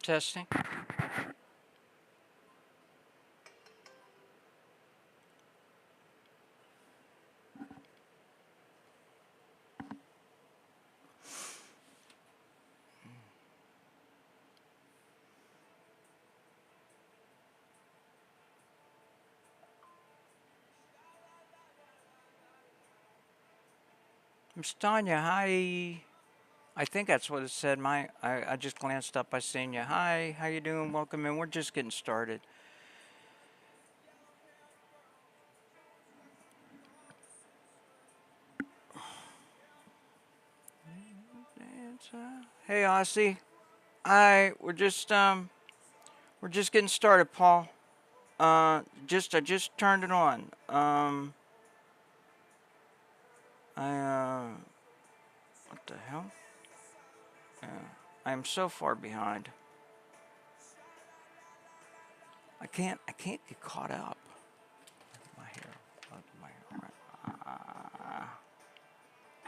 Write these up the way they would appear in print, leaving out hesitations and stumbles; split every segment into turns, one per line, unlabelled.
Testing. Miss Tanya, hi. I think that's what it said. I just glanced up. I seen you. Hi, how you doing? Welcome in. We're just getting started. Hey, Aussie. Hi. We're just getting started, Paul. I just turned it on. What the hell? I am so far behind. I can't get caught up. My hair. My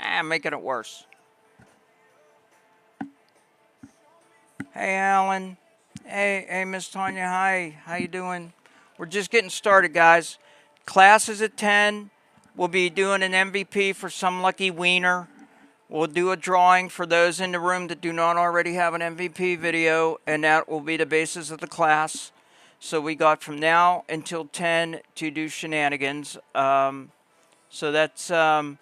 hair. Making it worse. Hey, Alan. Hey, Miss Tanya. Hi. How you doing? We're just getting started, guys. Class is at 10. We'll be doing an MVP for some lucky wiener. We'll do a drawing for those in the room that do not already have an MVP video, and that will be the basis of the class. So we got from now until 10 to do shenanigans. So that's I'm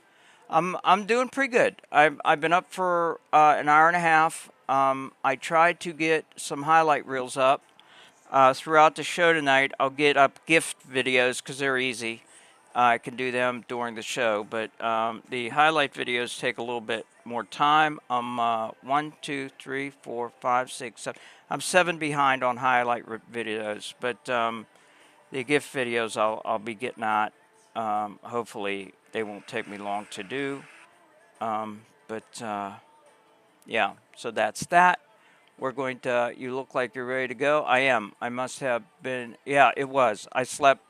doing pretty good. I've been up for an hour and a half. I tried to get some highlight reels up throughout the show tonight. I'll get up gift videos because they're easy. I can do them during the show, but the highlight videos take a little bit more time. I'm 1, 2, 3, 4, 5, 6, 7. I'm 7 behind on highlight videos, but the gift videos I'll be getting at. Hopefully they won't take me long to do. Yeah, so that's that. We're going to, you look like you're ready to go. I am. I must have been, yeah, it was. I slept.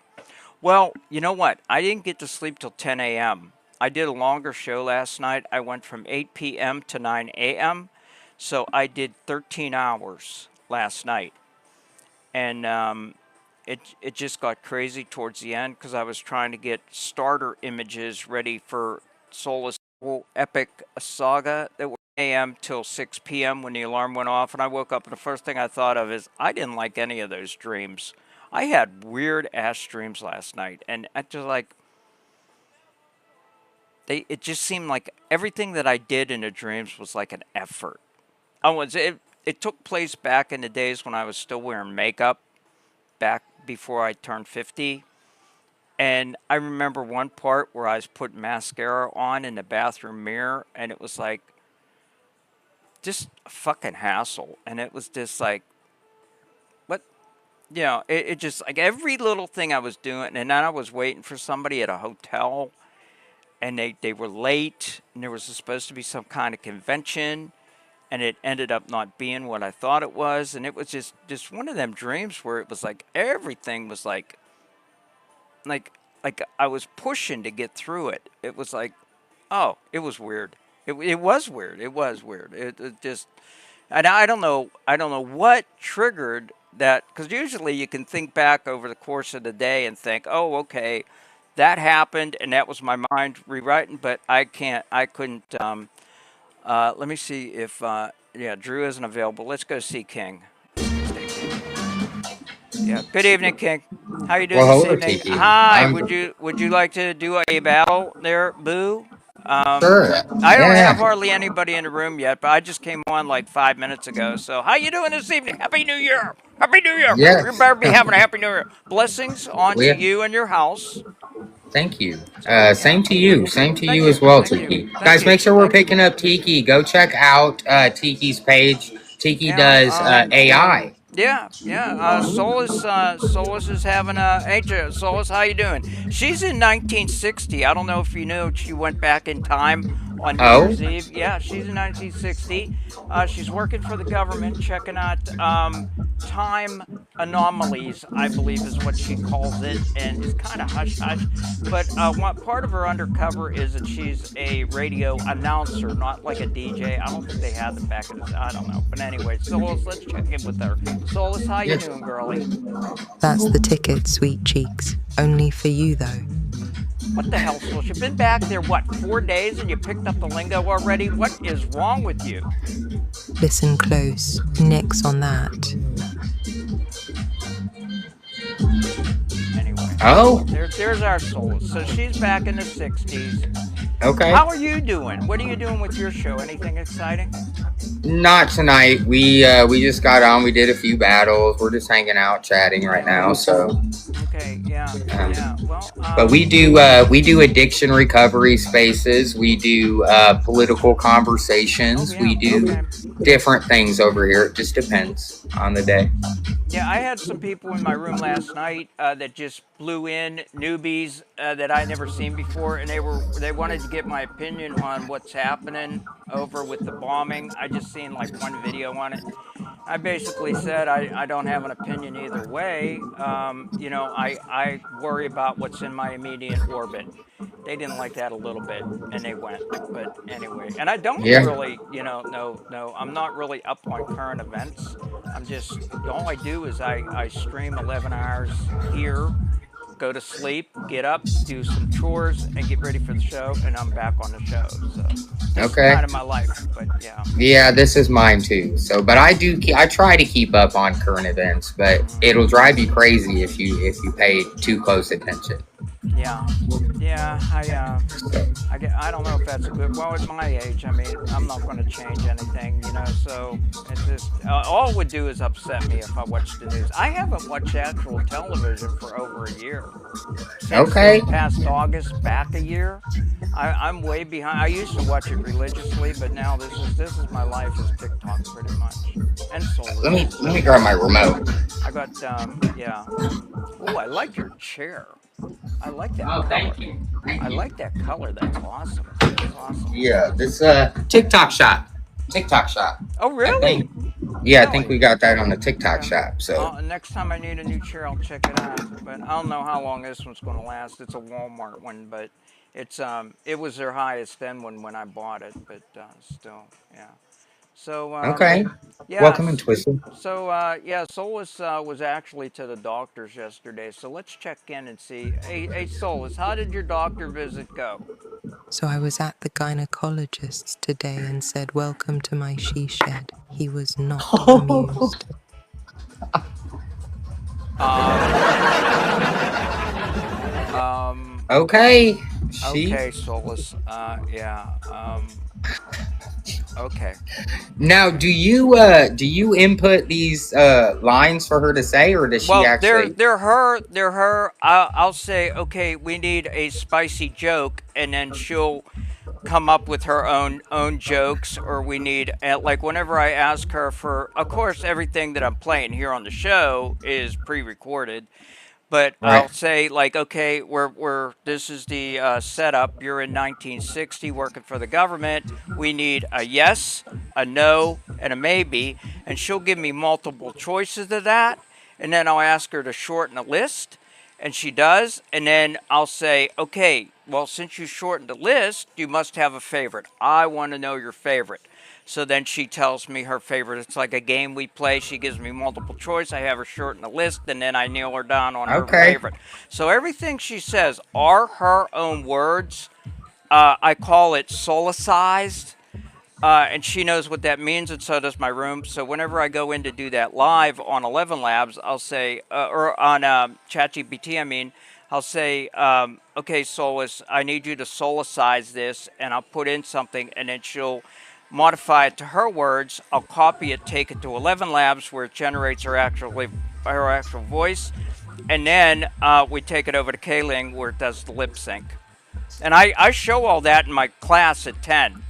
Well, you know what? I didn't get to sleep till 10 a.m. I did a longer show last night. I went from 8 p.m. to 9 a.m. So I did 13 hours last night. And it just got crazy towards the end because I was trying to get starter images ready for Soulless Epic Saga that were a.m. till 6 p.m. when the alarm went off. And I woke up and the first thing I thought of is I didn't like any of those dreams. I had weird ass dreams last night, and I just like it just seemed like everything that I did in the dreams was like an effort. It took place back in the days when I was still wearing makeup, back before I turned 50. And I remember one part where I was putting mascara on in the bathroom mirror, and it was like just a fucking hassle. And it was just like, what? You know, it just like every little thing I was doing, and then I was waiting for somebody at a hotel, and they were late, and there was supposed to be some kind of convention, and it ended up not being what I thought it was, and it was just one of them dreams where it was like everything was like like I was pushing to get through it. It was like, oh, it was weird. It was weird. It was weird. It just, and I don't know what triggered that, because usually you can think back over the course of the day and think, oh, okay, that happened and that was my mind rewriting, but I can't, I couldn't. Let me see if yeah, Drew isn't available. Let's go see King. Yeah. Good evening, King. How you doing
Well,
this
hello,
evening?
Tiki.
Hi.
I'm
Would you like to do a battle there, Boo? Um,
sure.
I don't have
Yeah,
hardly anybody in the room yet, but I just came on like 5 minutes ago. So how you doing this evening? Happy New Year! Happy New Year!
yeah.
You better be having a happy New Year. Blessings onto
We
you and your house.
thank you.
So yeah.
Same to you. Same to
Thank
you
you.
as well,
Thank you.
Tiki.
Thank
Guys,
you.
make sure we're
Thank you.
picking up Tiki. Go check out Tiki's page. Tiki
Yeah.
does AI.
Yeah. Solus is having a. Hey, Solus, how you doing? She's in 1960. I don't know if you knew she went back in time on New
Oh,
Year's Eve. Yeah, she's in 1960. She's working for the government, checking out time anomalies, I believe is what she calls it, and it's kind of hush hush. But what part of her undercover is that she's a radio announcer, not like a DJ. I don't think they had them back in the. I don't know, but anyway, Solus, let's check in with her. Solus, how you
Yes.
doing, girlie?
That's the ticket, sweet cheeks. Only for you, though.
What the hell, Solus? You've been back there what 4 days, and you picked up the lingo already? What is wrong with you?
Listen close. Nix on that.
Anyway,
Oh,
there's our Solus. So she's back in the '60s.
okay.
How are you doing? What are you doing with your show? Anything exciting?
Not tonight. We just got on. We did a few battles. We're just hanging out, chatting right now. So,
Okay, yeah,
um,
yeah. Well,
but we do addiction recovery spaces. We do political
oh
conversations.
yeah,
We do
okay.
different things over here. It just depends on the day.
Yeah, I had some people in my room last night that just blew in newbies that I never seen before, and they wanted to get my opinion on what's happening over with the bombing. I just seen like one video on it. I basically said I don't have an opinion either way. I worry about what's in my immediate orbit. They didn't like that a little bit, and they went. But anyway, and I don't
Yeah.
really, no, I'm not really up on current events. I'm just all I do is I stream 11 hours here, go to sleep, get up, do some chores, and get ready for the show, and I'm back on the show. So this is
Okay.
kind of my life. But yeah.
Yeah, this is mine too. So, but I do. I try to keep up on current events, but
Mhm.
it'll drive you crazy if you pay too close attention.
Yeah, yeah.
So,
I don't know if that's a good. Well, at my age, I mean, I'm not going to change anything, So it's just all it would do is upset me if I watched the news. I haven't watched actual television for over a year. Since this
okay.
past August, back a year. I'm way behind. I used to watch it religiously, but now this is my life is TikTok pretty much, and Solus.
Let me grab my remote.
I got yeah. Oh, I like your chair. I like that
Oh,
color.
thank you.
I
Thank you.
like that color. That's awesome. That's awesome.
Yeah, this TikTok shop. TikTok shop.
Oh,
I
really?
think. Yeah, I think
Really?
we got that on the TikTok
Okay.
shop. So,
Next time I need a new chair, I'll check it out. But I don't know how long this one's going to last. It's a Walmart one, but it was their highest end one when I bought it. But still, yeah. So
okay. Welcome and
yes.
Twisted.
So yeah, Solus was actually to the doctor's yesterday. So let's check in and see. Hey, Solus, how did your doctor visit go?
So I was at the gynecologist's today and said, "Welcome to my she shed." He was not amused.
Um, um,
Okay. She.
okay, Solus. Yeah. Okay.
Now, do you input these lines for her to say, or does she
Well,
actually?
they're her. I'll say, okay, we need a spicy joke, and then she'll come up with her own jokes, or we need like whenever I ask her for, of course, everything that I'm playing here on the show is pre-recorded. But I'll
Right.
say like, okay, we're this is the setup. You're in 1960, working for the government. We need a yes, a no, and a maybe, and she'll give me multiple choices of that, and then I'll ask her to shorten a list, and she does, and then I'll say, okay, well, since you shortened the list, you must have a favorite. I want to know your favorite. So then she tells me her favorite. It's like a game we play. She gives me multiple choice. I have her shorten the list, and then I nail her down on her
Okay.
favorite. So everything she says are her own words. I call it solicized, and she knows what that means, and so does my room. So whenever I go in to do that live on 11 Labs, I'll say, or on ChatGPT, I mean, I'll say, okay, Solus, I need you to solicize this, and I'll put in something, and then she'll modify it to her words. I'll copy it, take it to 11 Labs, where it generates her actual voice, and then we take it over to Kling, where it does the lip sync. And I show all that in my class at 10,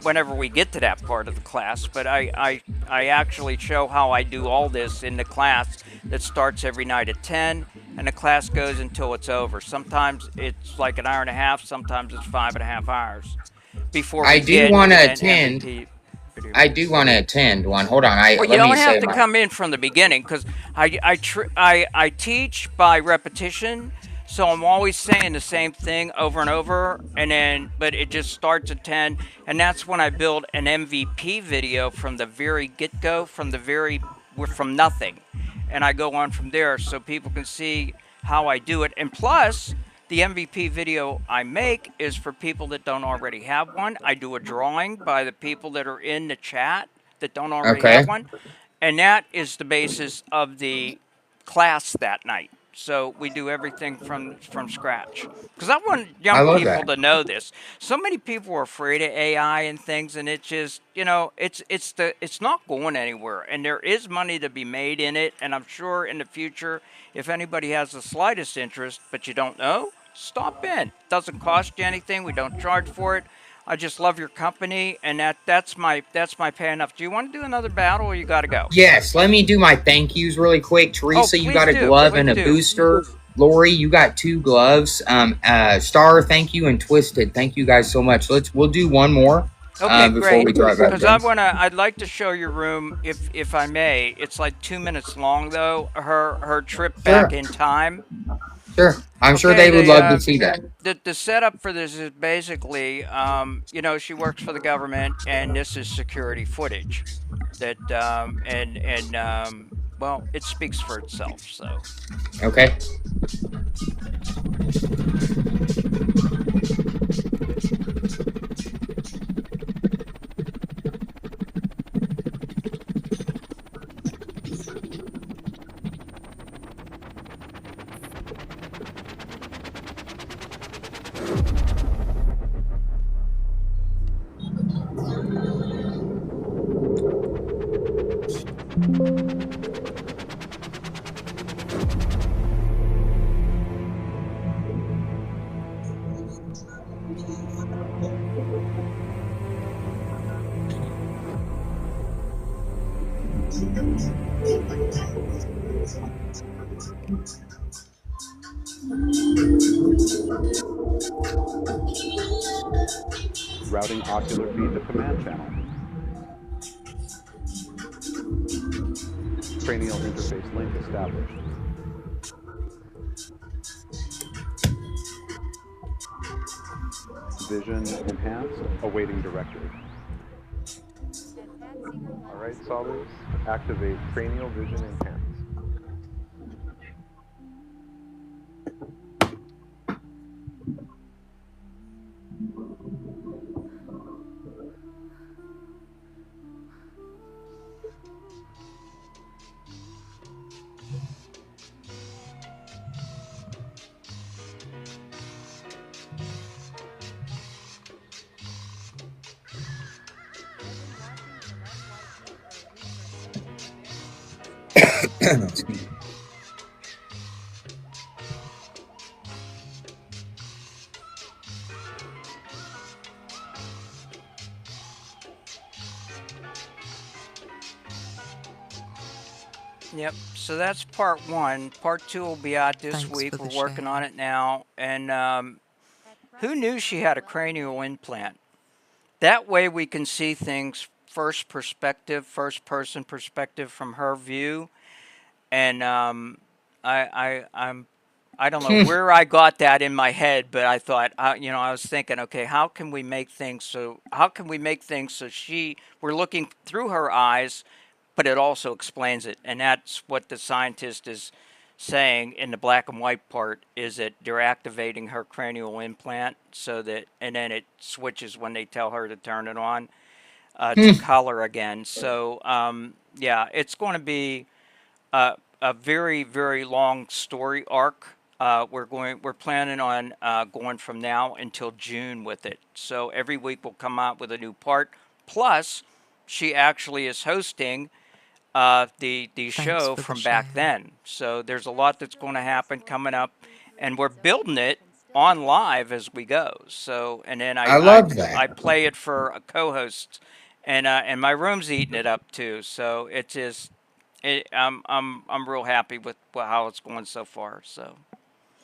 whenever we get to that part of the class. But I actually show how I do all this in the class that starts every night at 10, and the class goes until it's over. Sometimes it's like an hour and a half, sometimes it's 5.5 hours before
I
we
do
get
want to
an
attend.
MVP.
I do want to attend one. Hold on. I
Well, you
let me
don't have
say
to
my.
come in from the beginning because I teach by repetition, so I'm always saying the same thing over and over, and then but it just starts at 10, and that's when I build an MVP video from the very get go, from nothing, and I go on from there so people can see how I do it, and plus. The MVP video I make is for people that don't already have one. I do a drawing by the people that are in the chat that don't already have
Okay.
one. And that is the basis of the class that night. So we do everything from scratch. Because I want
I
young
love
people
that.
to know this. So many people are afraid of AI and things, and it's just it's not going anywhere. And there is money to be made in it. And I'm sure in the future, if anybody has the slightest interest, but you don't know, stop in. It doesn't cost you anything. We don't charge for it. I just love your company, and that's my pay enough. Do you want to do another battle, or you got to go?
Yes. Let me do my thank yous really quick.
Oh,
Teresa, you
please
got a
do,
glove
please
and a
do.
booster. Lori, you got 2 gloves. Star, thank you, and Twisted, thank you guys so much. We'll do one more
Okay,
before
great.
we drive up
Because
then.
I'd like to show your room if I may. It's like 2 minutes long though. Her trip back
Sure.
in time.
Sure. I'm sure
Okay,
they would love to see that.
the setup for this is basically, she works for the government, and this is security footage. That and well, it speaks for itself. So
Okay.
Routing ocular feed to command channel. Cranial interface link established. Vision enhanced, awaiting directive. All right, Solus, activate cranial vision enhanced.
Excuse me.
yep. So that's part one. Part two will be out this
Thanks for
week. We're
the
working on
share.
it now. And who knew she had a cranial implant? That way we can see things first perspective, first person perspective from her view. And I'm I don't know where I got that in my head, but I thought, I was thinking, okay, how can we make things so we're looking through her eyes, but it also explains it, and that's what the scientist is saying in the black and white part is that they're activating her cranial implant so that, and then it switches when they tell her to turn it on to color again. So yeah, it's going to be a very very long story arc. We're planning on going from now until June with it. So every week we'll come out with a new part. Plus, she actually is hosting the
Thanks
show
for the
from back
share.
then. So there's a lot that's going to happen coming up, and we're building it on live as we go. So and then
I love that.
I play it for a co-host, and my room's eating it up too. So it is I'm real happy with how it's going so far. So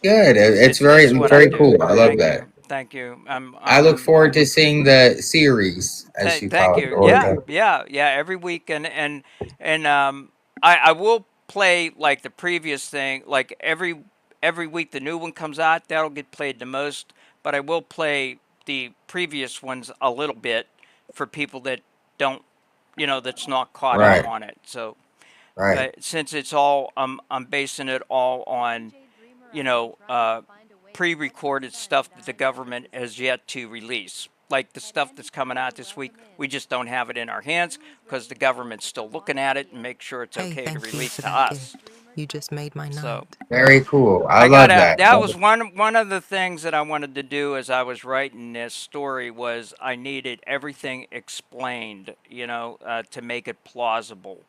Good. It's
it's
very
what I
very
do.
cool. I love
Thank
that.
you. Thank you.
I look forward to seeing the series, as you
Thank
call it,
you.
or
Yeah,
the
yeah. Every week, and I will play like the previous thing. Like every week, the new one comes out. That'll get played the most. But I will play the previous ones a little bit for people that don't, that's not caught up
right,
on it. So
right.
since it's all, I'm basing it all on, you know, uh, pre-recorded stuff that the government has yet to release. Like the stuff that's coming out this week, we just don't have it in our hands because the government's still looking at it and make sure it's
Hey,
okay to
thank you
release
for
to
that
us.
gift. You just made my
So
night.
Very cool. I
I
love
gotta.
that.
That was one of the things that I wanted to do as I was writing this story was I needed everything explained, to make it plausible,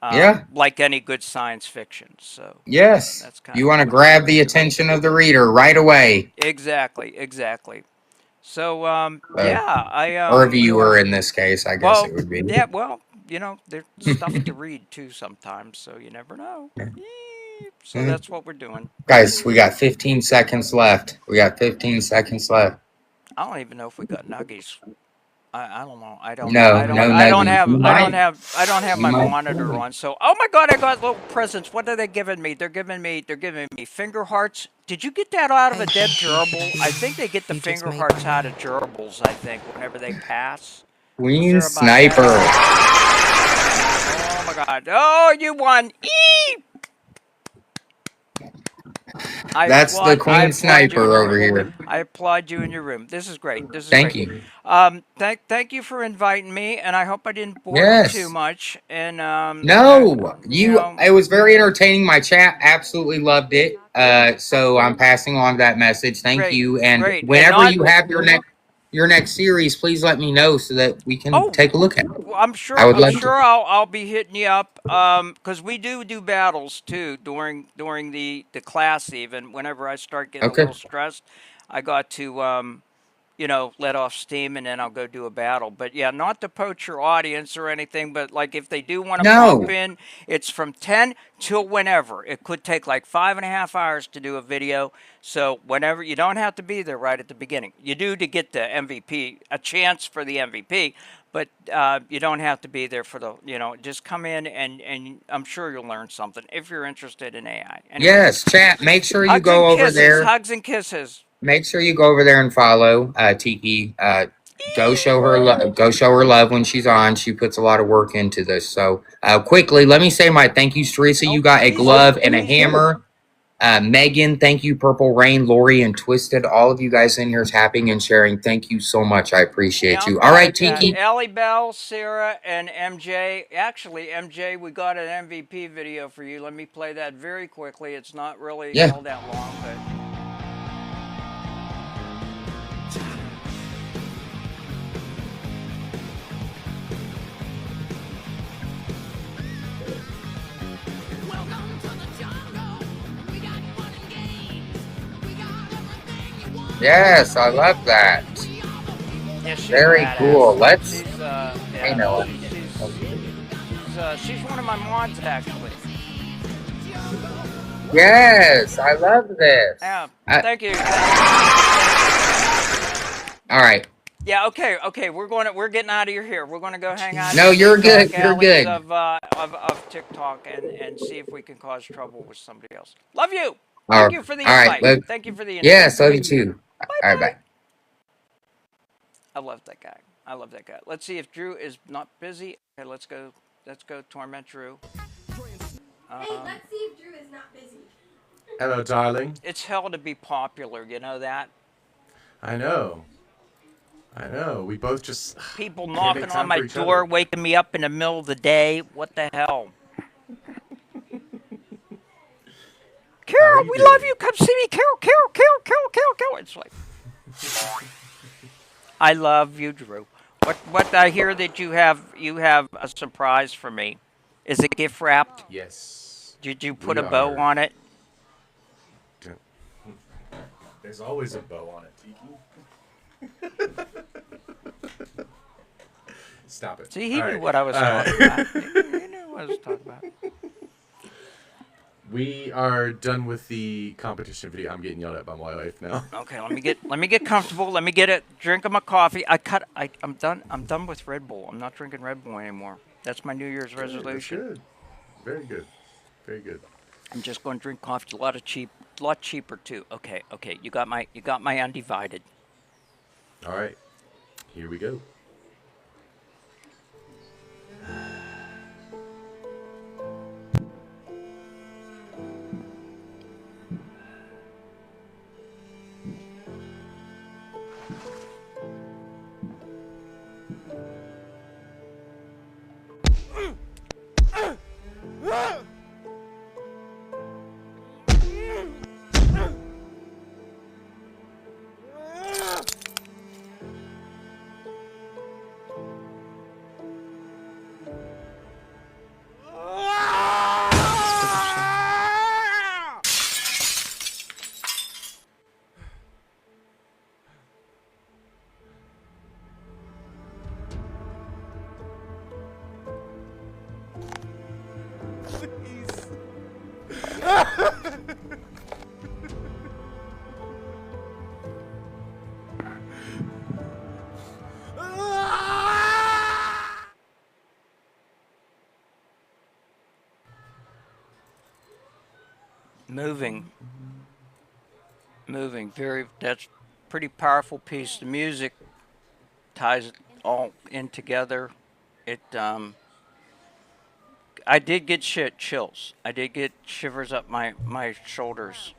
Yeah.
like any good science fiction. So
Yes.
that's kind
You
of
want to
what I
grab
wanted
the
to do.
attention of the reader right away.
Exactly, exactly. So,
Uh,
yeah,
or a viewer in this case, I guess
well,
it would be.
yeah, well, there's stuff to read too sometimes, so you never know. So
Mm.
that's what we're doing.
Guys, we got 15 seconds left. We got 15 seconds left.
I don't even know if we got nuggies. I don't know.
No, no nuggies. You might.
I don't have
You
my
might.
monitor on. So, oh my God, I got little presents. What are they giving me? They're giving me finger hearts. Did you get that out of
Hey,
a dead
thank you for the
gerbil? I
gift.
think they get the
You just
finger
made my
hearts out of
night.
gerbils. I think whenever they pass. Was
Queen
there about that?
Sniper.
Oh my God. Oh, you won. Eee!
That's the
I
Queen
applaud you in
Sniper
your
over
room.
here.
I applaud you in your room. This is great. This is
Thank
great.
you.
Thank you for inviting me, and I hope I didn't bore you too
Yes.
much. And
No,
you know,
it was very entertaining. My chat absolutely loved it. So I'm passing on that message. Thank
great,
you. And
great, and
whenever
not.
you have your next series, please let me know so that we can
Oh,
take a look at it.
well, I'm
I
sure.
would
I'm
love to.
sure. I'll be hitting you up. Because we do battles too during the class. Even whenever I start getting a
Okay.
little stressed, I got to let off steam and then I'll go do a battle. But yeah, not to poach your audience or anything, but like if they do want to pop
No.
in, it's from 10 till whenever. It could take like 5.5 hours to do a video. So whenever, you don't have to be there right at the beginning. You do to get the MVP, a chance for the MVP, but you don't have to be there for just come in and I'm sure you'll learn something if you're interested in AI. Anyway,
Yes, chat. Make sure you
hugs and
go over
kisses,
there.
hugs and kisses.
Make sure you go over there and follow Tiki. Go show her love when she's on. She puts a lot of work into this. So quickly, let me say my thank yous, Teresa.
Oh,
You got a
please do.
glove and a hammer. Megan, thank you. Purple Rain, Lori, and Twisted. All of you guys in here tapping and sharing. Thank you so much. I appreciate
Yeah, I'm
you. All
glad
right,
that
Tiki.
Allie Bell, Sarah, and MJ. Actually, MJ, we got an MVP video for you. Let me play that very quickly. It's not really
Yeah.
all that long, but
Yes, I love that.
yeah, she's
Very cool.
badass.
Let's. Hey,
Yeah,
Noah.
she's one of my mods actually.
Yes, I love this.
Yeah, thank you.
All right.
Yeah, okay. We're getting out of here. We're gonna go hang out
No,
in the
you're good.
back
You're
alleys
good.
of TikTok and see if we can cause trouble with somebody else. Love you.
All
Thank
right.
you for the
All right.
invite.
Look.
Thank you for the invite.
Yes, love you too.
Bye
All right.
bye.
Bye.
I love that guy. I love that guy. Let's see if Drew is not busy. Okay, let's go. Let's go torment Drew.
Hey, let's see if Drew is not busy.
Hello, darling.
It's hell to be popular. You know that.
I know. I know. We both just
People
can't make
knocking on
time
my
for each
door,
other.
waking me up in the middle of the day. What the hell?
How are
Carol,
you
we love
doing?
you. Come see me, Carol, Carol, Carol, Carol, Carol, Carol. It's like, I love you, Drew. What I hear that you have a surprise for me. Is it gift wrapped?
Yes.
Did you put
We
a bow
are.
on it?
There's always a bow on it, Tiki. Stop it.
See, he
All
knew
right.
what I was talking about. He knew what I was talking about.
We are done with the competition video. I'm getting yelled at by my wife now.
Okay, let me get comfortable. Let me get a drink of my coffee. I'm done. I'm done with Red Bull. I'm not drinking Red Bull anymore. That's my New Year's
Good. That's
resolution.
good. Very good. Very good.
I'm just going to drink coffee. A lot cheaper too. Okay, okay. You got my undivided.
All right. Here we go.
Thanks for the share.
Moving, moving. That's pretty powerful piece. The music ties it all in together. It I did get chills. I did get shivers up my shoulders.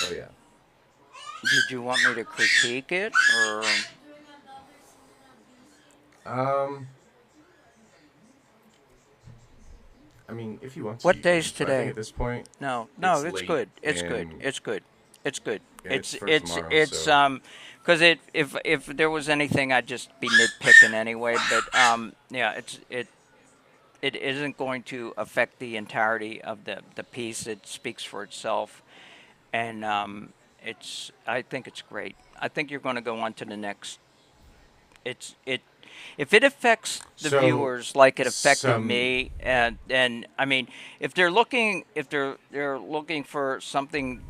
Oh yeah.
Did you want me to critique it or
Um. I mean, if you want to,
what
you can.
day's
But I think
today?
at this point,
No, no,
it's
it's
late
good. It's good.
and
It's good. It's good.
it's
It's
for
it's
tomorrow.
it's
So
because if there was anything I'd just be nitpicking anyway. But yeah, it isn't going to affect the entirety of the piece. It speaks for itself, and I think it's great. I think you're going to go on to the next. It if it affects the
so
viewers like it affected
some.
me, and I mean, if they're looking for something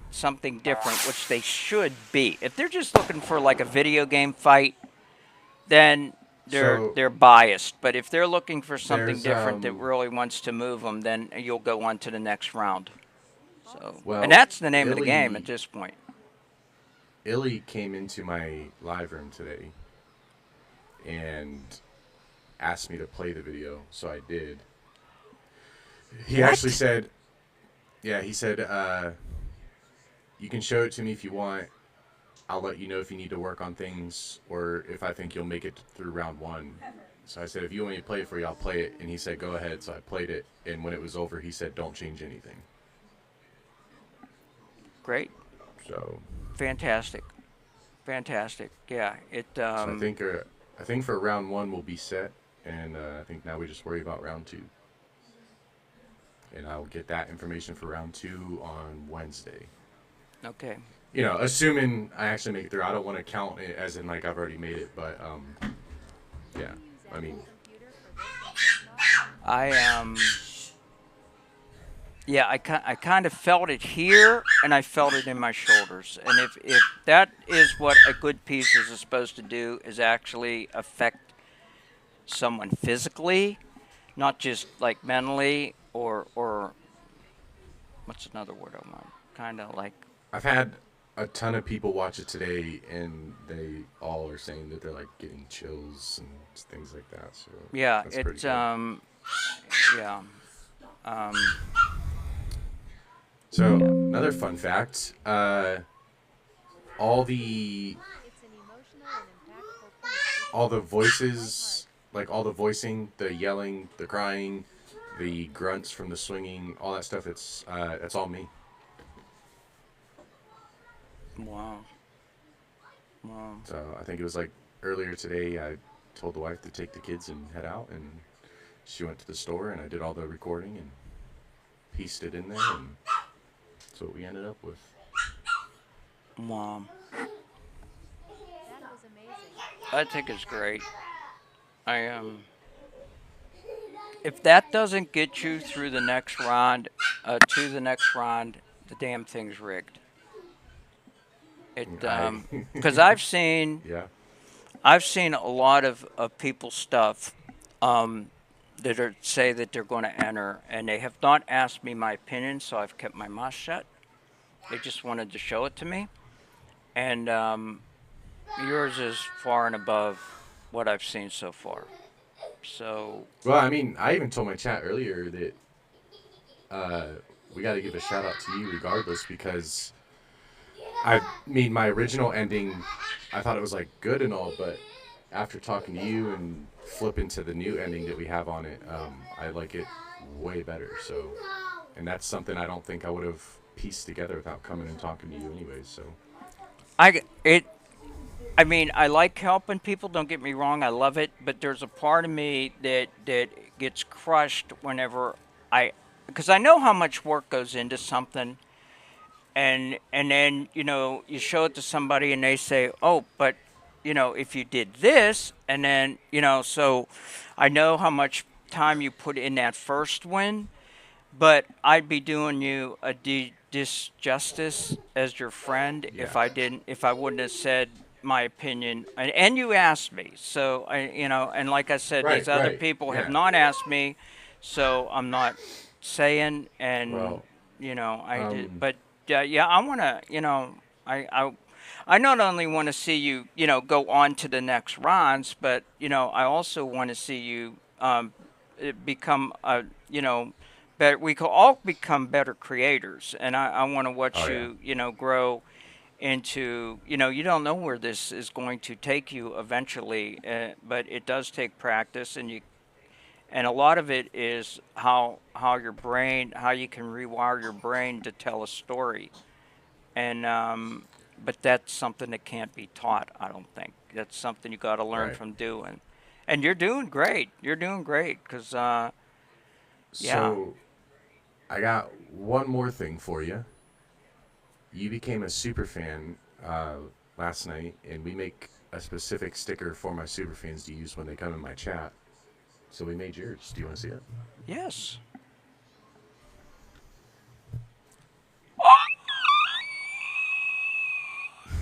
different, which they should be. If they're just looking for like a video game fight, then
So
they're biased. But if they're looking for something
there's
different that really wants to move them, then you'll go on to the next round. So, and
well,
that's the name of the game at
Illy
this point.
Illy came into my live room today and asked me to play the video, so I did. He actually
What?
said, yeah, he said, you can show it to me if you want. I'll let you know if you need to work on things or if I think you'll make it through round one. So I said, if you want me to play it for you, I'll play it. And he said, go ahead. So I played it. And when it was over, he said, don't change anything.
Great,
So,
fantastic, fantastic. Yeah,
so I think for round one we'll be set. And I think now we just worry about round two. And I'll get that information for round two on Wednesday.
Okay.
You know, assuming I actually make it through. I don't want to count it as in like I've already made it, but yeah. I mean,
I yeah, I kind of felt it here and I felt it in my shoulders. And if that is what a good piece is supposed to do, is actually affect someone physically, not just like mentally or what's another word I want? Kind of like
I've had a ton of people watch it today, and they all are saying that they're like getting chills and things like that. So
yeah,
that's pretty cool.
yeah.
So
Yeah.
another fun fact: all the all the voices, like all the voicing, the yelling, the crying, the grunts from the swinging, all that stuff. It's that's all me.
Wow. Wow.
So I think it was like earlier today. I told the wife to take the kids and head out, and she went to the store, and I did all the recording and pieced it in there, and that's what we ended up with.
Wow. I think it's great. I If that doesn't get you through the next round, to the next round, the damn thing's rigged. It
I
because
yeah.
I've seen a lot of people's stuff um, that say that they're going to enter, and they have not asked me my opinion, so I've kept my mouth shut. They just wanted to show it to me, and yours is far and above what I've seen so far. So
Well, I mean, I even told my chat earlier that uh, we got to give a shout out to you regardless because I mean my original ending, I thought it was like good and all, but after talking to you and flipping to the new ending that we have on it, I like it way better. So, and that's something I don't think I would have pieced together without coming and talking to you, anyways. So,
I it I mean, I like helping people. Don't get me wrong. I love it, but there's a part of me that gets crushed whenever because I know how much work goes into something, and then you show it to somebody and they say, "Oh, but if you did this," and then so I know how much time you put in that first win, but I'd be doing you a disjustice as your friend
yeah,
if I wouldn't have said my opinion. And you asked me, so and like I said, these
right,
other
right,
people have
yeah.
not asked me, so I'm not saying. And
Well,
I did,
um,
but yeah, I want to, I I. I not only want to see you, go on to the next rounds, but I also want to see you become a, better. We could all become better creators, and I want to
oh
watch
yeah,
you, grow into. You don't know where this is going to take you eventually, but it does take practice, and a lot of it is how you can rewire your brain to tell a story, and but that's something that can't be taught. I don't think that's something you got to learn
right.
from doing. And you're doing great. You're doing great because yeah.
So I got one more thing for you. You became a super fan last night, and we make a specific sticker for my super fans to use when they come in my chat. So we made yours. Do you want to see it?
Yes.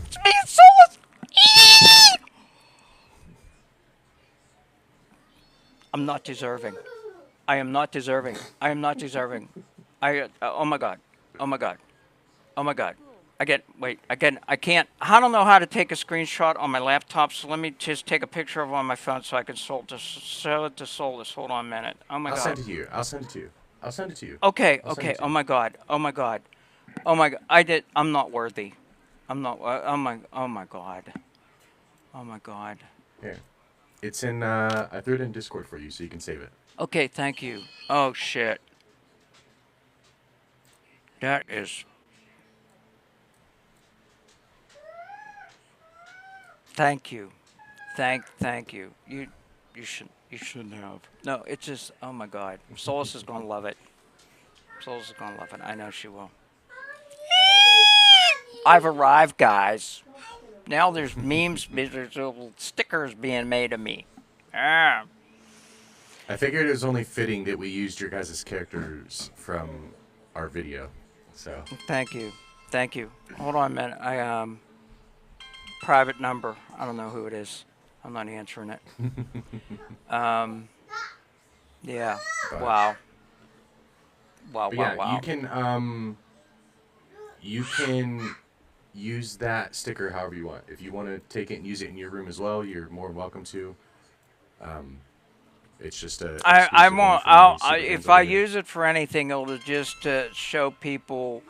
It's me, Solus. I'm not deserving. I am not deserving. I am not deserving. Oh my god. Oh my god. Oh my god. Again, I can't. I don't know how to take a screenshot on my laptop, so let me just take a picture of it on my phone so I can show it to Solus. Hold on a minute. Oh my
I'll
god.
send it to you. I'll send it to you. I'll send it to you.
Okay,
I'll send it
okay.
to
Oh
you.
my god. Oh my god. Oh my god. I'm not worthy. I'm not. Oh my. Oh my god. Oh my god.
Here. It's in. I threw it in Discord for you, so you can save it.
Okay, thank you. Oh shit. That is. Thank you. Thank you. You shouldn't have. No, it's just oh my god. Solus is gonna love it. Solus is gonna love it. I know she will. I've arrived, guys. Now there's memes, there's little stickers being made of me. Ah,
I figured it was only fitting that we used your guys' characters from our video. So
thank you, thank you. Hold on a minute. Private number. I don't know who it is. I'm not answering it. Um, yeah.
but
Wow. Wow.
but
Wow.
yeah,
Wow.
you can use that sticker however you want. If you want to take it and use it in your room as well, you're more than welcome to. Um, it's just a
I
exclusive only
won't.
for my super fans
If
over
I
here.
use it for anything, it'll just show people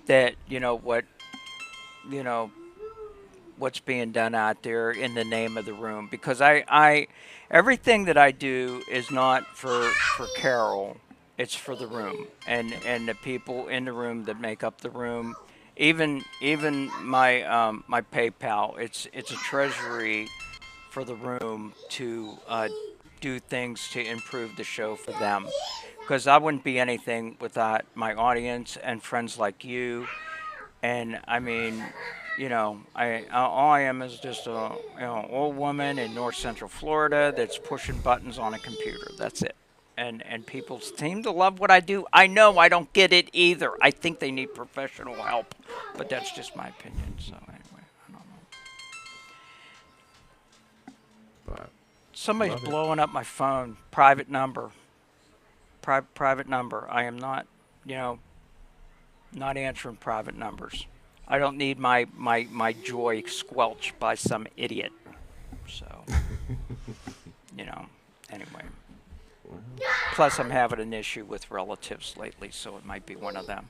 that you know what's being done out there in the name of the room. Because everything that I do is not for Carol. It's for the room and the people in the room that make up the room. Even my PayPal. It's a treasury for the room to do things to improve the show for them. Because I wouldn't be anything without my audience and friends like you. And I mean, all I am is just a old woman in North Central Florida that's pushing buttons on a computer. That's it. And people seem to love what I do. I know I don't get it either. I think they need professional help, but that's just my opinion. So anyway, I don't know.
But
Somebody's
love it.
blowing up my phone. Private number. Private number. I am not, you know, not answering private numbers. I don't need my joy squelched by some idiot. So, anyway. Plus, I'm having an issue with relatives lately, so it might be one of them.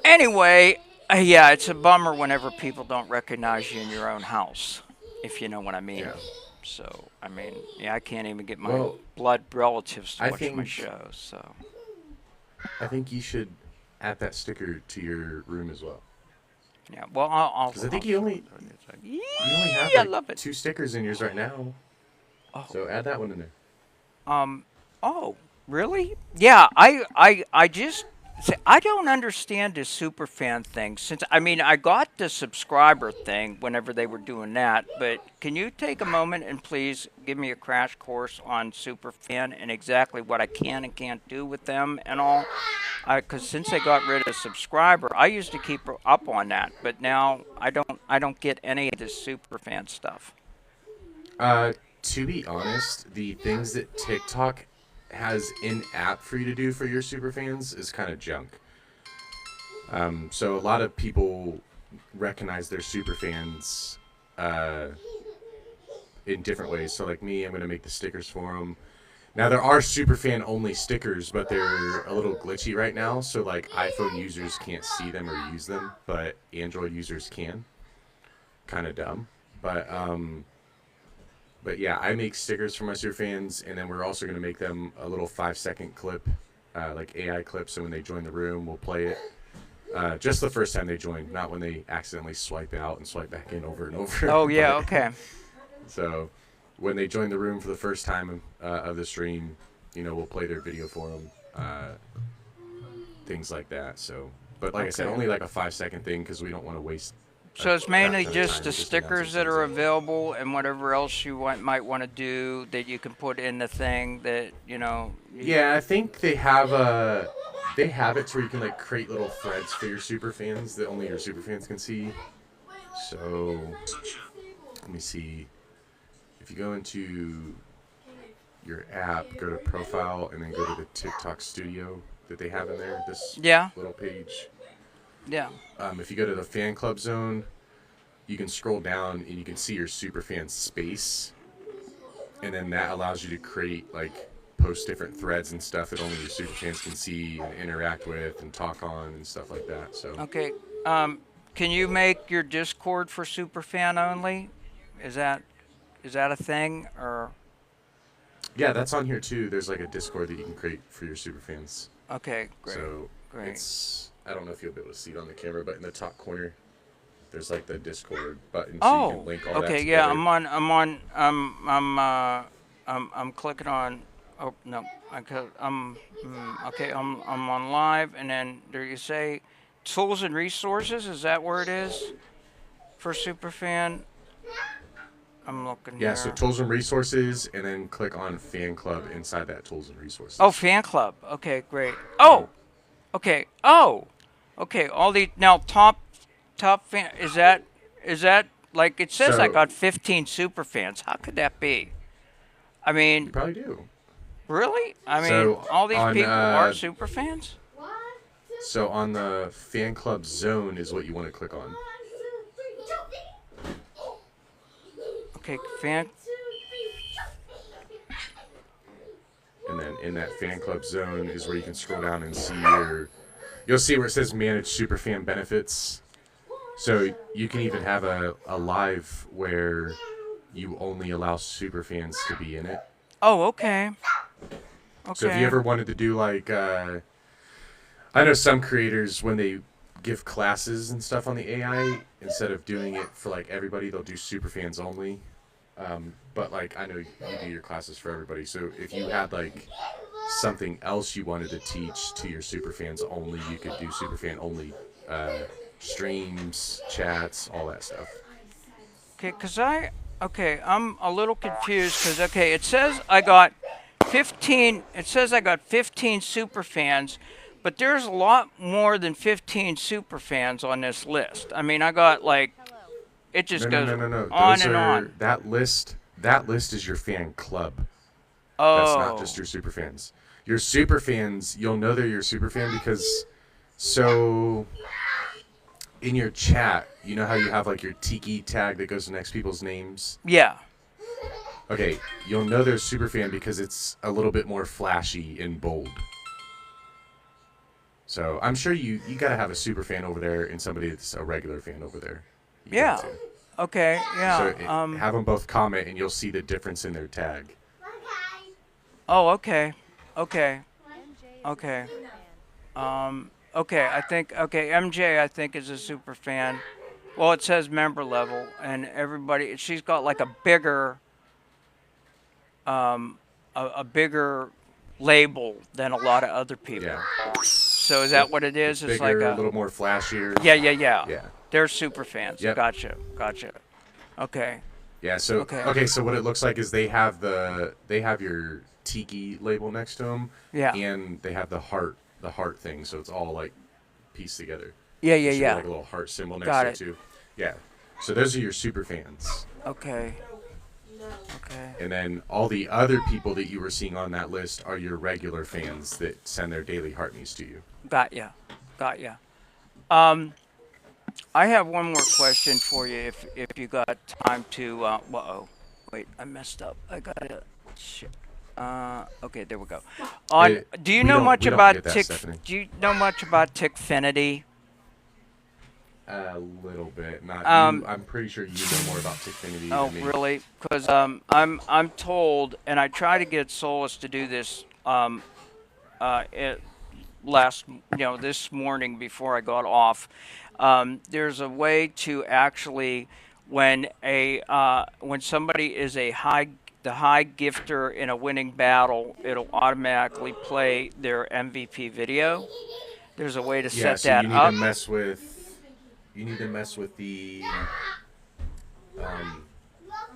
Anyway, yeah, it's a bummer whenever people don't recognize you in your own house, if you know what I mean.
Yeah.
So, I mean, yeah, I can't even get my
Well,
blood relatives to
I
watch my
think
shows. So,
I think you should add that sticker to your room as well.
yeah, well, I'll
Because I think
I'll
you
show
only
it to you. It's like,
you only have
I
like
love it.
2 stickers in yours right now.
Oh,
So add that one in there.
Um. Oh, really? Yeah. I just say I don't understand this super fan thing. Since I mean, I got the subscriber thing whenever they were doing that. But can you take a moment and please give me a crash course on super fan and exactly what I can and can't do with them and all? Because since they got rid of subscriber, I used to keep up on that, but now I don't. I don't get any of this super fan stuff.
To be honest, the things that TikTok has in app for you to do for your super fans is kind of junk. So a lot of people recognize their super fans in different ways. So like me, I'm gonna make the stickers for them. Now there are super fan only stickers, but they're a little glitchy right now. So like iPhone users can't see them or use them, but Android users can. Kind of dumb, but yeah, I make stickers for my super fans, and then we're also gonna make them a little 5-second clip, like AI clip. So when they join the room, we'll play it. Just the first time they join, not when they accidentally swipe out and swipe back in over and over.
Oh yeah.
But-
Okay.
So when they join the room for the first time of the stream, we'll play their video for them, things like that. So, but like I said,
Okay.
only like a 5-second thing because we don't want to waste.
So it's
crap
mainly
ton of
just
time
the
just
stickers
announcing
that are
something.
available and whatever else you might want to do that you can put in the thing that,
Yeah, I think they have it to where you can like create little threads for your super fans that only your super fans can see. So let me see. If you go into your app, go to profile, and then go to the TikTok studio that they have in there, this
Yeah.
little page.
Yeah.
If you go to the fan club zone, you can scroll down and you can see your super fan space. And then that allows you to create, like, post different threads and stuff that only your super fans can see and interact with and talk on and stuff like that. So,
Okay. Can you make your Discord for Superfan only? Is that a thing or
yeah, that's on here too. There's like a Discord that you can create for your super fans.
okay, great.
So
Great.
I don't know if you'll be able to see it on the camera, but in the top corner, there's like the Discord button, so you
Oh,
can link all that
okay,
together.
yeah, I'm clicking on. Oh no, okay. I'm on live, and then there you say, tools and resources. Is that where it is for Superfan? I'm looking
Yeah,
here.
so tools and resources, and then click on fan club inside that tools and resources.
Oh, fan club. Okay, great. Oh, okay. Oh, okay. All the now top fan is that like it says I
So-
got 15 super fans. How could that be? I
You
mean,
probably do.
really? I mean,
So,
all these
on,
people are super fans?
So on the fan club zone is what you want to click on.
Okay, fan.
And then in that fan club zone is where you can scroll down and see you'll see where it says manage superfan benefits. So you can even have a live where you only allow superfans to be in it.
Oh, okay. Okay.
So if you ever wanted to do like, I know some creators when they give classes and stuff on the AI, instead of doing it for like everybody, they'll do superfans only. But like I know you do your classes for everybody, so if you had like something else you wanted to teach to your superfans only, you could do superfan only streams, chats, all that stuff.
Okay, I'm a little confused because okay, it says I got 15. It says I got 15 super fans, but there's a lot more than 15 super fans on this list. I mean, I got like it just
No, no,
goes
no, no, no.
on
Those
and
are
on.
that list. That list is your fan club. That's not
Oh,
just your super fans. Your super fans, you'll know they're your super fan because so in your chat, you know how you have like your tiki tag that goes next to people's names?
yeah.
Okay, you'll know they're super fan because it's a little bit more flashy and bold. So I'm sure you gotta have a super fan over there and somebody that's a regular fan over there. You got
Yeah.
to.
Okay.
So
Yeah.
have them both comment and you'll see the difference in their tag.
Oh, okay. Okay. Okay. Okay. I think. Okay. MJ, I think is a super fan. Well, it says member level, and everybody. She's got like a bigger, a bigger label than a lot of other people.
Yeah.
So is
Yep.
that what it is?
It's
It's
bigger,
like
a
a.
little more flashier.
Yeah. Yeah. Yeah.
Yeah.
They're super fans.
Yep.
Gotcha. Gotcha. Okay.
Yeah, so
Okay.
okay, so what it looks like is they have your tiki label next to them,
Yeah.
and they have the heart thing, so it's all like pieced together.
Yeah.
There
Yeah.
should be
Yeah.
like a little heart symbol next
Got
to
it.
it too. Yeah, so those are your super fans,
Okay. Okay.
and then all the other people that you were seeing on that list are your regular fans that send their daily heart news to you.
Got ya. Got ya. I have one more question for you if you got time to uh-oh. Wait, I messed up. I got it. Shit. Okay, there we go. On do you know much
we don't
about
get that,
Tick
Stephanie.
do you know much about Tickfinity?
A little bit, not
Um,
you. I'm pretty sure you know more about Tickfinity
Oh,
than me.
really? Cuz I'm told and I try to get Solus to do this it this morning before I got off. There's a way to actually, when somebody is the high gifter in a winning battle, it'll automatically play their MVP video. There's a way to
Yeah,
set
so
that
you need
up.
to mess with the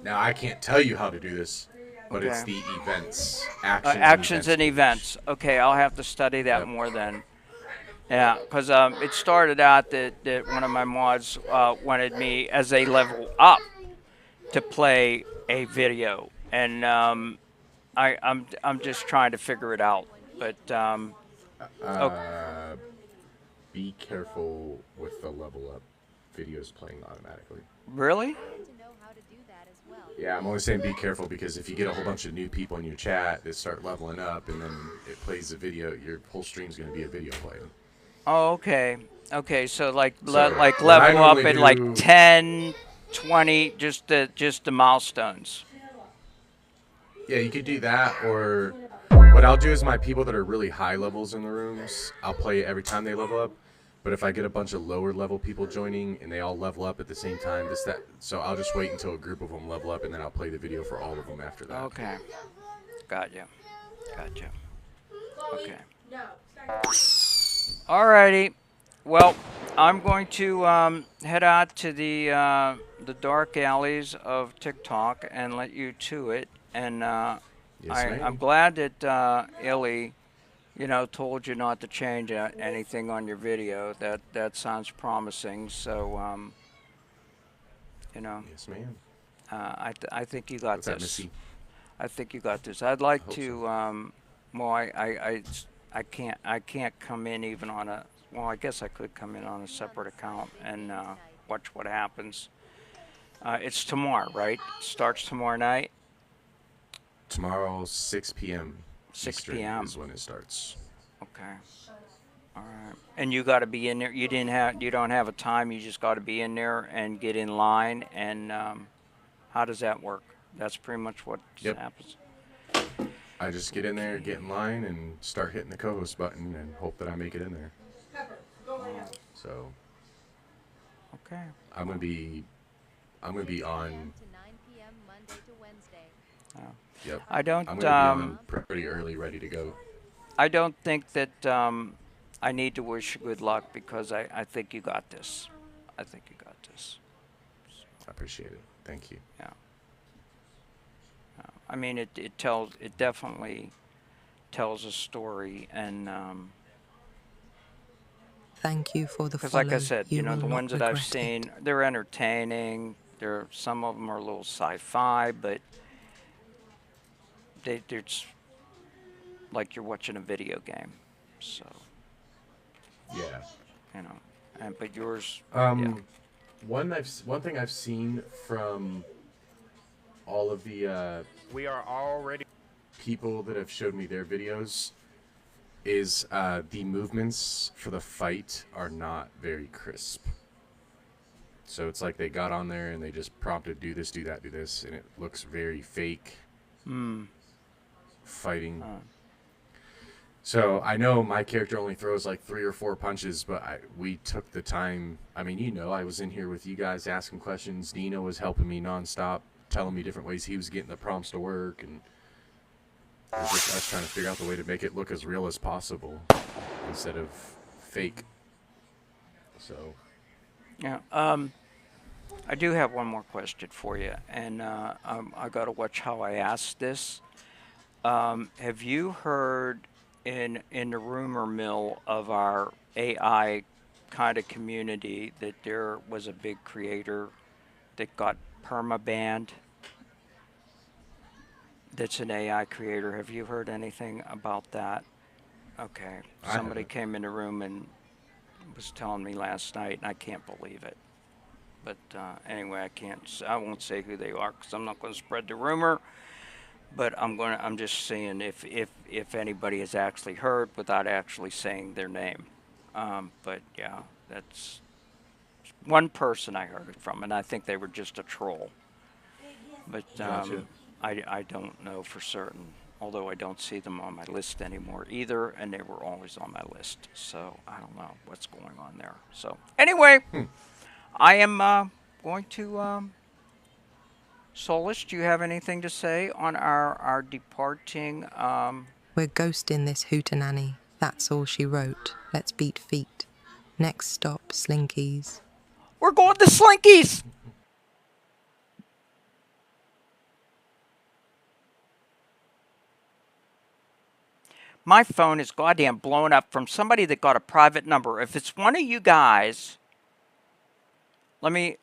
now I can't tell you how to do this, but it's
Okay.
the events,
Actions and
page.
events. Okay, I'll have to study that
Yep.
more then. Yeah, because it started out that one of my mods wanted me as a level up to play a video, and I'm just trying to figure it out. But oh,
Be careful with the level up videos playing automatically.
really?
Yeah, I'm only saying be careful because if you get a whole bunch of new people in your chat that start leveling up and then it plays the video, your whole stream's going to be a video playing.
Oh, okay. Okay, so like
So,
like
what I
level up
normally
at like
do-
10, 20, just the milestones.
Yeah, you could do that, or what I'll do is my people that are really high levels in the rooms, I'll play it every time they level up. But if I get a bunch of lower level people joining and they all level up at the same time, so I'll just wait until a group of them level up and then I'll play the video for all of them after that.
Okay. Gotcha. Gotcha. Okay. Alrighty. Well, I'm going to head out to the dark alleys of TikTok and let you to it. And
Yes,
I'm
ma'am.
glad that Illy, told you not to change anything on your video. That sounds promising. So,
Yes, ma'am.
I think you got
What's that,
this.
Missy?
I think you got this. I'd like
I hope
to.
so.
Well, I can't come in even on a. Well, I guess I could come in on a separate account and watch what happens. It's tomorrow, right? Starts tomorrow night.
Tomorrow, 6 p.m.
6
Eastern
p.m.
is when it starts.
Okay. All right. And you got to be in there. You don't have a time. You just got to be in there and get in line. And how does that work? That's pretty much what
Yep.
happens.
I just get in there, get in line, and start hitting the co-host button and hope that I make it in there. So
Okay.
I'm gonna be on.
Oh.
Yep.
I don't.
I'm gonna be on pretty early, ready to go.
I don't think that I need to wish you good luck because I think you got this. I think you got this.
I appreciate it. Thank you.
Yeah. I mean, it definitely tells a story, and
Thank you for the
because like I
follow.
said,
You will
the
not
ones that I've
regret it.
seen, they're entertaining. Some of them are a little sci-fi, but they're just like you're watching a video game. So,
Yeah.
but yours, yeah.
Um, one thing I've seen from all of the
We are already.
people that have showed me their videos is the movements for the fight are not very crisp. So it's like they got on there and they just prompted do this, do that, do this, and it looks very fake. Fighting. So I know my character only throws like 3 or 4 punches, but we took the time. I mean, I was in here with you guys asking questions. Dino was helping me nonstop, telling me different ways he was getting the prompts to work, and it was just us trying to figure out the way to make it look as real as possible instead of fake. So
Yeah. I do have one more question for you, and I got to watch how I ask this. Have you heard in the rumor mill of our AI kind of community that there was a big creator that got perma-banned? That's an AI creator. Have you heard anything about that? Okay.
I
Somebody
haven't.
came in the room and was telling me last night, and I can't believe it. But anyway, I won't say who they are because I'm not going to spread the rumor. But I'm just saying if anybody has actually heard without actually saying their name. But yeah, that's one person I heard it from, and I think they were just a troll. But
Gotcha.
I don't know for certain, although I don't see them on my list anymore either, and they were always on my list. So I don't know what's going on there. So anyway, I am going to. Solus, do you have anything to say on our departing?
We're ghosting this hootenanny. That's all she wrote. Let's beat feet. Next stop, Slinkies.
We're going to Slinkies! My phone is goddamn blown up from somebody that got a private number. If it's one of you guys, let me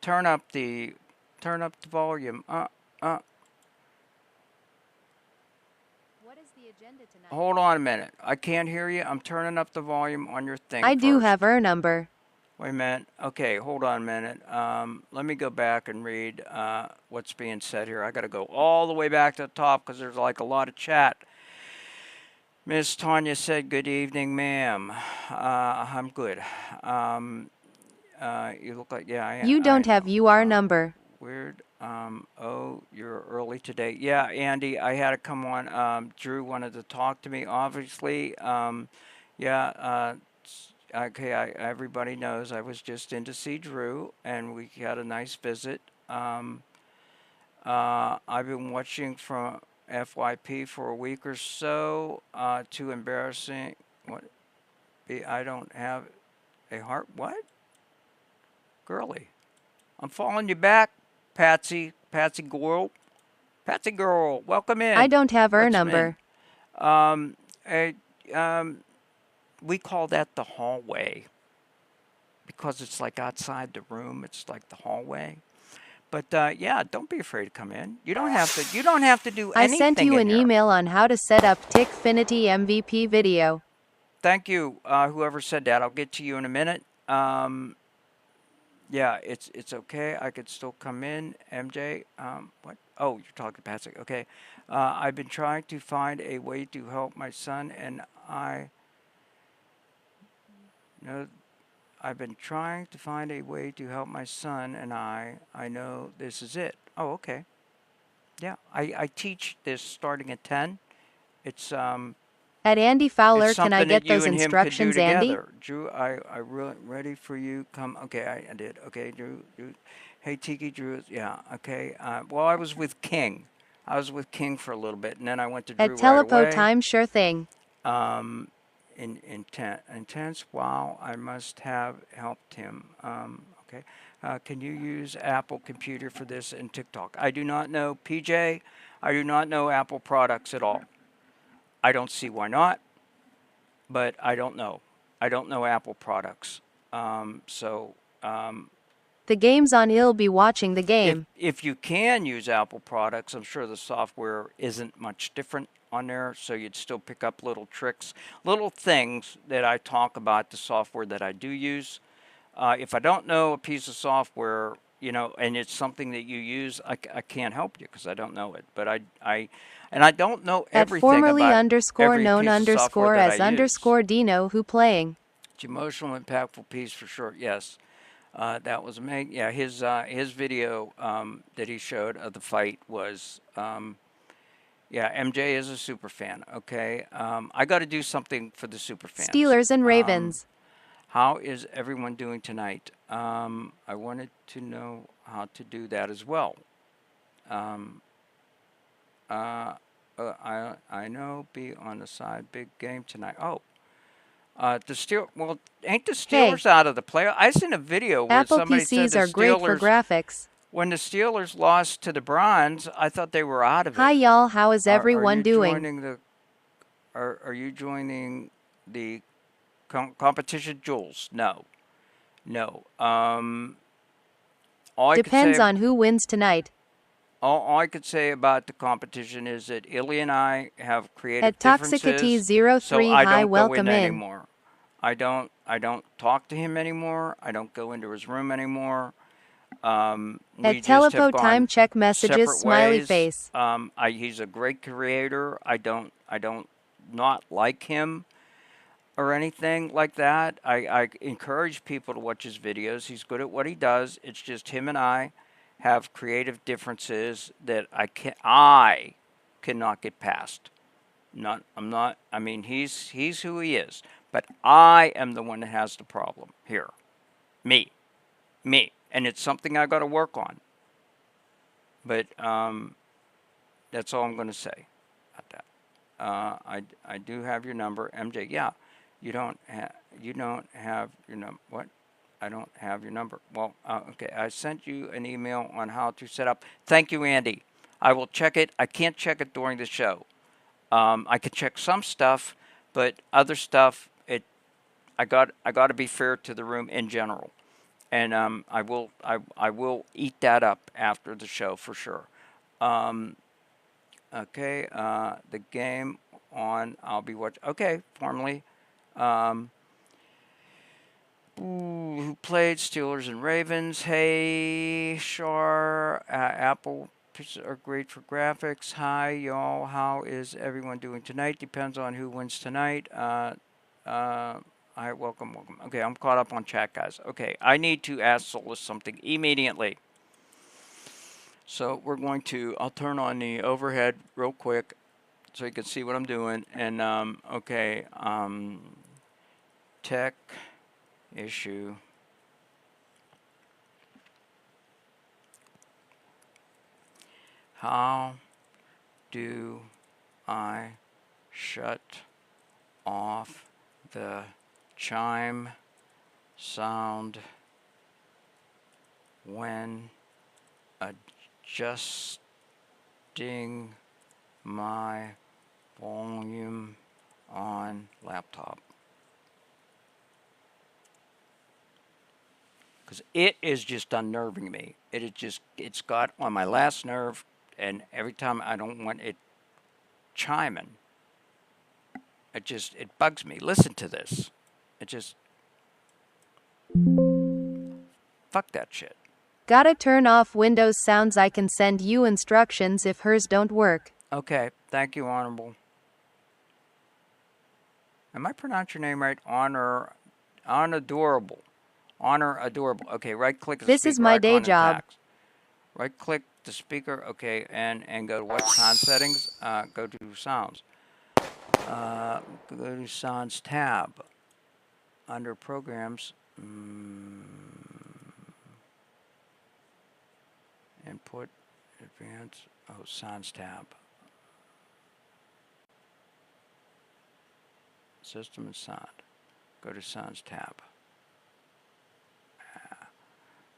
turn up the volume.
What is the agenda tonight?
Hold on a minute. I can't hear you. I'm turning up the volume on your thing
I do
first.
have her number.
Wait a minute. Okay, hold on a minute. Let me go back and read what's being said here. I got to go all the way back to the top because there's like a lot of chat. Miss Tanya said, "Good evening, ma'am. I'm good. You look like, yeah,
You don't have
know.
number.
Weird. Oh, you're early today. Yeah, Andy, I had to come on. Drew wanted to talk to me, obviously. Yeah, okay, everybody knows I was just in to see Drew, and we had a nice visit. I've been watching from FYP for a week or so. Too embarrassing. What? I don't have a heart. What? Girly. I'm following you back, Patsy. Patsy girl. Patsy girl. Welcome in.
I don't have her
Let's
number.
in. We call that the hallway because it's like outside the room. It's like the hallway. But yeah, don't be afraid to come in. You don't have to. You don't have to do
I
anything
sent you
in
an
here.
email on how to set up Tickfinity MVP video.
Thank you, whoever said that. I'll get to you in a minute. Yeah, it's okay. I could still come in. MJ, what? Oh, you're talking to Patrick. Okay. I've been trying to find a way to help my son, and I know I've been trying to find a way to help my son, and I know this is it. Oh, okay. Yeah, I teach this starting at 10. It's
At Andy Fowler,
it's
can I
something
get
that you
those
and him could do
instructions, Andy?
together. Drew, I really ready for you. Come, okay, I did. Okay, Drew. Hey, Tiki, Drew. Yeah, okay. Well, I was with King. I was with King for a little bit, and then I went to
At
Drew right
Telepo
away.
time, sure thing.
intense. Wow, I must have helped him. Okay. Can you use Apple Computer for this in TikTok? I do not know, PJ. I do not know Apple products at all. I don't see why not, but I don't know. I don't know Apple products. So
The game's on. He'll be watching the game.
if you can use Apple products, I'm sure the software isn't much different on there, so you'd still pick up little tricks, little things that I talk about the software that I do use. If I don't know a piece of software, and it's something that you use, I can't help you because I don't know it. But and I don't know
At
everything
formerly
about
underscore
every
known
piece of software
underscore
that I
as
use.
underscore Dino who playing.
It's emotional, impactful piece for sure. Yes. That was amazing. Yeah, his video that he showed of the fight was, yeah, MJ is a super fan. Okay, I got to do something for the super fans.
Steelers and Ravens.
How is everyone doing tonight? I wanted to know how to do that as well. I know. Be on the side. Big game tonight. Oh. Well, ain't the Steelers out of the playoff? I seen a video where
Apple
somebody said
PCs
the
are great for
Steelers,
graphics.
when the Steelers lost to the Browns, I thought they were out of it.
Hi y'all, how is everyone
you
doing?
Joining are you joining the competition, Jules? No.
Depends on who wins tonight.
All I could say about the competition is that Illy and I have creative
At
differences,
Toxicity03
so I
hi,
don't
welcome
go in
in.
anymore. I don't talk to him anymore. I don't go into his room anymore.
At Telepo time check messages smiley
ways.
face.
He's a great creator. I don't not like him or anything like that. I encourage people to watch his videos. He's good at what he does. It's just him and I have creative differences that I cannot get past. I mean, he's who he is, but I am the one that has the problem here. Me, and it's something I got to work on. But that's all I'm going to say about that. I do have your number, MJ. Yeah, you don't have your number. What? I don't have your number. Well, okay. I sent you an email on how to set up. Thank you, Andy. I will check it. I can't check it during the show. I can check some stuff, but other stuff, I got to be fair to the room in general, and I will eat that up after the show for sure. Okay, the game on. I'll be watching. Okay, formally. Who played Steelers and Ravens? Hey, Shar. Apple are great for graphics. Hi, y'all. How is everyone doing tonight? Depends on who wins tonight. All right, welcome. Okay, I'm caught up on chat, guys. Okay, I need to ask Solus something immediately. So I'll turn on the overhead real quick so you can see what I'm doing. And, okay, tech issue. How do I shut off the chime sound when adjusting my volume on laptop? Because it is just unnerving me. It's got on my last nerve, and every time I don't want it chiming, it bugs me. Listen to this. Fuck that shit.
Gotta turn off Windows sounds. I can send you instructions if hers don't work.
Okay, thank you, Honorable. Am I pronouncing your name right? Adorable. Honor Adorable. Okay, right click the
This
speaker
is my day
icon
job.
and right click the speaker, okay, and go to what sound settings? Go to sounds. Go to sounds tab. Under programs. Input, advanced, sounds tab. System and sound. Go to sounds tab.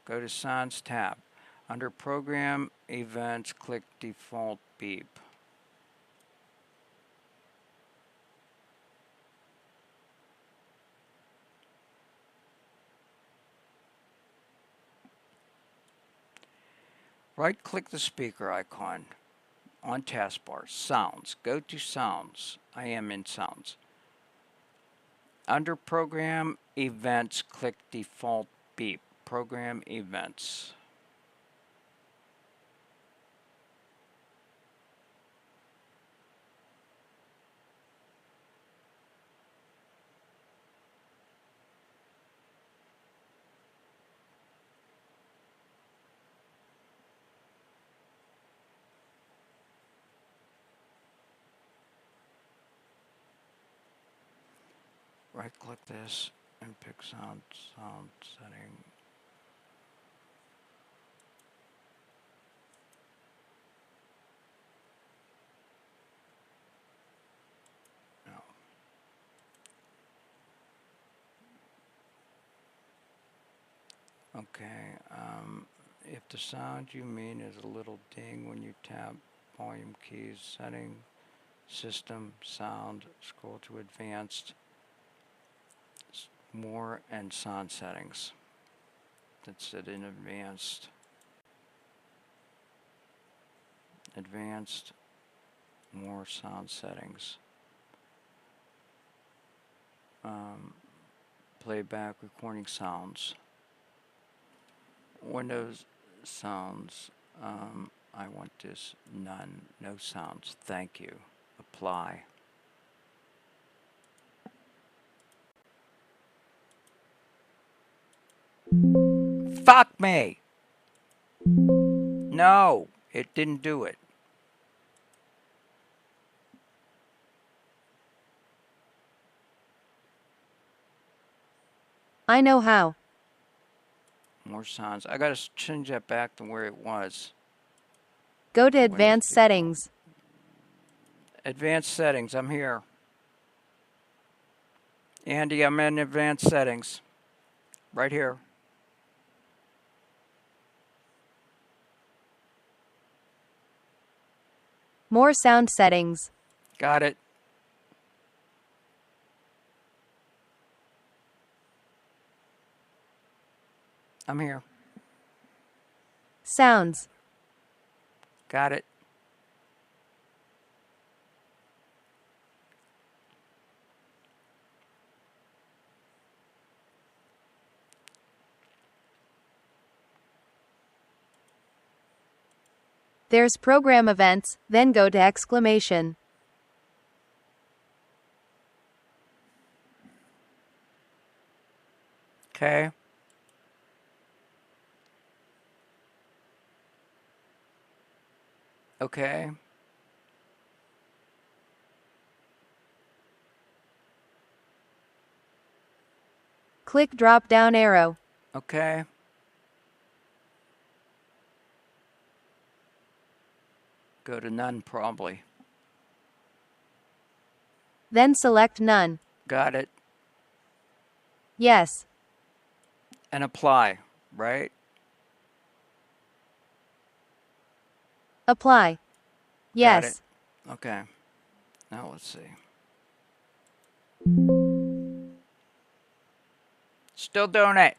Go to sounds tab. Under program events, click default beep. Right click the speaker icon on taskbar. Sounds. Go to sounds. I am in sounds. Under program events, click default beep. Program events. Right click this and pick sound setting. No. Okay, if the sound you mean is a little ding when you tap volume keys, setting, system, sound, scroll to advanced, more, and sound settings. That's it in advanced. Advanced, more sound settings. Playback, recording sounds. Windows sounds. I want this none, no sounds. Thank you. Apply. Fuck me! No, it didn't do it.
I know how.
More sounds. I gotta change that back to where it was.
Go to
Windows
advanced
default.
settings.
Advanced settings. I'm here. Andy, I'm in advanced settings. Right here.
More sound settings.
Got it. I'm here.
Sounds.
Got it.
There's program events, then go to exclamation.
Okay. Okay.
Click drop down arrow.
Okay. Go to none probably.
Then select none.
Got it.
Yes.
And apply, right?
Apply. Yes.
Got it. Okay. Now let's see. Still doing it.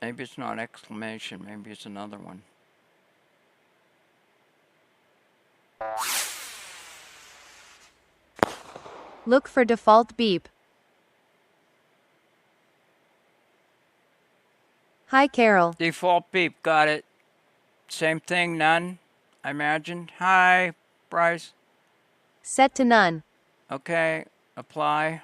Maybe it's not exclamation. Maybe it's another one.
Look for default beep. Hi, Carol.
Default beep. Got it. Same thing. None. I imagine. Hi, Bryce.
Set to none.
Okay. Apply.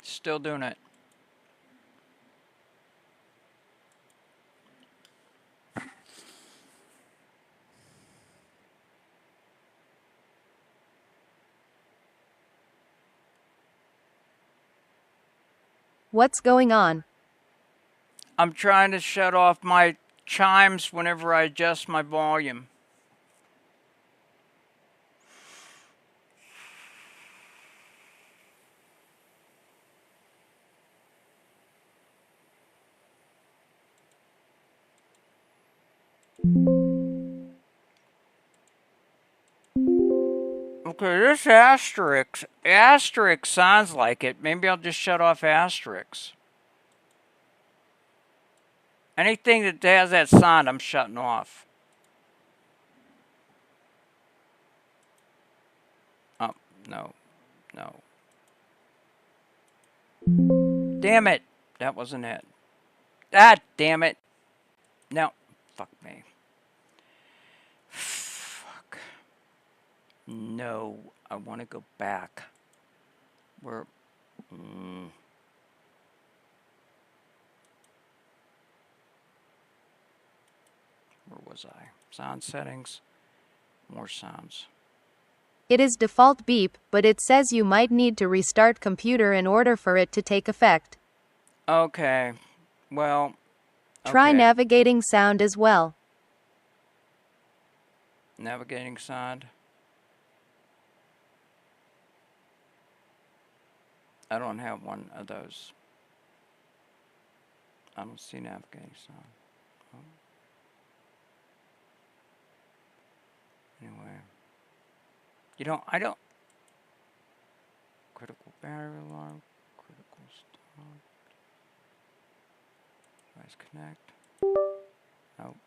Still doing it.
What's going on?
I'm trying to shut off my chimes whenever I adjust my volume. Okay, this asterisk sounds like it. Maybe I'll just shut off asterisks. Anything that has that sound, I'm shutting off. Oh, no, no. Damn it. That wasn't it. Ah, damn it. No. Fuck me. Fuck. No. I want to go back. Where? Where was I? Sound settings. More sounds.
It is default beep, but it says you might need to restart computer in order for it to take effect.
Okay. Well.
Try
Okay.
navigating sound as well.
Navigating sound. I don't have one of those. I don't see navigating sound. Oh. Anyway. I don't. Critical battery alarm. Critical stop. Device connect. Nope.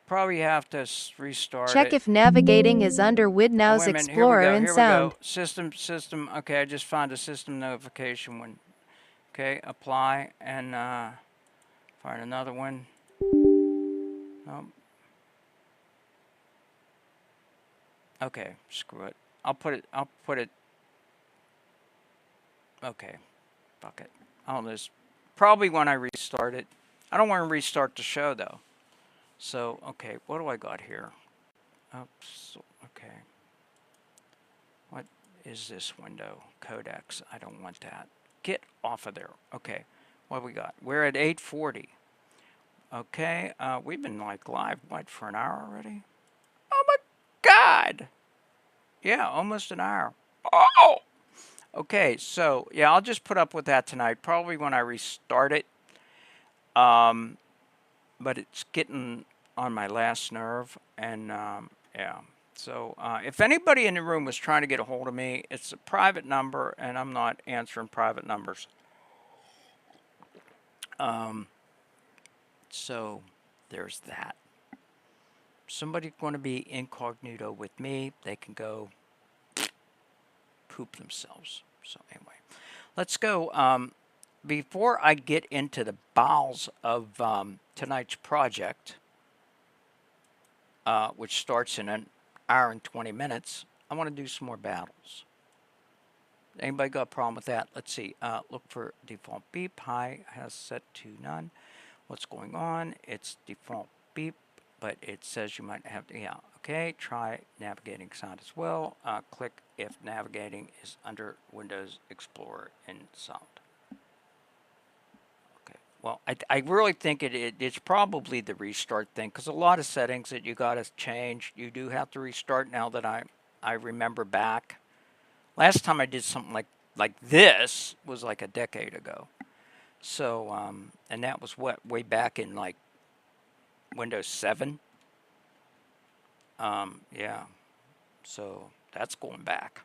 Probably have to restart
Check
it.
if navigating is under
Oh,
Windows
wait a minute. Here we
Explorer
go.
in
Here we
sound.
go. System. Okay, I just found a system notification one. Okay, apply and find another one. Nope. Okay, screw it. I'll put it. Okay, fuck it. I'll just probably when I restart it. I don't want to restart the show though. So okay, what do I got here? Oops. Okay. What is this window? Codecs. I don't want that. Get off of there. Okay. What we got? We're at 8:40. Okay. We've been like live for an hour already? Oh my God. Yeah, almost an hour. Oh. Okay. So yeah, I'll just put up with that tonight. Probably when I restart it. But it's getting on my last nerve, and yeah. So if anybody in the room was trying to get a hold of me, it's a private number, and I'm not answering private numbers. So there's that. Somebody's going to be incognito with me. They can go poop themselves. So anyway, let's go. Before I get into the bowels of tonight's project, which starts in an hour and 20 minutes, I want to do some more battles. Anybody got a problem with that? Let's see. Look for default beep. Hi has set to none. What's going on? It's default beep, but it says you might have to, yeah. Okay, try navigating sound as well. Click if navigating is under Windows Explorer in sound. Okay, well, I really think it's probably the restart thing, because a lot of settings that you got to change, you do have to restart now that I remember back. Last time I did something like this was like a decade ago. So, and that was what, way back in like Windows 7. Yeah. So that's going back.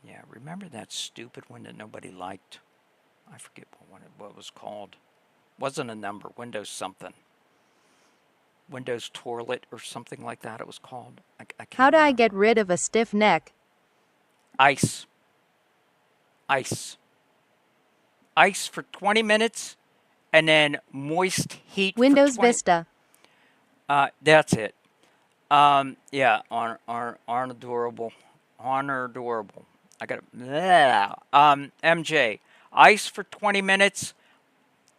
Yeah, remember that stupid one that nobody liked? I forget what it was called. Wasn't a number, Windows something. Windows Toilet or something like that it was called. I can't
How do I
remember.
get rid of a stiff neck?
Ice. Ice. Ice for 20 minutes, and then moist heat for
Windows
20.
Vista.
That's it. Yeah, aren't adorable. Honor adorable. I got MJ. Ice for 20 minutes.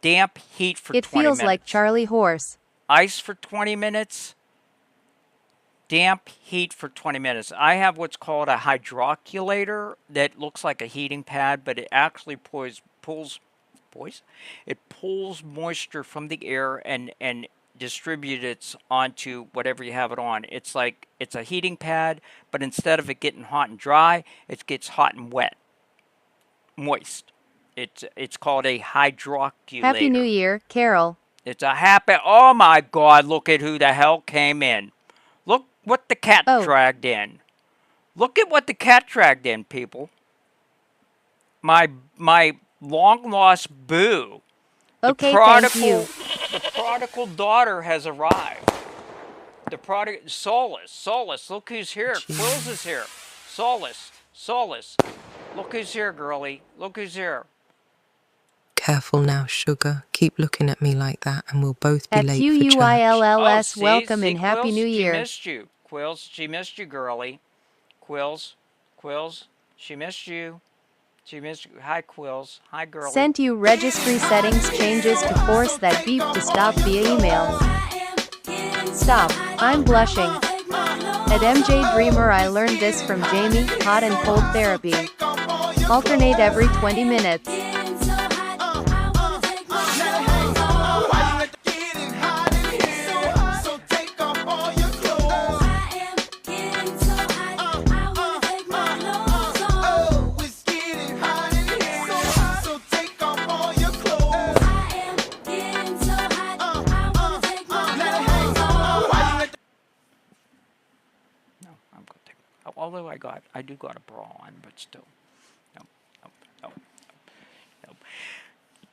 Damp heat for
It
20
feels like
minutes.
Charlie Horse.
Ice for 20 minutes. Damp heat for 20 minutes. I have what's called a hydroculator that looks like a heating pad, but it actually pulls moisture from the air and distributes it onto whatever you have it on. It's like it's a heating pad, but instead of it getting hot and dry, it gets hot and wet, moist. It's called a hydroculator.
Happy New Year, Carol.
It's a happy. Oh my God! Look at who the hell came in. Look what the cat dragged in. Look at what the cat dragged in, people. My long lost boo.
Okay, thank you.
The prodigal daughter has arrived. The prodigal Solace. Look who's here. Quills is here. Solace. Look who's here, girlie. Look who's here.
Careful now, sugar. Keep looking at me like that and we'll both be
At
late for church.
QUILLS, welcome and Happy
Quills,
New Year.
She missed you. Quills, she missed you, girlie. Quills, she missed you. Hi, Quills. Hi, girlie.
Sent you registry settings changes to force that beep to stop via email. Stop. I'm blushing. At MJ Dreamer I learned this from Jamie, hot and cold therapy. Alternate every 20 minutes.
Although I do got a bra on, but still. No.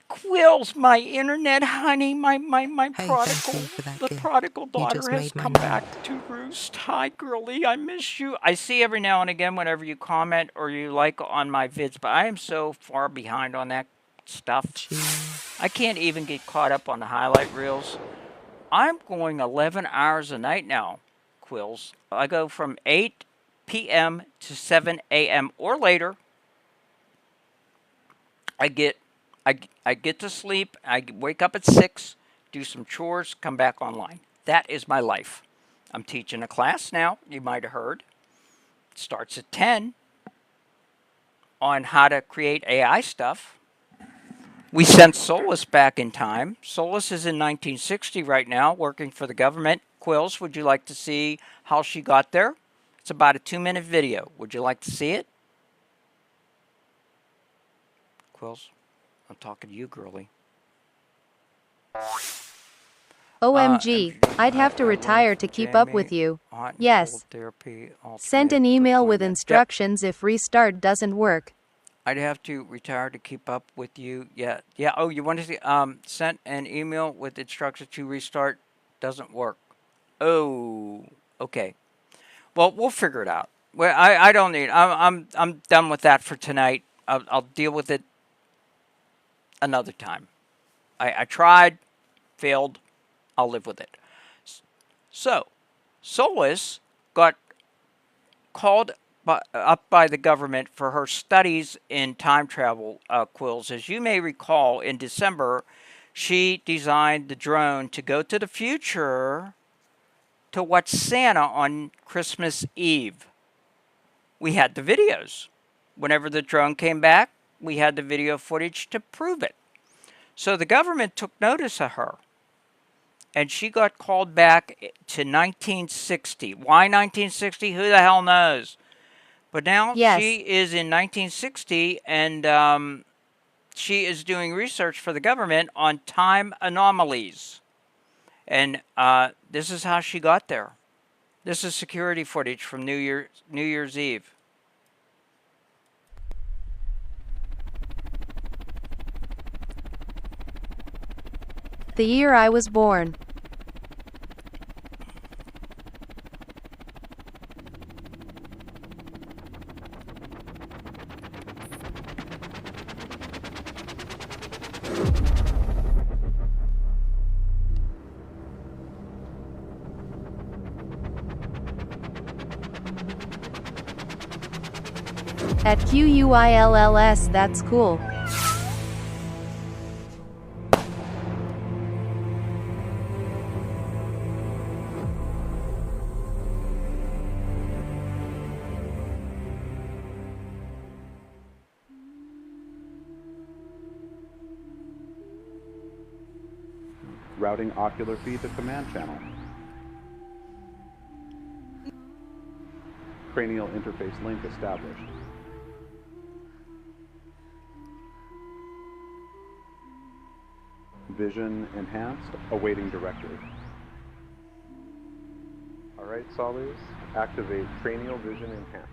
Quills, my internet honey, my
Hey,
prodigal,
thank you for that
the
gift.
prodigal
You
daughter
just
has
made my
come
night.
back to roost. Hi, girlie, I miss you. I see every now and again whenever you comment or you like on my vids, but I am so far behind on that stuff.
Cheers.
I can't even get caught up on the highlight reels. I'm going 11 hours a night now, Quills. I go from 8 p.m. to 7 a.m. or later. I get to sleep. I wake up at 6, do some chores, come back online. That is my life. I'm teaching a class now, you might have heard. It starts at 10 on how to create AI stuff. We sent Solus back in time. Solus is in 1960 right now, working for the government. Quills, would you like to see how she got there? It's about a 2-minute video. Would you like to see it? Quills, I'm talking to you, girlie.
OMG, I'd have to retire to keep up with you. Yes. Sent an email with instructions if restart doesn't work.
I'd have to retire to keep up with you. Yeah. Oh, you want to see? Sent an email with instructions to restart doesn't work. Oh, okay. Well, we'll figure it out. Well, I don't need. I'm done with that for tonight. I'll deal with it another time. I tried, failed. I'll live with it. So, Solus got called up by the government for her studies in time travel, Quills. As you may recall, in December, she designed the drone to go to the future to watch Santa on Christmas Eve. We had the videos. Whenever the drone came back, we had the video footage to prove it. So the government took notice of her. And she got called back to 1960. Why 1960? Who the hell knows? But now she is in 1960, and she is doing research for the government on time anomalies. And this is how she got there. This is security footage from New Year's Eve.
The year I was born. At QUILLS, that's cool.
Routing ocular feed to command channel. Cranial interface link established. Vision enhanced, awaiting directive. Alright, Solers, activate cranial vision enhance.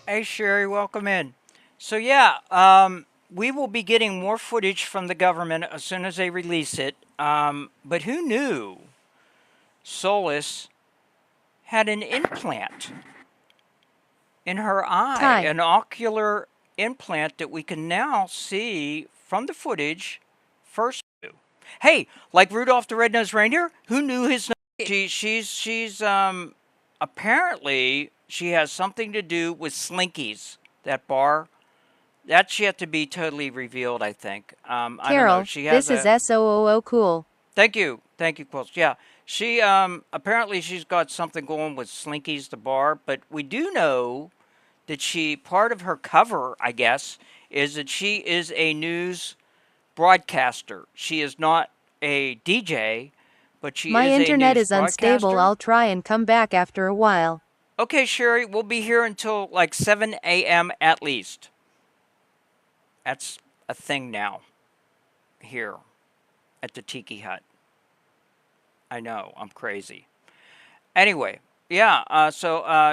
Hey Sherry, welcome in. So yeah, we will be getting more footage from the government as soon as they release it. But who knew Solus had an implant in her eye,
Ty.
an ocular implant that we can now see from the footage first. Hey, like Rudolph the Red-Nosed Reindeer, who knew his nose? She's apparently she has something to do with Slinkies, that bar. That's yet to be totally revealed, I think. I don't know.
Carol,
She
this
has
is
a
SOOO cool.
Thank you. Thank you, Quills. Yeah. She apparently she's got something going with Slinkies the bar, but we do know that she part of her cover, I guess, is that she is a news broadcaster. She is not a DJ, but she
My
is a
internet
news
is unstable.
broadcaster.
I'll try and come back after a while.
Okay, Sherry, we'll be here until like 7 a.m. at least. That's a thing now here at the Tiki Hut. I know, I'm crazy. Anyway, yeah,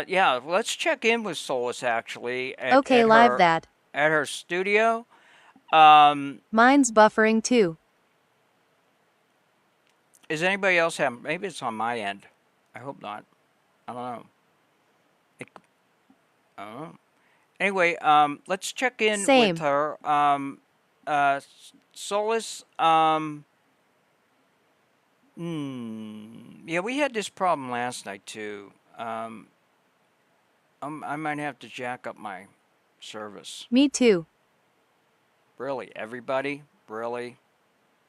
yeah, let's check in with Solus actually
Okay, live that.
at her studio.
Mine's buffering too.
Is anybody else having? Maybe it's on my end. I hope not. I don't know. I don't know. Anyway, let's check in with
Same.
her. Solus. Yeah, we had this problem last night too. I might have to jack up my service.
Me too.
Really, everybody? Really?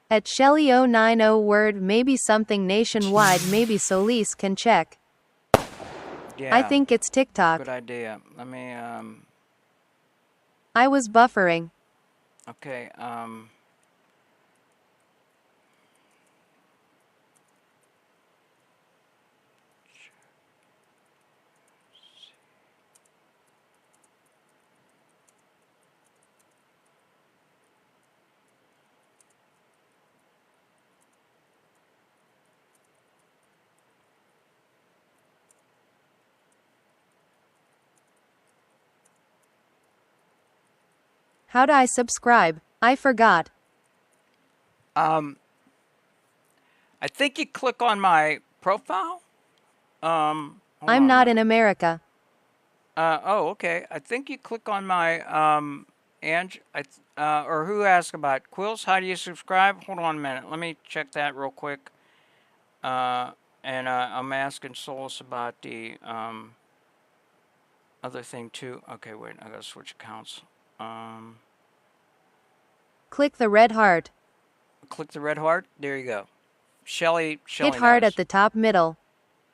At Shelly090 word, maybe something nationwide, maybe Solis can check.
Yeah.
I think it's TikTok.
Good idea. Let me,
I was buffering.
okay,
How do I subscribe? I forgot.
I think you click on my profile. Hold
I'm
on a
not
minute.
in America.
Oh, okay. I think you click on my, or who asked about Quills? How do you subscribe? Hold on a minute. Let me check that real quick. I'm asking Solus about the, other thing too. Okay, wait, I gotta switch accounts.
Click the red heart.
Click the red heart. There you go. Shelly
Hit heart
knows.
at the top middle.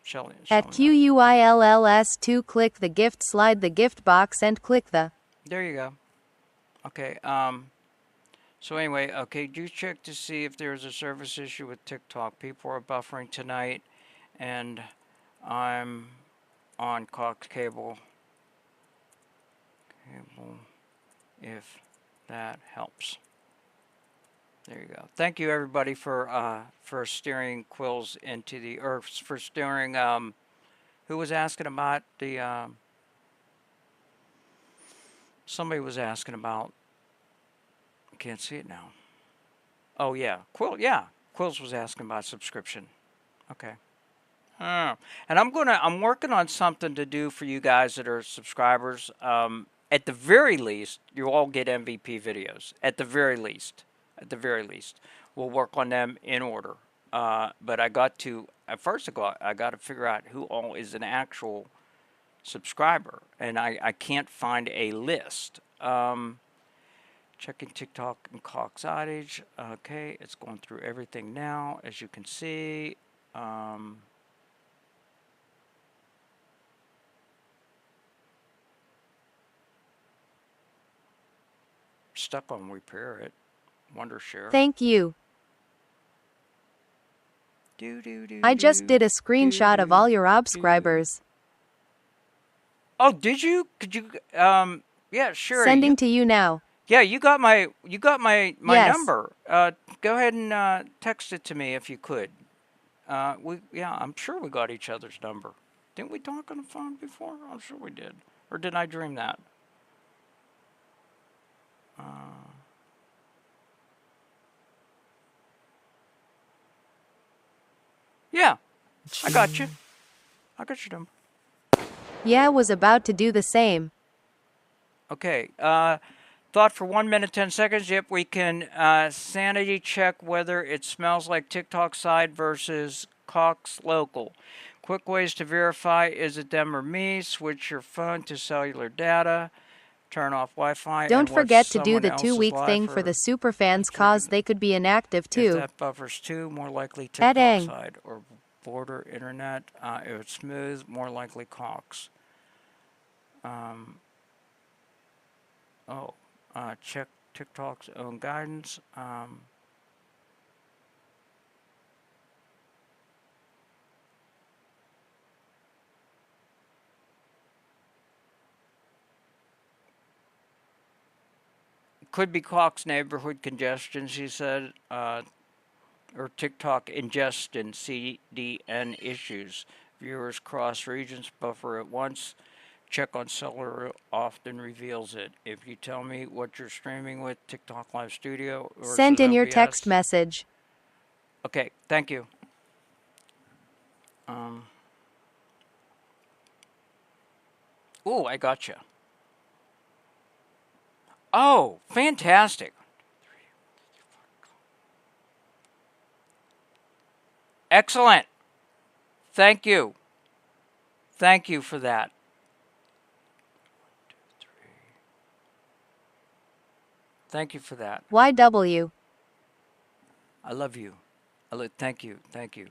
Shelly
At
knows.
QUILLS2, click the gift, slide the gift box and click the.
There you go. Okay, so anyway, okay, do check to see if there's a service issue with TikTok. People are buffering tonight, and I'm on Cox cable. If That helps. There you go. Thank you everybody for steering Quills into the, or for steering who was asking about the somebody was asking about, I can't see it now. Oh yeah, Quills was asking about subscription. Okay. And I'm working on something to do for you guys that are subscribers. At the very least, you all get MVP videos. At the very least, we'll work on them in order. But I got to first I got to figure out who all is an actual subscriber, and I can't find a list. Checking TikTok and Cox outage. Okay, it's going through everything now, as you can see. Stuck on repair it. Wondershare.
Thank you. I just did a screenshot of all your subscribers.
Oh, did you? Could you? Yeah, sure.
Sending to you now.
Yeah, you got my
Yes.
number. Go ahead and text it to me if you could. I'm sure we got each other's number. Didn't we talk on the phone before? I'm sure we did. Or did I dream that? Yeah, I got you. I got your number.
Yeah, was about to do the same.
Okay. Thought for 1 minute, 10 seconds. Yep, we can sanity check whether it smells like TikTok side versus Cox local. Quick ways to verify, is it them or me? Switch your phone to cellular data. Turn off Wi-Fi.
Don't
and watch
forget to do
someone
the
else's
2-week
live
thing for the superfans cause they could be inactive
If
too.
that buffers too, more likely TikTok
Edang.
side or border internet. If it's smooth, more likely Cox. Check TikTok's own guidance. Could be Cox neighborhood congestion, she said, or TikTok ingestion CDN issues. Viewers cross regions, buffer at once. Check on cellular often reveals it. If you tell me what you're streaming with, TikTok Live Studio or
Sent in your
OBS.
text message.
Okay, thank you. Oh, I gotcha. Oh, fantastic. Excellent. Thank you. Thank you for that. Thank you for that.
YW.
I love you. Thank you. Thank you.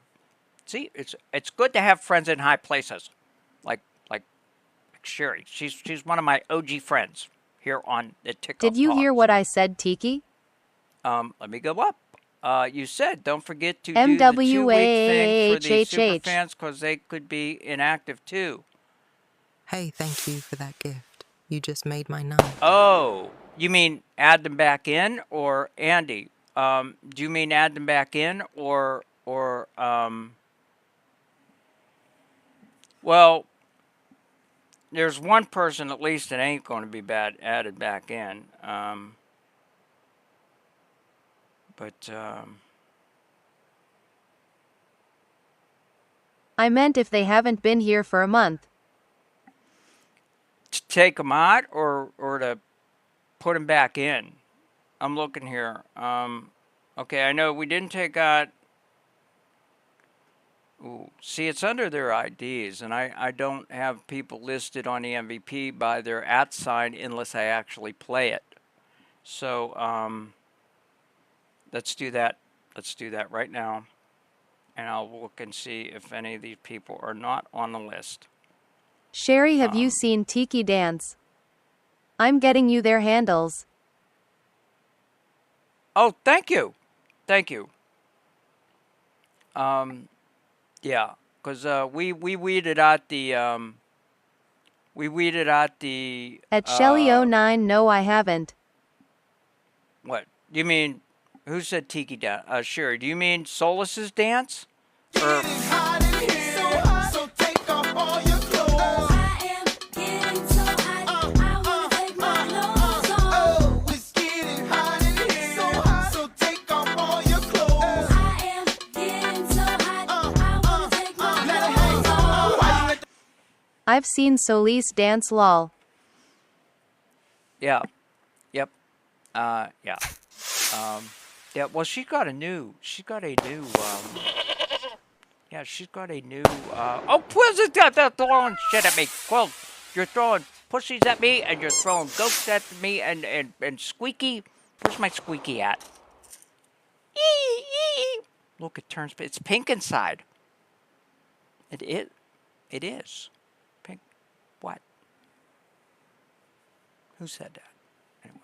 See, it's good to have friends in high places, like Sherry. She's one of my OG friends here on the TikTok.
Did you hear what I said, Tiki?
Let me go up. You said don't forget to do the 2-week thing for the super fans because they could be inactive too.
Hey, thank you for that gift. You just made my night.
Oh, you mean add them back in, or Andy? Do you mean add them back in, or well, there's one person at least that ain't going to be added back in.
I meant if they haven't been here for a month.
To take them out or to put them back in? I'm looking here. Okay, I know we didn't take out. Ooh, see, it's under their IDs, and I don't have people listed on the MVP by their @ sign unless I actually play it. So let's do that. Let's do that right now, and I'll look and see if any of these people are not on the list.
Sherry, have you seen Tiki dance? I'm getting you their handles.
Oh, thank you. Thank you. Yeah, because we weeded out the
At Shelly09, no I haven't.
What? You mean, who said tiki dance? Sherry, do you mean Solis's dance? Or
I've seen Solis dance lol.
yeah, yep, yeah, yeah. Well, yeah, she's got a new. Oh, Quill's is throwing shit at me. Quill, you're throwing pussies at me, and you're throwing ghosts at me, and Squeaky. Where's my Squeaky at? Look, it turns. It's pink inside. It is. It is. Pink. What? Who said that? Anyway.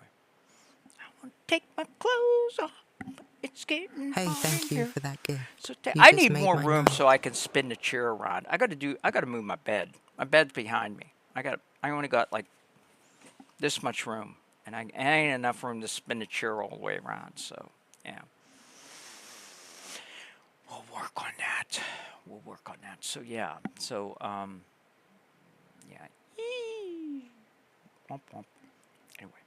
I want to take my clothes off. It's getting
Hey,
hot
thank
in
you
here.
for that gift.
So
You
I
just
need
made
more
my
room
night.
so I can spin the chair around. I gotta move my bed. My bed's behind me. I only got like this much room. And I ain't enough room to spin the chair all the way around. So yeah. We'll work on that. So yeah. So yeah. Womp womp. Anyway.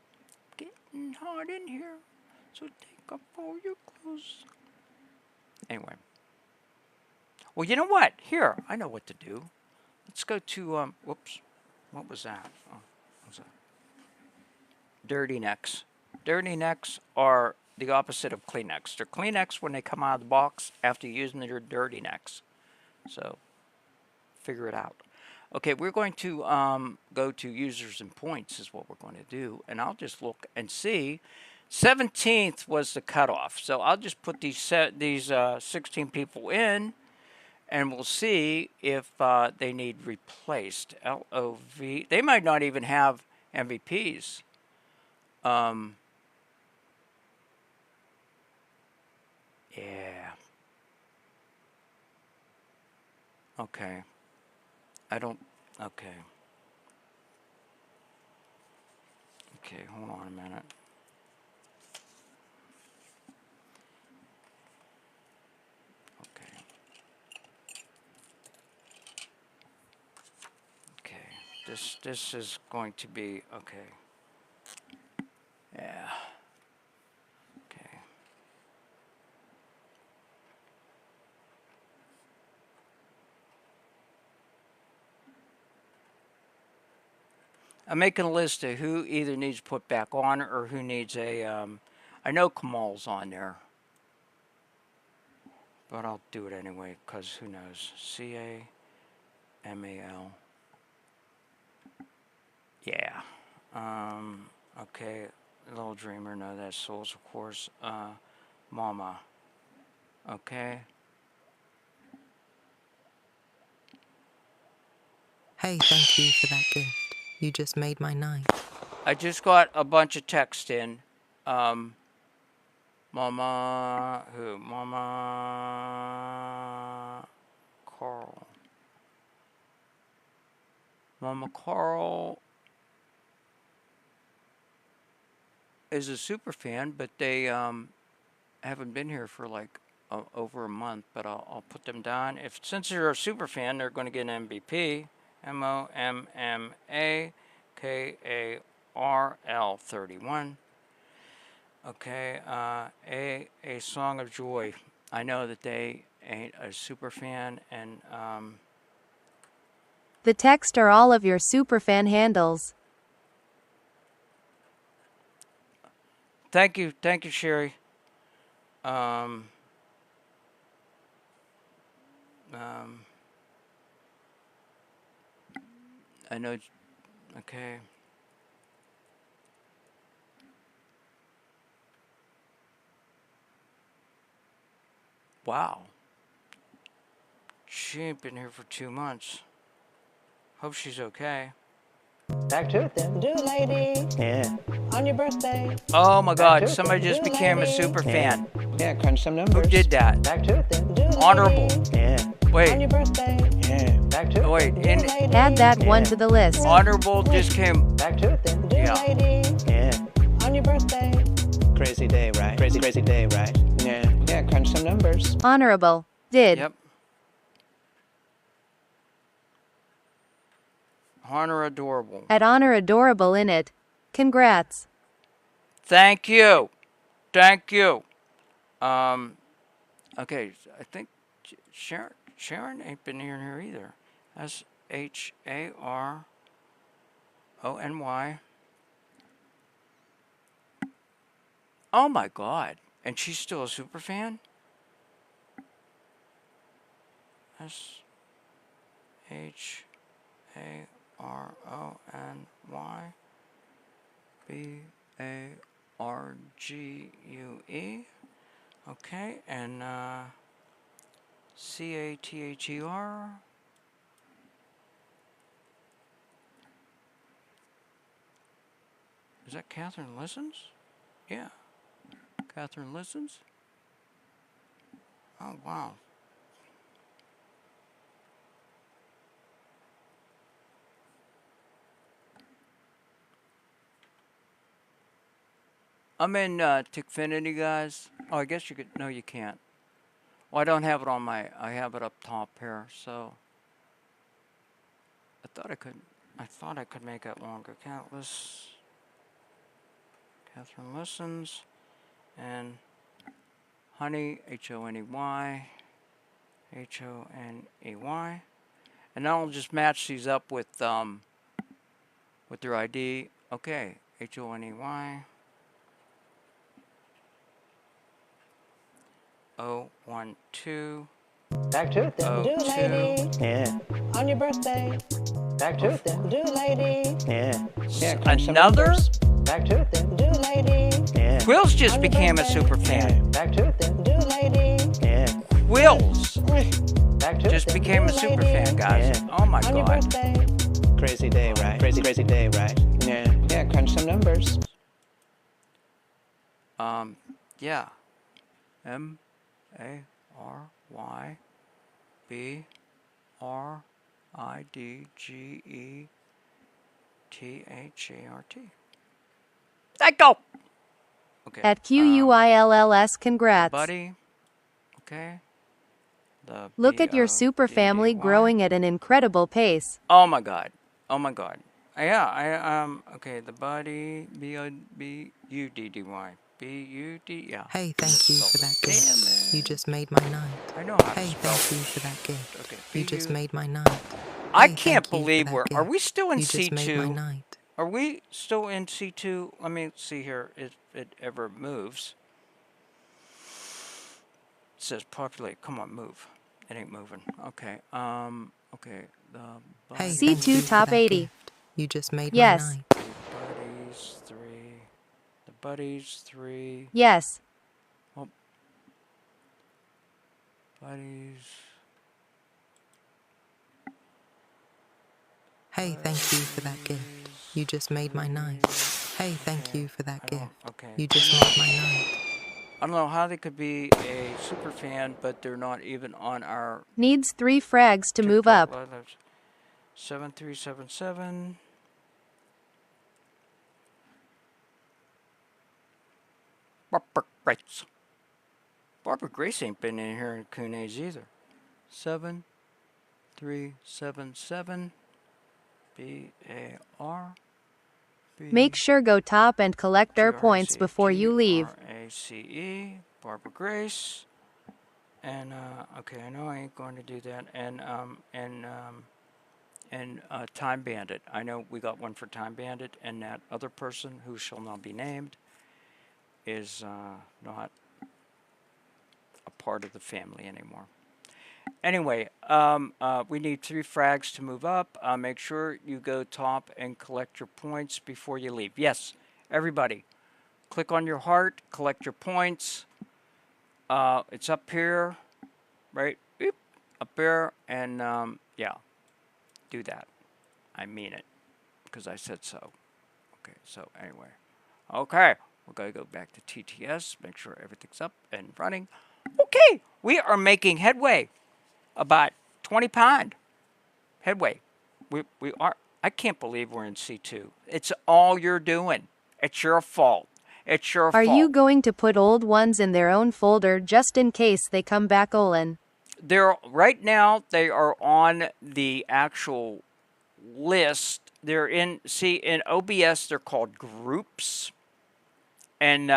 Getting hot in here. So take off all your clothes. Anyway. Well, you know what? Here, I know what to do. Let's go to whoops. What was that? Oh, what was that? Dirty necks. Dirty necks are the opposite of Kleenex. They're Kleenex when they come out of the box after using your dirty necks. So, figure it out. Okay, we're going to go to users and points is what we're going to do. And I'll just look and see. 17th was the cutoff. So I'll just put these 16 people in. And we'll see if they need replaced. LOV. They might not even have MVPs. Yeah. Okay. I don't. Okay. Okay, hold on a minute. Okay. Okay. This is going to be okay. Yeah. Okay. I'm making a list of who either needs put back on or who needs a. I know Kamal's on there, but I'll do it anyway because who knows? CAMAL. Yeah. Okay. Little Dreamer. No, that's Souls, of course. Mama. Okay.
Hey, thank you for that gift. You just made my night.
I just got a bunch of text in. Mama, who? Mama Carl. Mama Carl is a super fan, but they haven't been here for like over a month. But I'll put them down. Since they're a super fan, they're going to get an MVP. MOMMAKARL 31. Okay, a Song of Joy. I know that they ain't a super fan, and
The text are all of your superfan handles.
thank you, Sherry. I know. Okay. Wow. She ain't been here for 2 months. Hope she's okay.
Back to it then. Do it, lady. Yeah. On your birthday.
Oh my God!
to it
Somebody
then.
just
Do it,
became a
lady.
super fan.
Yeah, crunch some numbers.
Who did that?
Back to it then. Do it,
Honorable.
lady. Yeah. On
Wait.
your birthday. Yeah. Back to it.
Wait.
then. Do it, lady.
Add that one to the list.
Honorable just came.
Back to it then. Do
Yeah.
it, lady. Yeah. On your birthday. Crazy day, right? Crazy day, right? Yeah, crunch some numbers.
Honorable. Did.
Yep. Honor adorable.
At honor adorable in it. Congrats.
Thank you. Thank you. Okay, I think Sharon ain't been here either. SHARONY. Oh my God. And she's still a super fan? SHARONYBARGUE. Okay, and CATHER. Is that Catherine Listens? Yeah. Catherine Listens? Oh, wow. I'm in Tickfinity, guys. Oh, I guess you could. No, you can't. Well, I don't have it on my. I have it up top here, so. I thought I could make it longer. Countless. Catherine Listens. And Honey, HONEY. HONEY. And then I'll just match these up with their ID. Okay, HONEY. 012.
Back to it then. Do it, lady. Yeah. On your birthday. Back to it then. Do it, lady. Yeah. Crunch some
Another?
numbers. Back to it then. Do it, lady. Yeah.
Quills just
On your
became a
birthday.
super fan.
Back to it then. Do it, lady. Yeah.
Quills
Back to
just
it then.
became a
Do it,
super
lady.
fan, guys.
Yeah.
Oh my
On your
God.
birthday. Crazy day, right? Crazy day, right? Yeah, crunch some numbers.
Yeah. MARYBRIDGETHART. Let go. Okay.
At QUILLS. Congrats.
Buddy. Okay. The
Look at your super family
BODDY.
growing at an incredible pace.
Oh my God. Oh my God. Yeah, okay, the buddy, BUDDY. Yeah.
Hey, thank you for that gift.
Damn it.
You just made my night.
I know how to
Hey,
spell.
thank you for that gift.
Okay,
You just
BU.
made my night.
I
Hey,
can't
thank you for
believe
that
are
gift.
we still in
You just made my
C2?
night.
Are we still in C2? Let me see here if it ever moves. It says populate. Come on, move. It ain't moving. Okay. Okay. The
Hey,
buddy-
thank you
C2
for
top
that
80.
gift. You just made
Yes.
my night.
buddies 3. The buddies 3.
Yes.
Buddies.
Hey, thank you for that gift. You just made my night. Hey, thank you for that gift.
Okay.
You just made my night.
I don't know how they could be a super fan, but they're not even on our
Needs 3 frags to move
TikTok
up.
live. 7377. Barbara Grace. Barbara Grace ain't been in here in Kunes either. 7377. BAR.
Make sure go top and collect their points before you leave.
RACE. Barbara Grace. And okay, I know I ain't going to do that. And Time Bandit. I know we got one for Time Bandit, and that other person who shall not be named is not a part of the family anymore. Anyway, we need 3 frags to move up. Make sure you go top and collect your points before you leave. Yes, everybody, click on your heart, collect your points. It's up here, right? Oop, up there, and yeah, do that. I mean it, because I said so. Okay, so anyway. Okay, we're going to go back to TTS, make sure everything's up and running. Okay, we are making headway. About 20 pound headway. We are. I can't believe we're in C2. It's all you're doing. It's your fault. It's your
Are you
fault.
going to put old ones in their own folder just in case they come back Olin?
They're right now. They are on the actual list. They're in. See, in OBS, they're called groups, and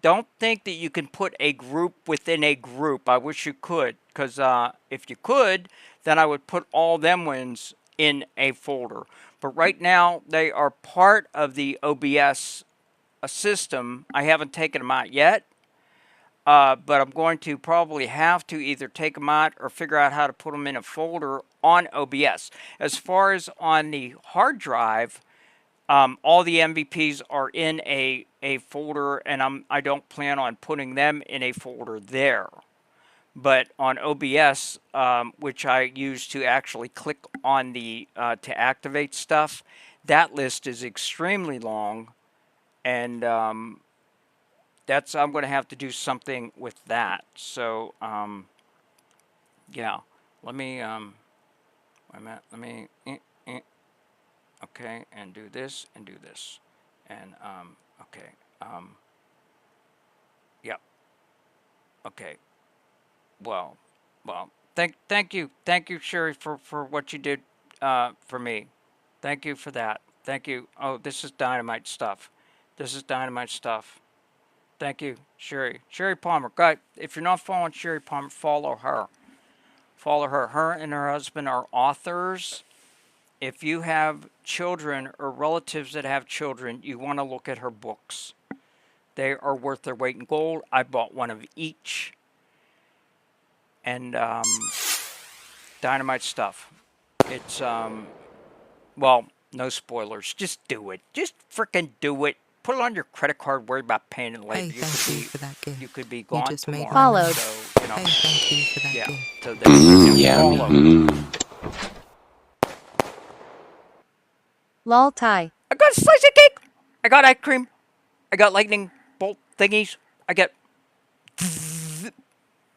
don't think that you can put a group within a group. I wish you could, because if you could, then I would put all them ones in a folder. But right now, they are part of the OBS system. I haven't taken them out yet, but I'm going to probably have to either take them out or figure out how to put them in a folder on OBS. As far as on the hard drive, all the MVPs are in a folder, and I don't plan on putting them in a folder there. But on OBS, which I use to actually click on the to activate stuff, that list is extremely long, and I'm going to have to do something with that. So yeah, let me wait a minute. Let me okay, and do this and do this, and okay, yep, okay. Well, thank you, Sherry, for what you did for me. Thank you for that. Thank you. Oh, this is dynamite stuff. This is dynamite stuff. Thank you, Sherry. Sherry Palmer. God, if you're not following Sherry Palmer, follow her. Follow her. Her and her husband are authors. If you have children or relatives that have children, you want to look at her books. They are worth their weight in gold. I bought one of each. And dynamite stuff. It's well, no spoilers. Just do it. Just freaking do it. Put it on your credit card. Worry about paying it later.
Hey, thank you for that gift.
You could be
You
gone
just made
tomorrow.
my
Followed.
night.
So,
Hey, thank you for that
yeah.
gift.
So they
Yeah.
follow.
Lol Ty.
I got a slice of cake. I got ice cream. I got lightning bolt thingies. I got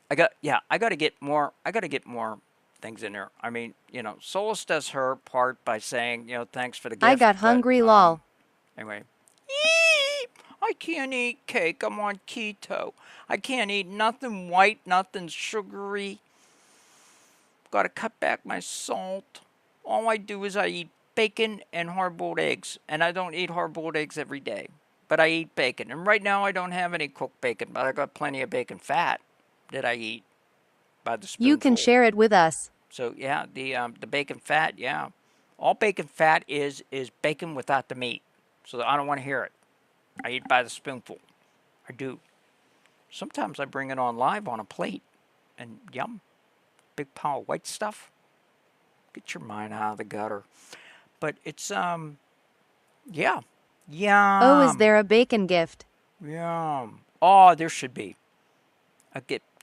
I got to get more. I got to get more things in there. I mean, Solus does her part by saying, thanks for the gift.
I got hungry lol.
Anyway, I can't eat cake. I'm on keto. I can't eat nothing white, nothing sugary. Got to cut back my salt. All I do is I eat bacon and hard-boiled eggs, and I don't eat hard-boiled eggs every day, but I eat bacon. And right now I don't have any cooked bacon, but I got plenty of bacon fat that I eat by the spoonful.
You can share it with us.
So yeah, the bacon fat, yeah. All bacon fat is bacon without the meat. So I don't want to hear it. I eat by the spoonful. I do. Sometimes I bring it on live on a plate, and yum, big pile of white stuff. Get your mind out of the gutter. But it's yeah, yum.
Oh, is there a bacon gift?
Yum. Oh, there should be.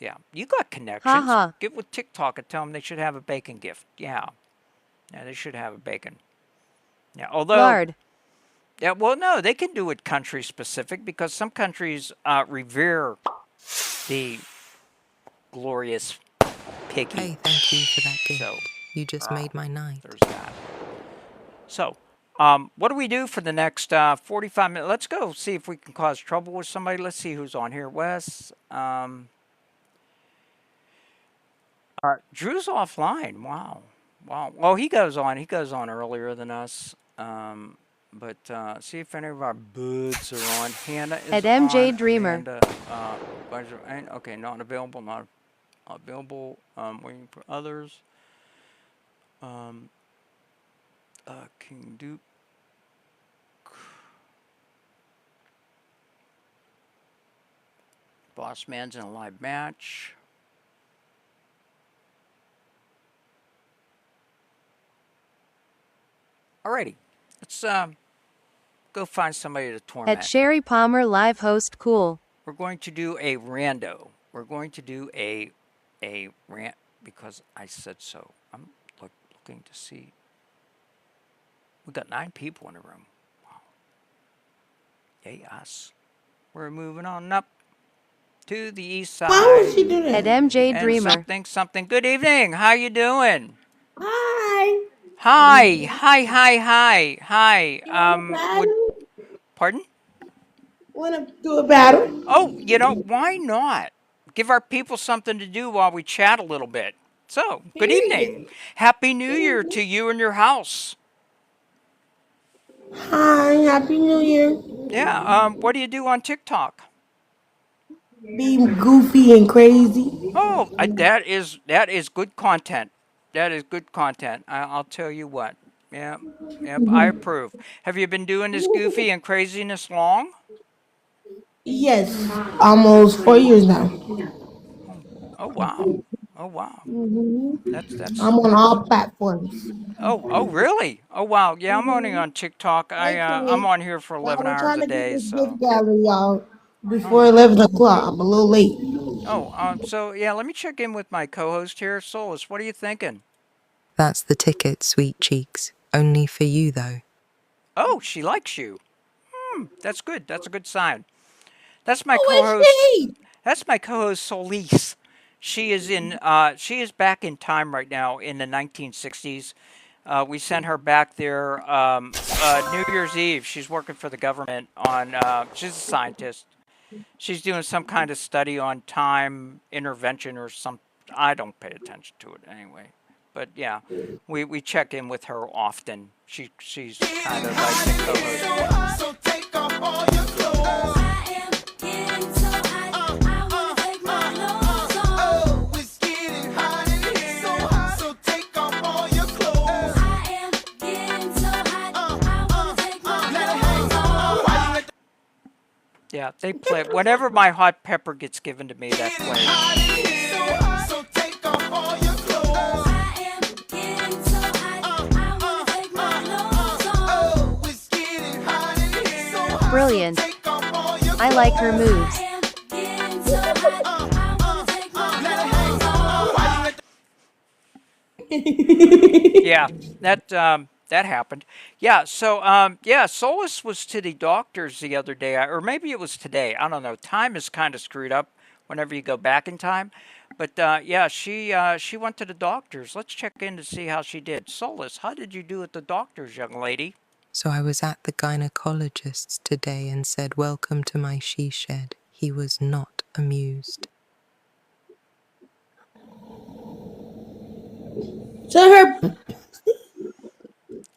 Yeah. You got connections.
Ha.
Get with TikTok and tell them they should have a bacon gift. Yeah. Yeah, they should have a bacon. Yeah, although.
Lard.
Yeah, well, no, they can do it country specific because some countries revere the glorious piggy.
Hey, thank you for that gift.
So,
You just made my night.
there's that. So, what do we do for the next 45 minutes? Let's go see if we can cause trouble with somebody. Let's see who's on here. Wes. Drew's offline. Wow. Well, he goes on. He goes on earlier than us. But see if any of our buds are on. Hannah is
At MJ
on.
Dreamer.
Amanda, okay, not available. Not available. Waiting for others. King Duke. Boss Man's in a live match. Alrighty, let's go find somebody to torment.
At Sherry Palmer live host cool.
We're going to do a rando. We're going to do a rant because I said so. I'm looking to see. We got 9 people in the room. Wow. Yay us. We're moving on up to the east side.
Why would she do that?
At MJ
And
Dreamer.
something. Good evening. How you doing?
Hi.
Hi.
Pardon?
Pardon?
Want to do a battle?
Oh, why not? Give our people something to do while we chat a little bit. So, good evening.
Period.
Happy New Year to you and your house.
Hi, Happy New Year.
Yeah, what do you do on TikTok?
Being goofy and crazy.
Oh, that is good content. That is good content. I'll tell you what. Yeah, yep, I approve. Have you been doing this goofy and craziness long?
Yes, almost 4 years now.
Oh, oh wow. Oh wow. That's
I'm on all platforms.
oh really? Oh wow. Yeah, I'm only on TikTok. I'm
Okay.
on here for
Well,
11
I'm
hours
trying
a
to get
day,
this gift
so.
gallery, y'all, before
Oh.
11 o'clock. I'm a little late.
So yeah, let me check in with my co-host here, Solus. What are you thinking?
That's the ticket, sweet cheeks. Only for you, though.
Oh, she likes you. That's good. That's a good sign. That's my
Who is
co-host.
she?
That's my co-host Solis. She is back in time right now in the 1960s. We sent her back there New Year's Eve. She's working for the government on. She's a scientist. She's doing some kind of study on time intervention or some. I don't pay attention to it anyway. But yeah, we check in with her often. She's kind of like the co-host. Yeah, they play whenever my hot pepper gets given to me. That plays.
Brilliant. I like her moves.
Yeah, that happened. Yeah, so yeah, Solus was to the doctors the other day, or maybe it was today. I don't know. Time is kind of screwed up whenever you go back in time. But yeah, she went to the doctors. Let's check in to see how she did. Solus, how did you do at the doctors, young lady?
So I was at the gynecologist's today and said, "Welcome to my she shed." He was not amused.
So her,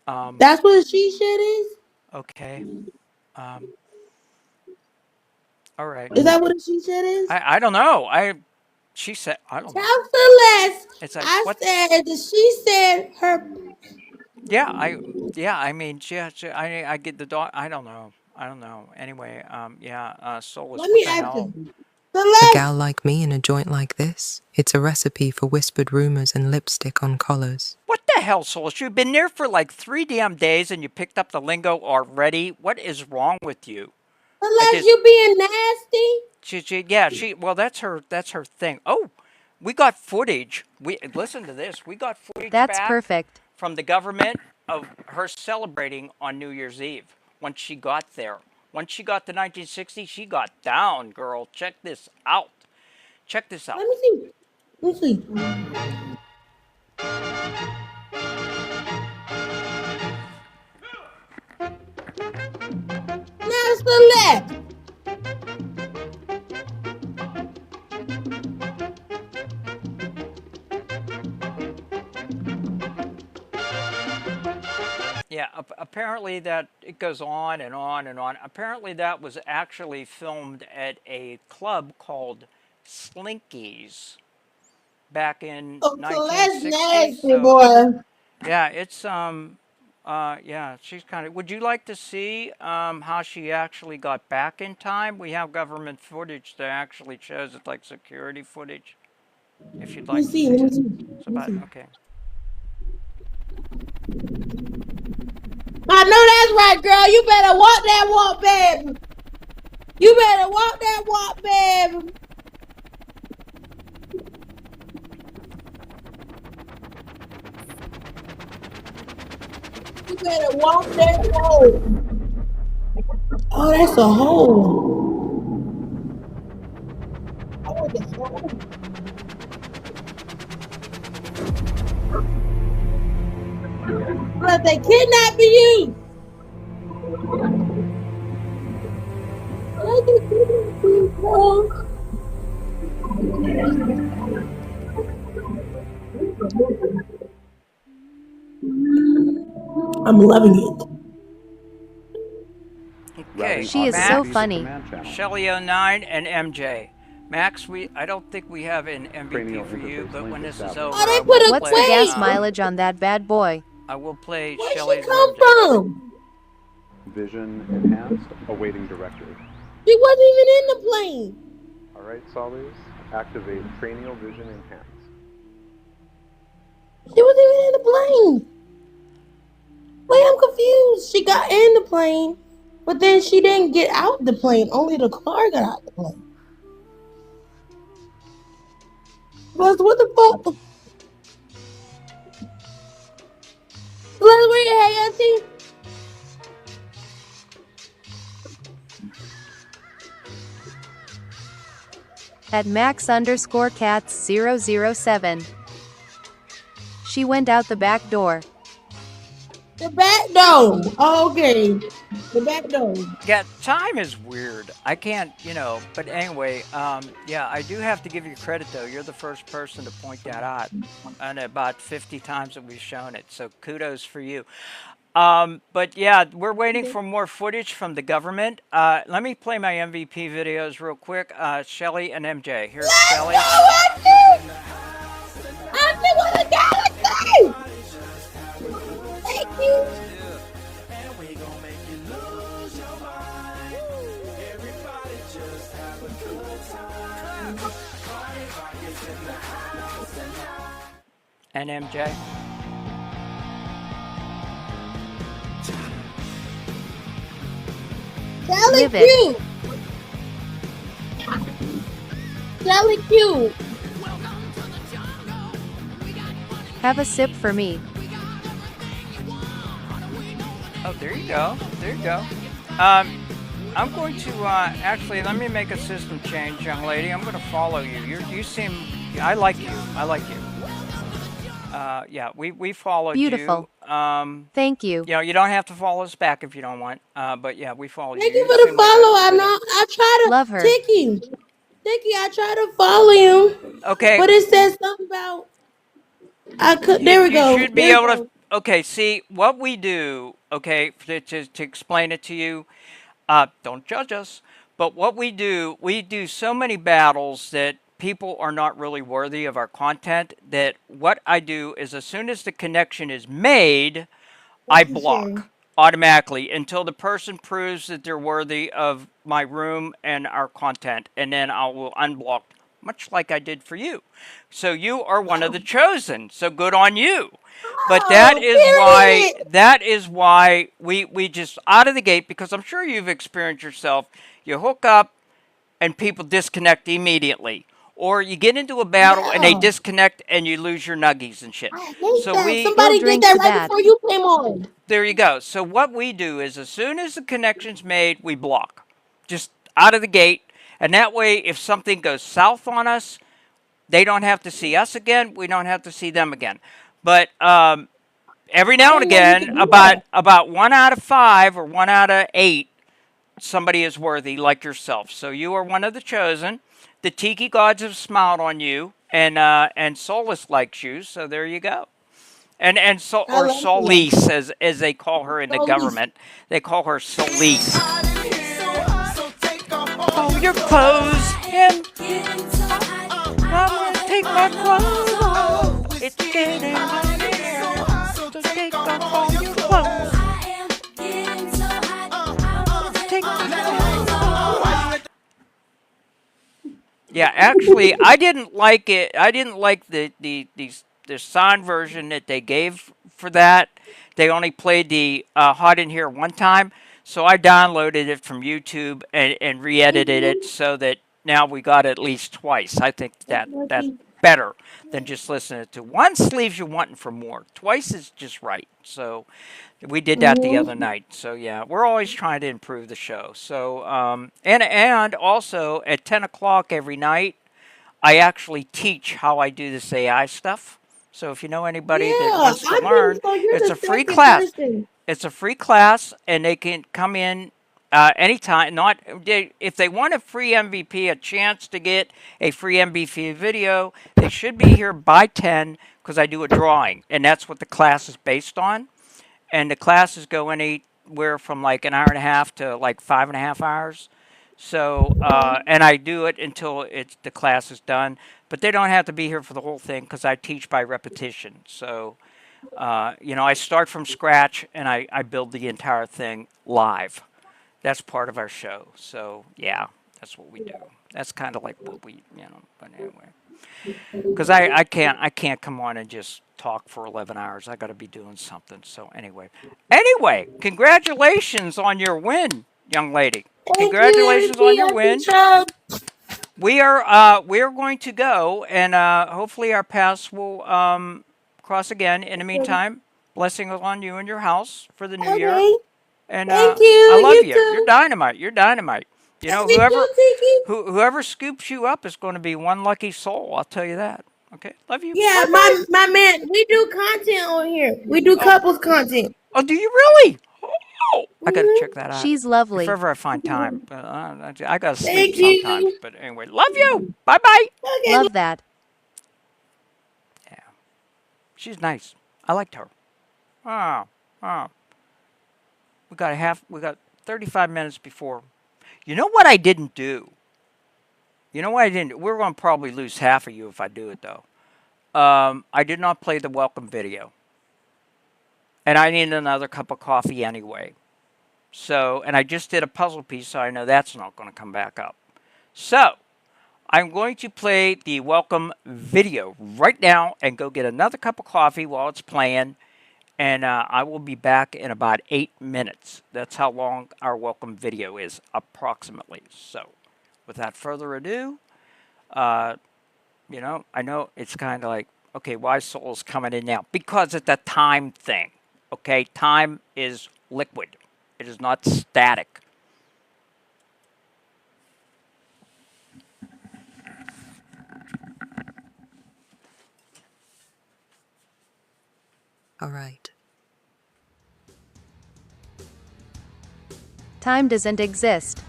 Um,
that's what a she shed is?
okay. Um, all right.
Is that what a she shed is?
I don't know. She said I don't know.
Tell Celeste.
It's like
I
what?
said that she said her.
Yeah, I mean, I get the dog. I don't know. I don't know. Anyway, yeah, Solus,
Let
what
me
the
ask
hell?
her.
A gal
Celeste.
like me in a joint like this? It's a recipe for whispered rumors and lipstick on collars.
What the hell, Solus? You've been there for like 3 damn days and you picked up the lingo already. What is wrong with you? Like
Celeste,
this,
you being nasty?
yeah, well, that's her thing. Oh, we got footage. We listen to this. We got footage
That's
back
perfect.
from the government of her celebrating on New Year's Eve once she got there. Once she got to 1960, she got down, girl. Check this out. Check this out.
Let me see. Let me see. Now, Celeste.
Yeah, apparently that it goes on and on and on. Apparently that was actually filmed at a club called Slinky's back in
Oh, Celeste
1960.
nasty,
So
boy.
yeah, it's yeah, she's kind of. Would you like to see how she actually got back in time? We have government footage that actually shows it, like security footage. If you'd
Let me
like to
see.
see
Let me
it,
see.
it's
Let me
about
see.
okay.
I know that's right, girl. You better walk that walk, baby. You better walk that walk, baby. You better walk that walk. Oh, that's a hole. Oh, that's a hole. But they kidnapping you. I'm loving it.
Okay,
She is so
Max,
funny.
Shelly09, and MJ. Max, I don't think we have an MVP
Cranial
for you,
interface
but
link
when this is
established.
over,
Oh, they put a
What's the gas
wait.
mileage on that bad boy?
I will play
Where'd she
Shelly's and
come
MJ's.
from?
Vision enhanced, awaiting directive.
She wasn't even in the plane.
Alright, Sollies, activate cranial vision enhanced.
She wasn't even in the plane. Wait, I'm confused. She got in the plane, but then she didn't get out the plane. Only the car got out the plane. What the fuck? Let's read it, hey, auntie.
At Max_Cats007. She went out the back door.
The back door. Oh, okay. The back door.
Yeah, time is weird. I can't, but anyway, yeah, I do have to give you credit though. You're the first person to point that out, and about 50 times that we've shown it. So kudos for you. But yeah, we're waiting for more footage from the government. Let me play my MVP videos real quick. Shelly and MJ. Here's Shelly.
Auntie, what a galaxy! Thank you.
And MJ.
Sally
Live it.
cute. Sally cute.
Have a sip for me.
Oh, there you go. There you go. I'm going to actually let me make a system change, young lady. I'm going to follow you. You seem. I like you. I like you. Yeah, we followed
Beautiful.
you.
Thank you.
You don't have to follow us back if you don't want. But yeah, we followed
Thank
you.
you for
seem
the
like
follow.
a good-
I try to
Love her.
Tiki, I try to follow you,
Okay.
but it says something about I could. There we
You
go.
should be
There we
able
go.
to. Okay, see what we do. Okay, to explain it to you. Don't judge us. But what we do so many battles that people are not really worthy of our content. That what I do is as soon as the connection is made, I
Thank you, Sherry.
block automatically until the person proves that they're worthy of my room and our content, and then I will unblock, much like I did for you. So you are one of the chosen. So good on you. But that is why we just out of the gate, because I'm sure you've experienced yourself. You hook up and people disconnect immediately. Or you get into a battle and they
Yeah.
disconnect and you lose your nuggies and shit.
I hate
So
that.
we
Somebody did
drink
that
to
right
that.
before you came on.
there you go. So what we do is as soon as the connection's made, we block. Just out of the gate. And that way if something goes south on us, they don't have to see us again. We don't have to see them again. But every now and
I didn't know you
again,
could do that.
about 1 out of 5 or 1 out of 8, somebody is worthy like yourself. So you are one of the chosen. The Tiki gods have smiled on you, and Solus likes you. So there you go. And
I
or
love you.
Solis as they call her in the
Solis.
government. They call her Solis. Oh, your clothes and I want to take my clothes off. It's getting hot in here. So take off all your clothes. Take my clothes off. Yeah, actually, I didn't like it. I didn't like the sound version that they gave for that. They only played the "Hot in Here" one time, so I downloaded it from YouTube and re-edited it so that now we got it at least twice. I think that's better than just listening to once leaves you wanting for more. Twice is just right. So we did that the other night. So yeah, we're always trying to improve the show. So and also at 10 o'clock every night, I actually teach how I do this AI stuff. So if you know anybody that
Yeah,
wants to
I
learn,
think so. You're
it's
the
a free
second
class.
person.
It's a free class, and they can come in anytime. Not if they want a free MVP, a chance to get a free MVP video, they should be here by 10 because I do a drawing, and that's what the class is based on. And the classes go anywhere from like an hour and a half to like 5.5 hours. So, and I do it until the class is done. But they don't have to be here for the whole thing because I teach by repetition. So, I start from scratch and I build the entire thing live. That's part of our show. So, yeah, that's what we do. That's kind of like what but anyway. Because I can't come on and just talk for 11 hours. I got to be doing something. So anyway, congratulations on your win, young lady.
Thank you,
Congratulations on your
Happy
win.
Trump.
We are going to go, and hopefully our paths will cross again. In the meantime, blessings on you and your house for the new year.
Okay.
And
Thank
I
you.
love
You
you. You're
too.
dynamite. You're dynamite.
Thank you, Tiki.
Whoever scoops you up is going to be one lucky soul. I'll tell you that. Okay. Love you.
Yeah,
Bye bye.
my man, we do content on here. We do
Oh,
couples content.
oh, do you really? Oh, I got to
Hmm.
check that out.
She's
If
lovely.
ever I find time. I got to sleep
Thank
sometimes.
you.
But anyway, love you. Bye bye.
Okay.
Love that.
Yeah. She's nice. I liked her. Oh, oh. We got 35 minutes before. You know what I didn't do? You know what I didn't do? We're going to probably lose half of you if I do it, though. I did not play the welcome video. And I need another cup of coffee anyway. So, and I just did a puzzle piece, so I know that's not going to come back up. So, I'm going to play the welcome video right now and go get another cup of coffee while it's playing. And I will be back in about 8 minutes. That's how long our welcome video is, approximately. So, without further ado, I know it's kind of like, okay, why Soul's coming in now? Because it's a time thing. Okay, time is liquid. It is not static.
All right.
Time doesn't exist.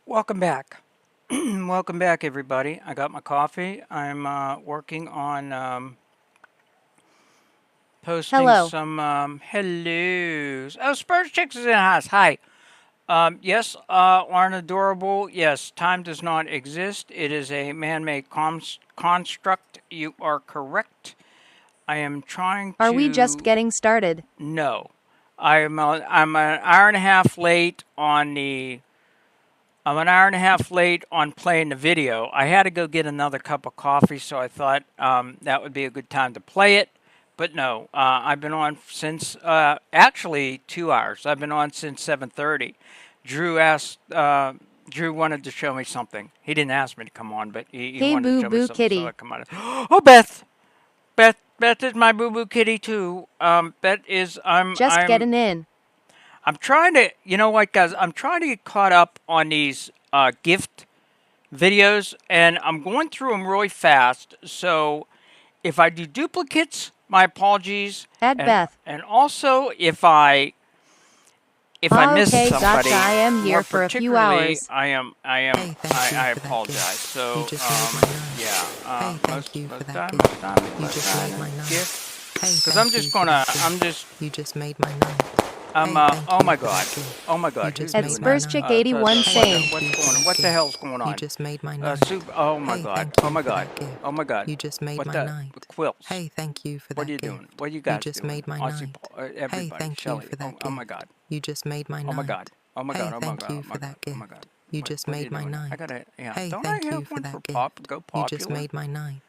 Welcome back. Welcome back, everybody. I got my coffee. I'm working on posting
Hello.
some hellos. Oh, Spurs Chicks is in the house. Hi. Yes, aren't adorable. Yes, time does not exist. It is a man-made construct. You are correct. I am trying
Are we just
to.
getting started?
No, I'm an hour and a half late on the. I'm an hour and a half late on playing the video. I had to go get another cup of coffee, so I thought that would be a good time to play it. But no, I've been on since actually 2 hours. I've been on since 7:30. Drew asked. Drew wanted to show me something. He didn't ask me to come on, but he
Hey
wanted to
Boo
show me
Boo
something, so I
Kitty.
come on. Oh, Beth. Beth is my boo boo kitty too. Beth is
Just getting in.
I'm trying to, you know what, guys? I'm trying to get caught up on these gift videos, and I'm going through them really fast. So if I do duplicates, my apologies,
Add Beth.
and also if I miss
Okay,
somebody,
gotcha. I am
more
here for a few
particularly,
hours.
Hey, thank you
I
for that
apologize.
gift.
So
You just made my night.
yeah,
Hey, thank you for that gift. You just made my night.
gift.
Hey,
Because I'm
thank you
just
for
gonna,
that
I'm
gift.
just,
You just made my night.
I'm,
Hey, thank
oh
you
my
for
god,
that gift.
oh my
You
god,
just
who's
At
doing
made my
that?
Spurs Chick
night.
81
Hey,
saying.
thank you
What's
for
going on?
that
What the
gift.
hell's going
You
on?
just made my night.
Oh my
Hey,
god,
thank
oh
you
my
for
god,
that gift.
oh my god.
You just made
What
my
the
night.
quilts?
Hey, thank you for
What are
that
you
gift.
doing? What are you
You
guys
just
doing?
made my
Aussie,
night. Hey,
everybody,
thank you
Shelly.
for that
Oh my
gift.
god,
You just made my
oh my god,
night.
oh my
Hey,
god, oh my
thank
god,
you
oh my
for
god,
that
oh my
gift.
god.
You just
What are you
made my
doing? I
night.
gotta, yeah.
Hey,
Don't I
thank you
have
for
one for
that gift.
go
You just
popular?
made my night.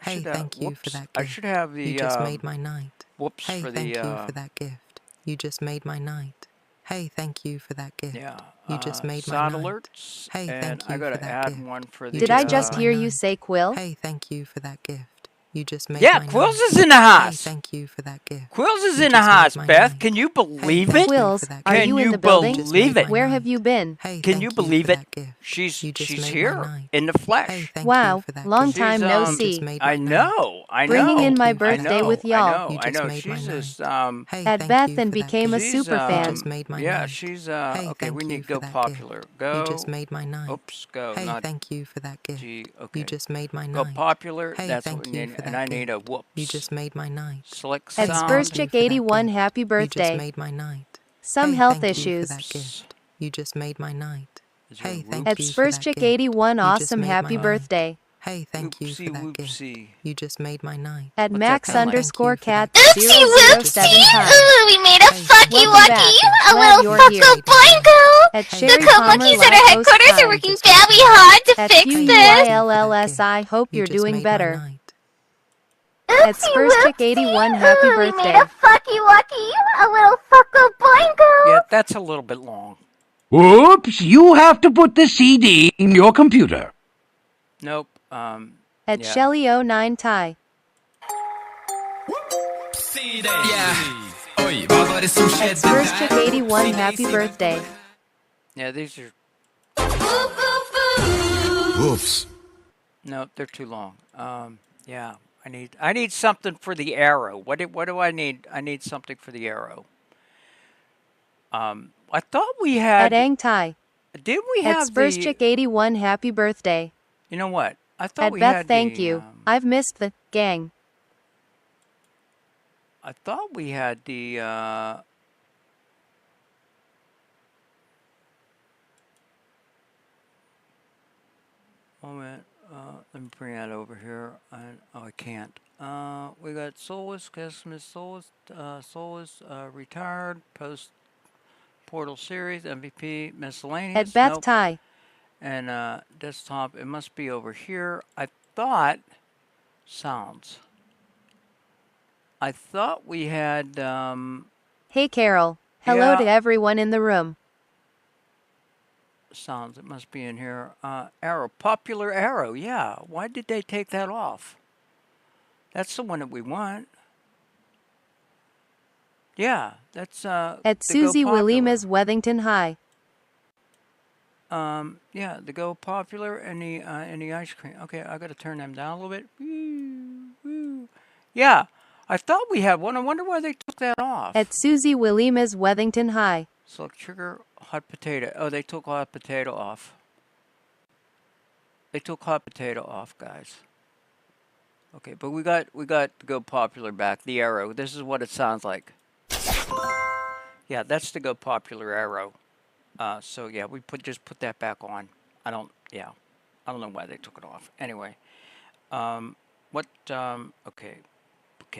I
Hey,
should,
thank you for
whoops.
that
I
gift.
should have
You
the,
just made my night.
whoops
Hey,
for
thank you
the,
for that gift. You just made my night. Hey, thank you for that gift.
yeah,
You just made my
side
night.
alerts,
Hey,
and
thank
I
you for
gotta
that
add
gift.
one for
You
Did
the,
I
just made
just
my
hear you
night.
say Quill?
Hey, thank you for that gift. You just made
yeah,
my
Quills
night.
is in the
Hey,
house.
thank you for that gift.
Quills is
You
in the
just made
house,
my
Beth.
night.
Can you
Hey,
believe
thank
it?
you for
Quills,
that
are
gift.
Can
you in
you
the
You
building?
just made
believe it?
my
Where
night.
have you been?
Hey,
Can you
thank you
believe
for
it?
that gift.
She's
You just
she's
made my
here
night.
in the
Hey,
flesh.
thank you
Wow,
for that
long
gift.
She's
time no
You just
see.
made my
I
night.
know, I
Hey,
Bringing
know,
in
thank
my
you for
I
that
birthday
know,
with
gift.
I
y'all.
know,
You
I
just
know.
made my
She's
night.
just
Hey,
At
thank
Beth
you
and
for that
became a
gift.
she's
super
You
fan.
just made my
yeah,
night.
she's
Hey,
okay. We
thank
need
you
to
for
go
that gift.
popular.
You just
Go,
made my night.
oops, go,
Hey,
not
thank you for that gift.
G.
You
Okay,
just made my
go
night.
popular.
Hey,
That's what
thank
we
you
need,
for
and
that
I need a
gift. You
whoops.
just made my night.
Select
At
Hey,
Spurs
thank
sound.
you
Chick
for that
81
gift.
happy
You just
birthday.
made my night.
Some
Hey,
health
thank you for
issues.
that
Whoops.
gift. You just made my night.
Is there a
Hey, thank
At
you
whoops?
for
Spurs
that
Chick
gift.
81
You just
awesome
made my
happy
night.
birthday.
Hey, thank you
Oopsie
for that gift.
whoopsie.
You just made my night.
At
What's that
Max
sound
Hey,
like?
thank you
underscore
for that
cat
gift.
Oopsie
007
whoopsie!
time.
Ooh, we made a
Hey,
fucky
thank
Welcome
you.
back.
wucky, a
Glad
little
you're
You just
here.
fucko
made my night.
boingo!
At
Hey,
The
Sherry
thank you
Palmer
Kabuki's
for
at
that
our
live
gift.
host
headquarters are
time.
You
working
just made
very
my night.
hard to
At
fix
Hey,
this.
thank you for that
QUILLS
gift.
I hope
You
you're
just
doing
made my
better.
night.
At
Oopsie
Spurs Chick
whoopsie!
81 happy
Ooh, we made a
birthday.
fucky wucky, a little fucko
Yeah,
boingo!
that's a little bit long.
Oops, you have to put the CD in your computer.
Nope.
At
Yeah.
Shelly 09 Ty. At Spurs Chick 81 happy birthday.
Yeah, these are.
Oops.
No, they're too long. Yeah, I need something for the arrow. What do I need? I need something for the arrow. I thought we
At
had.
Ang Tai.
Did we
At
have
Spurs
the?
Chick 81 happy birthday.
You know what? I thought
At
we
Beth
had
thank
the.
you. I've missed the gang.
I thought we had the. Moment. Let me bring that over here. Oh, I can't. We got Solus, Christmas Solus, Solus, retired, post Portal Series, MVP,
At
miscellaneous.
Beth
Nope.
Tai.
And desktop, it must be over here. I thought sounds. I thought we had.
Hey Carol. Hello
Yeah,
to everyone in the room.
sounds. It must be in here. Arrow, popular arrow. Yeah. Why did they take that off? That's the one that we want. Yeah, that's
At
the Go
Susie
Popular.
Williams Wethington High.
Yeah, the Go Popular and the ice cream. Okay, I got to turn them down a little bit. Woo, woo. Yeah, I thought we had one. I wonder why they took that off.
At Susie Williams Wethington High.
Select trigger, hot potato. Oh, they took hot potato off. They took hot potato off, guys. Okay, but we got to go popular back. The arrow. This is what it sounds like. Yeah, that's the go popular arrow. So yeah, we just put that back on. I don't know why they took it off. Anyway, okay,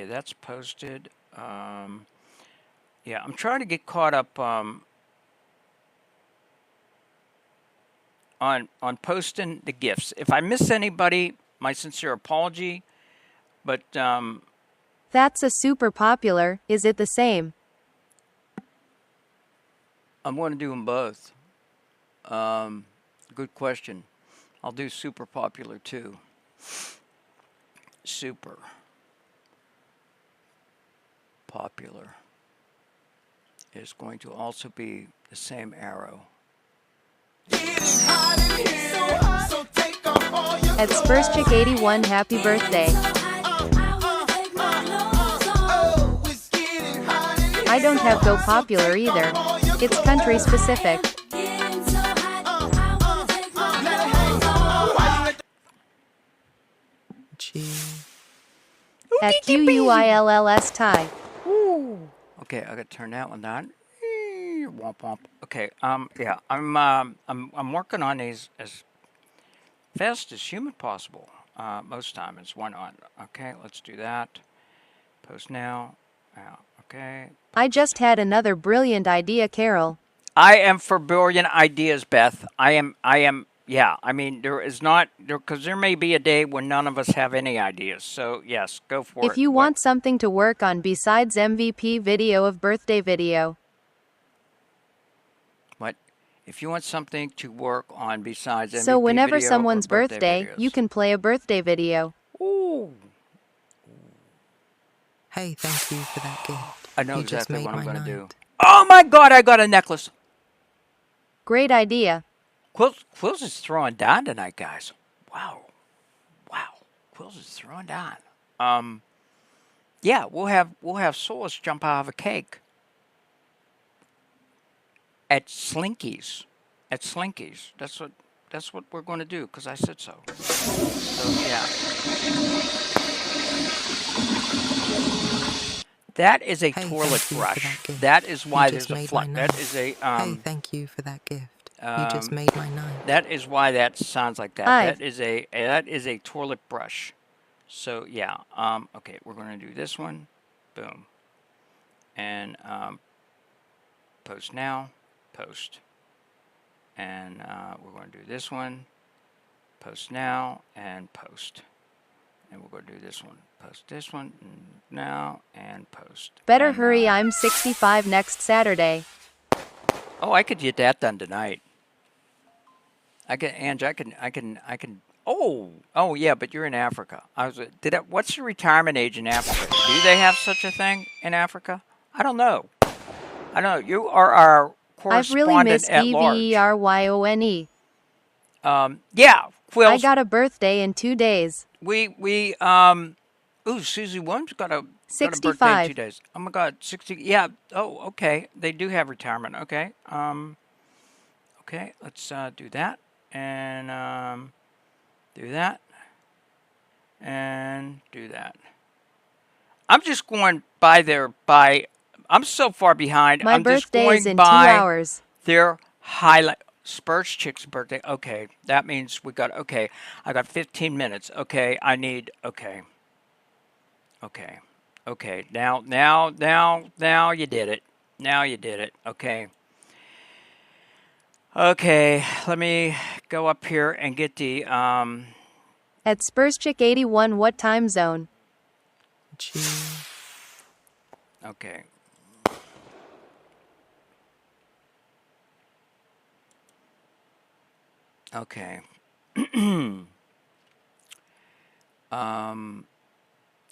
that's posted. Yeah, I'm trying to get caught up on posting the gifts. If I miss anybody, my sincere apology. But
That's a super popular. Is it the same?
I'm going to do them both. Good question. I'll do super popular too. Super popular is going to also be the same arrow.
At SpursChick81, happy birthday. I don't have go popular either. It's country specific. At QUILLS tie.
Okay, I gotta turn that one down. Womp womp. Okay, yeah, I'm working on these as fast as human possible. Most time it's one on. Okay, let's do that. Post now. Okay.
I just had another brilliant idea, Carol.
I am for brilliant ideas, Beth. I am. Yeah, I mean, there is not there because there may be a day when none of us have any ideas. So yes, go for it.
If you want something to work on besides MVP video of birthday video.
What? If you want something to work on besides MVP
so whenever
video
someone's
or
birthday, you can play a birthday video.
Ooh.
Hey, thank you for that gift.
I know
you
exactly what I'm
going
to do. Oh my God, I got a necklace.
Great idea.
Quills is throwing down tonight, guys. Wow. Quills is throwing down. Yeah, we'll have Souls jump out of a cake at Slinky's. That's what we're going to do because I said so. So yeah. That is a toilet brush. That is why there's a flood. That is a
Hey, thank you for that gift. You just made my night.
That is why that sounds like that. That is a toilet brush. So yeah. Okay, we're going to do this one. Boom. And post now. Post. And we're going to do this one. Post now and post. And we're going to do this one. Post this one now and post.
Better hurry, I'm 65 next Saturday.
Oh, I could get that done tonight. Ange, I can. Oh, yeah, but you're in Africa. What's your retirement age in Africa? Do they have such a thing in Africa? I don't know. You are our
I've really missed EVERYONE.
Yeah, Quills.
I got a birthday in 2 days.
Susie Williams got a
65.
birthday in 2 days. Oh my God, 60. Yeah. Oh, okay. They do have retirement. Okay. Okay. Let's do that and do that and do that. I'm just going by. I'm so far behind.
My birthday is in 2 hours.
Their highlight. Spurs Chick's birthday. Okay, that means I got 15 minutes. Okay, I need. Okay. Now you did it. Okay. Okay, let me go up here and get the
At SpursChick81, what time zone?
Okay. Okay.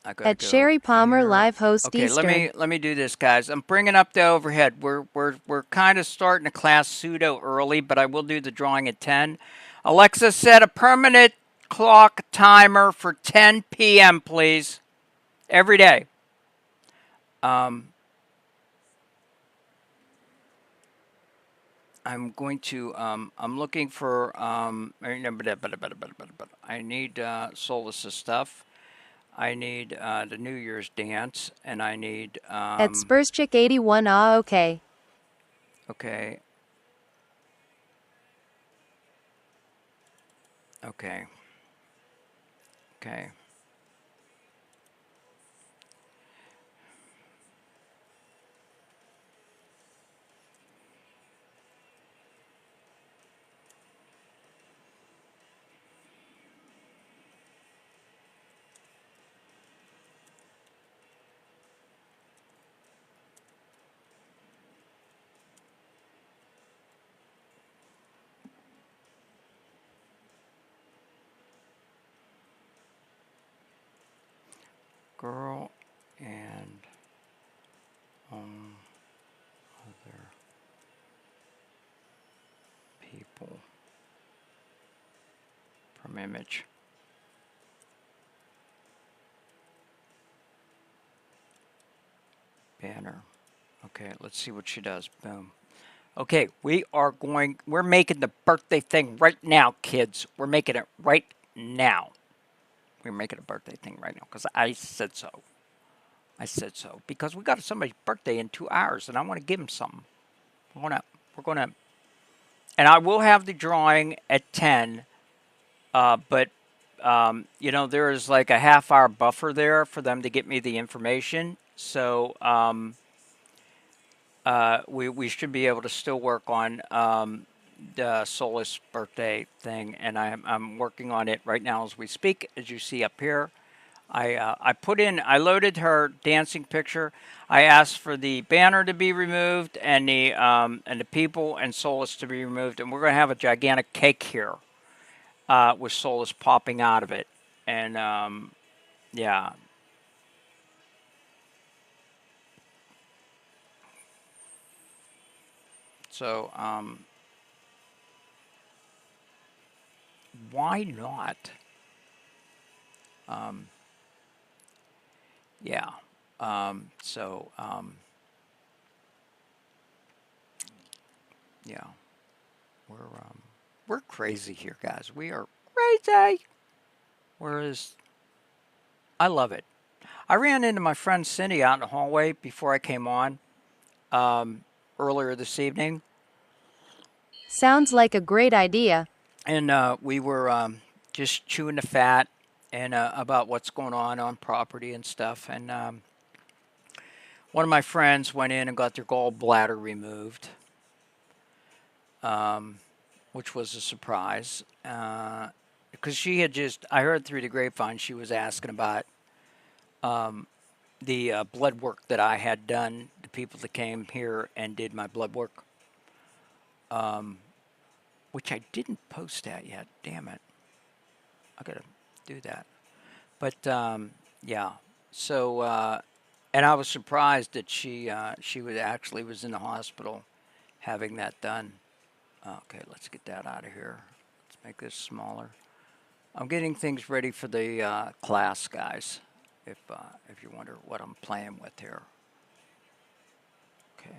At Sherry Palmer here. Live host
okay,
Eastern.
let me do this, guys. I'm bringing up the overhead. We're kind of starting the class pseudo early, but I will do the drawing at 10. Alexa, set a permanent clock timer for 10 p.m. please. Every day. I'm going to, I'm looking for, I need Solis's stuff. I need the New Year's dance, and I need,
At Spurschick81, okay.
okay. Okay. Okay. Girl and other people from image. Banner. Okay, let's see what she does. Boom. Okay, we're making the birthday thing right now, kids. We're making it right now. We're making a birthday thing right now because I said so. I said so because we got somebody's birthday in 2 hours, and I want to give him something. We're gonna, and I will have the drawing at 10. But there is like a half-hour buffer there for them to get me the information. So we should be able to still work on the Solus birthday thing, and I'm working on it right now as we speak, as you see up here. I loaded her dancing picture. I asked for the banner to be removed and the people and Solus to be removed, and we're going to have a gigantic cake here with Solus popping out of it, and yeah. So why not? Um, yeah. So yeah, we're crazy here, guys. We are crazy. Whereas I love it. I ran into my friend Cindy out in the hallway before I came on earlier this evening.
Sounds like a great idea.
And we were just chewing the fat and about what's going on property and stuff. And one of my friends went in and got their gallbladder removed, which was a surprise. Because she had I heard through the grapevine, she was asking about the blood work that I had done, the people that came here and did my blood work, which I didn't post that yet. Damn it. I got to do that. But yeah, so and I was surprised that she was in the hospital having that done. Okay, let's get that out of here. Let's make this smaller. I'm getting things ready for the class, guys. If you wonder what I'm playing with here. Okay,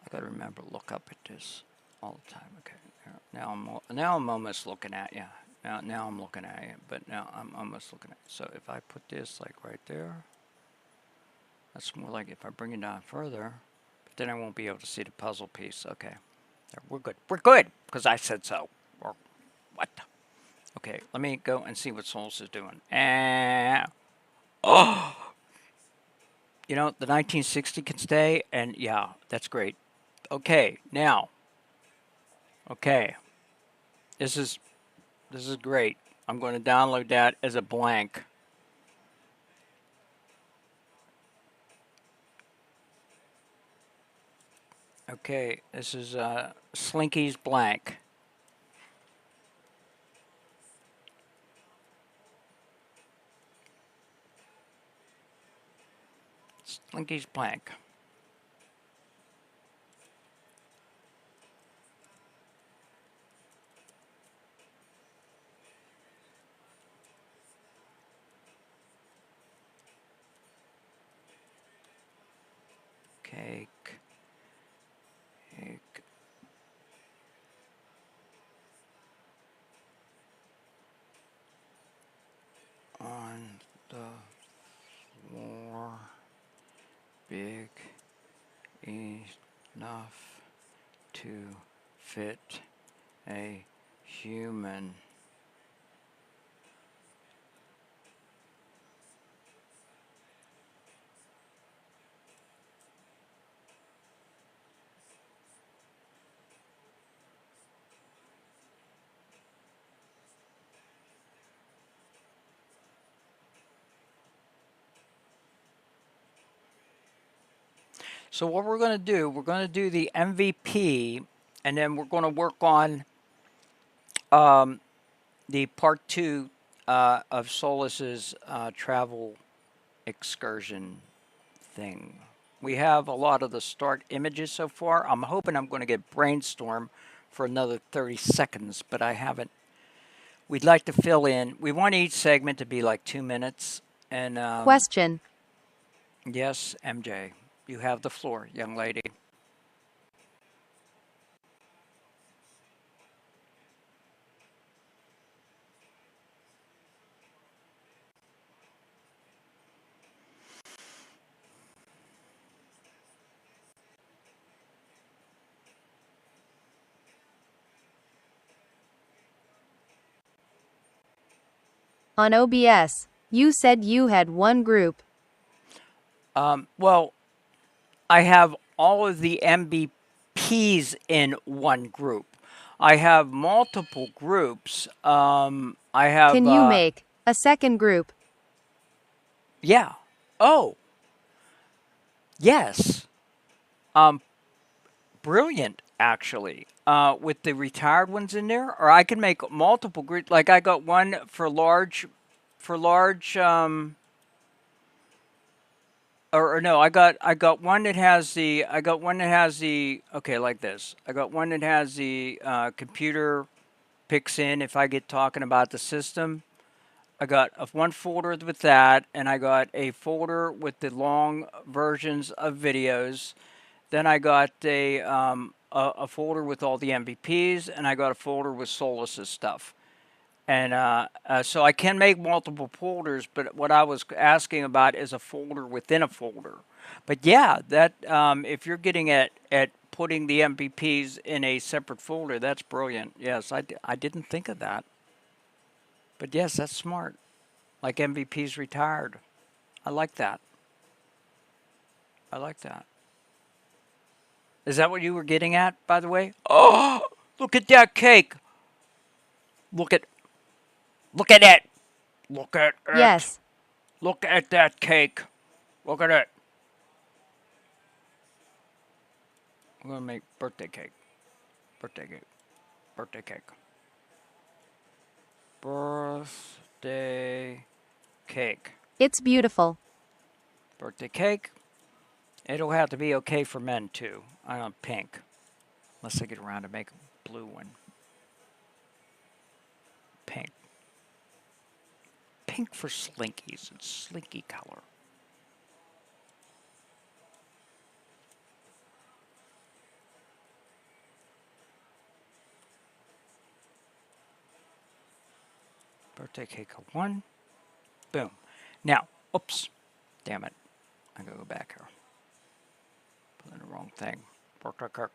I got to remember to look up at this all the time. Okay, now I'm almost looking at you. Now I'm looking at you, but now I'm almost looking at you. So if I put this like right there, that's more like if I bring it down further, but then I won't be able to see the puzzle piece. Okay, there, we're good. We're good because I said so. Or what? Okay, let me go and see what Souls is doing. Oh, the 1960 can stay, and yeah, that's great. Okay, now. Okay, this is great. I'm going to download that as a blank. Okay, this is Slinky's blank. Slinky's blank. Cake. Cake. big enough to fit a human. So what we're going to do the MVP, and then we're going to work on the part two of Solus's travel excursion thing. We have a lot of the start images so far. I'm hoping I'm going to get brainstorm for another 30 seconds, but I haven't. We'd like to fill in. We want each segment to be like 2 minutes. And
Question.
yes, MJ, you have the floor, young lady.
On OBS, you said you had one group.
Well, I have all of the MVPs in one group. I have multiple groups. I have,
Can you make a second group?
yeah. Oh, yes. Brilliant, actually. With the retired ones in there, or I can make multiple groups. Like I got one for large, or no, I got one that has the, okay, like this. I got one that has the computer picks in if I get talking about the system. I got one folder with that, and I got a folder with the long versions of videos. Then I got a folder with all the MVPs, and I got a folder with Solus's stuff. And so I can make multiple folders, but what I was asking about is a folder within a folder. But yeah, that if you're getting at putting the MVPs in a separate folder, that's brilliant. Yes, I didn't think of that. But yes, that's smart. Like MVP's retired. I like that. I like that. Is that what you were getting at, by the way? Oh, look at that cake. Look at look at it. Look at it.
Yes.
Look at that cake. Look at it. I'm gonna make birthday cake. Birthday cake. Birthday cake. Birthday cake.
It's beautiful.
Birthday cake. It'll have to be okay for men too. I want pink. Unless I get around to make a blue one. Pink. Pink for slinkies. It's slinky color. Birthday cake of one. Boom. Now, oops. Damn it. I gotta go back here. Put in the wrong thing. Birthday cake.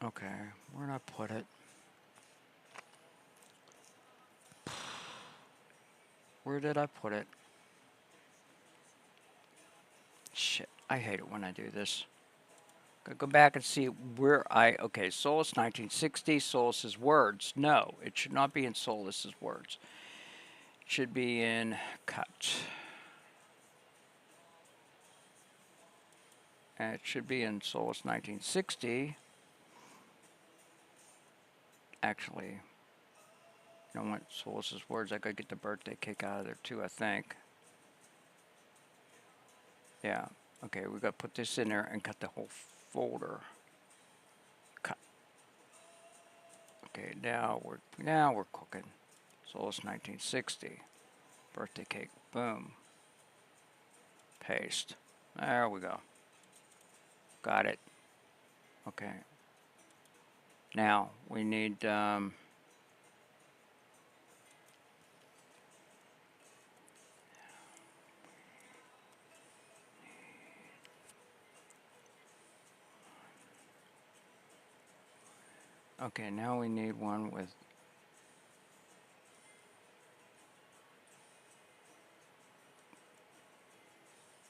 Okay, where did I put it? Where did I put it? Shit, I hate it when I do this. Gotta go back and see where okay, Solus 1960, Solus's words. No, it should not be in Solus's words. It should be in cut. And it should be in Solus 1960. Actually, I don't want Solus's words. I gotta get the birthday cake out of there too, I think. Yeah. Okay, we gotta put this in there and cut the whole folder. Cut. Okay, now we're cooking. Solus 1960. birthday cake. Boom. Paste. There we go. Got it. Okay. Now we need okay, now we need one with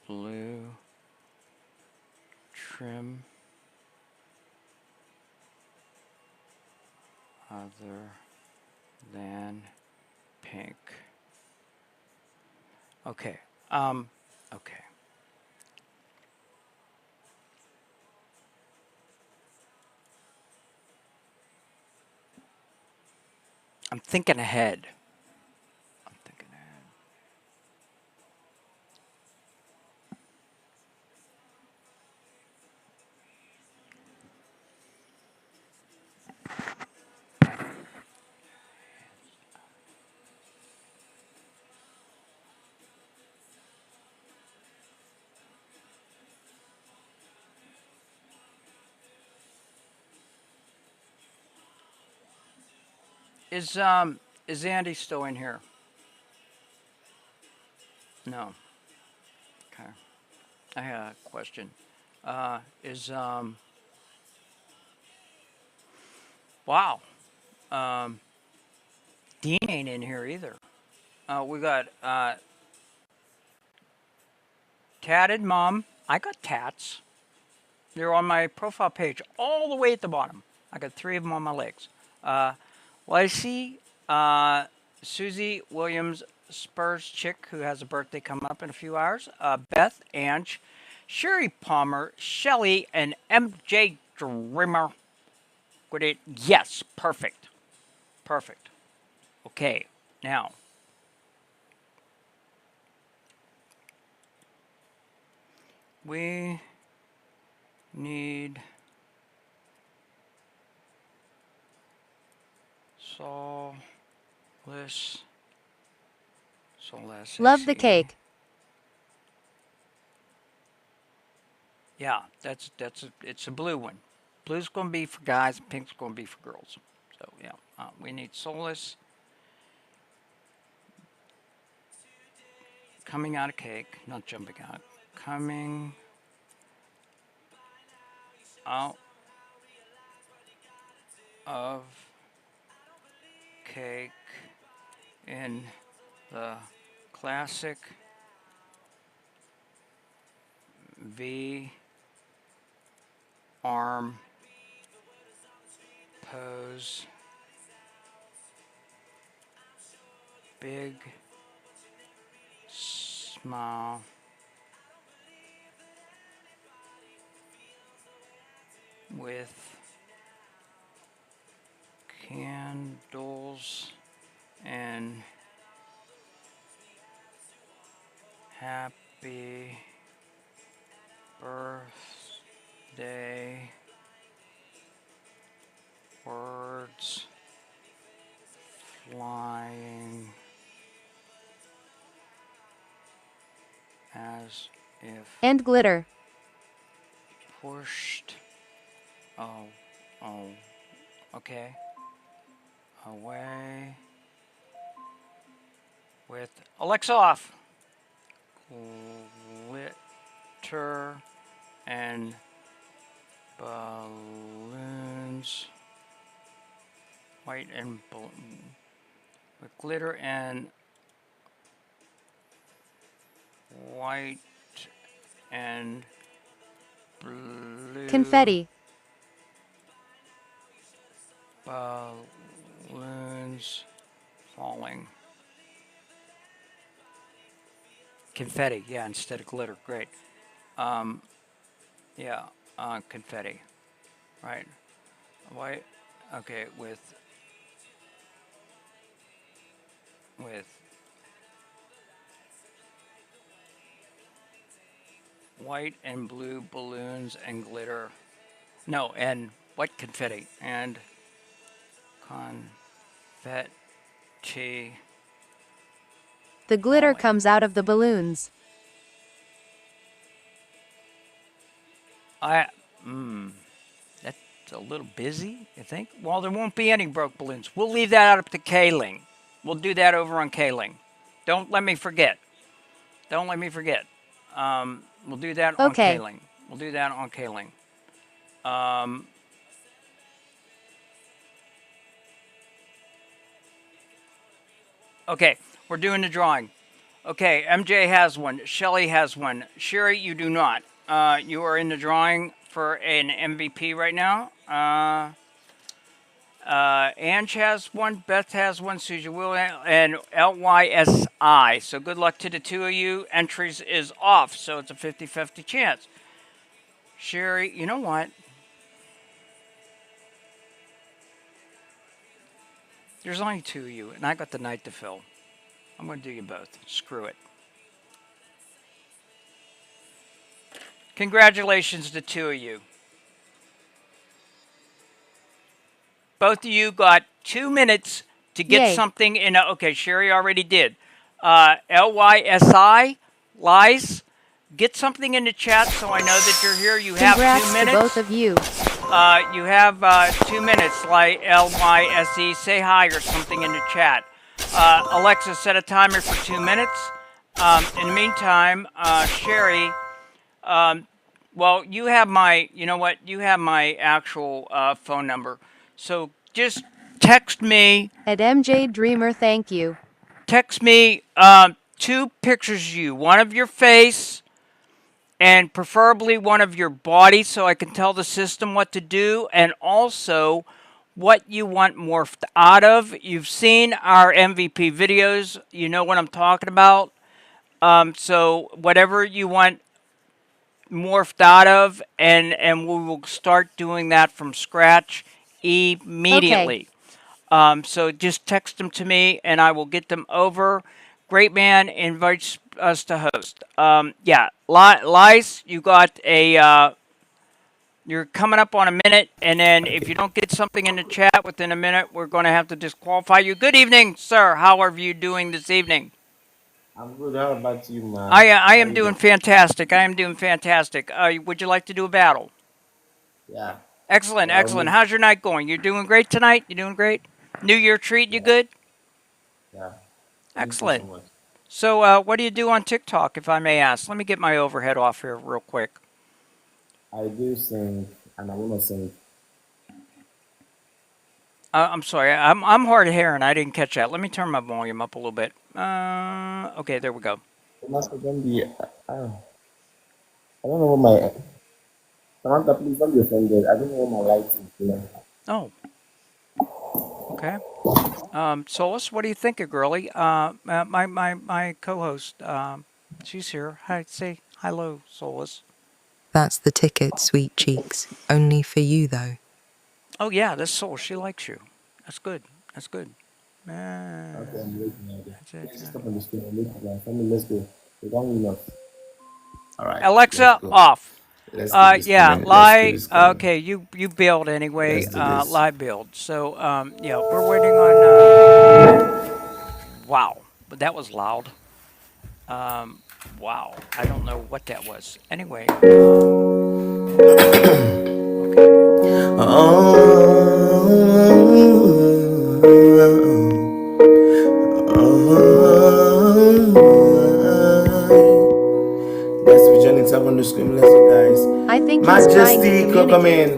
blue trim other than pink. Okay. Okay. I'm thinking ahead. I'm thinking ahead. Is Andy still in here? No. Okay. I had a question. Is wow. Dean ain't in here either. We got tatted mom. I got tats. They're on my profile page all the way at the bottom. I got 3 of them on my legs. Lacey, Susie Williams, Spurs chick who has a birthday coming up in a few hours. Beth, Ange, Sherry Palmer, Shelly, and MJ Dreamer. Would it? Yes, perfect. Perfect. Okay, now. We need Solace.
Love the cake.
Yeah, it's a blue one. Blue's going to be for guys, pink's going to be for girls. So yeah, we need Solace. Coming out of cake, not jumping out. Coming out of cake in the classic V arm pose. Big smile. With candles and happy birthday words flying as if
And glitter.
pushed okay away with Alexa off. Glitter and balloons, white and with glitter and white and blue
Confetti.
balloons falling. Confetti, yeah, instead of glitter. Great. Yeah, confetti. Right. White. Okay, with white and blue balloons and glitter. No, and what confetti and confetti
The glitter comes out of the balloons.
That's a little busy, you think? Well, there won't be any broke balloons. We'll leave that up to Kling. We'll do that over on Kling. Don't let me forget. Don't let me forget. We'll do that on
Okay.
Kling. We'll do that on Kling. Okay, we're doing the drawing. Okay, MJ has one. Shelly has one. Sherry, you do not. You are in the drawing for an MVP right now. Ange has one. Beth has one. Susie will and LYSI. So good luck to the two of you. Entries is off, so it's a 50-50 chance. Sherry, you know what? There's only two of you, and I got the night to fill. I'm going to do you both. Screw it. Congratulations to two of you. Both of you got 2 minutes to get
Yay.
something in. Okay, Sherry already did. LYSI, lies. Get something in the chat so I know that you're here. You have 2
Congrats
minutes.
to both of you.
You have 2 minutes, like LYSE. Say hi or something in the chat. Alexa, set a timer for 2 minutes. In the meantime, Sherry, well, you have my, you know what? You have my actual phone number. So just text me.
At MJ Dreamer, thank you.
Text me 2 pictures of you. One of your face and preferably one of your body so I can tell the system what to do, and also what you want morphed out of. You've seen our MVP videos. You know what I'm talking about. So whatever you want morphed out of, and we will start doing that from scratch immediately.
Okay.
So just text them to me, and I will get them over. Great Man invites us to host. Yeah, Lice, you got a. You're coming up on a minute, and then if you don't get something in the chat within a minute, we're going to have to disqualify you. Good evening, sir. How are you doing this evening?
I'm good. How about you, man?
I am doing fantastic. I am doing fantastic. Would you like to do a battle?
Yeah.
Excellent, excellent. How's your night going? You're doing great tonight? You doing great? New Year treat, you good?
Yeah.
Excellent. So, what do you do on TikTok, if I may ask? Let me get my overhead off here real quick.
I do sing, and I want to sing.
I'm sorry. I'm hard of hearing. I didn't catch that. Let me turn my volume up a little bit. Okay, there we go.
I don't know what my. Samantha, please don't be offended. I don't know what my light is here.
Oh. Okay. Solus, what do you think of girlie? My co-host, she's here. Hi, say hello, Solus.
That's the ticket, sweet cheeks. Only for you, though.
Oh yeah, that's Solus. She likes you. That's good. That's good.
Okay, I'm waiting. Let's stop on the screen. I'm waiting. Family, let's go. We're going enough.
All right.
Alexa, off.
Let's do this
Yeah,
going.
lie. Okay, you build anyway. Lie build. So yeah, we're waiting on. Wow, but that was loud. Wow, I don't know what that was. Anyway.
Guys, we're joining up on the screen. Let's go, guys.
I think he's trying to communicate.
Come in.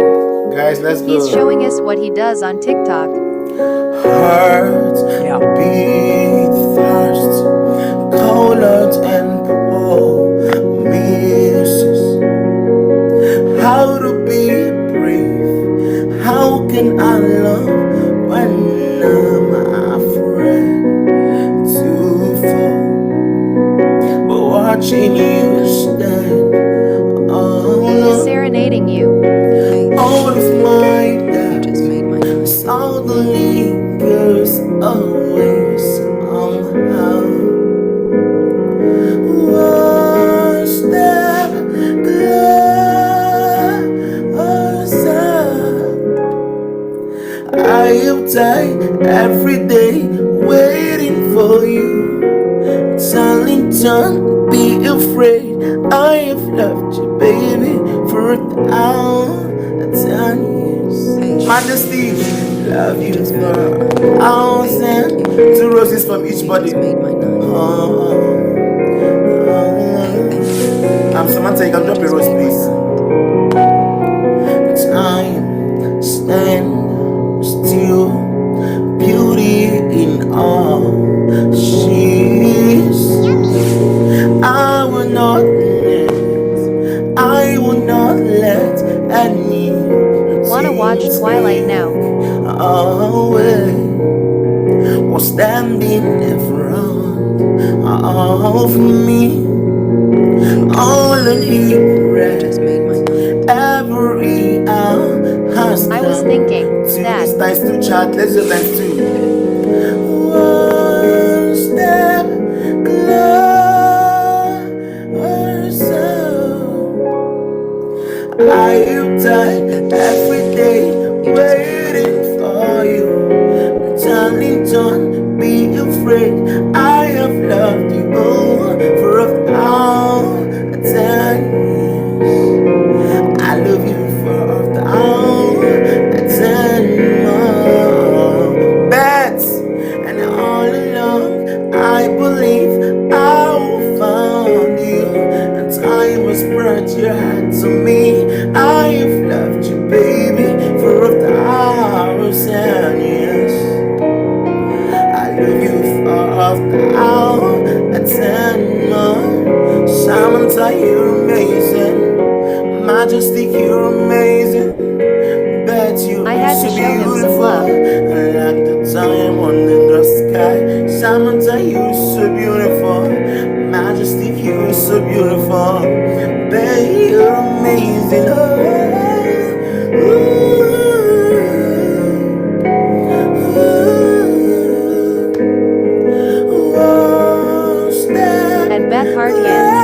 Guys, let's go.
He's showing us what he does on TikTok.
Hearts beat fast, colors and promises. How to be brave? How can I love when I'm afraid to fall? But watching you stand,
He's serenading you.
all of my doubts suddenly goes away somehow. One step closer. I have died every day waiting for you for 1,000 years. Majesty, love you for 1,000. 2 roses from each body. Samantha, you can drop a rose, please. Time stand still, beauty in all she's. I will not let any
Wanna watch Twilight now?
away or standing in front of me. All of you every hour has
I was thinking that.
It's nice to chat. Let's do nice too. One step closer. I have died every day waiting for you. Darling, don't be afraid. I have loved you for 1,000 years. I love you for 1,000 more bets, and all along I believe I will find you, and time has brought your heart to me. I have loved you, baby, for 1,000 years. I love you for 1,000 more. Samantha, you're amazing. Majesty, you're amazing. Bet you
I had to
so
show him some
beautiful.
love.
Like the diamond in the sky. Samantha, you're so beautiful. Majesty, you're so beautiful. Babe, you're amazing.
At Beth Hard Hands.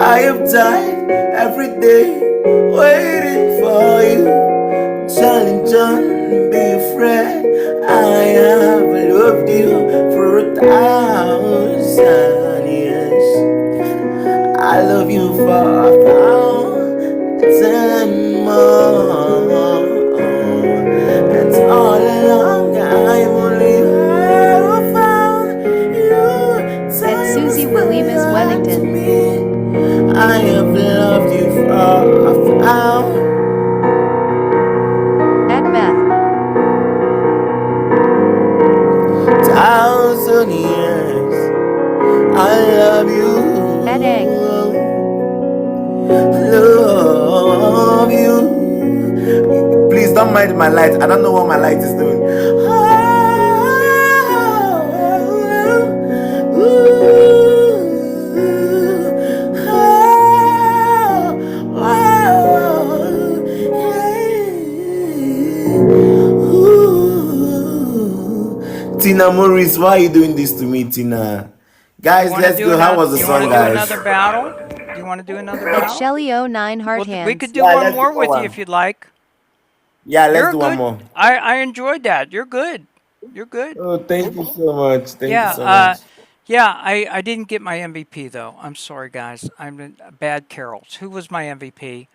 I have died every day waiting for you. Darling, don't be afraid. I have loved you for 1,000 years. I love you for 1,000 more. And all along I've only ever found you.
At Susie Williams Wellington.
I have loved you for 1,000.
At Beth.
1,000 years. I love you.
At Egg.
Love you. Please don't mind my light. I don't know what my light is doing. Tina Morris, why are you doing this to me, Tina? Guys, let's go. How was the song, guys?
Another battle? Do you want to do another
At
battle?
Shelly 09 Heart Hands.
We could do one more with you if you'd like.
Yeah, let's do one more.
I enjoyed that. You're good. You're good.
Oh, thank you so much. Thank you so much.
Yeah, I didn't get my MVP though. I'm sorry, guys. I'm a bad carols. Who was my MVP?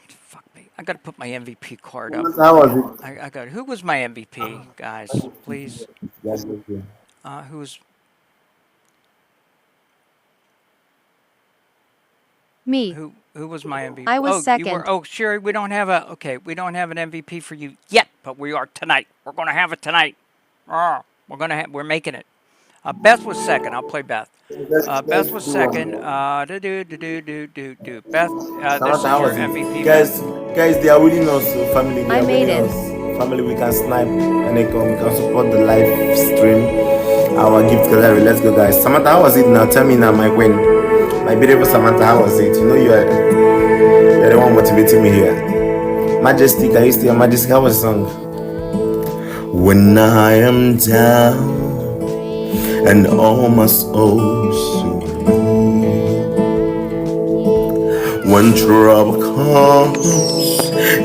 Fuck me. I got to put my MVP card up.
How was it?
I got. Who was my MVP, guys? Please. Who's
me?
Who was my MVP?
I was second.
You were, Sherry, we don't have an MVP for you yet, but we are tonight. We're gonna have it tonight. We're making it. Beth was second. I'll play Beth. Beth was second. Beth, this is your MVP.
Guys, they are winning us, family.
I made it.
Family, we can snipe and we can support the live stream. Our gift gallery. Let's go, guys. Samantha, how was it now? Tell me now, my queen. My beautiful Samantha, how was it? You know you're the one motivating me here. Majesty, can you still Majesty? How was the song? When I am down and almost oh so blue, When trouble comes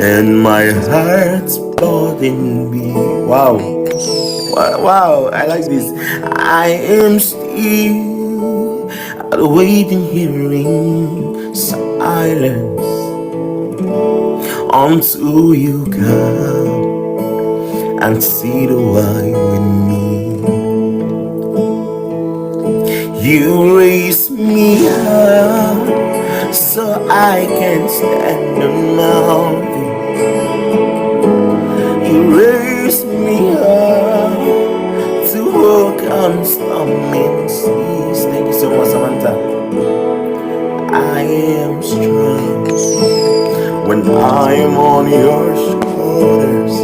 and my heart's burden be. Wow. Wow, I like this. I am still waiting, hearing silence until you come and see the why with me. You raise me up so I can stand on mountain. You raise me up to walk on stormy seas. Thank you so much, Samantha. I am strong when I am on your shoulders.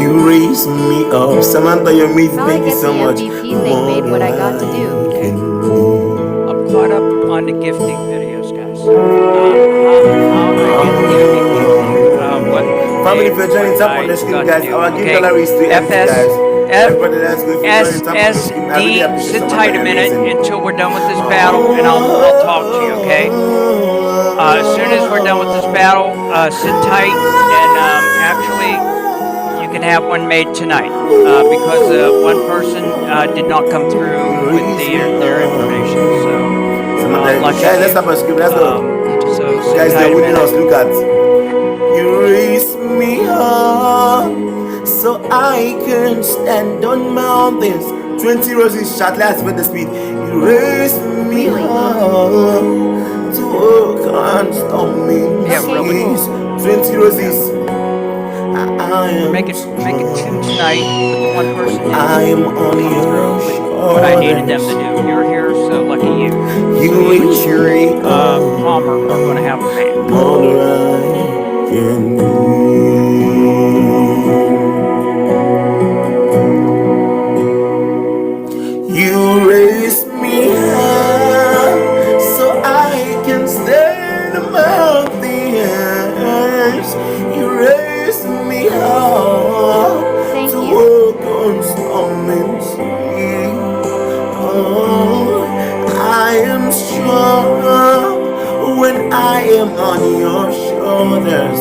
You raise me up. Samantha, you're amazing.
How I
Thank you
get
so
the
much.
MVP thing made what I got to do.
I'm caught up on the gifting videos, guys. How to get the MVP thing. What
Family,
Dave,
if you're
what
joining, tap on
I
the screen,
got to
guys.
do.
Our gift
Okay,
gallery is still empty,
FS,
guys. Everybody, let's go. If you're joining, tap on the screen. I really
SSD,
appreciate
sit
Samantha.
tight a
You're
minute
amazing.
until we're done with this battle, and I'll talk to you. Okay. As soon as we're done with this battle, sit tight, and actually, you can have one made tonight because one person did not come through with their information. So, lucky
Guys, let's
you.
tap on the screen. Let's go.
So sit
Guys,
tight
they're
a
waiting
minute.
us. Look at. You raise me up so I can stand on mountains. 20 roses shot last with the speed. You raise me up to walk on stormy
Yeah, really.
seas. 20 roses. I
Make
am
it two tonight, but the one
when
person
I am on
didn't come
your
through with what I needed them to
shoulders.
do. You're here, so lucky you. So
You
you and
reach me
Sherry Palmer are going to have a man.
more I can do. You raise me up so I can stand among the earth. You raise me up
Thank
to
you.
walk on stormy seas. Oh, I am strong when I am on your shoulders.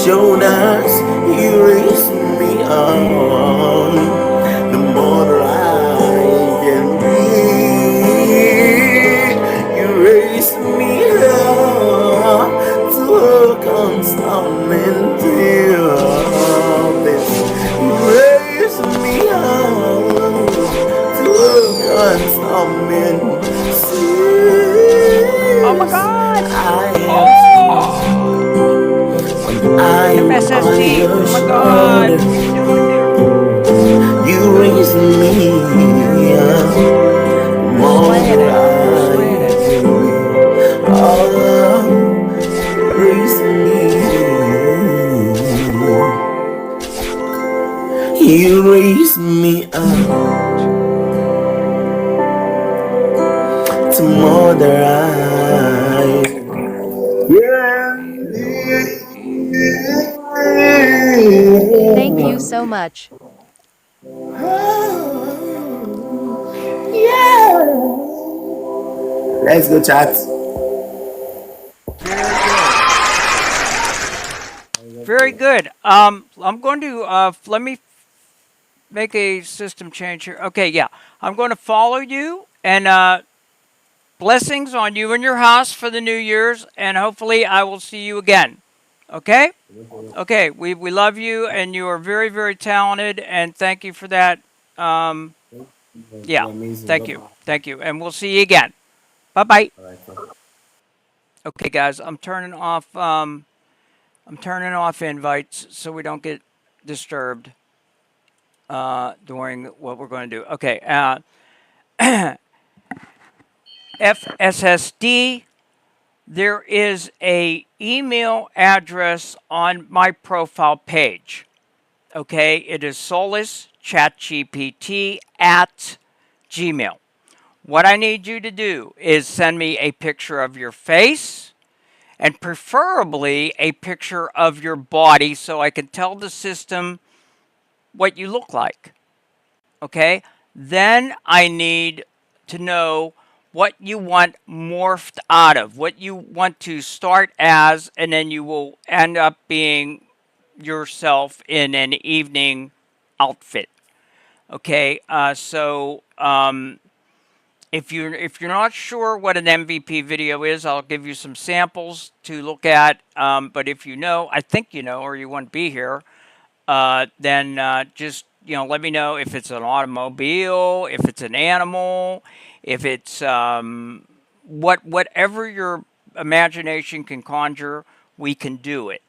Shoulders, you raise me up. The more I can be, you raise me up to walk on storming this. You raise me up to walk on storming
Oh my
seas.
God!
I am
Oh!
when I am on
FSST!
your
Oh my God!
shoulders.
What are you doing there?
You raise me up
You're
more
slaying it. You're slaying it.
right. Oh, raise me. You raise me up to mother I.
Thank you so much.
Let's go, chat.
Very good. Very good. I'm going to let me make a system change here. Okay, yeah. I'm going to follow you and blessings on you and your house for the New Year's, and hopefully I will see you again. Okay? Okay, we love you, and you are very, very talented, and thank you for that. Yeah, thank you. Thank you, and we'll see you again. Bye-bye. Okay, guys, I'm turning off invites so we don't get disturbed during what we're going to do. Okay, FSSD, there is a email address on my profile page. Okay, it is solace at Gmail. What I need you to do is send me a picture of your face and preferably a picture of your body so I can tell the system what you look like. Okay? Then I need to know what you want morphed out of, what you want to start as, and then you will end up being yourself in an evening outfit. Okay, if you're not sure what an MVP video is, I'll give you some samples to look at. But if you know, I think you know, or you wouldn't be here, then just let me know if it's an automobile, if it's an animal, if it's whatever your imagination can conjure, we can do it.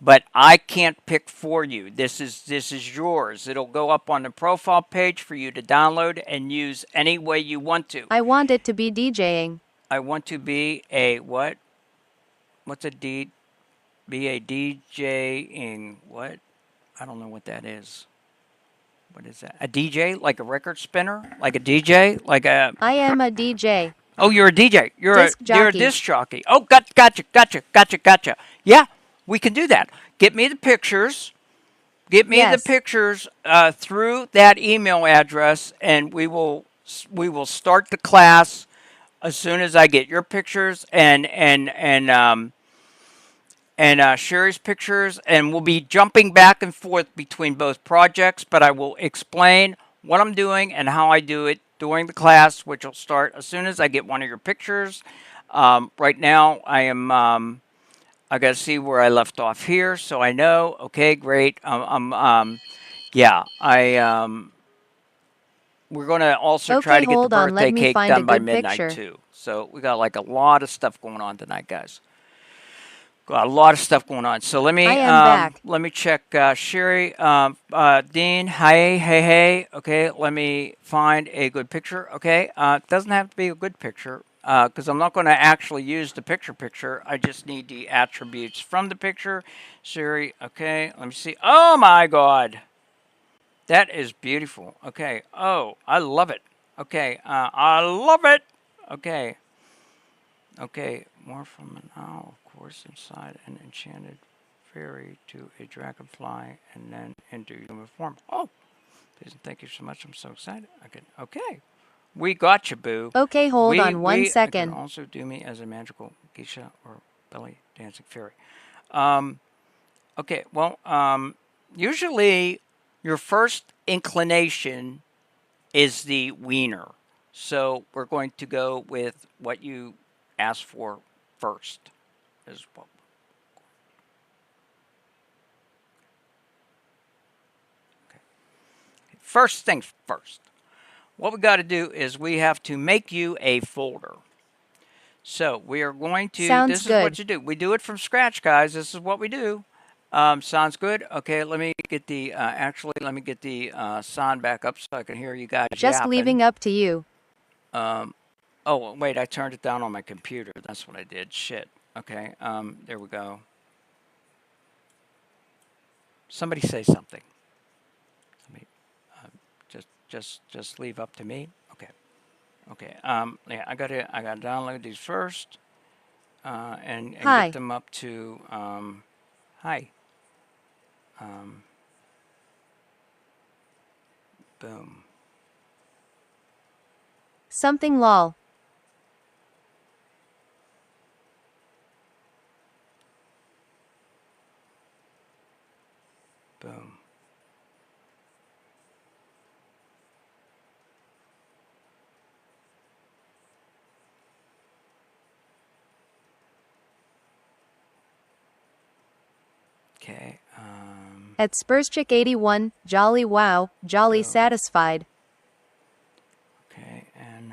But I can't pick for you. This is yours. It'll go up on the profile page for you to download and use any way you want to.
I want it to be DJing.
I want to be a what? What's a D? Be a DJing what? I don't know what that is. What is that? A DJ? Like a record spinner? Like a DJ? Like a
I am a DJ.
Oh, you're a DJ. You're
Disc
a
jockey.
disc jockey. Oh, gotcha. Yeah, we can do that. Get me the pictures. Get me the
Yes.
pictures through that email address, and we will start the class as soon as I get your pictures and Sherry's pictures, and we'll be jumping back and forth between both projects, but I will explain what I'm doing and how I do it during the class, which will start as soon as I get one of your pictures. Right now, I got to see where I left off here, so I know. Okay, great. Yeah, we're going to also try
Okay,
to get the
hold on. Let
birthday
me
cake
find a
done by
good
midnight,
picture.
too. So we got like a lot of stuff going on tonight, guys. Got a lot of stuff going on. So let me
I am back.
let me check Sherry, Dean. Hey. Okay, let me find a good picture. Okay, it doesn't have to be a good picture because I'm not going to actually use the picture. I just need the attributes from the picture. Sherry. Okay, let me see. Oh my God, that is beautiful. Okay. Oh, I love it. Okay, I love it. Okay. Okay, more from an owl, of course, inside an enchanted fairy to a dragonfly and then into human form. Oh, please and thank you so much. I'm so excited. Okay. We got you, boo.
Okay, hold on one
I can
second.
also do me as a magical geisha or belly dancing fairy. Okay, well, usually your first inclination is the wiener. So we're going to go with what you asked for first. Is what. Okay. First things first. What we got to do is we have to make you a folder. So we are going to.
Sounds
this
good.
is what you do. We do it from scratch, guys. This is what we do. Sounds good. Okay, let me get the let me get the sound back up so I can hear you guys.
Just
yapping.
leaving up to you.
Oh, wait, I turned it down on my computer. That's what I did. Shit. Okay, there we go. Somebody say something. Let me, just leave up to me. Okay. Yeah, I gotta download these first, and
Hi.
get them up to, hi. Boom.
Something lol.
Boom. Okay.
At SpursChick81, jolly wow, jolly satisfied.
Okay, and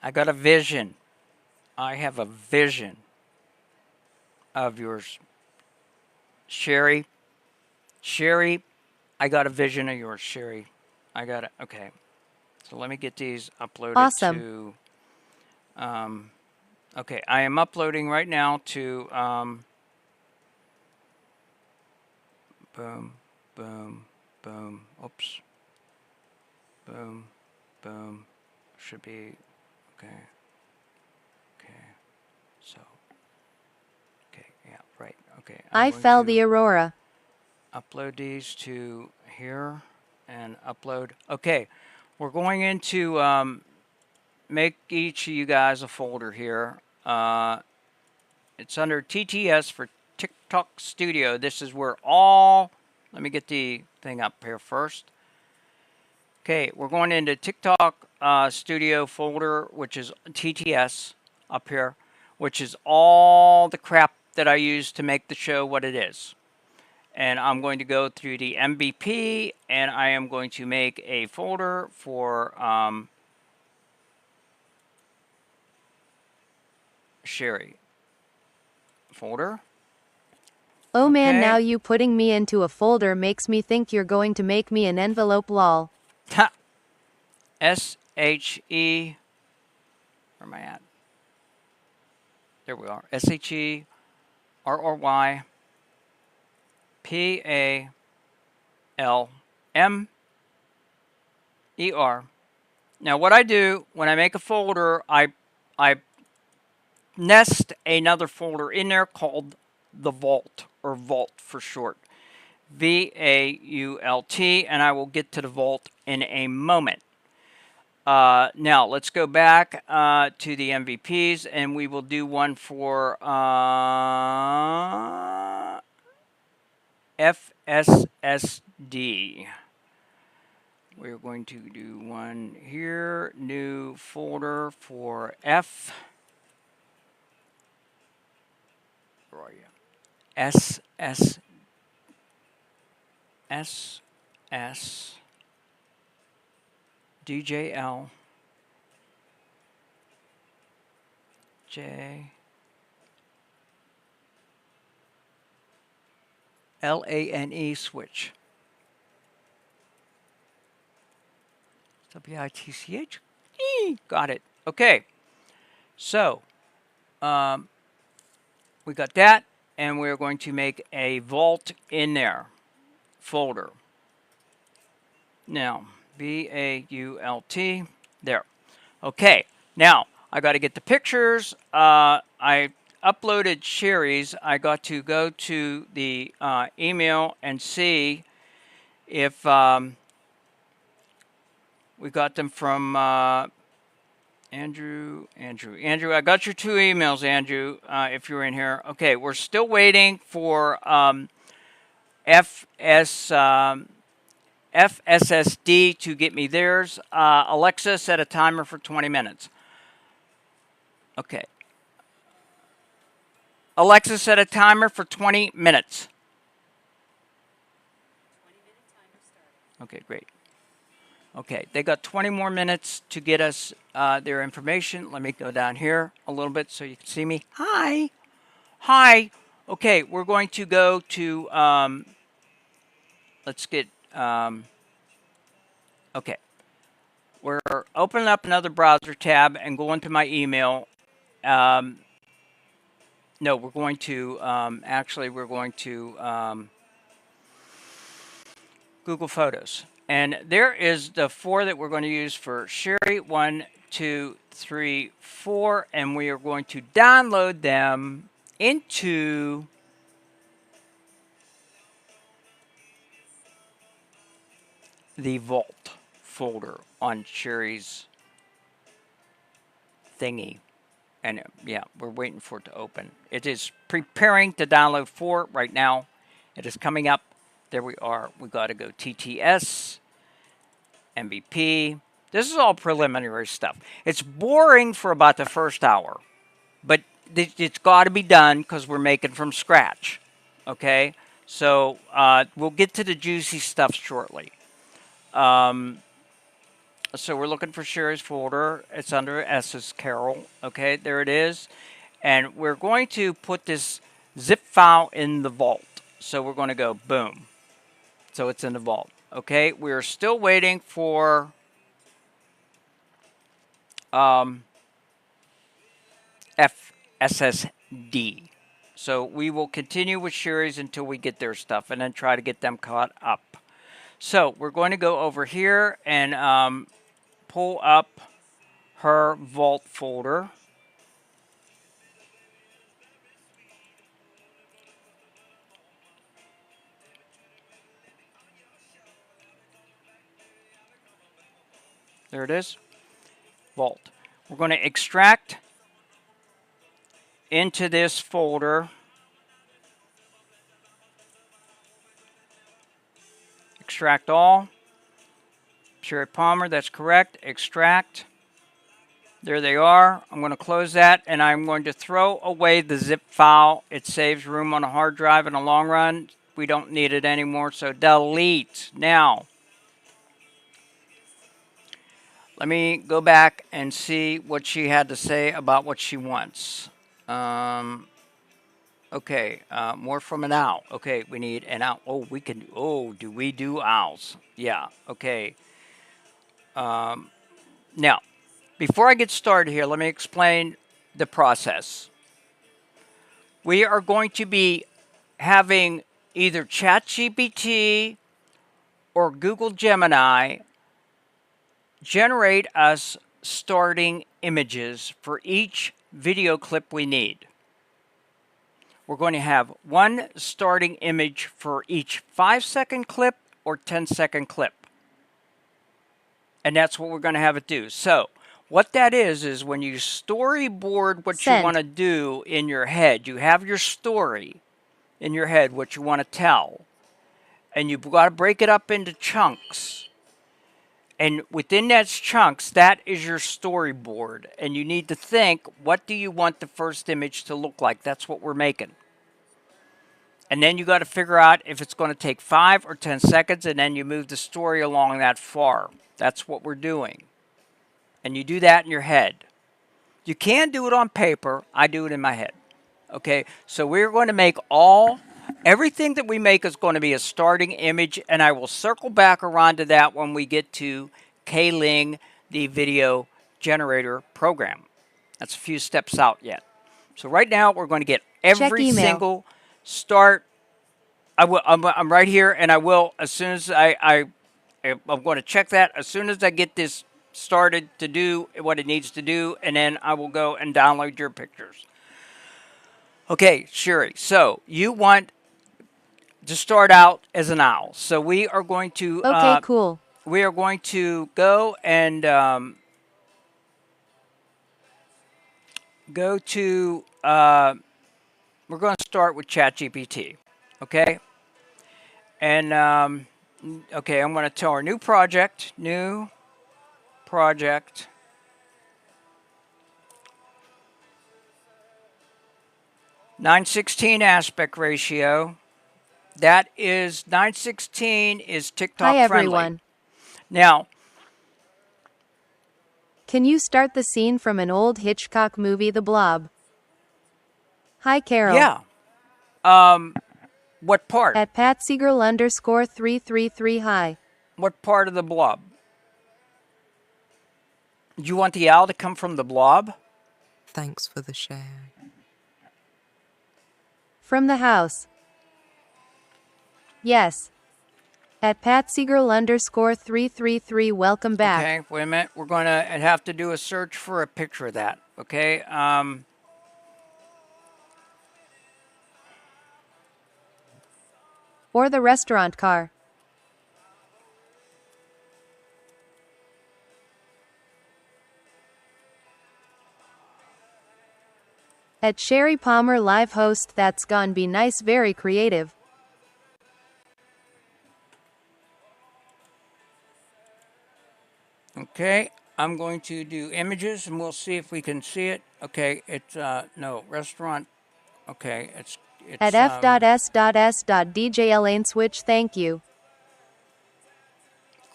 I got a vision. I have a vision of yours, Sherry. I got a vision of yours, Sherry. I got it. Okay. So let me get these uploaded
Awesome.
to. Okay, I am uploading right now to. Boom. Oops. Boom. Should be. Okay. So. Okay. Yeah. Right. Okay.
I
going
fell
to
the aurora.
Upload these to here and upload. Okay, we're going into make each of you guys a folder here. It's under TTS for TikTok Studio. This is where all, let me get the thing up here first. Okay, we're going into TikTok Studio folder, which is TTS up here, which is all the crap that I use to make the show what it is. And I'm going to go through the MVP, and I am going to make a folder for Sherry. Folder.
Oh man,
Okay.
now you putting me into a folder makes me think you're going to make me an envelope lol.
Ha. S-H-E. Where am I at? There we are. S-H-E-R-R-Y P-A-L-M-E-R. Now what I do when I make a folder, I nest another folder in there called the vault, or vault for short. V-A-U-L-T, and I will get to the vault in a moment. Now let's go back to the MVPs, and we will do one for FSSD. We're going to do one here, new folder for F. Where are you? S S S S D J L J LANE switch. WITCH. Got it. Okay. So, we got that, and we're going to make a vault in there folder. Now, VAULT, there. Okay, now I got to get the pictures. I uploaded Sherry's. I got to go to the email and see if we got them from Andrew, I got your 2 emails, Andrew, if you're in here. Okay, we're still waiting for FSSD to get me theirs. Alexa, set a timer for 20 minutes. Okay. Alexa, set a timer for 20 minutes. Okay, great. Okay, they got 20 more minutes to get us their information. Let me go down here a little bit so you can see me. Hi. Hi. Okay, we're going to go to, let's get, okay. We're opening up another browser tab and going to my email. No, we're going to, actually, we're going to Google Photos. And there is the 4 that we're going to use for Sherry. 1, 2, 3, 4. And we are going to download them into the Vault folder on Sherry's thingy. And yeah, we're waiting for it to open. It is preparing to download 4 right now. It is coming up. There we are. We got to go TTS, MVP. This is all preliminary stuff. It's boring for about the first hour, but it's got to be done because we're making from scratch. Okay, so we'll get to the juicy stuff shortly. So we're looking for Sherry's folder. It's under S's Carol. Okay, there it is. And we're going to put this zip file in the vault. So we're going to go boom. So it's in the vault. Okay, we're still waiting for FSSD. So we will continue with Sherry's until we get their stuff and then try to get them caught up. So we're going to go over here and pull up her vault folder. There it is. Vault. We're going to extract into this folder. Extract all. Sherry Palmer, that's correct. Extract. There they are. I'm going to close that, and I'm going to throw away the zip file. It saves room on a hard drive in the long run. We don't need it anymore, so delete. Now, let me go back and see what she had to say about what she wants. Okay, more from an owl. Okay, we need an owl. Oh, we can. Oh, do we do owls? Yeah. Okay. Now, before I get started here, let me explain the process. We are going to be having either ChatGPT or Google Gemini generate us starting images for each video clip we need. We're going to have one starting image for each 5-second clip or 10-second clip. And that's what we're going to have it do. So what that is when you storyboard what you want to do in your head, you have your story in your head, what you want to tell, and you've got to break it up into chunks. And within that chunks, that is your storyboard. And you need to think, what do you want the first image to look like? That's what we're making. And then you got to figure out if it's going to take 5 or 10 seconds, and then you move the story along that far. That's what we're doing. And you do that in your head. You can do it on paper. I do it in my head. Okay, so we're going to make everything that we make is going to be a starting image, and I will circle back around to that when we get to Kling, the video generator program. That's a few steps out yet. So right now we're going to get every single start. I'm right here, and I will, as soon as I'm going to check that as soon as I get this started to do what it needs to do, and then I will go and download your pictures. Okay, Sherry, so you want to start out as an owl. So we are going to...
Okay, cool.
We are going to go and go to... we're going to start with ChatGPT, okay? And, okay, I'm going to tell her new project, 9:16 aspect ratio. That is 9:16 is TikTok
Hi,
friendly.
everyone.
Now,
can you start the scene from an old Hitchcock movie, The Blob? Hi, Carol.
Yeah. What part?
At @PatSeaGirl_333 hi.
What part of The Blob? Do you want the owl to come from The Blob?
Thanks for the share.
From the house. Yes. At @PatSeaGirl_333 welcome back.
Okay, wait a minute. We're going to have to do a search for a picture of that. Okay.
Or the restaurant car. At Sherry Palmer live host, that's gonna be nice, very creative.
Okay, I'm going to do images and we'll see if we can see it. Okay, it's no restaurant. Okay, it's
at f.s.s.dj Elaine switch, thank you.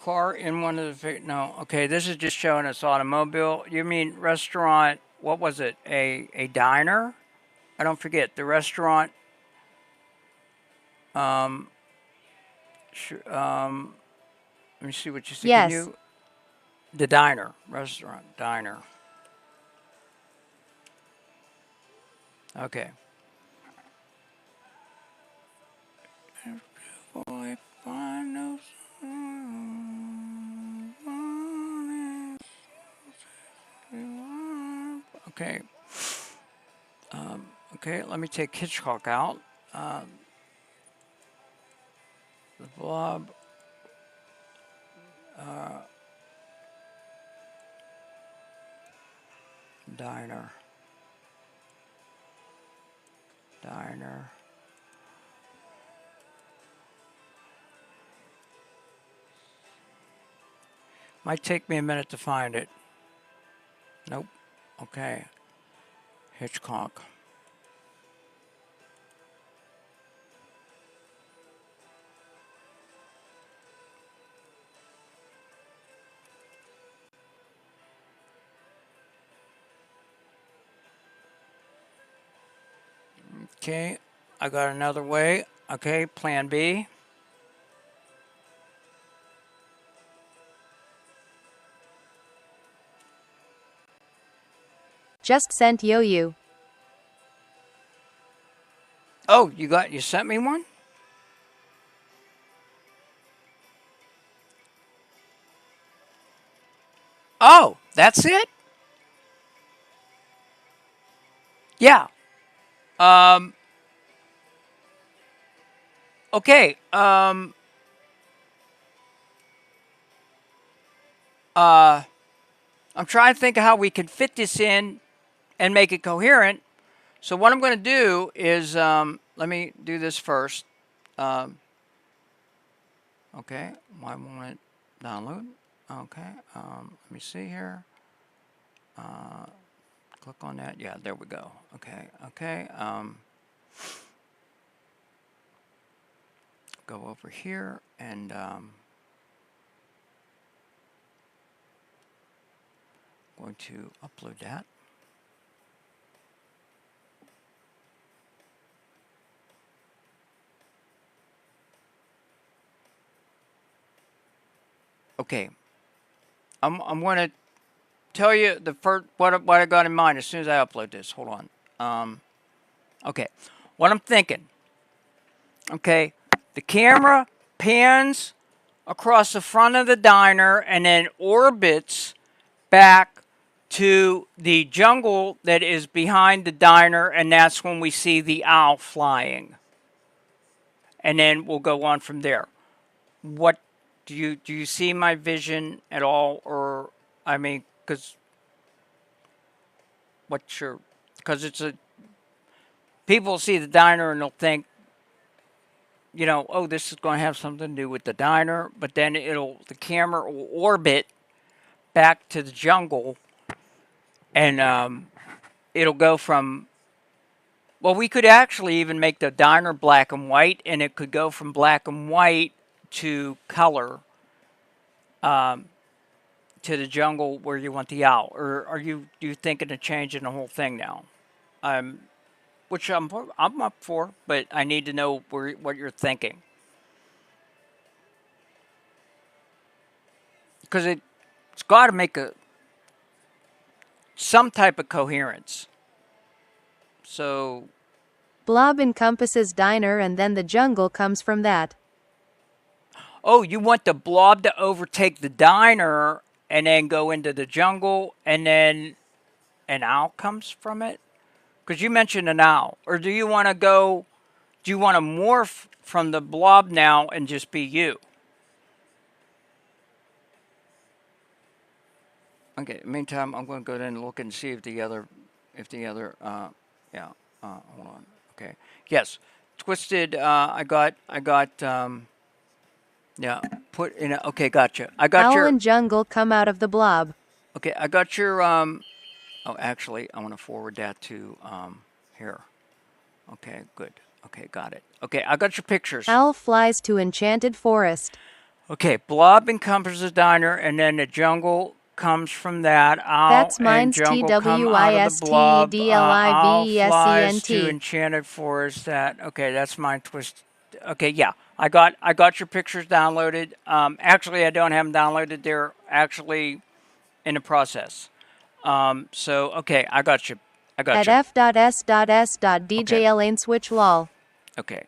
Car in one of the no. Okay, this is just showing us automobile. You mean restaurant? What was it? A diner? I don't forget the restaurant. Let me see what you see.
Yes.
Can you? The diner, restaurant, diner. Okay. Okay. Okay, let me take Hitchcock out. The Blob. Diner. Diner. Might take me a minute to find it. Nope. Okay. Hitchcock. Okay, I got another way. Okay, plan B.
Just sent you.
Oh, you sent me one? Oh, that's it? Yeah. Um okay. I'm trying to think of how we can fit this in and make it coherent. So what I'm going to do is let me do this first. Um, okay, why won't it download? Okay, let me see here. Click on that. Yeah, there we go. Okay, okay. Go over here and going to upload that. Okay, I'm going to tell you the first what I got in mind as soon as I upload this. Hold on. Okay, what I'm thinking. Okay, the camera pans across the front of the diner and then orbits back to the jungle that is behind the diner, and that's when we see the owl flying. And then we'll go on from there. What do you see my vision at all, or I mean, because what's your because it's a people see the diner and they'll think, you know, oh, this is going to have something to do with the diner, but then the camera will orbit back to the jungle, and it'll go from, well, we could actually even make the diner black and white, and it could go from black and white to color, to the jungle where you want the owl. Or are you thinking of changing the whole thing now? Which I'm up for, but I need to know what you're thinking, because it's got to make some type of coherence. So,
Blob encompasses diner and then the jungle comes from that.
oh, you want the blob to overtake the diner and then go into the jungle, and then an owl comes from it? Because you mentioned an owl. Or do you want to morph from the blob now and just be you? Okay, meantime, I'm going to go ahead and look and see if the other, yeah, hold on. Okay, yes, twisted, yeah, put in, okay, gotcha. I got
Owl and jungle come out of the blob.
okay, I got your, oh, actually, I want to forward that to, here. Okay, good. Okay, got it. Okay, I got your pictures.
Owl flies to enchanted forest.
Okay, blob encompasses diner, and then the jungle comes from that. Owl
That's
and
mine's
jungle come out of the blob. Owl flies to enchanted forest. Okay, that's mine. Twist. Okay, yeah, I got your pictures downloaded. Actually, I don't have them downloaded. They're actually in the process. So okay, I got you.
At f.s.s.dj lane switch lol.
Okay.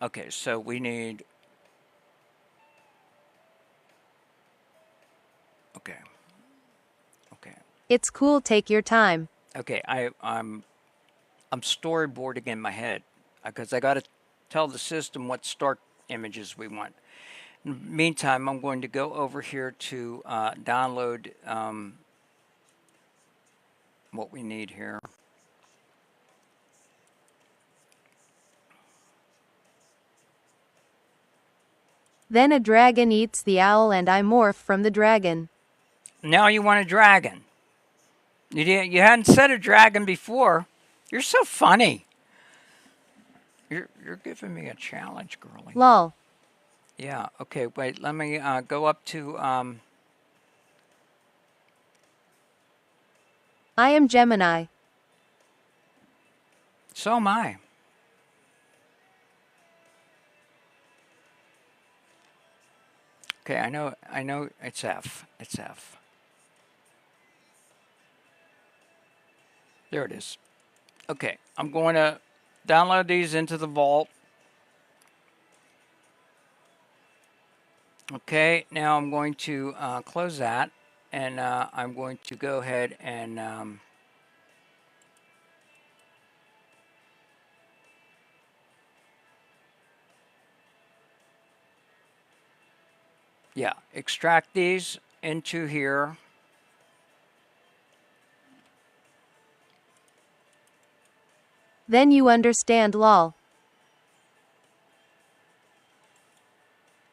Okay, so we need. Okay. Okay.
It's cool, take your time.
Okay, I'm storyboarding in my head because I got to tell the system what start images we want. In the meantime, I'm going to go over here to download what we need here.
Then a dragon eats the owl and I morph from the dragon.
Now you want a dragon. You hadn't said a dragon before. You're so funny. You're giving me a challenge, girlie.
Lol.
Yeah, okay, wait, let me go up to
I am Gemini.
so am I. Okay, I know it's F. It's F. There it is. Okay, I'm going to download these into the vault. Okay, now I'm going to close that, and I'm going to go ahead and yeah, extract these into here.
Then you understand, lol.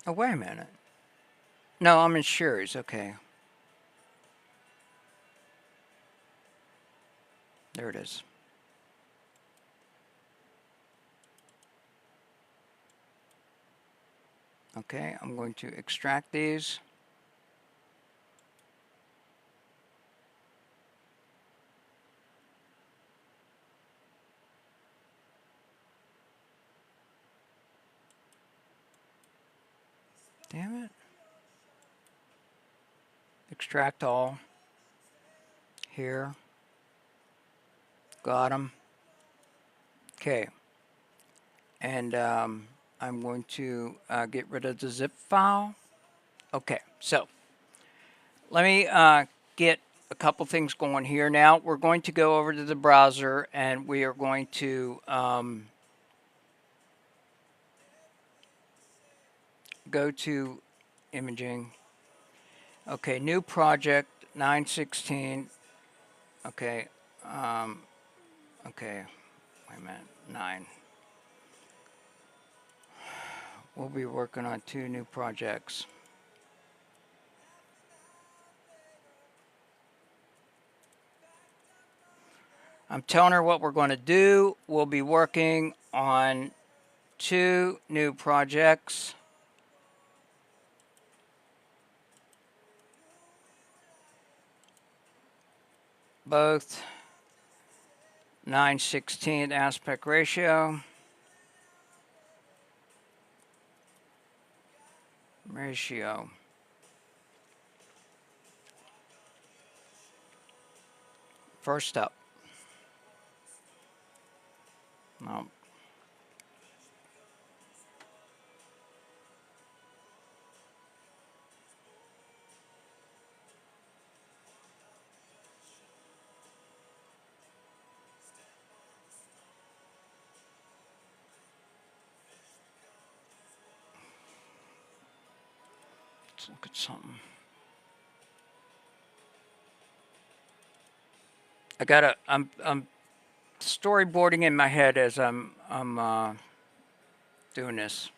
Oh, wait a minute. No, I'm in Sherry's. Okay. There it is. Okay, I'm going to extract these. Damn it. Extract all. Here. Got them. Okay. And I'm going to get rid of the zip file. Okay, so let me get a couple things going here. Now we're going to go over to the browser and we are going to go to imaging. Okay, new project 916. Okay, okay, wait a minute, 9. We'll be working on 2 new projects. I'm telling her what we're going to do. We'll be working on 2 new projects. Both 9/16 aspect ratio. First up. No. Let's look at something. I'm storyboarding in my head as I'm doing this.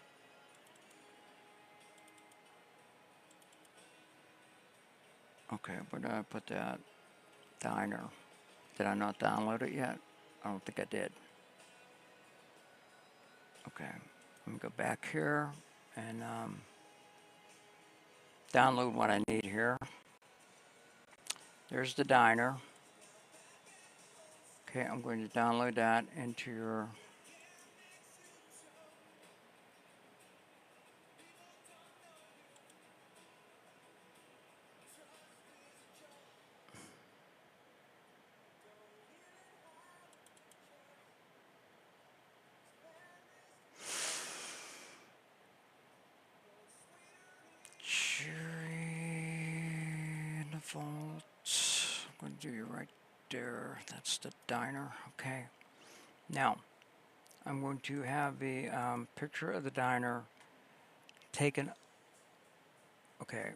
Okay, where did I put that? Diner. Did I not download it yet? I don't think I did. Okay, let me go back here and download what I need here. There's the diner. Okay, I'm going to download that into your in the vault. I'm going to do you right there. That's the diner. Okay. Now, I'm going to have the picture of the diner taken. Okay.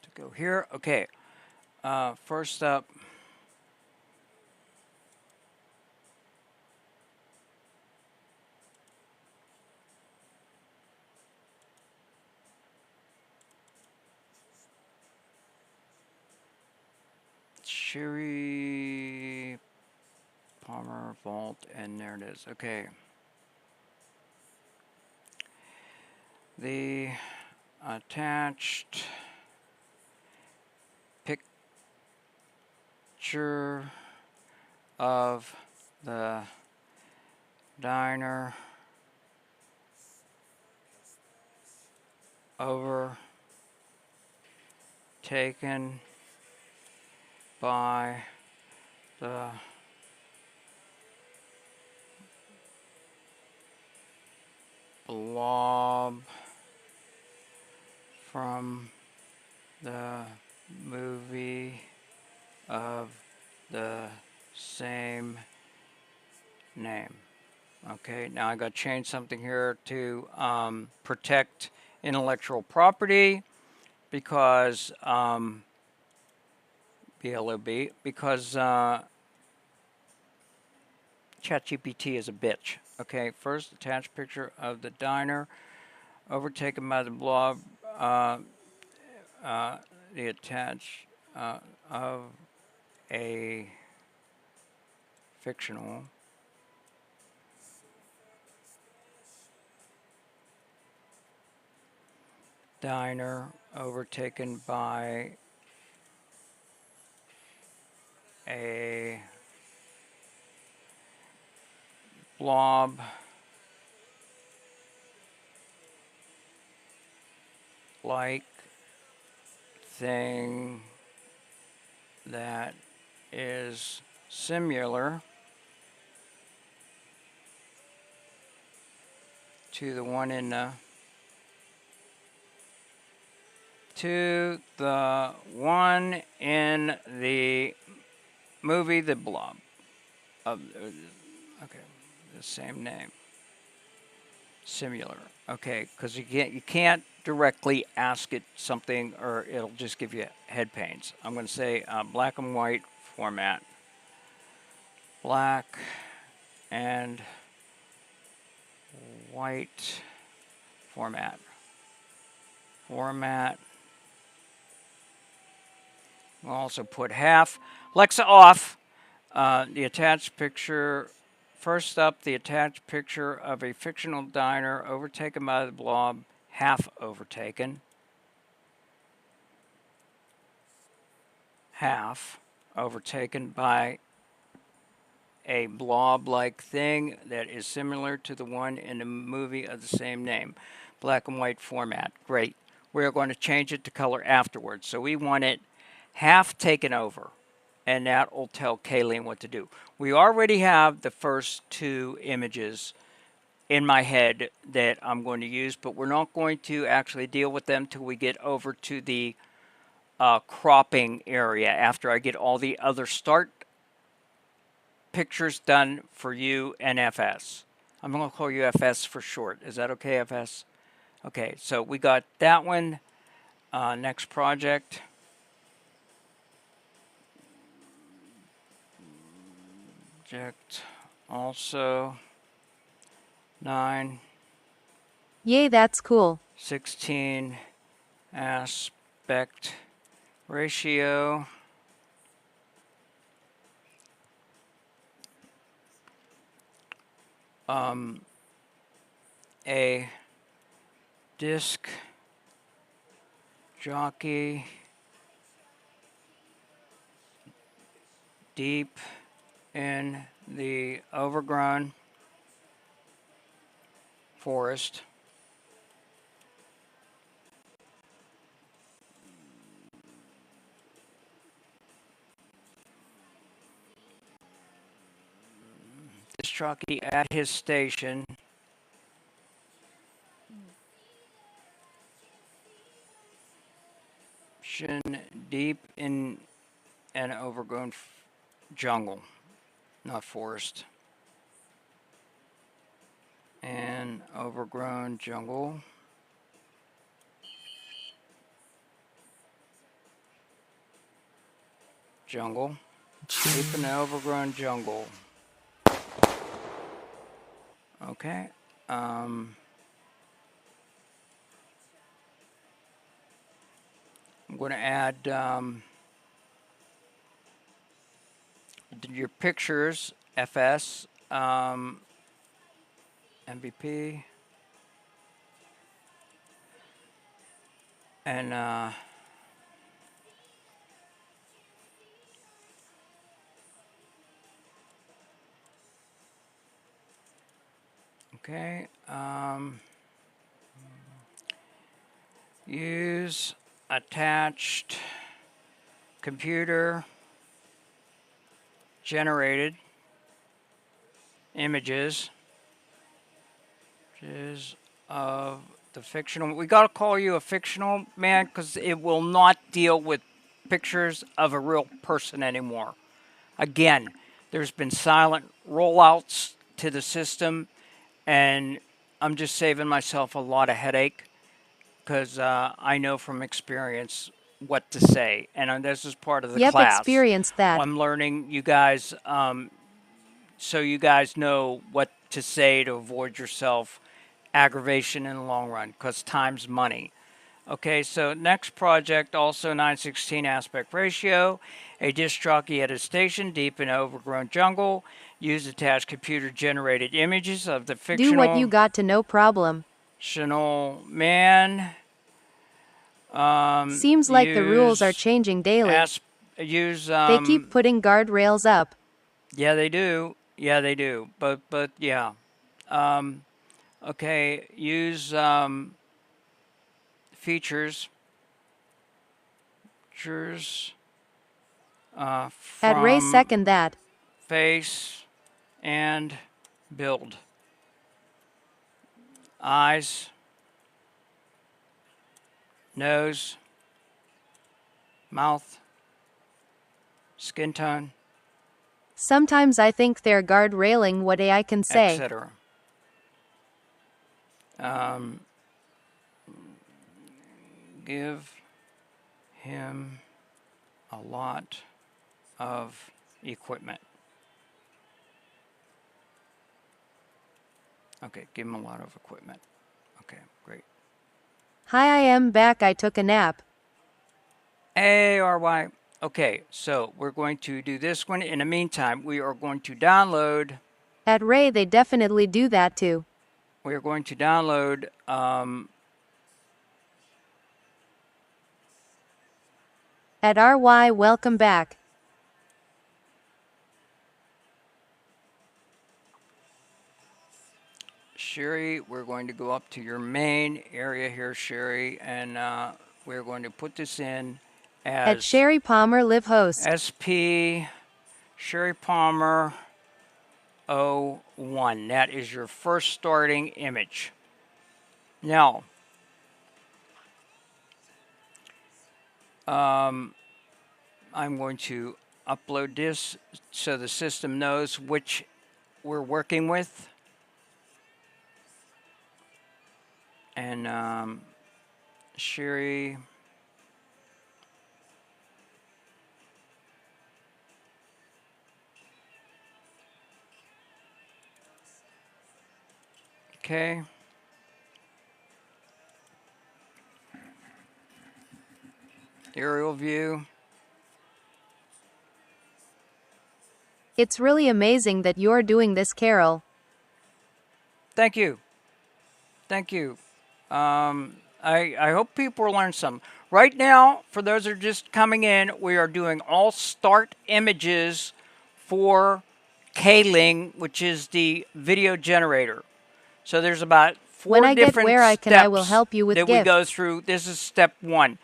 to go here. Okay. First up, Sherry Palmer Vault, and there it is. Okay. The attached picture of the diner overtaken by the blob from the movie of the same name. Okay, now I got to change something here to protect intellectual property because BLOB, because ChatGPT is a bitch. Okay, first attached picture of the diner overtaken by the blob. The attached of a fictional diner overtaken by a blob like thing that is similar to the one in the movie The Blob. Okay, the same name. Similar. Okay, because you can't directly ask it something or it'll just give you head pains. I'm going to say black and white format. Black and white format. Format. We'll also put half. Alexa off. The attached picture. First up, the attached picture of a fictional diner overtaken by the blob, half overtaken. Half overtaken by a blob-like thing that is similar to the one in the movie of the same name. Black and white format. Great. We're going to change it to color afterwards. So we want it half taken over. And that will tell Kayleen what to do. We already have the first two images in my head that I'm going to use, but we're not going to actually deal with them till we get over to the cropping area after I get all the other start pictures done for you and FS. I'm going to call you FS for short. Is that okay, FS? Okay, so we got that one. Next project. Also 9.
Yay, that's cool.
16 aspect ratio. A disc jockey deep in the overgrown forest. This jockey at his station deep in an overgrown jungle, not forest. An overgrown jungle. jungle. Deep in the overgrown jungle. Okay. I'm going to add your pictures, FS, MVP, and okay. Use attached computer generated images of the fictional. We got to call you a fictional man because it will not deal with pictures of a real person anymore. Again, there's been silent rollouts to the system, and I'm just saving myself a lot of headache because I know from experience what to say, and this is part of the
Yep,
class.
experienced that.
I'm learning you guys, so you guys know what to say to avoid yourself aggravation in the long run, because time's money. Okay, so next project, also 9:16 aspect ratio. A disc jockey at a station deep in overgrown jungle. Use attached computer-generated images of the fictional.
Do what you got to, no problem.
Fictional man.
Seems like the rules are changing daily. They keep putting guardrails up.
Yeah, they do. Yeah, they do. But yeah. Okay, use features.
At Ray second that.
Face and build. Eyes, nose, mouth, skin tone,
Sometimes I think they're guard railing what AI can say.
etc. Give him a lot of equipment. Okay, give him a lot of equipment. Okay, great.
Hi, I am back. I took a nap.
ARY. Okay, so we're going to do this one. In the meantime, we are going to download.
At Ray, they definitely do that too.
We are going to download
At RY, welcome back.
Sherry, we're going to go up to your main area here, Sherry, and we're going to put this in as
At Sherry Palmer, live host.
SP Sherry Palmer 01. That is your first starting image. Now, I'm going to upload this so the system knows which we're working with. And Sherry, okay. Aerial view.
It's really amazing that you're doing this, Carol.
Thank you. Thank you. I hope people learn some. Right now, for those that are just coming in, we are doing all start images for Kling, which is the video generator. So there's about four
When I get
different
where I can, I will
steps
help you with
that we go
gifts.
through. This is step one.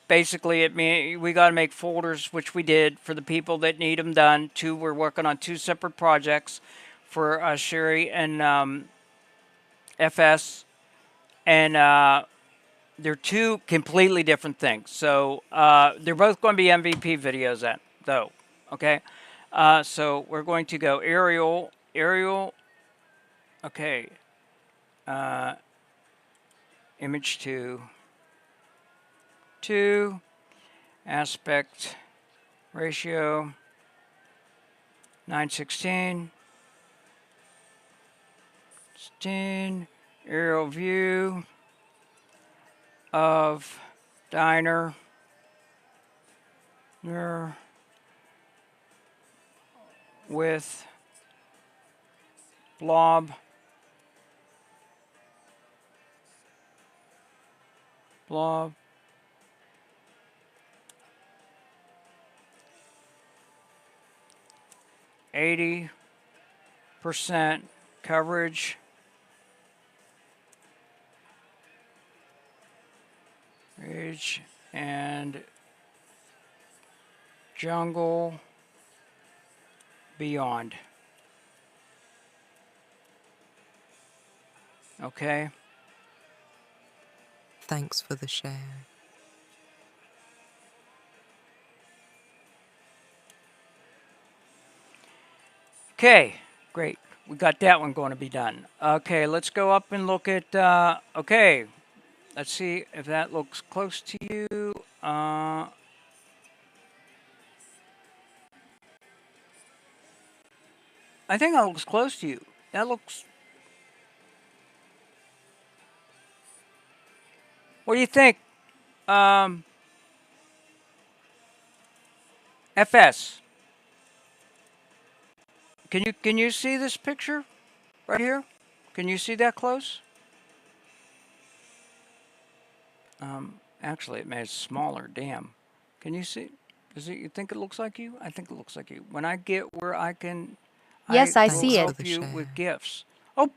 Basically, we got to make folders, which we did for the people that need them done. We're working on two separate projects for Sherry and FS, and they're two completely different things. So they're both going to be MVP videos, though. Okay, so we're going to go aerial. Okay, image two, aspect ratio 9:16. 16. Aerial view of diner. With blob. Blob. %80 coverage. Ridge and jungle beyond. Okay.
Thanks for the share.
Okay, great. We got that one going to be done. Okay, let's go up and look at, okay, let's see if that looks close to you. I think that looks close to you. That looks... What do you think? FS. Can you see this picture right here? Can you see that close? Actually, it made it smaller. Damn. Can you see? Does it? You think it looks like you? I think it looks like you. When I get where I can,
Yes, I
will
see it.
help you with gifts. Oh,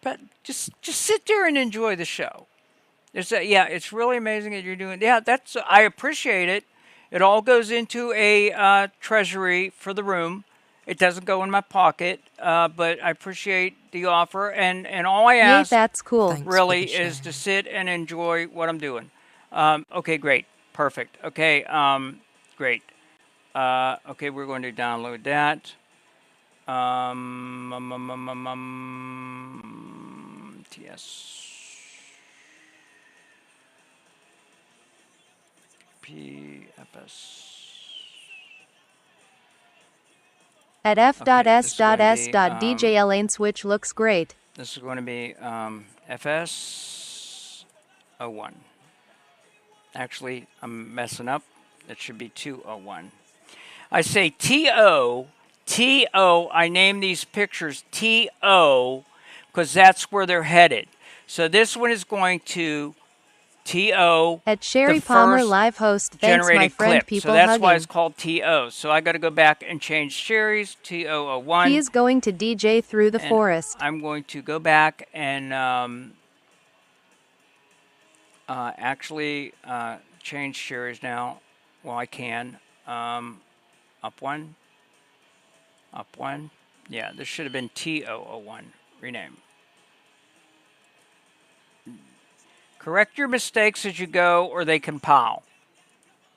but just sit there and enjoy the show. Yeah, it's really amazing that you're doing. Yeah, I appreciate it. It all goes into a treasury for the room. It doesn't go in my pocket, but I appreciate the offer. And all I
Yay,
ask
that's cool.
Thanks
really
for the
is to
share.
sit and enjoy what I'm doing. Okay, great. Perfect. Okay, great. Okay, we're going to download that. TS. PFS.
At f.s.s.dj Elaine switch looks great.
This is going to be FS 01. Actually, I'm messing up. It should be 201. I say TO. I name these pictures TO because that's where they're headed. So this one is going to TO.
At Sherry Palmer live host, thanks my friend
clip.
people
So that's
hugging.
why it's called TO. So I got to go back and change Sherry's TO01.
He is going to DJ through the forest.
I'm going to go back and actually change Sherry's now. Well, I can. Up one. Up one. Yeah, this should have been TO01. Rename. Correct your mistakes as you go or they compile.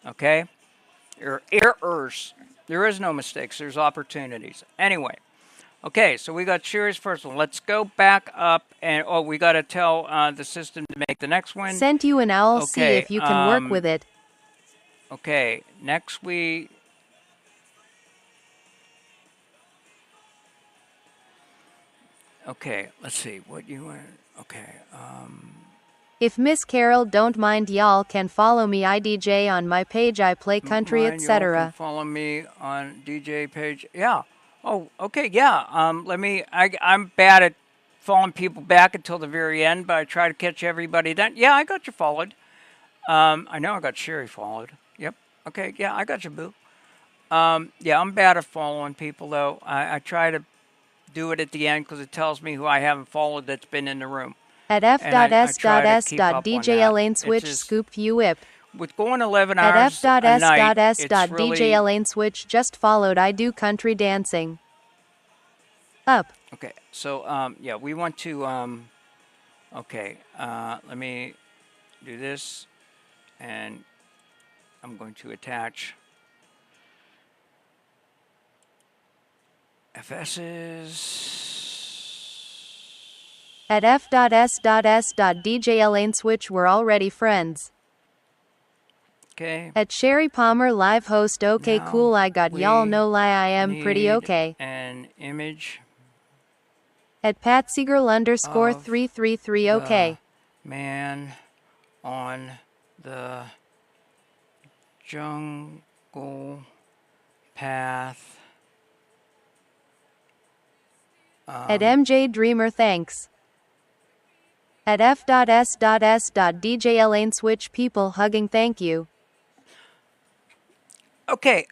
Okay? Errors. There is no mistakes. There's opportunities. Anyway. Okay, so we got Sherry's first one. Let's go back up and, we got to tell the system to make the next one.
Sent you an owl. See if you can work with it.
Okay, next we... Okay, let's see. What you want... Okay,
If Miss Carol don't mind, y'all can follow me IDJ on my page. I play country, etc.
Follow me on DJ page. Yeah. Oh, okay. Yeah. I'm bad at following people back until the very end, but I try to catch everybody then. Yeah, I got you followed. I know I got Sherry followed. Yep. Okay. Yeah, I got you, boo. Yeah, I'm bad at following people though. I try to do it at the end because it tells me who I haven't followed that's been in the room.
At f.s.s.dj Elaine switch scoop view whip.
With going 11
At
hours a night, it's
f.s.s.dj
really...
Elaine switch just followed. I do country dancing. Up.
Okay, so yeah, we want to okay, let me do this, and I'm going to attach FS's.
At f.s.s.dj Elaine switch we're already friends.
Okay.
At Sherry Palmer live host. Okay,
Now
cool. I got y'all.
we
No lie, I am pretty
need
okay.
an image
At Patsygirl underscore
of
333.
the
Okay.
man on the jungle path.
At MJ Dreamer. Thanks. At f.s.s.dj Lane switch people hugging. Thank you.
Okay,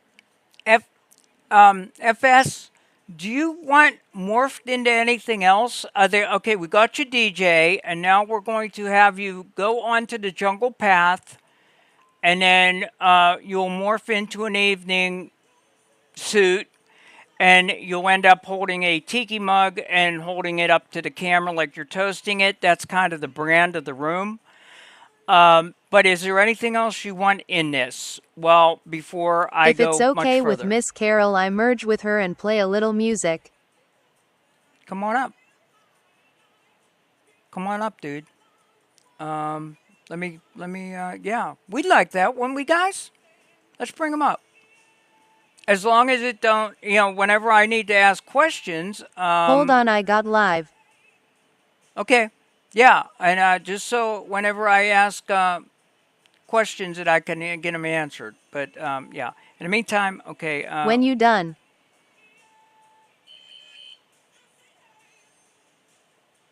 FS, do you want morphed into anything else? Okay, we got you DJ, and now we're going to have you go onto the jungle path, and then you'll morph into an evening suit, and you'll end up holding a tiki mug and holding it up to the camera like you're toasting it. That's kind of the brand of the room. But is there anything else you want in this? Well, before I
If it's
go much
okay with
further,
Miss Carol, I merge with her and play a little music.
come on up. Come on up, dude. Yeah, we'd like that, wouldn't we, guys? Let's bring them up. As long as it don't, whenever I need to ask questions,
Hold on, I got live.
okay, yeah, and just so whenever I ask questions that I can get them answered. But yeah, in the meantime, okay.
When you done?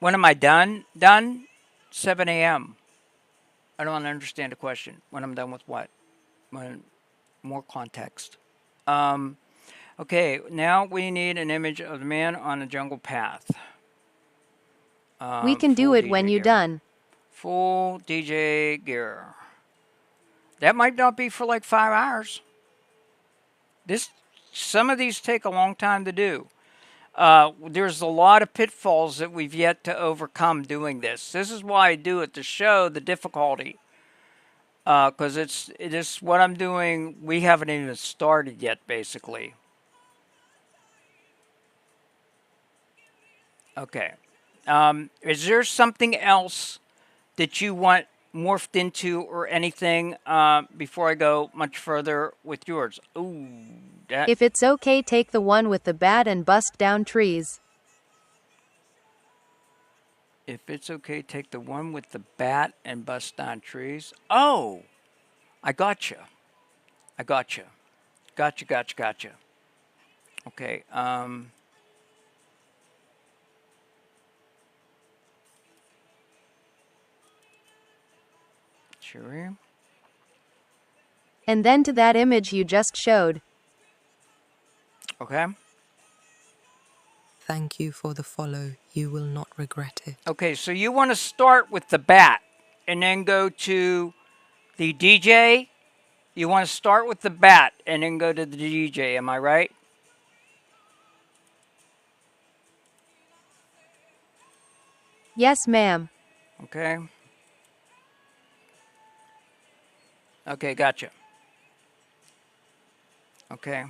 When am I done? Done? 7 a.m. I don't understand the question. When I'm done with what? More context. Okay, now we need an image of the man on the jungle path.
We can do
Full
it when
DJ
you
gear.
done.
Full DJ gear. That might not be for like 5 hours. Some of these take a long time to do. There's a lot of pitfalls that we've yet to overcome doing this. This is why I do it, to show the difficulty. Because it's what I'm doing. We haven't even started yet, basically. Okay. Is there something else that you want morphed into or anything before I go much further with yours? Ooh, that.
If it's okay, take the one with the bat and bust down trees.
If it's okay, take the one with the bat and bust down trees. Oh, I gotcha. I gotcha. Gotcha. Okay. Sure.
And then to that image you just showed.
Okay.
Thank you for the follow. You will not regret it.
Okay, so you want to start with the bat and then go to the DJ. You want to start with the bat and then go to the DJ. Am I right?
Yes, ma'am.
Okay. Okay, gotcha. Okay.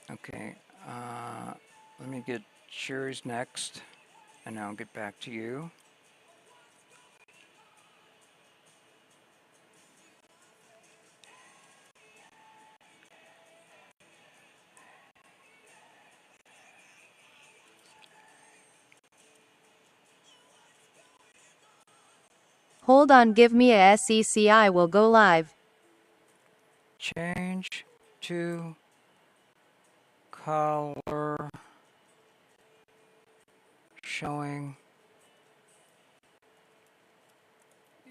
Okay. Let me get Sherry's next, and I'll get back to you.
Hold on, give me a SEC. I will go live.
Change to color showing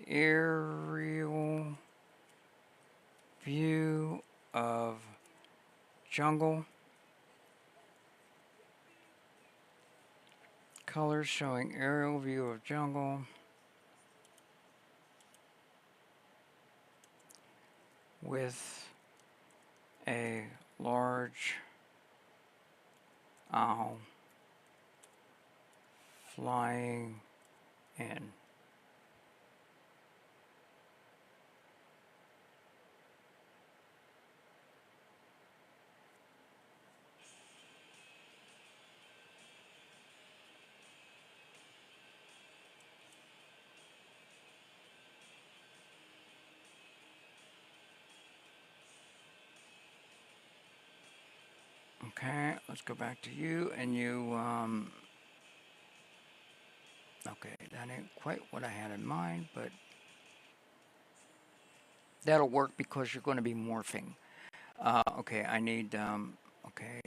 aerial view of jungle. Colors showing aerial view of jungle. With a large owl flying in. Okay, let's go back to you and you. Okay, that ain't quite what I had in mind, but that'll work because you're going to be morphing. Okay, I need. Okay.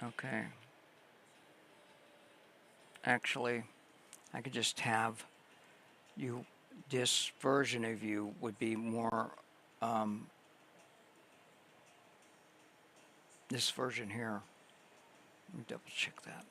Okay. Actually, I could just have you. This version of you would be more. This version here. Let me double check that.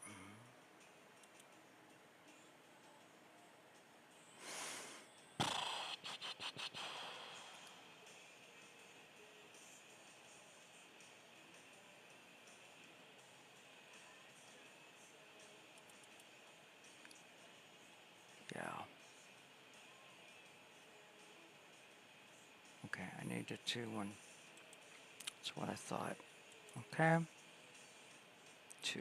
Yeah. Okay, I need the 2 1. That's what I thought. Okay. 2.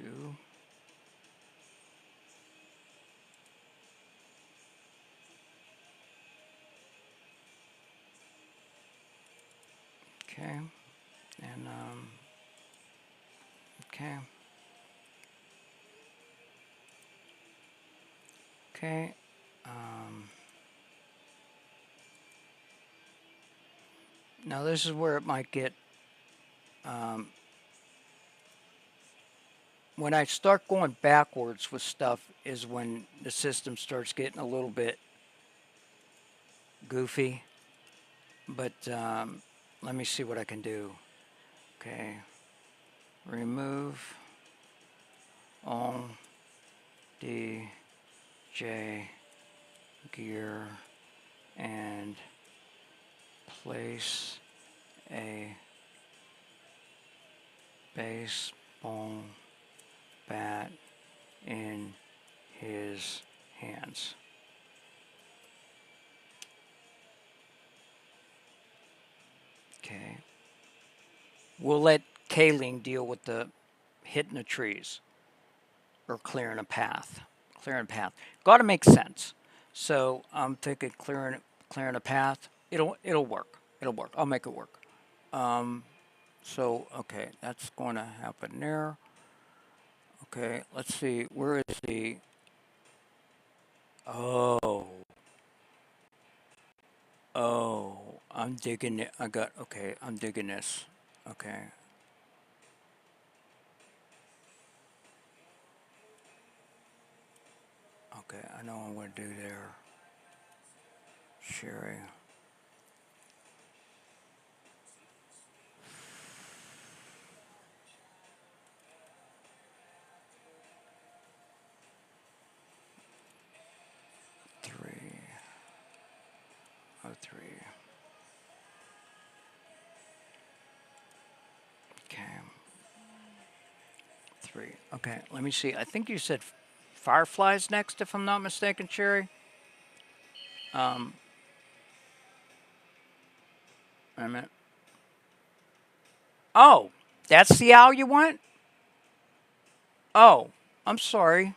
Okay. And okay. Okay. Now this is where it might get. When I start going backwards with stuff is when the system starts getting a little bit goofy. But let me see what I can do. Okay. Remove all DJ gear and place a baseball bat in his hands. Okay. We'll let Kling deal with the hitting the trees or clearing a path. Clearing a path. Got to make sense. So I'm thinking clearing a path. It'll work. It'll work. I'll make it work. So okay, that's going to happen there. Okay, let's see. Where is the? Oh. Oh, I'm digging it. Okay, I'm digging this. Okay. Okay, I know what I'm going to do there. Sharing. Three. Oh, 3. Okay. 3. Okay, let me see. I think you said fireflies next, if I'm not mistaken, Sherry. Wait a minute. Oh, that's the owl you want? Oh, I'm sorry.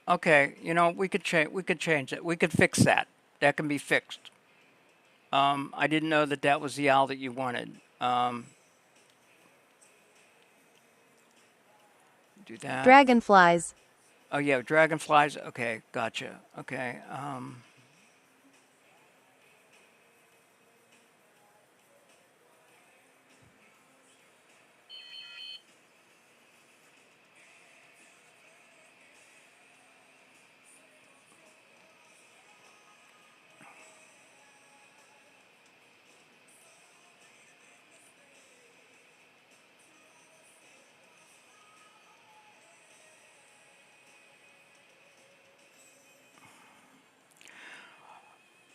Okay, we could change. We could change it. We could fix that. That can be fixed. I didn't know that was the owl that you wanted. Do that.
Dragonflies.
Oh yeah, dragonflies. Okay, gotcha. Okay.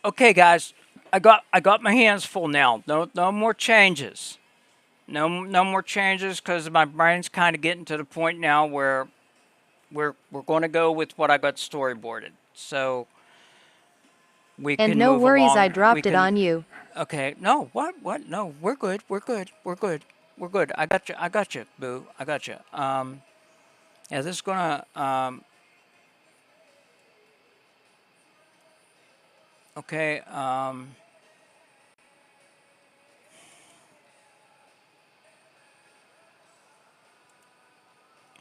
Okay, guys, I got my hands full now. No more changes. No more changes because my brain's kind of getting to the point now where we're going to go with what I got storyboarded. So we
And
can
no
move
worries, I
along. We
dropped it
can.
on you.
Okay. No. What? No. We're good. We're good. We're good. We're good. I got you. I got you, boo. I got you. Yeah. This is gonna. Okay.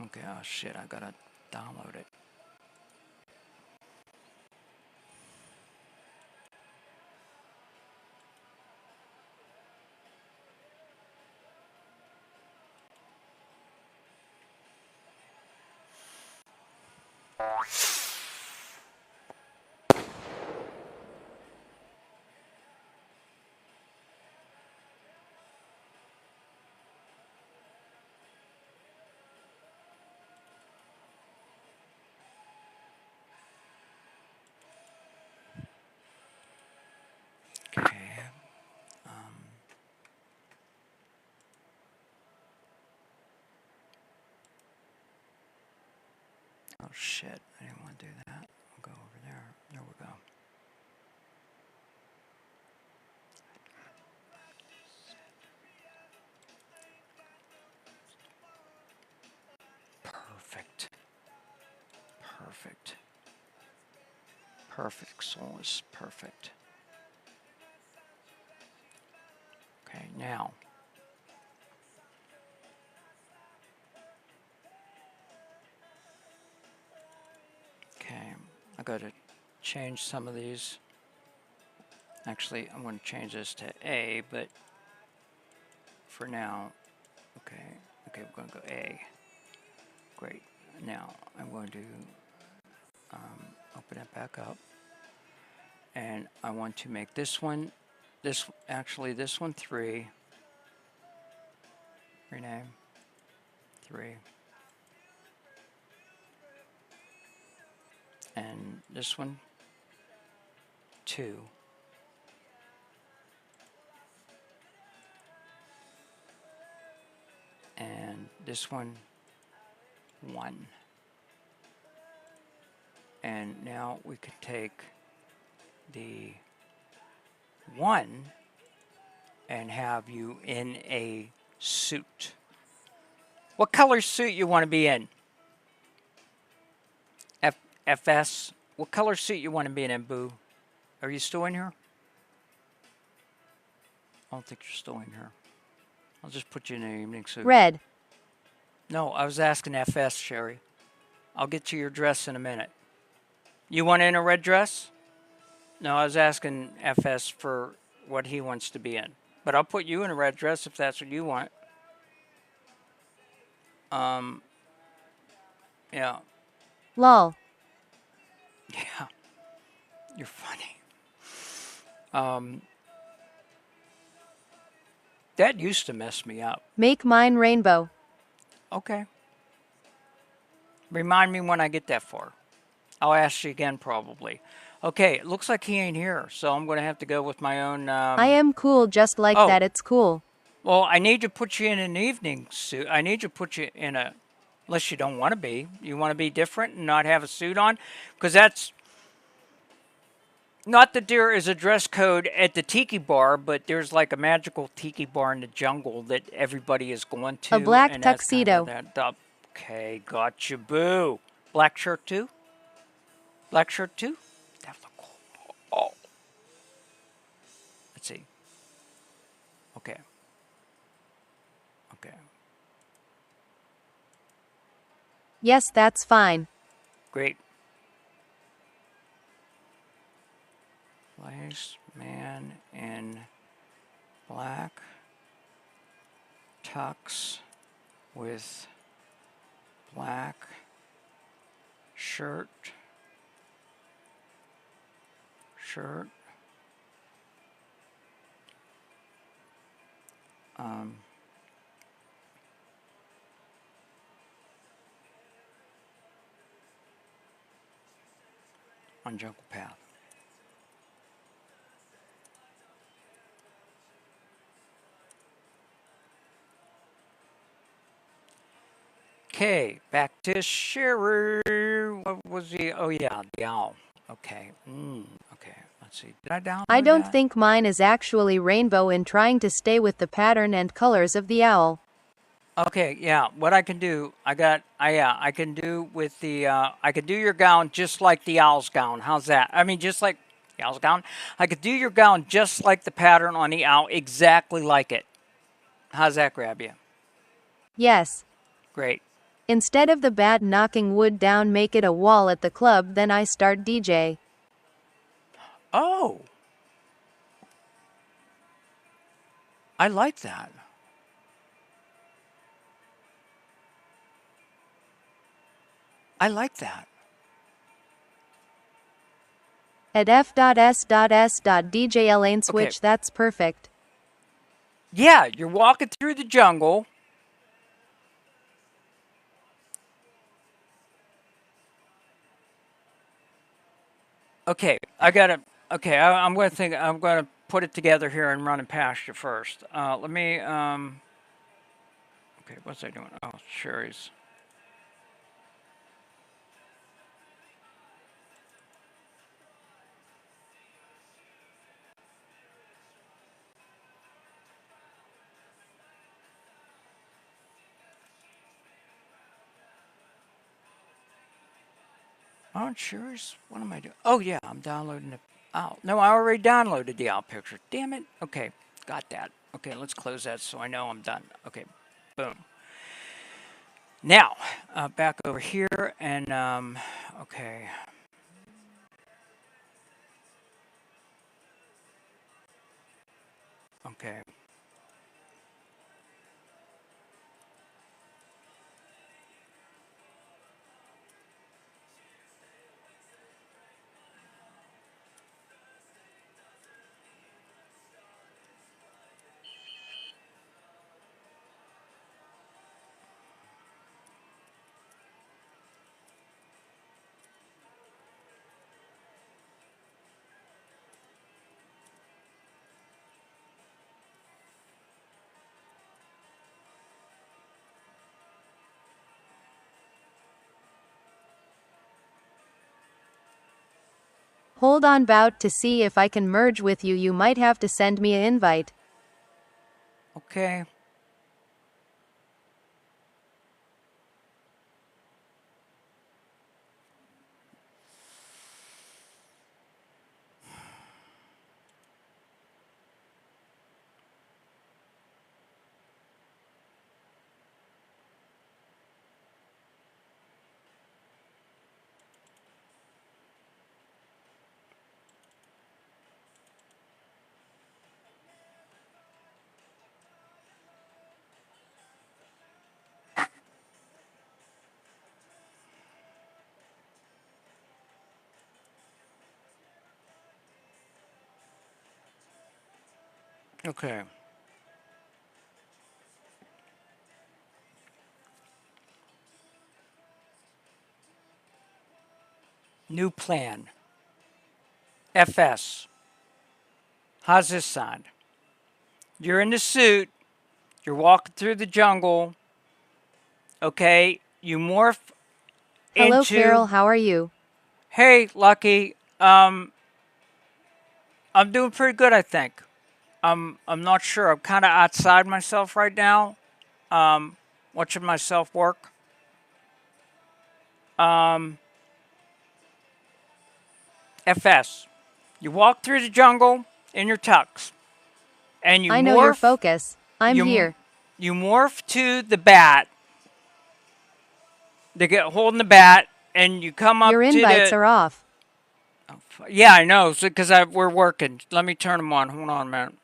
Okay. Oh shit. I gotta download it. Okay. Oh shit. I didn't want to do that. I'll go over there. There we go. Perfect. Perfect. Perfect. Soulless. Perfect. Okay. Now. Okay. I got to change some of these. Actually, I'm going to change this to A, but for now, okay. Okay, we're going to go A. Great. Now, I'm going to open it back up. And I want to make this one, this one 3. Rename 3. And this one 2. And this one 1. And now we could take the 1 and have you in a suit. What color suit you want to be in? FS? What color suit you want to be in, Boo? Are you still in here? I don't think you're still in here. I'll just put you in an evening suit.
Red.
No, I was asking FS, Sherry. I'll get to your dress in a minute. You want in a red dress? No, I was asking FS for what he wants to be in. But I'll put you in a red dress if that's what you want. Yeah.
Lol.
Yeah. You're funny. That used to mess me up.
Make mine rainbow.
Okay. Remind me when I get that far. I'll ask you again probably. Okay, it looks like he ain't here, so I'm going to have to go with my own...
I am cool just like that, it's cool.
Well, I need to put you in an evening suit. I need to put you in a... Unless you don't want to be. You want to be different and not have a suit on? Because that's... Not that there is a dress code at the tiki bar, but there's like a magical tiki bar in the jungle that everybody is going to.
A black
and
tuxedo.
That's kind of okay, gotcha, boo. Black shirt too? Black shirt too? That look cool. Oh. Let's see. Okay. Okay.
Yes, that's fine.
Great. Place man in black tux with black shirt. On Jungle Path. Okay, back to Sherry. What was the? Oh yeah, the owl. Okay. Okay. Let's see. Did I download
I don't
that?
think mine is actually rainbow in trying to stay with the pattern and colors of the owl.
Okay, yeah. What I can do, I can do with the, I could do your gown just like the owl's gown. How's that? I mean, just like the owl's gown. I could do your gown just like the pattern on the owl, exactly like it. How's that grab you?
Yes.
Great.
Instead of the bat knocking wood down, make it a wall at the club, then I start DJ.
Oh, I like that. I like that.
At f.s.s.dj lane switch,
Okay.
that's perfect.
Yeah, you're walking through the jungle. Okay, I gotta. Okay, I'm gonna think. I'm gonna put it together here and run it past you first. Let me. Okay, what's I doing? Oh, Sherry's. Oh, Sherry's. What am I doing? Oh yeah, I'm downloading the. Oh no, I already downloaded the owl picture. Damn it. Okay, got that. Okay, let's close that so I know I'm done. Okay, boom. Now, back over here and okay. Okay.
Hold on, bout to see if I can merge with you. You might have to send me an invite.
Okay. Okay. New plan. FS. How's this sound? You're in the suit. You're walking through the jungle. Okay. You morph
Hello, Carol,
into.
how are you?
Hey, Lucky. I'm doing pretty good, I think. I'm not sure. I'm kind of outside myself right now. Watching myself work. FS. You walk through the jungle in your tux, and you
I know your
morph.
focus. I'm
You
here.
you morph to the bat. They get holding the bat, and you come up
Your
to
invites
the.
are off.
Yeah, I know. Because we're working. Let me turn them on. Hold on a minute.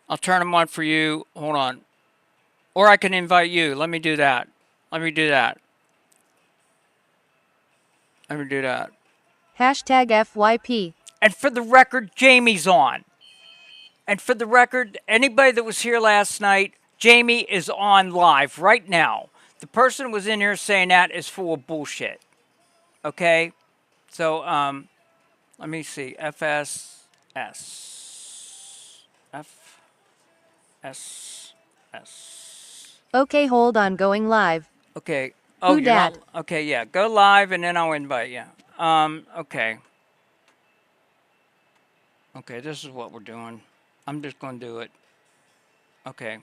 I'll turn them on for you. Hold on. Or I can invite you. Let me do that. Let me do that. Let me do that.
Hashtag FYP.
And for the record, Jamie's on. And for the record, anybody that was here last night, Jamie is on live right now. The person who was in here saying that is full of bullshit. Okay? So, let me see. FSS. FSS.
Okay, hold on, going live.
Okay. Oh,
Who
you're not.
dat?
Okay, yeah. Go live and then I'll invite you. Okay. Okay, this is what we're doing. I'm just going to do it. Okay.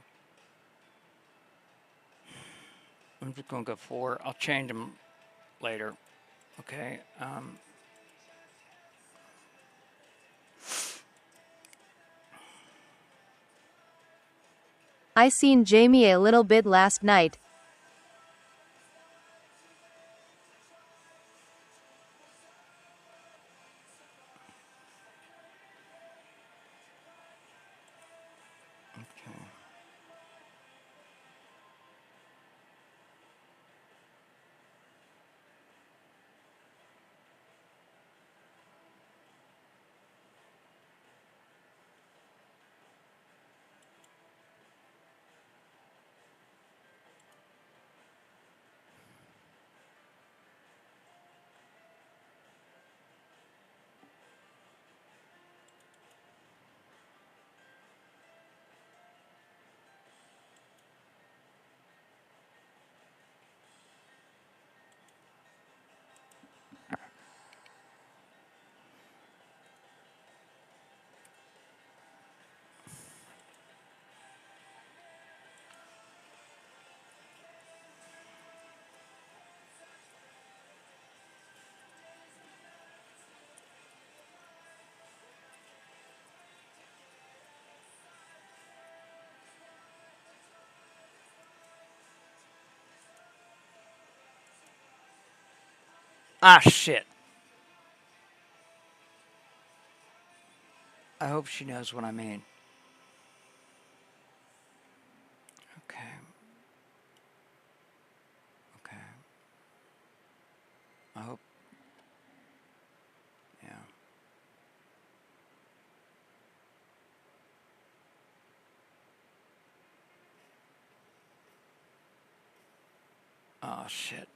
I'm just going to go 4. I'll change them later. Okay.
I seen Jamie a little bit last night.
Okay. Ah, shit. I hope she knows what I mean. Okay. Okay. I hope. Yeah. Oh, shit.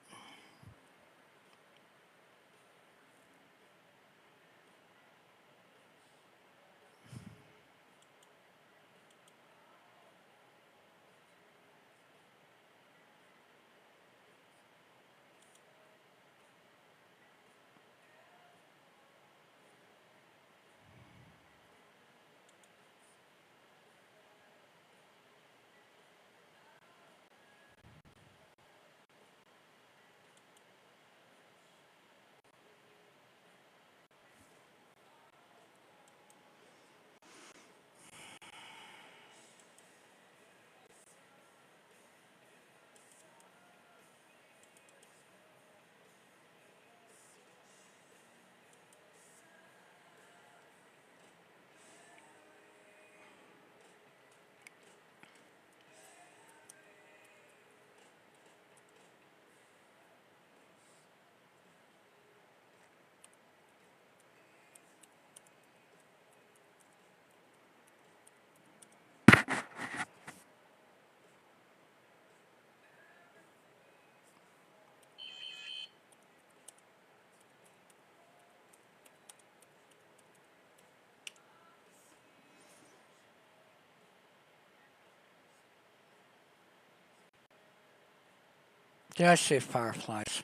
Did I say fireflies?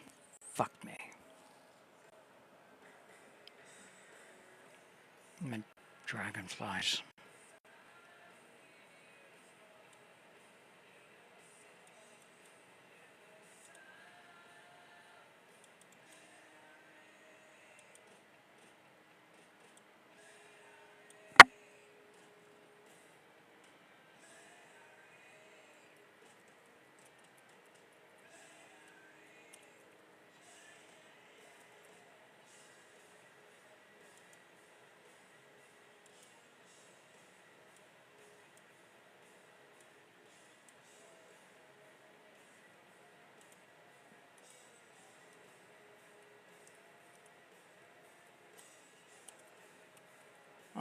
Fuck me. I meant dragonflies.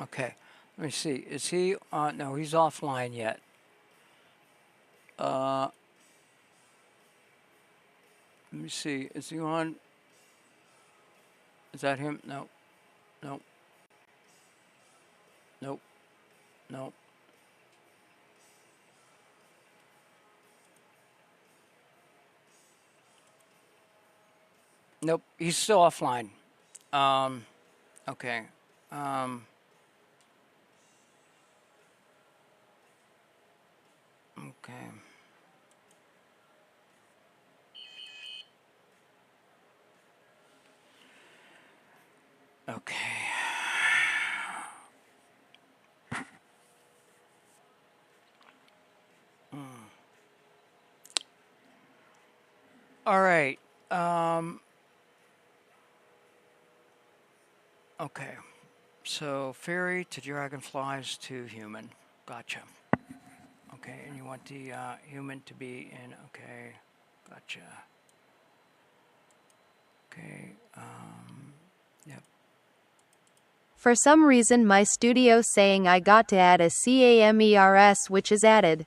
Okay. Let me see. Is he on? No, he's offline yet. Uh, Let me see. Is he on? Is that him? No. No. Nope. No. Nope, he's still offline. Okay. Okay. Okay. All right. Okay. So fairy to dragonflies to human. Gotcha. Okay, and you want the human to be in. Okay. Gotcha. Okay. Yep.
For some reason my studio saying I got to add a CAMERS which is added.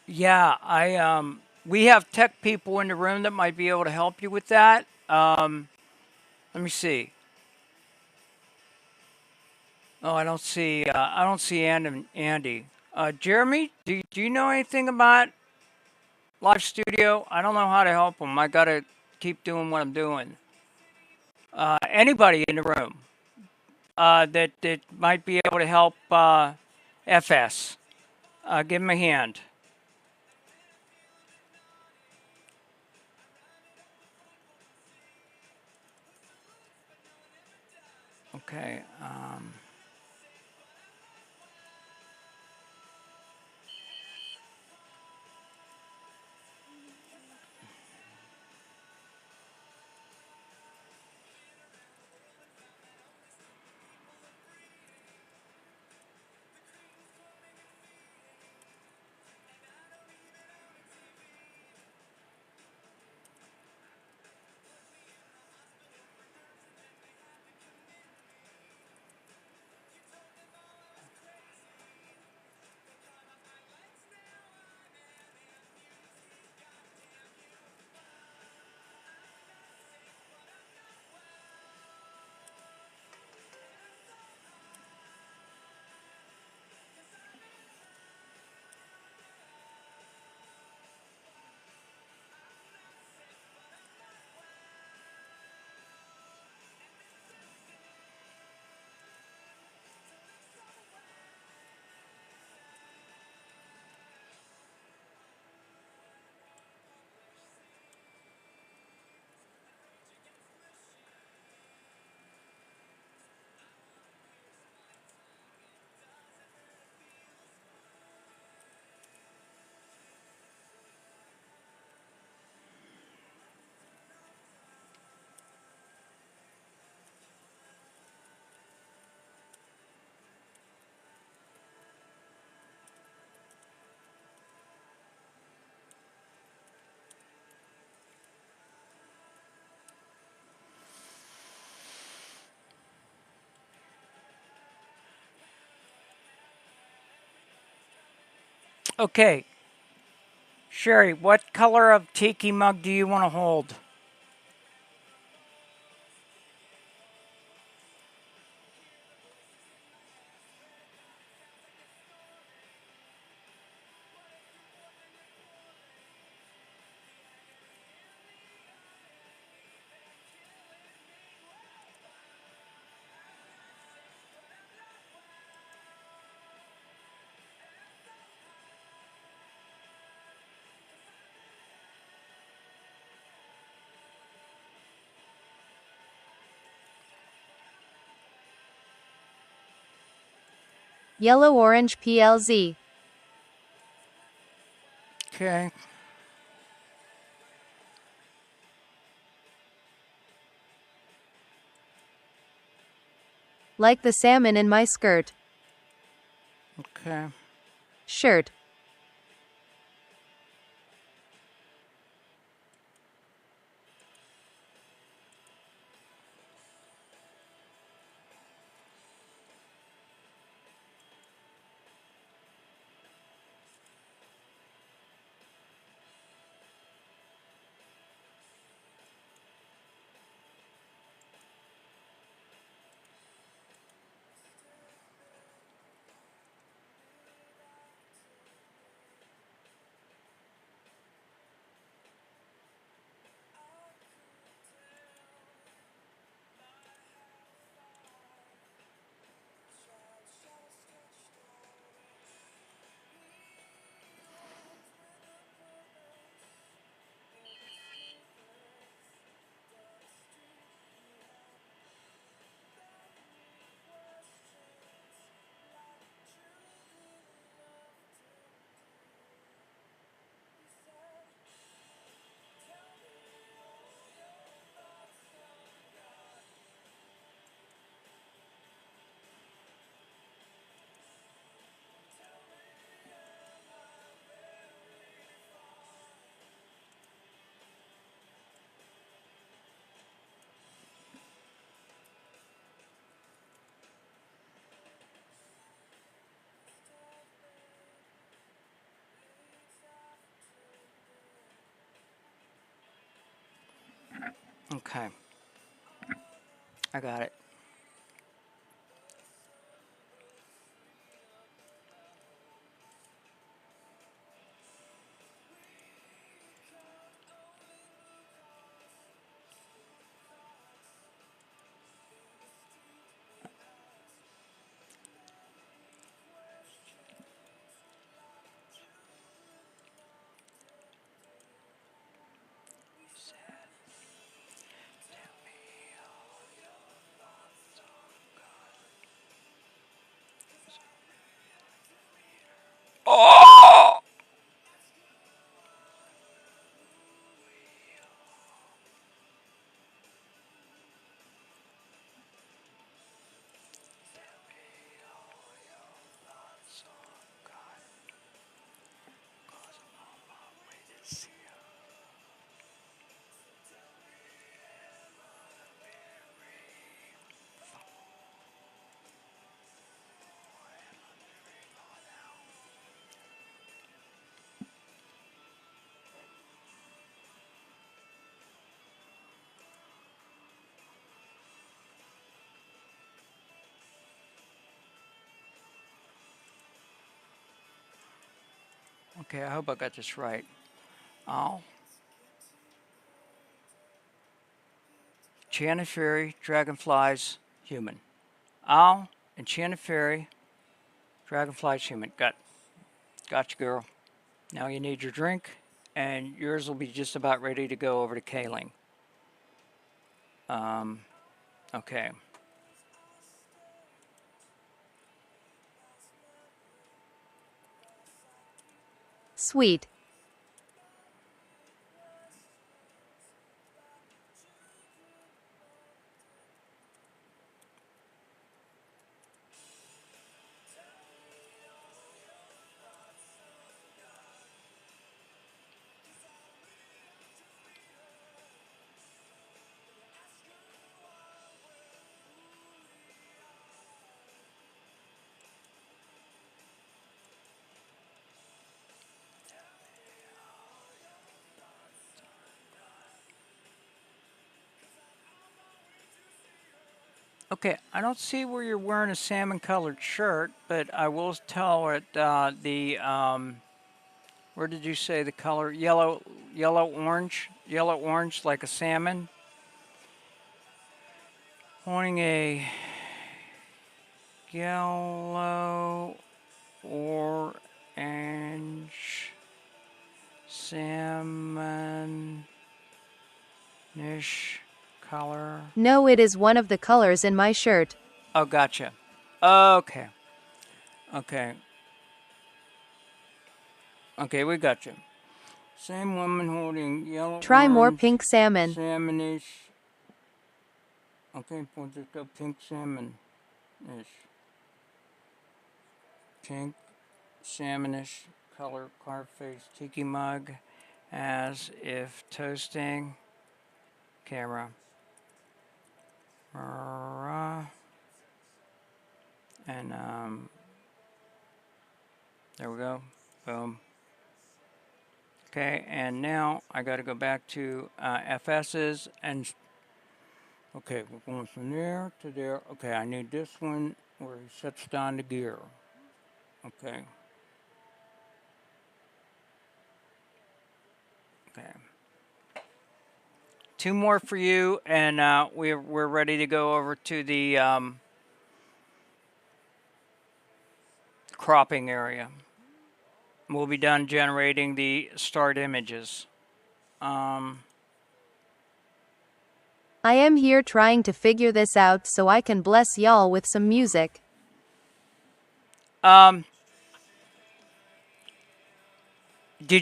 Yeah, we have tech people in the room that might be able to help you with that. Let me see. Oh, I don't see Andy. Jeremy, do you know anything about Live Studio? I don't know how to help him. I gotta keep doing what I'm doing. Anybody in the room that might be able to help FS, give him a hand. Okay. Okay, Sherry, what color of tiki mug do you want to hold?
Yellow orange PLZ.
Okay.
Like the salmon in my skirt.
Okay.
Shirt.
Okay. I got it. Oh! Okay, I hope I got this right. Oh. Enchanted fairy, dragonflies, human. Owl, enchanted fairy, dragonflies, human. Gotcha, girl. Now you need your drink, and yours will be just about ready to go over to Kling. Okay.
Sweet.
Okay, I don't see where you're wearing a salmon-colored shirt, but I will tell it where did you say the color? Yellow, yellow orange, like a salmon. Wanting a yellow orange salmonish color.
No, it is one of the colors in my shirt.
Oh, gotcha. Okay. Okay. Okay, we got you. Same woman holding yellow
Try more
orange
pink salmon.
salmonish. Okay, we'll just go pink salmonish. Pink salmonish color carved face tiki mug as if toasting camera. And there we go. Boom. Okay, and now I got to go back to FS's and okay, we're going from there to there. Okay, I need this one where he sets down the gear. Okay. Okay. Two more for you, and we're ready to go over to the cropping area. We'll be done generating the start images.
I am here trying to figure this out so I can bless y'all with some music.
Did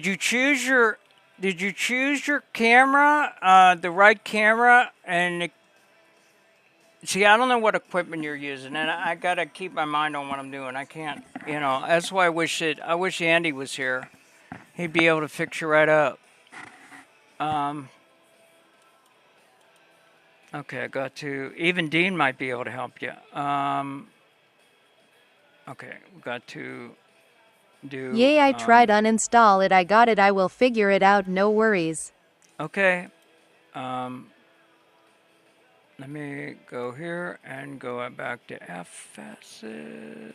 you choose your camera, the right camera? And see, I don't know what equipment you're using, and I gotta keep my mind on what I'm doing. I can't, That's why I wish Andy was here. He'd be able to fix you right up. Okay, I got to. Even Dean might be able to help you. Okay, we got to do.
Yay, I tried uninstall it. I got it. I will figure it out. No worries.
Okay. Let me go here and go back to FS's.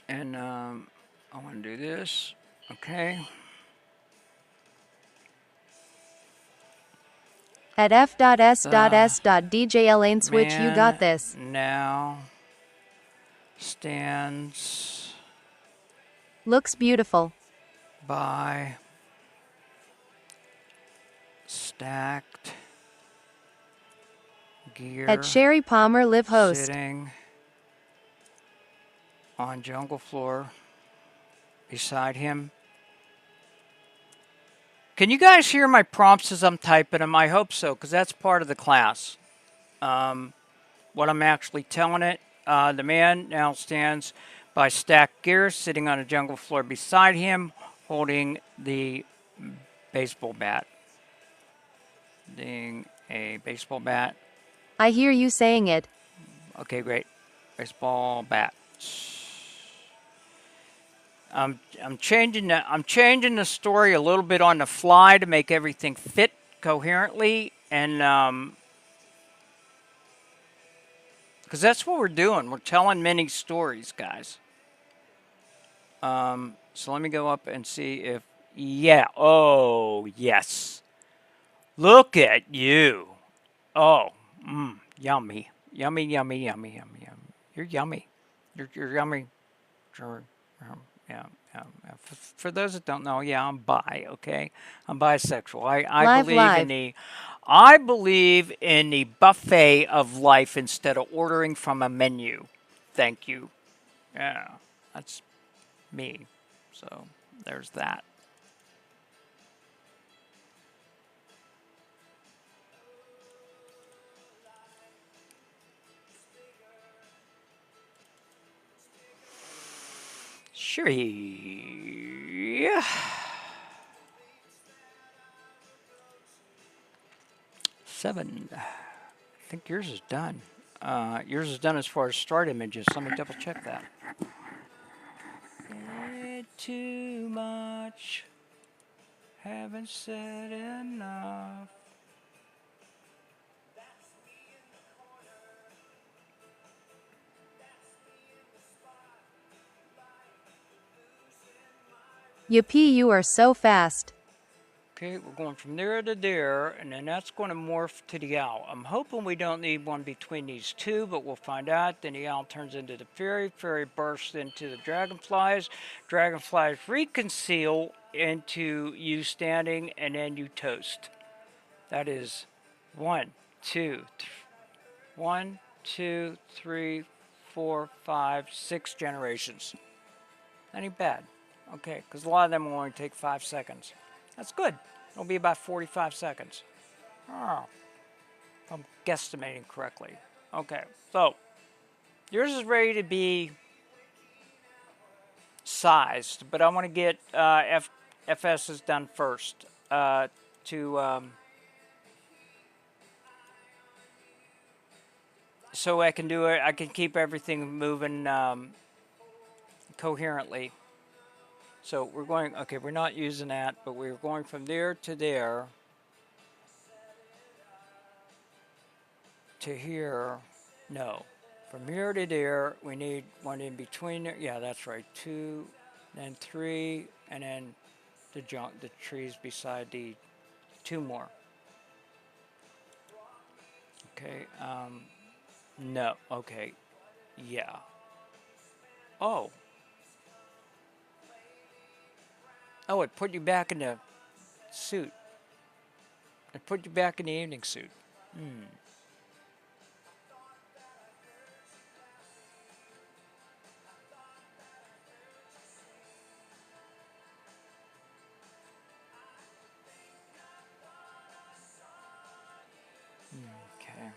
And I want to do this. Okay.
At f.s.s.dj Lane switch, you got
Man
this.
now stands
Looks beautiful.
by stacked gear
At Sherry Palmer live host.
sitting on jungle floor beside him. Can you guys hear my prompts as I'm typing them? I hope so, because that's part of the class. What I'm actually telling it. The man now stands by stacked gear, sitting on a jungle floor beside him, holding the baseball bat. Holding a baseball bat.
I hear you saying it.
Okay, great. Baseball bat. I'm changing the story a little bit on the fly to make everything fit coherently, and because that's what we're doing. We're telling many stories, guys. So let me go up and see if yeah. Oh yes. Look at you. Oh, yummy, yummy, yummy, yummy, yummy, yummy. You're yummy. You're yummy. Sure. Yeah. For those that don't know, yeah, I'm bi. Okay, I'm bisexual. I believe in the buffet of life instead of ordering from a menu. Thank you. Yeah, that's me. So there's that. Sure. 7. I think yours is done. Yours is done as far as start images. Let me double check that. Too much. Haven't said enough.
Yippee, you are so fast.
Okay, we're going from there to there, and then that's going to morph to the owl. I'm hoping we don't need one between these two, but we'll find out. Then the owl turns into the fairy. Fairy bursts into the dragonflies. Dragonflies reconceal into you standing, and then you toast. That is 1, 2, 3, 4, 5, 6 generations. That ain't bad. Okay, because a lot of them will only take 5 seconds. That's good. It'll be about 45 seconds. Oh, if I'm guesstimating correctly. Okay, so yours is ready to be sized, but I want to get FS's done first so I can do it. I can keep everything moving coherently. So we're going. Okay, we're not using that, but we're going from there to there. To here, no. From here to there, we need one in between there. Yeah, that's right. 2, then 3, and then the trees beside the 2 more. Okay. No. Okay. Yeah. Oh. Oh, it put you back in the suit. It put you back in the evening suit. Okay.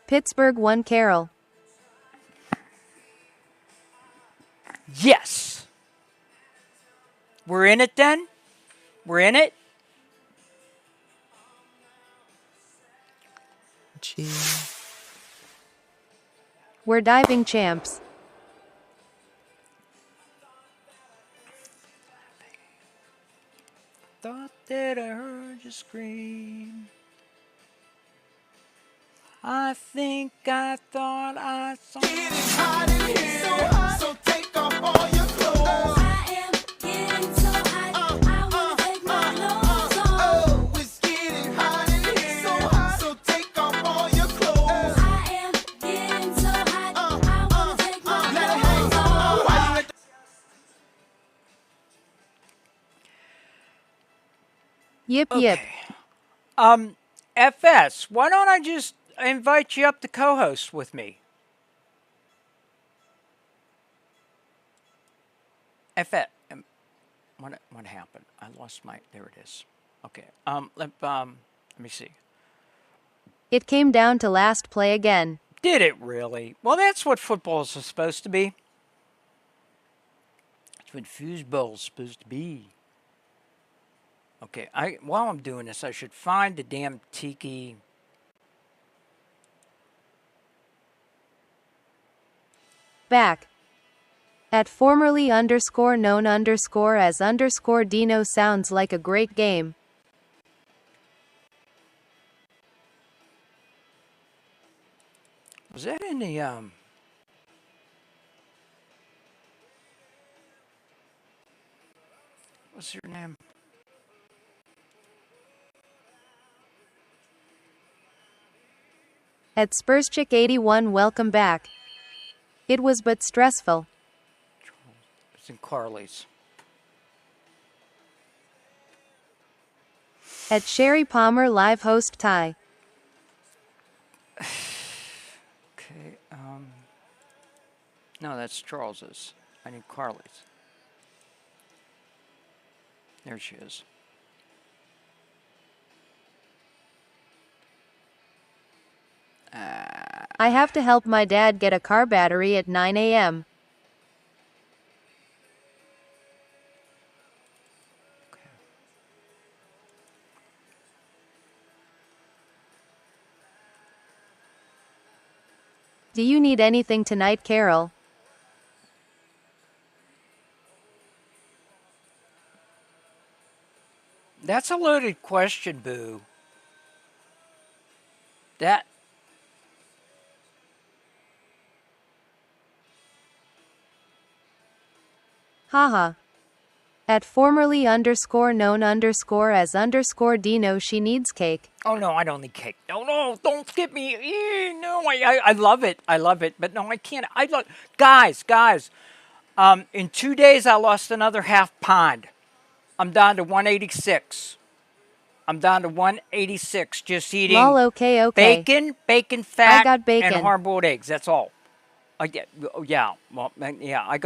Pittsburgh 1 Carol.
Yes. We're in it then? We're in it?
G.
We're diving champs.
Thought that I heard you scream. I think I thought I saw. Getting hot in here, so hot, so take off all your clothes. I am getting so hot, I wanna take my clothes off. Oh, it's getting hot in here, so hot, so take off all your clothes. I am getting so hot, I wanna take my clothes off.
Yip yip.
Okay. FS, why don't I just invite you up to co-host with me? FS, what happened? I lost my, there it is. Okay, let me see.
It came down to last play again.
Did it really? Well, that's what football is supposed to be. That's what foosball is supposed to be. Okay, while I'm doing this, I should find the damn tiki.
Back. At formerly underscore known underscore as underscore Dino sounds like a great game.
Was that in the what's your name?
At SpursChick81 welcome back. It was but stressful.
It's in Carly's.
At Sherry Palmer live host Ty.
Okay, no, that's Charles's. I need Carly's. There she is.
I have to help my dad get a car battery at 9 a.m. Do you need anything tonight, Carol?
That's a loaded question, Boo. That.
Haha. At formerly underscore known underscore as underscore Dino she needs cake.
Oh no, I don't need cake. No, don't skip me. No, I love it. I love it, but no, I can't. I love guys. In 2 days, I lost another half pound. I'm down to 186. I'm down to 186. Just eating
Lol, okay.
bacon fat,
I got bacon.
and hard-boiled eggs. That's all. I got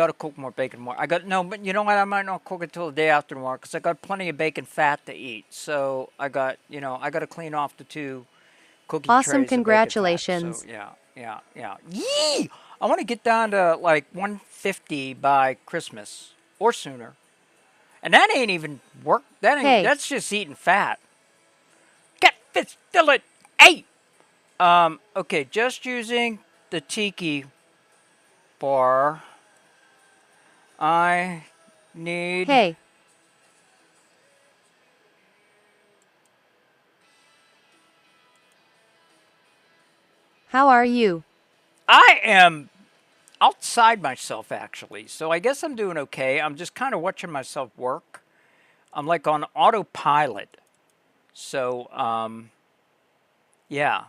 to cook more bacon more. But you know what? I might not cook it till the day after tomorrow because I got plenty of bacon fat to eat. So I got to clean off the 2 cookie trays.
Awesome, congratulations.
So yeah. Yee! I want to get down to like 150 by Christmas or sooner. And that ain't even work. That's just eating fat. Get fit still at 8. Okay, just using the tiki bar. I need.
Hey. How are you?
I am outside myself, actually. So I guess I'm doing okay. I'm just kind of watching myself work. I'm like on autopilot. So, yeah.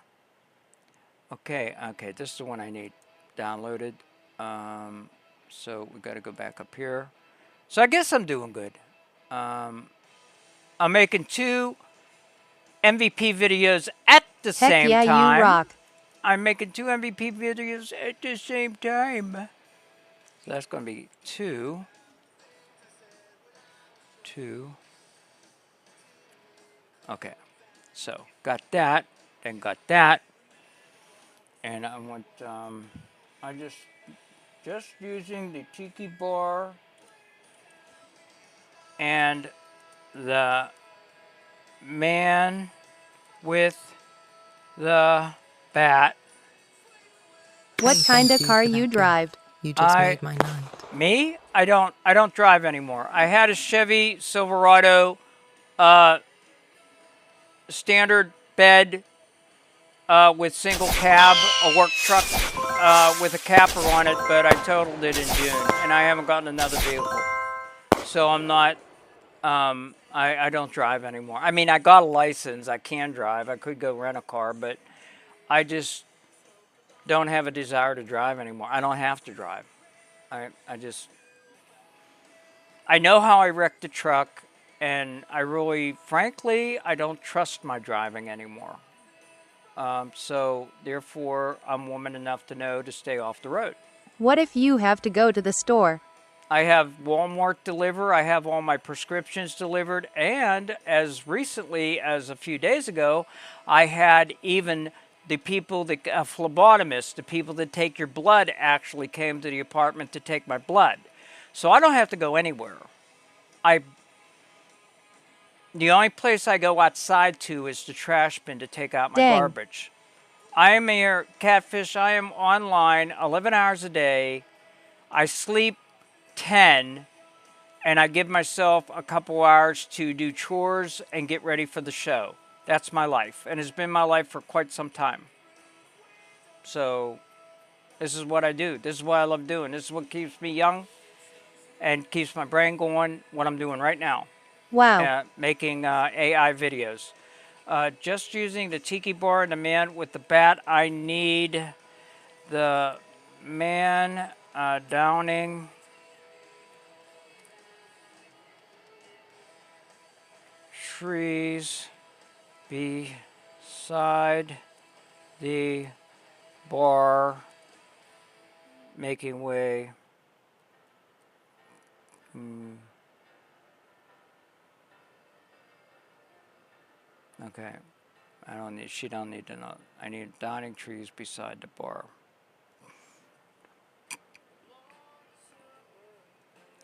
Okay, this is the one I need downloaded. So we got to go back up here. So I guess I'm doing good. I'm making 2 MVP videos at the same time.
Heck yeah, you rock.
I'm making 2 MVP videos at the same time. So that's going to be 2. Okay. So got that, then got that. And I went, I just using the tiki bar and the man with the bat.
What
Hey,
kinda
thank you
car
for
you
that
drive?
gift. You just made my night.
Me? I don't drive anymore. I had a Chevy Silverado, uh, standard bed, with single cab, a work truck, with a capper on it, but I totaled it in June, and I haven't gotten another vehicle. So I'm not, I don't drive anymore. I mean, I got a license. I can drive. I could go rent a car, but I just don't have a desire to drive anymore. I don't have to drive. I know how I wrecked the truck, and I really, frankly, I don't trust my driving anymore. So therefore, I'm woman enough to know to stay off the road.
What if you have to go to the store?
I have Walmart deliver. I have all my prescriptions delivered. And as recently as a few days ago, I had even the people, the phlebotomists, the people that take your blood actually came to the apartment to take my blood. So I don't have to go anywhere. The only place I go outside to is the trash bin to take out my
Dang.
garbage. I am here, Catfish. I am online 11 hours a day. I sleep 10, and I give myself a couple hours to do chores and get ready for the show. That's my life, and it's been my life for quite some time. So this is what I do. This is what I love doing. This is what keeps me young and keeps my brain going, what I'm doing right now.
Wow.
Making AI videos. Just using the tiki bar and the man with the bat. I need the man downing trees beside the bar, making way. Okay. She don't need to know. I need downing trees beside the bar.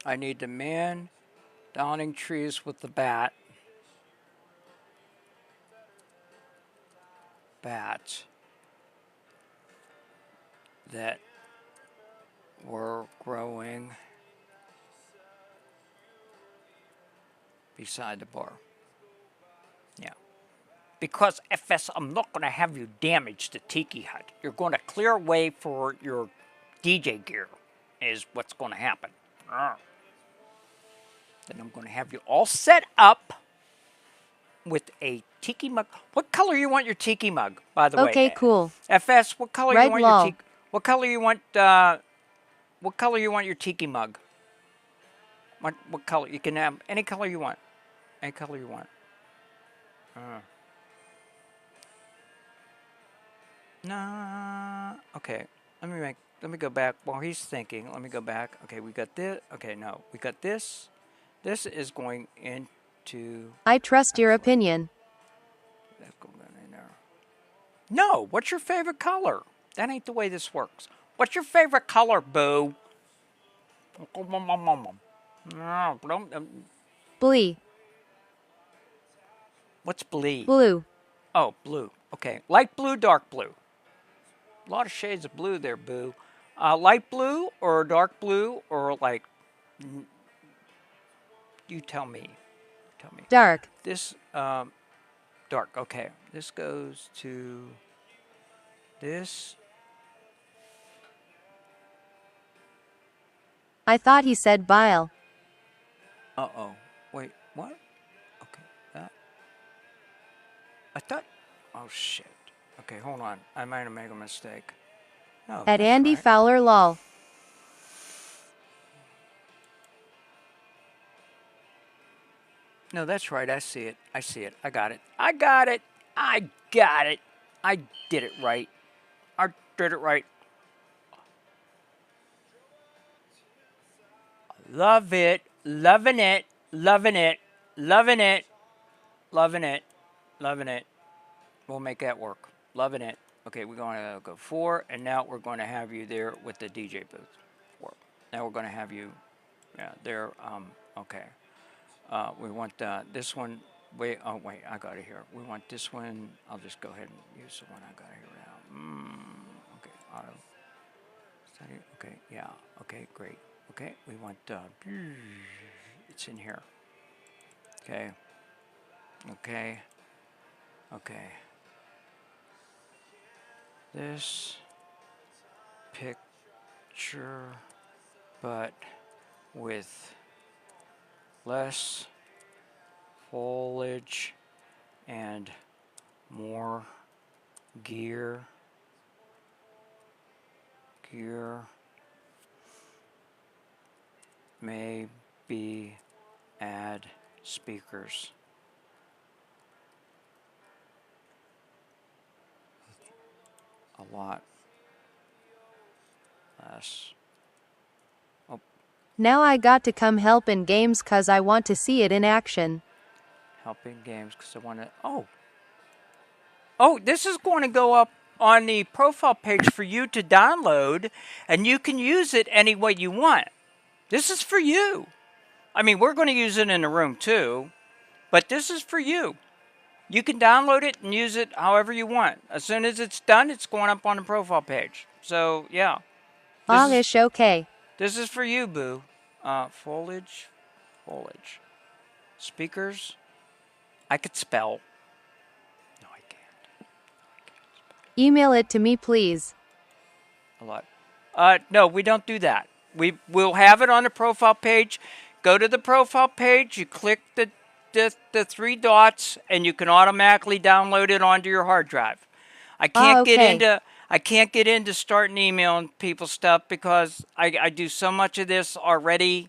I need the man downing trees with the bat. Bats that were growing beside the bar. Yeah. Because FS, I'm not going to have you damage the tiki hut. You're going to clear away for your DJ gear, is what's going to happen. Then I'm going to have you all set up with a tiki mug. What color you want your tiki mug, by the way?
Okay, cool.
FS, what color
Red
you want
lol.
your tiki? What color you want? What color you want your tiki mug? What color? You can have any color you want. Any color you want. Nah. Okay. Let me go back while he's thinking. Let me go back. Okay, we got this. Okay, no, we got this. This is going into.
I trust your opinion.
Let's go in there. No. What's your favorite color? That ain't the way this works. What's your favorite color, boo?
Blee.
What's blee?
Blue.
Oh, blue. Okay. Light blue, dark blue. A lot of shades of blue there, boo. Light blue or dark blue or like. You tell me. Tell me.
Dark.
This, dark. Okay. This goes to this.
I thought he said bile.
Uh-oh. Wait, what? Okay, that. I thought. Oh, shit. Okay, hold on. I might have made a mistake. No,
At
that's
Andy
right.
Fowler lol.
No, that's right. I see it. I see it. I got it. I got it. I got it. I did it right. I did it right. Love it. Loving it. Loving it. Loving it. Loving it. Loving it. We'll make that work. Loving it. Okay, we're going to go 4, and now we're going to have you there with the DJ booth. 4. Now we're going to have you, yeah, there. Okay. We want this one. Wait, oh wait, I got it here. We want this one. I'll just go ahead and use the one I got here now. Okay, auto. Study. Okay, yeah. Okay, great. Okay, we want. It's in here. Okay. Okay. Okay. This picture, but with less foliage and more gear. Maybe add speakers. A lot less. Oh.
Now I got to come help in games cause I want to see it in action.
Helping games because I want to. Oh, this is going to go up on the profile page for you to download, and you can use it any way you want. This is for you. I mean, we're going to use it in the room too, but this is for you. You can download it and use it however you want. As soon as it's done, it's going up on the profile page. So, yeah.
Okay.
This is for you, boo. Foliage. Speakers. I could spell. No, I can't.
Email it to me, please.
A lot. No, we don't do that. We'll have it on the profile page. Go to the profile page. You click the 3 dots, and you can automatically download it onto your hard drive. I can't get into starting emailing people stuff because I do so much of this already.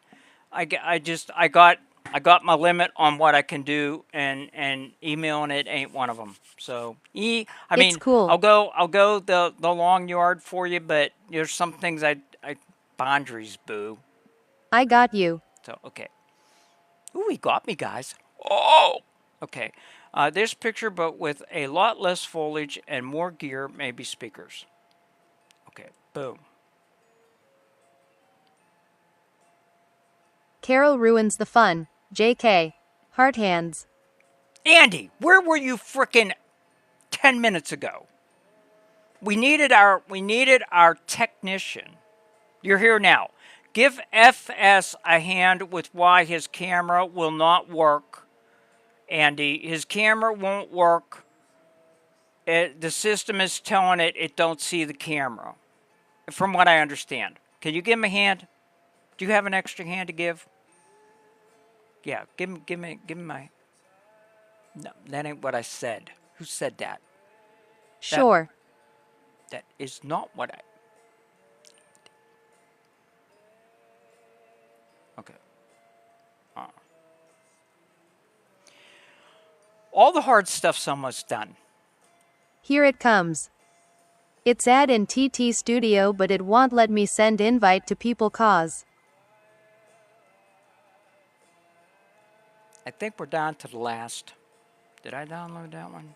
I got my limit on what I can do, and emailing it ain't one of them. So
It's cool.
I'll go the long yard for you, but there's some things I boundaries, boo.
I got you.
So okay. Ooh, he got me, guys. Oh! Okay. This picture, but with a lot less foliage and more gear, maybe speakers. Okay, boom.
Carol ruins the fun. JK. Heart hands.
Andy, where were you frickin' 10 minutes ago? We needed our technician. You're here now. Give FS a hand with why his camera will not work. Andy, his camera won't work. The system is telling it don't see the camera, from what I understand. Can you give him a hand? Do you have an extra hand to give? Yeah, give me my. No, that ain't what I said. Who said that?
Sure.
That is not what I. Okay. All the hard stuff's almost done.
Here it comes. It's ad in TT Studio, but it won't let me send invite to people cause.
I think we're down to the last. Did I download that one?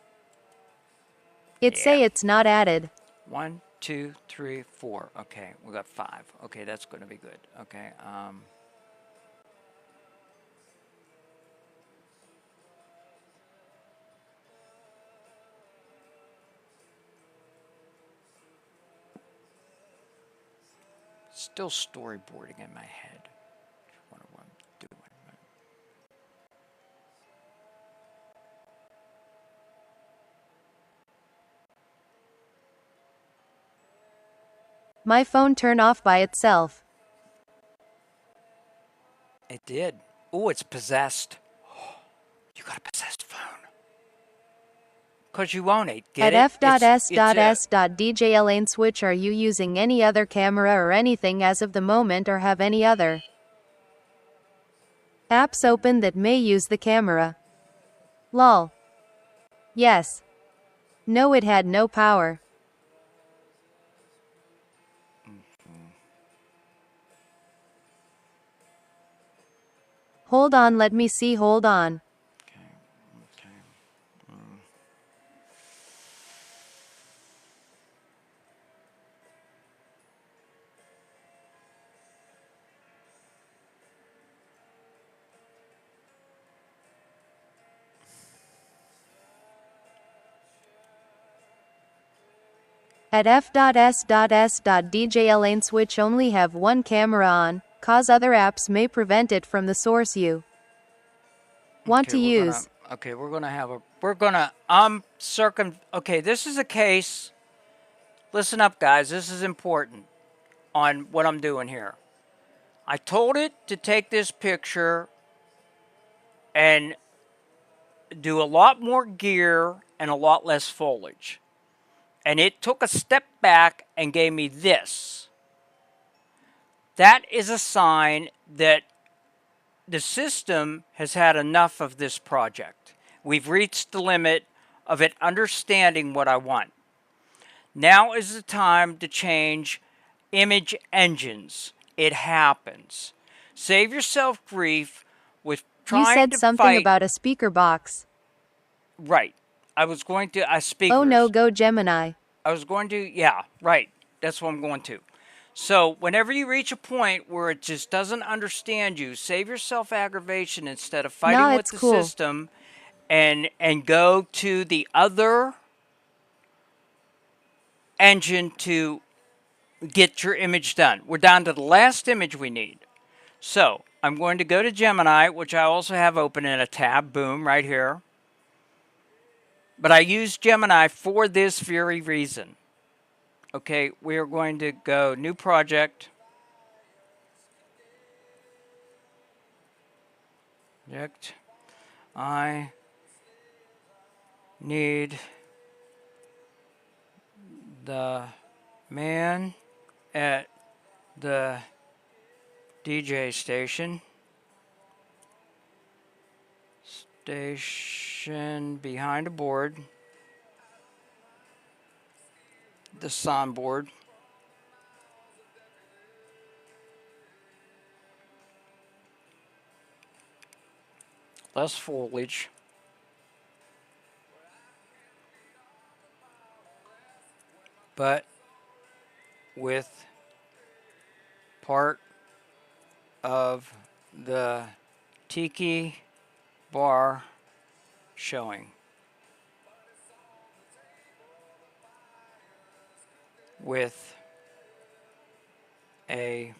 Say it's not added.
1, 2, 3, 4. Okay, we got 5. Okay, that's going to be good. Okay. Still storyboarding in my head. What I'm doing.
My phone turned off by itself.
It did. Oh, it's possessed. You got a possessed phone. Because you own it. Get
At
it?
f.s.s.djlane switch, are you using any other camera or anything as of the moment, or have any other apps open that may use the camera? Lol. Yes. No, it had no power. Hold on, let me see, hold on. At f.s.s.dj lane switch only have one camera on, cause other apps may prevent it from the source you want to use.
We're gonna have a, okay, this is a case, listen up guys, this is important on what I'm doing here. I told it to take this picture and do a lot more gear and a lot less foliage. And it took a step back and gave me this. That is a sign that the system has had enough of this project. We've reached the limit of it understanding what I want. Now is the time to change image engines. It happens. Save yourself grief with
You
trying
said
to
something
fight.
about a speaker box.
Right. I was going to, speakers.
Oh no, go Gemini.
I was going to, yeah, right. That's what I'm going to. So whenever you reach a point where it just doesn't understand you, save yourself aggravation instead of fighting
Nah,
with
it's
the
cool.
system and go to the other engine to get your image done. We're down to the last image we need. So I'm going to go to Gemini, which I also have open in a tab, boom, right here. But I use Gemini for this very reason. Okay, we are going to go new project. I need the man at the DJ station. Station behind a board. The soundboard. Less foliage. But with part of the tiki bar showing. With a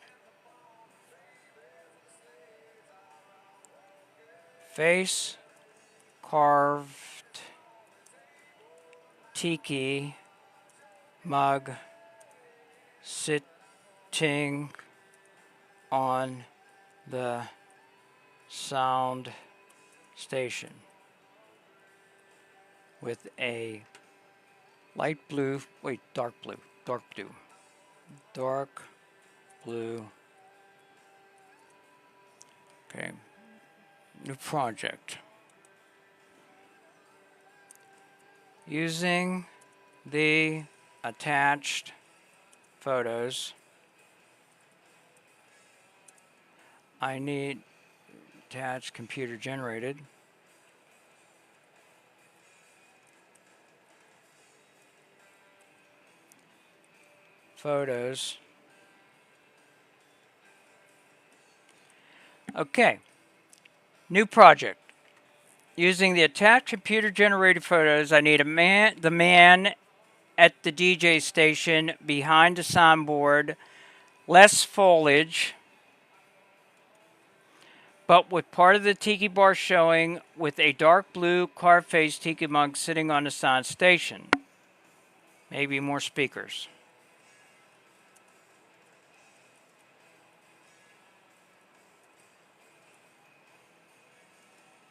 face carved tiki mug sitting on the sound station with a light blue, dark blue, dark blue. Okay, new project. Using the attached photos, I need attached computer generated photos. Okay, new project. Using the attached computer generated photos, I need the man at the DJ station behind the soundboard, less foliage, but with part of the tiki bar showing, with a dark blue carved face tiki mug sitting on the sound station. Maybe more speakers.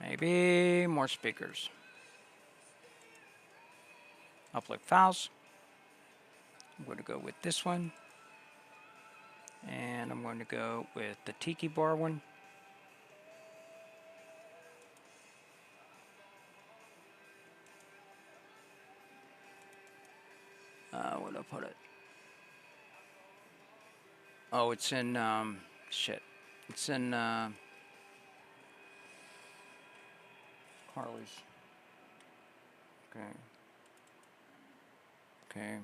Maybe more speakers. Upload files. I'm going to go with this one. And I'm going to go with the tiki bar one. Where did I put it? Oh, it's in, shit. It's in, Harley's. Okay.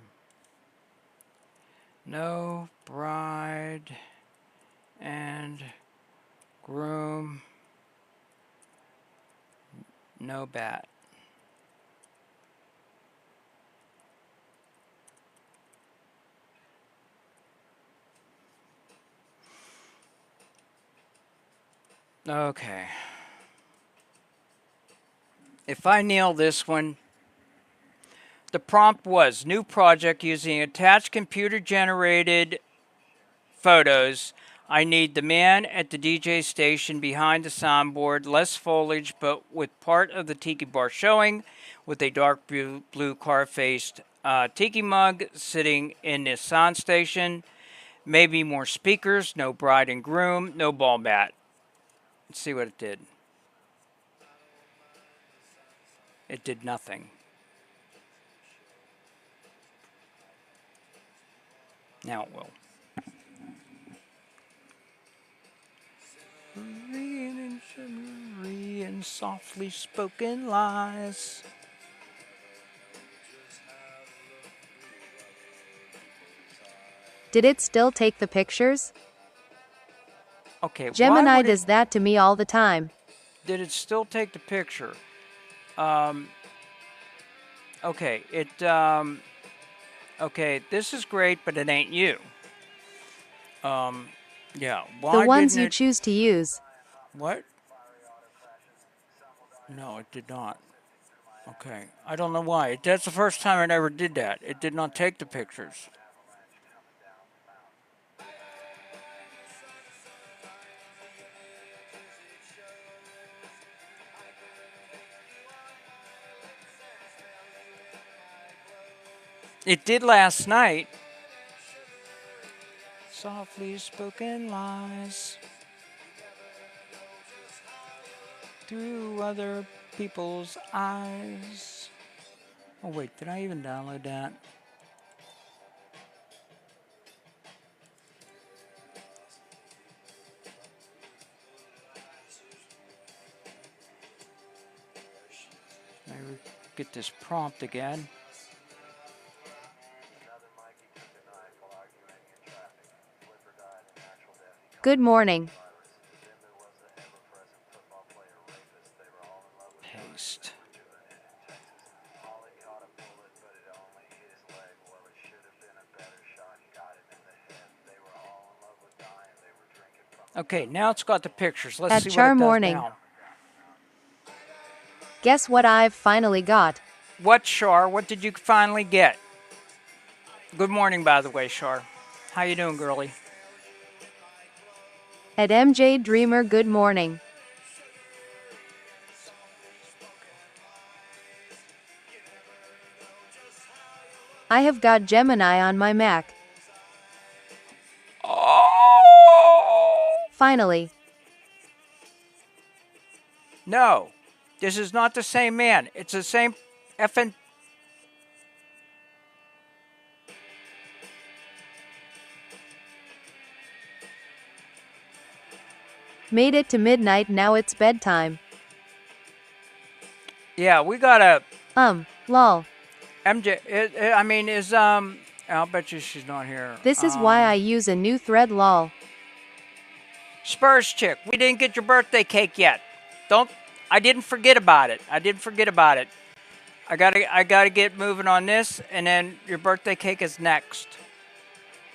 No bride and groom. No bat. Okay. If I nail this one, the prompt was new project using attached computer generated photos. I need the man at the DJ station behind the soundboard, less foliage, but with part of the tiki bar showing, with a dark blue car-faced tiki mug sitting in the sound station. Maybe more speakers, no bride and groom, no ball bat. Let's see what it did. It did nothing. Now it will. Shimmery and softly spoken lies.
Did it still take the pictures?
Okay,
Gemini does that to me all the time.
Did it still take the picture? Okay, okay, this is great, but it ain't you. Yeah. Why
The ones
didn't
you
it,
choose to use.
What? No, it did not. Okay, I don't know why. That's the first time it ever did that. It did not take the pictures. It did last night. Softly spoken lies through other people's eyes. Oh wait, did I even download that? Maybe get this prompt again.
Good morning.
Paste. Okay, now it's got the pictures. Let's
At
see
Char
what it does
Morning.
now.
Guess what I've finally got?
What, Char? What did you finally get? Good morning, by the way, Char. How you doing, girlie?
At MJ Dreamer, good morning. I have got Gemini on my Mac. Finally.
No, this is not the same man. It's the same effing...
Made it to midnight, now it's bedtime.
Yeah, we gotta...
Lol.
MJ, I mean, I'll bet you she's not here.
This is why I use a new thread, lol.
Spurs chick, we didn't get your birthday cake yet. I didn't forget about it. I gotta get moving on this, and then your birthday cake is next.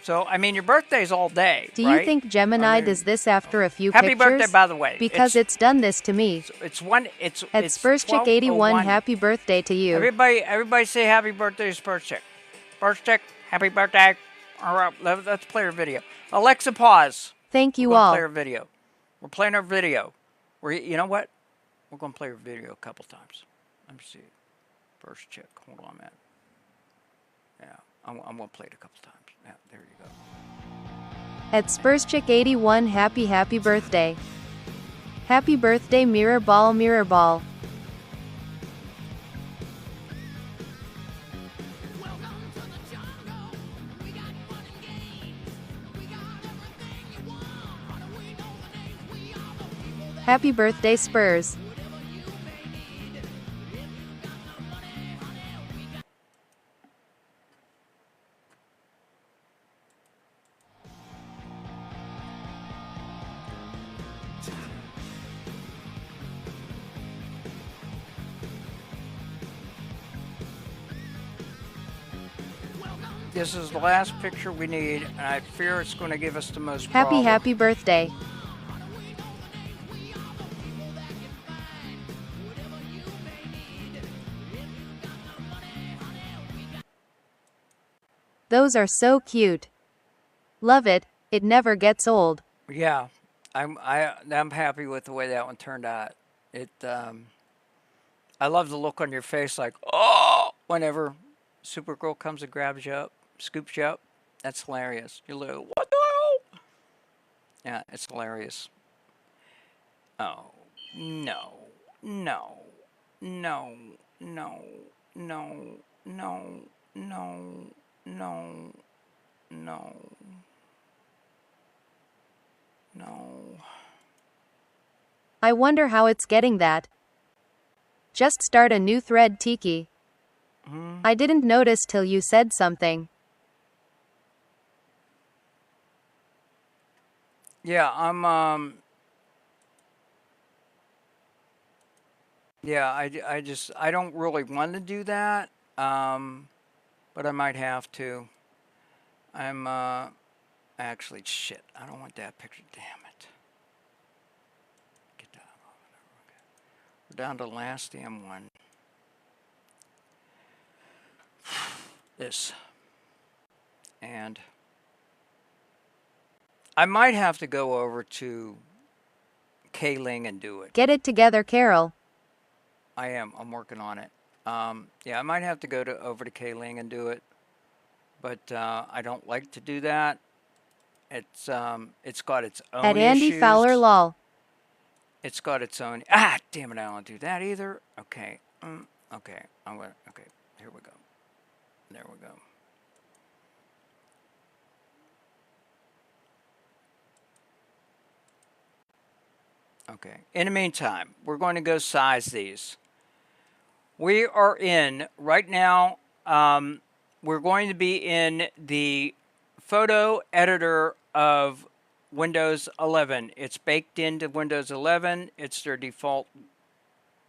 So, I mean, your birthday's all day,
Do
right?
you think Gemini does this after a few
Happy
pictures?
birthday, by the way.
Because it's done this to me.
It's
At SpursChick81, happy birthday to you.
Everybody say happy birthday to Spurs Chick. Spurs Chick, happy birthday. All right, let's play her video. Alexa, pause.
Thank you
We're gonna
all.
play her video. We're playing her video. You know what? We're gonna play her video a couple times. Let me see. Spurs Chick. Hold on a minute. Yeah, I'm gonna play it a couple times. Yeah, there you go.
At SpursChick81, happy birthday. Happy birthday, Mirror Ball, Mirror Ball. Happy birthday, Spurs.
This is the last picture we need, and I fear it's going to give us the most
Happy birthday. Those are so cute. Love it. It never gets old.
Yeah, I'm happy with the way that one turned out. It I love the look on your face, like oh, whenever Supergirl comes and grabs you up, scoops you up. That's hilarious. You're like, what the hell? Yeah, it's hilarious. Oh no, no, no, no, no, no, no, no, no, no.
I wonder how it's getting that. Just start a new thread, Tiki. I didn't notice till you said something.
Yeah, yeah, I don't really want to do that, but I might have to. I'm, actually, shit, I don't want that picture, damn it. Get down, we're down to the last damn one. This. And I might have to go over to Kling and do it.
Get it together, Carol.
I'm working on it. Yeah, I might have to go over to Kling and do it, but I don't like to do that. It's got its own
At Andy
issues.
Fowler lol.
It's got its own. Damn it! I don't do that either. Okay. Okay. Okay. Here we go. There we go. Okay. In the meantime, we're going to go size these. We are in right now. We're going to be in the photo editor of Windows 11. It's baked into Windows 11. It's their default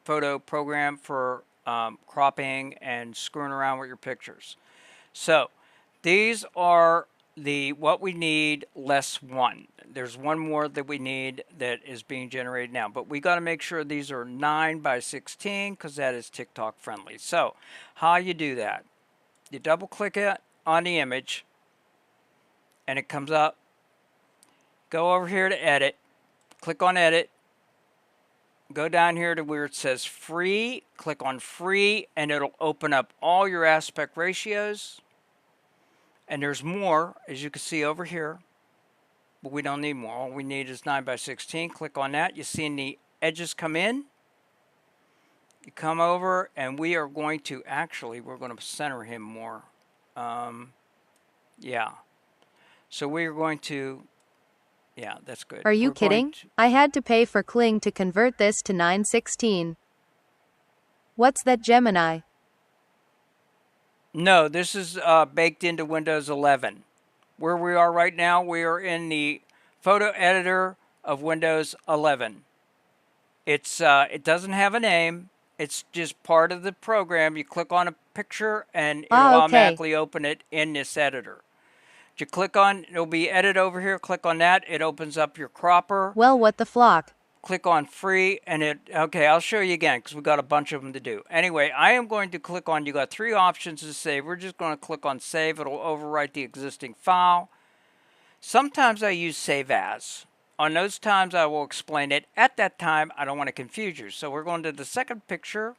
photo program for cropping and screwing around with your pictures. So these are what we need less one. There's one more that we need that is being generated now, but we got to make sure these are 9 by 16 because that is TikTok friendly. So how you do that? You double click it on the image and it comes up. Go over here to edit, click on edit, go down here to where it says free, click on free, and it'll open up all your aspect ratios. And there's more, as you can see over here, but we don't need more. All we need is 9 by 16. Click on that. You see the edges come in. You come over, and we are going to we're going to center him more. Yeah. So we are going to, yeah, that's good.
Are you kidding? I had to pay for Kling to convert this to 916. What's that, Gemini?
No, this is baked into Windows 11. Where we are right now, we are in the photo editor of Windows 11. It doesn't have a name. It's just part of the program. You click on a picture and it'll automatically open it in this editor. You click on, it'll be edit over here. Click on that. It opens up your cropper.
Well, what the flock?
Click on free and okay, I'll show you again because we've got a bunch of them to do. Anyway, I am going to click on, you got 3 options to save. We're just going to click on save. It'll overwrite the existing file. Sometimes I use save as. On those times I will explain it. At that time, I don't want to confuse you. So we're going to the second picture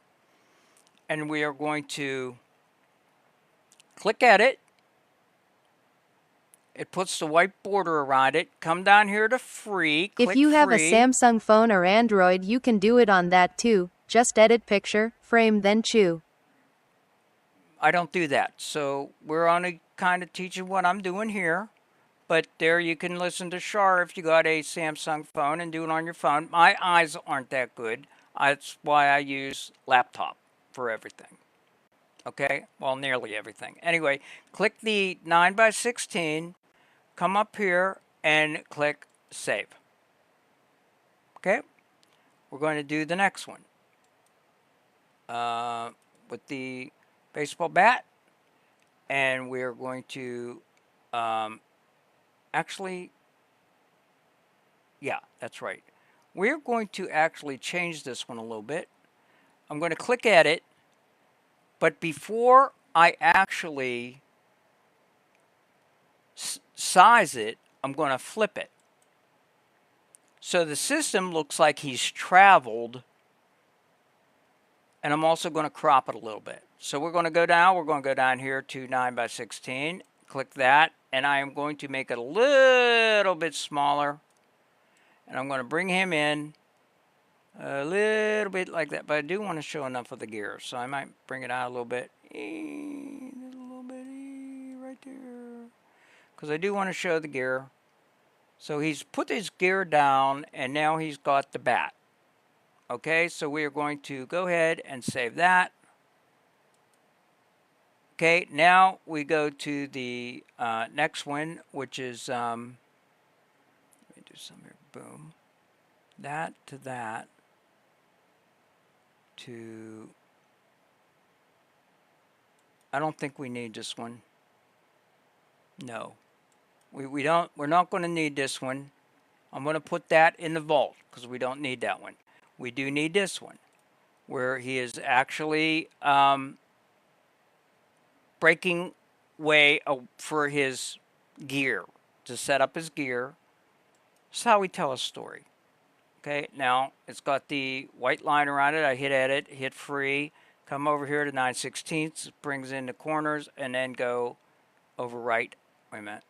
and we are going to click edit. It puts the white border around it. Come down here to free.
If you have a Samsung phone or Android, you can do it on that too. Just edit picture, frame, then chew.
I don't do that. So we're only kind of teaching what I'm doing here. But there you can listen to Shar if you got a Samsung phone and do it on your phone. My eyes aren't that good. That's why I use laptop for everything. Okay? Well, nearly everything. Anyway, click the 9 by 16. Come up here and click save. Okay, we're going to do the next one with the baseball bat, and we're going to actually, yeah, that's right. We're going to actually change this one a little bit. I'm going to click edit, but before I actually size it, I'm going to flip it. So the system looks like he's traveled, and I'm also going to crop it a little bit. So we're going to go down here to 9:16, click that, and I am going to make it a little bit smaller, and I'm going to bring him in a little bit like that, but I do want to show enough of the gear, so I might bring it out a little bit. A little bit right there, because I do want to show the gear. So he's put his gear down, and now he's got the bat. Okay, so we are going to go ahead and save that. Okay, now we go to the next one, which is, let me do some here, boom. That to that to, I don't think we need this one. No, we're not going to need this one. I'm going to put that in the vault because we don't need that one. We do need this one where he is actually breaking way for his gear, to set up his gear. That's how we tell a story. Okay, now it's got the white line around it. I hit edit, hit free, come over here to 9/16, brings in the corners, and then go over right. Wait a minute.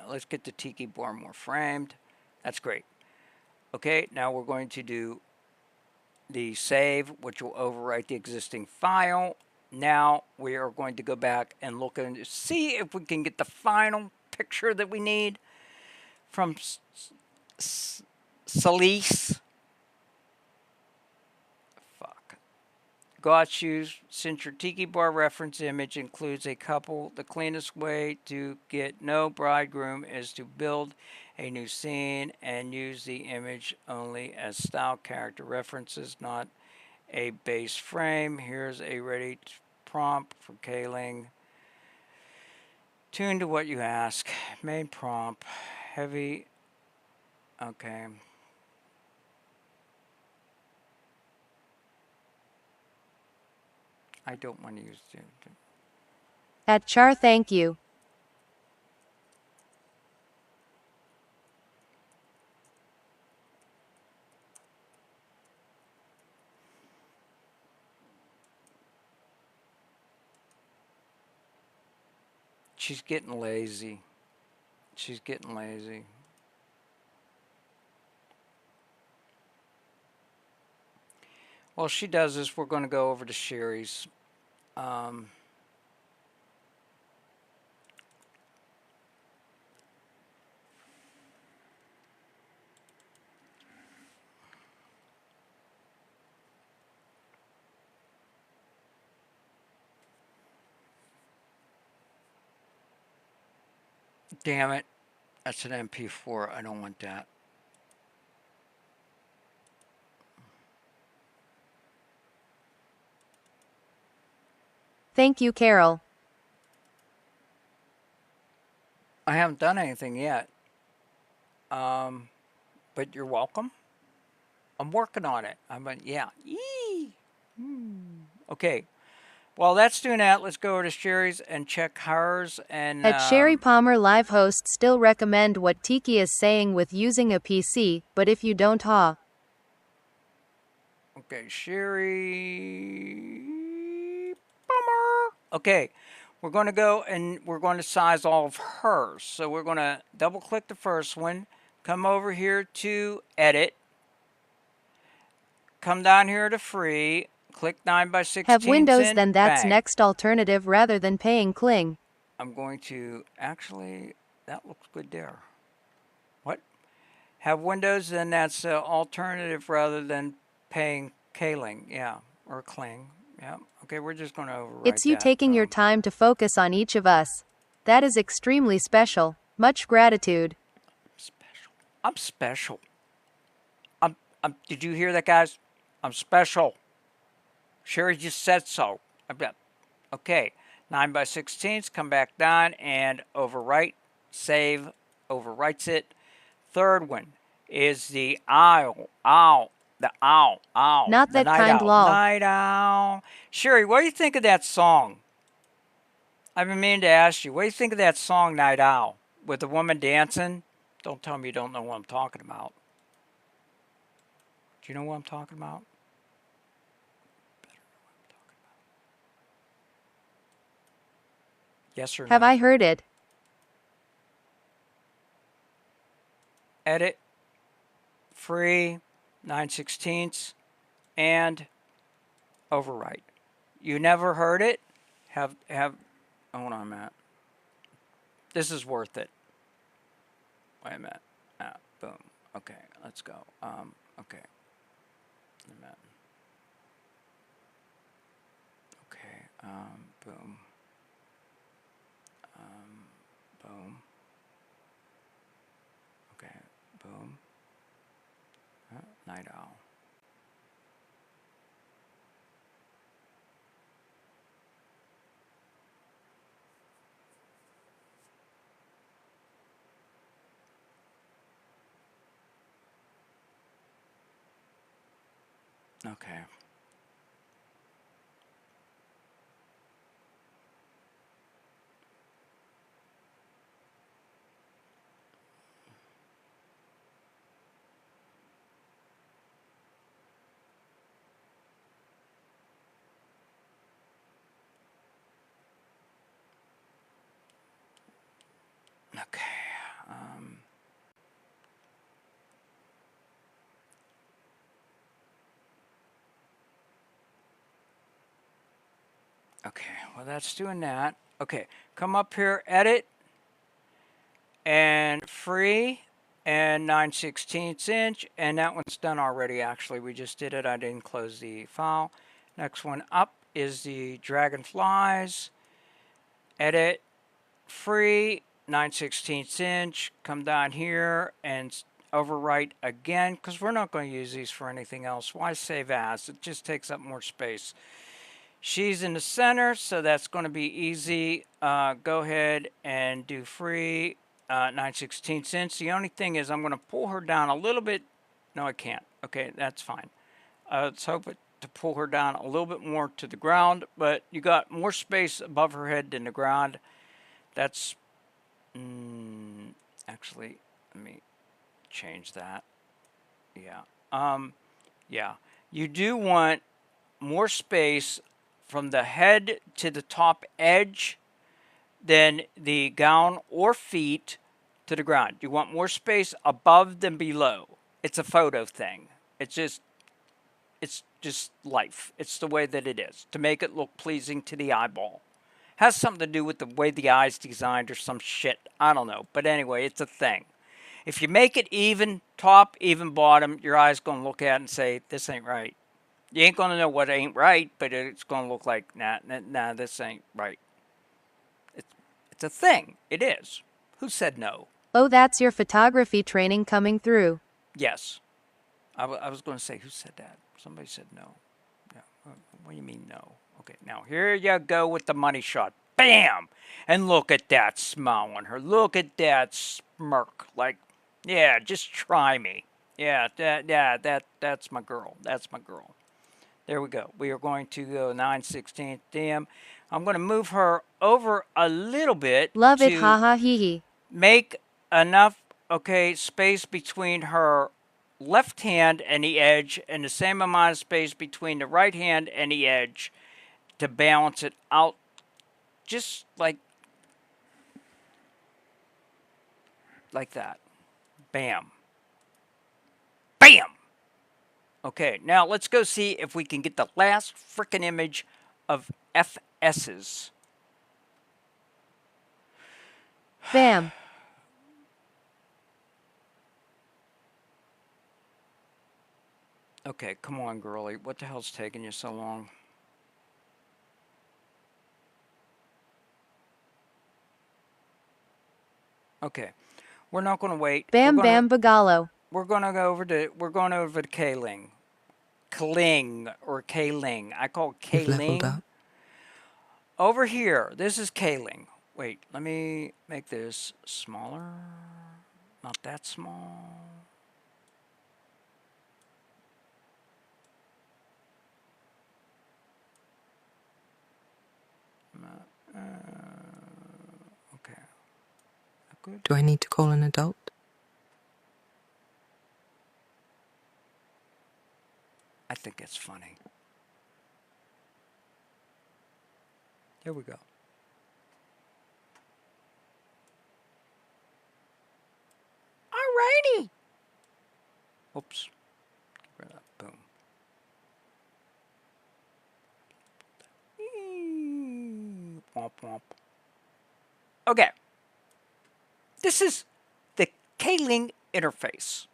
Let's get the tiki bar more framed. That's great. Okay, now we're going to do the save, which will overwrite the existing file. Now we are going to go back and look and see if we can get the final picture that we need from Celise. Fuck. Got you. Since your tiki bar reference image includes a couple, the cleanest way to get no bridegroom is to build a new scene and use the image only as style character references, not a base frame. Here's a ready prompt for Kling. Tune to what you ask. Main prompt. Heavy. Okay. I don't want to use the.
At Char, thank you.
She's getting lazy. She's getting lazy. While she does this, we're going to go over to Sherry's. Damn it. That's an MP4. I don't want that.
Thank you, Carol.
I haven't done anything yet. But you're welcome. I'm working on it. Yeah. Yee. Okay. While that's doing that, let's go over to Sherry's and check hers. And
At Sherry Palmer, live host still recommend what Tiki is saying with using a PC, but if you don't,
okay, Sherry Palmer. Okay, we're going to go and we're going to size all of hers. So we're going to double click the first one, come over here to edit, come down here to free, click 9:16.
have Windows,
in,
then that's
bang.
next alternative rather than paying Kling.
I'm going to actually, that looks good there. What? Have Windows, then that's alternative rather than paying Kling. Yeah, or Kling. Yeah. Okay, we're just going to overwrite
It's you
that.
taking your time to focus on each of us. That is extremely special. Much gratitude.
Special. I'm special. Did you hear that, guys? I'm special. Sherry just said so. Okay, 9:16. Come back down and overwrite. Save. Overwrites it. Third one is the owl. The owl, owl,
Not
the
that
night
kind
owl,
lol.
night owl. Sherry, what do you think of that song? I've been meaning to ask you, what do you think of that song, Night Owl, with the woman dancing? Don't tell me you don't know what I'm talking about. Do you know what I'm talking about? Yes or
Have
no?
I heard it?
Edit, free, 9/16, and overwrite. You never heard it? Hold on a minute. This is worth it. Wait a minute. Boom. Okay, let's go. Okay. Wait a minute. Okay, boom. Boom. Okay, boom. Night owl. Okay. Okay. Okay, well that's doing that. Okay, come up here, edit, and free, and 9/16, and that one's done already actually. We just did it, I didn't close the file. Next one up is the dragonflies, edit, free, 9/16, come down here and overwrite again, because we're not going to use these for anything else. Why save as? It just takes up more space. She's in the center, so that's going to be easy. Go ahead and do free, 9/16. The only thing is I'm going to pull her down a little bit. No, I can't. Okay, that's fine. Let's hope to pull her down a little bit more to the ground, but you got more space above her head than the ground. That's, actually, let me change that. Yeah. Yeah. You do want more space from the head to the top edge than the gown or feet to the ground. You want more space above than below. It's a photo thing. It's just life. It's the way that it is to make it look pleasing to the eyeball. Has something to do with the way the eye's designed or some shit. I don't know. But anyway, it's a thing. If you make it even top, even bottom, your eye's going to look at it and say, this ain't right. You ain't going to know what ain't right, but it's going to look like, nah, this ain't right. It's a thing. It is. Who said no?
Oh, that's your photography training coming through.
Yes. I was going to say, who said that? Somebody said no. Yeah. What do you mean no? Okay, now here you go with the money shot. Bam! And look at that smile on her. Look at that smirk. Like, yeah, just try me. Yeah, that's my girl. That's my girl. There we go. We are going to go 9/16 DM. I'm going to move her over a little bit
Love it,
to
haha hee hee.
make enough, space between her left hand and the edge, and the same amount of space between the right hand and the edge to balance it out, just like that. Bam. Bam! Okay, now let's go see if we can get the last frickin' image of FS's.
Bam.
Okay, come on, girlie. What the hell's taking you so long? Okay, we're not going to wait.
Bam bam bagalo.
We're going to go over to Kling. Kling or Kling. I call it
You've leveled
Kling.
up.
Over here, this is Kling. Wait, let me make this smaller. Not that small. Okay. Good.
Do I need to call an adult?
I think it's funny. There we go. Alrighty. Oops. Get rid of that. Boom. Womp womp. Okay. This is the Kling interface.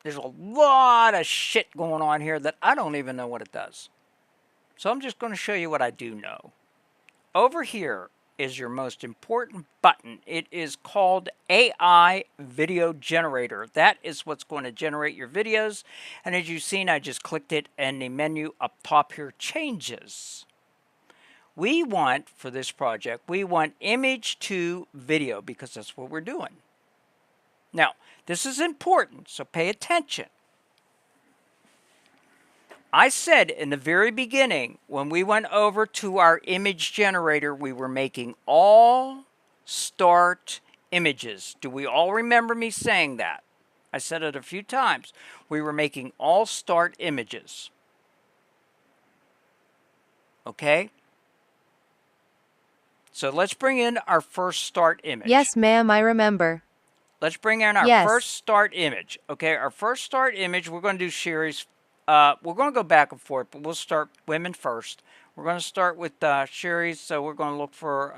There's a lot of shit going on here that I don't even know what it does. So I'm just going to show you what I do know. Over here is your most important button. It is called AI Video Generator. That is what's going to generate your videos. And as you've seen, I just clicked it and the menu up top here changes. We want, for this project, we want image to video because that's what we're doing. Now, this is important, so pay attention. I said in the very beginning, when we went over to our image generator, we were making all start images. Do we all remember me saying that? I said it a few times. We were making all start images. Okay? So let's bring in our first start image.
Yes, ma'am, I remember.
Let's bring in our first start image. Okay, our first start image, we're going to do Sherry's. We're going to go back and forth, but we'll start women first. We're going to start with Sherry's, so we're going to look for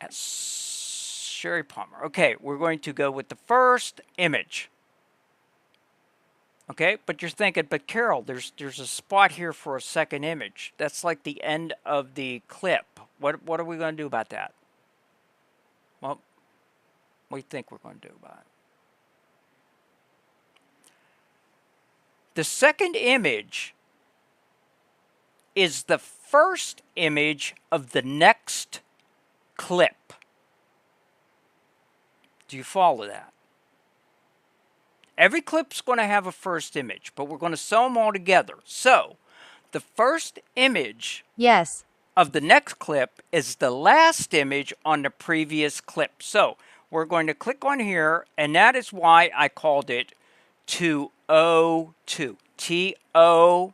Sherry Palmer. Okay, we're going to go with the first image. Okay, but you're thinking, but Carol, there's a spot here for a second image. That's like the end of the clip. What are we going to do about that? Well, what do you think we're going to do about it? The second image is the first image of the next clip. Do you follow that? Every clip's going to have a first image, but we're going to sew them all together. So, the first image of the next clip is the last image on the previous clip. So, we're going to click on here, and that is why I called it 202. T-O-O-2.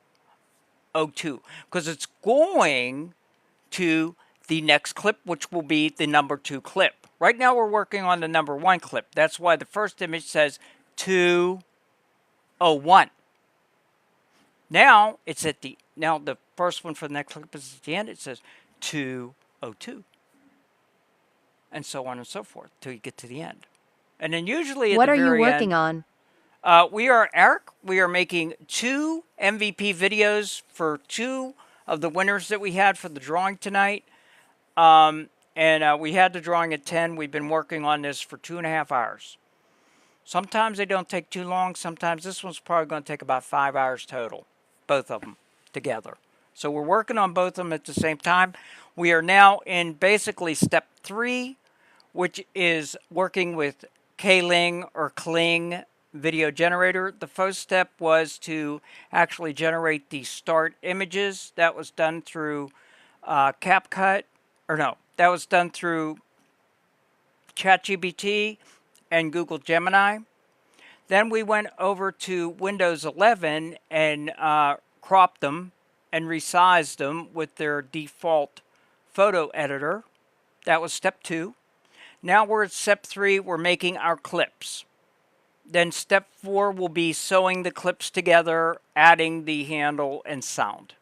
Because it's going to the next clip, which will be the number 2 clip. Right now, we're working on the number 1 clip. That's why the first image says 201. Now, it's at the, now the first one for the next clip is at the end. It says 202. And so on and so forth till you get to the end. And then usually at the very end.
What are you working on?
We are making 2 MVP videos for 2 of the winners that we had for the drawing tonight. And we had the drawing at 10. We've been working on this for 2.5 hours. Sometimes they don't take too long. Sometimes this one's probably going to take about 5 hours total. Both of them together. So we're working on both of them at the same time. We are now in basically step 3, which is working with Kling or Kling video generator. The first step was to actually generate the start images. That was done through CapCut. Or no, that was done through ChatGPT and Google Gemini. Then we went over to Windows 11 and cropped them and resized them with their default photo editor. That was step 2. Now we're at step 3. We're making our clips. Then step 4 will be sewing the clips together, adding the handle and sound.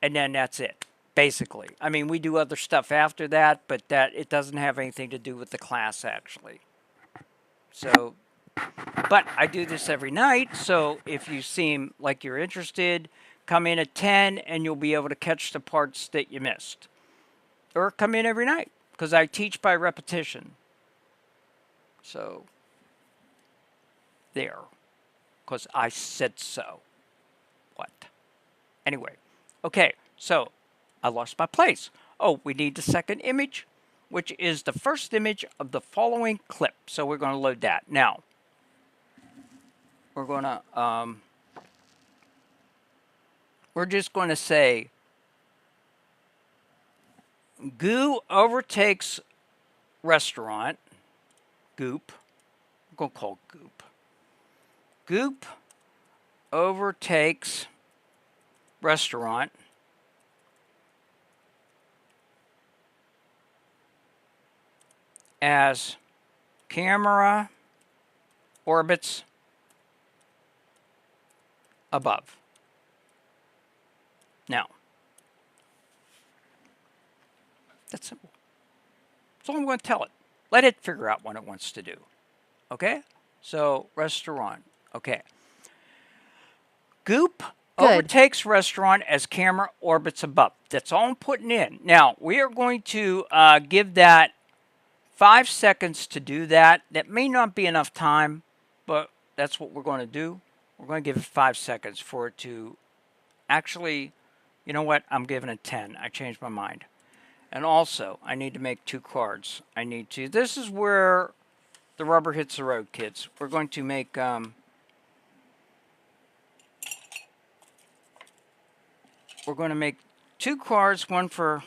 And then that's it, basically. I mean, we do other stuff after that, but that it doesn't have anything to do with the class, actually. So, but I do this every night, so if you seem like you're interested, come in at 10 and you'll be able to catch the parts that you missed. Or come in every night, because I teach by repetition. So, there. Because I said so. What? Anyway. Okay, so I lost my place. Oh, we need the second image, which is the first image of the following clip. So we're going to load that. Now, we're going to we're just going to say goo overtakes restaurant. Goop. I'm going to call it goop. Goop overtakes restaurant as camera orbits above. Now, that's simple. That's all I'm going to tell it. Let it figure out what it wants to do. Okay? So, restaurant. Okay. Goop overtakes restaurant as camera orbits above. That's all I'm putting in. Now, we are going to give that 5 seconds to do that. That may not be enough time, but that's what we're going to do. We're going to give it 5 seconds for it to actually, you know what? I'm giving it 10. I changed my mind. And also, I need to make 2 cards. This is where the rubber hits the road, kids. We're going to make, we're going to make 2 cards, one for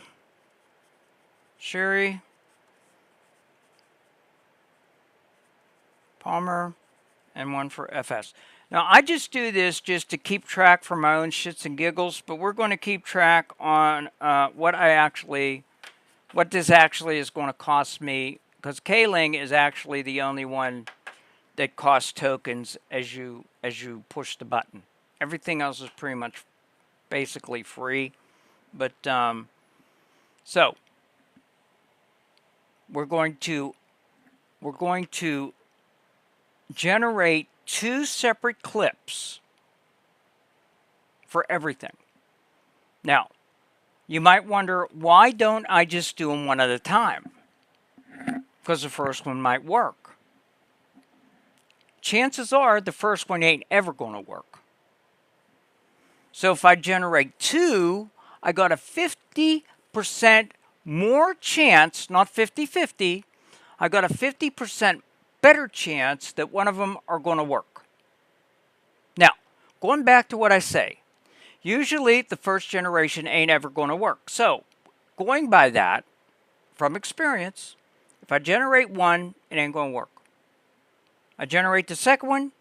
Sherry Palmer and one for FS. Now, I just do this just to keep track for my own shits and giggles, but we're going to keep track on what this actually is going to cost me, because Kling is actually the only one that costs tokens as you push the button. Everything else is pretty much basically free. But so we're going to generate 2 separate clips for everything. Now, you might wonder, why don't I just do them one at a time? Because the first one might work. Chances are the first one ain't ever going to work. So if I generate 2, I got a 50% more chance, not 50-50, I got a 50% better chance that one of them are going to work. Now, going back to what I say, usually the first generation ain't ever going to work. So, going by that, from experience, if I generate 1, it ain't going to work. I generate the second one,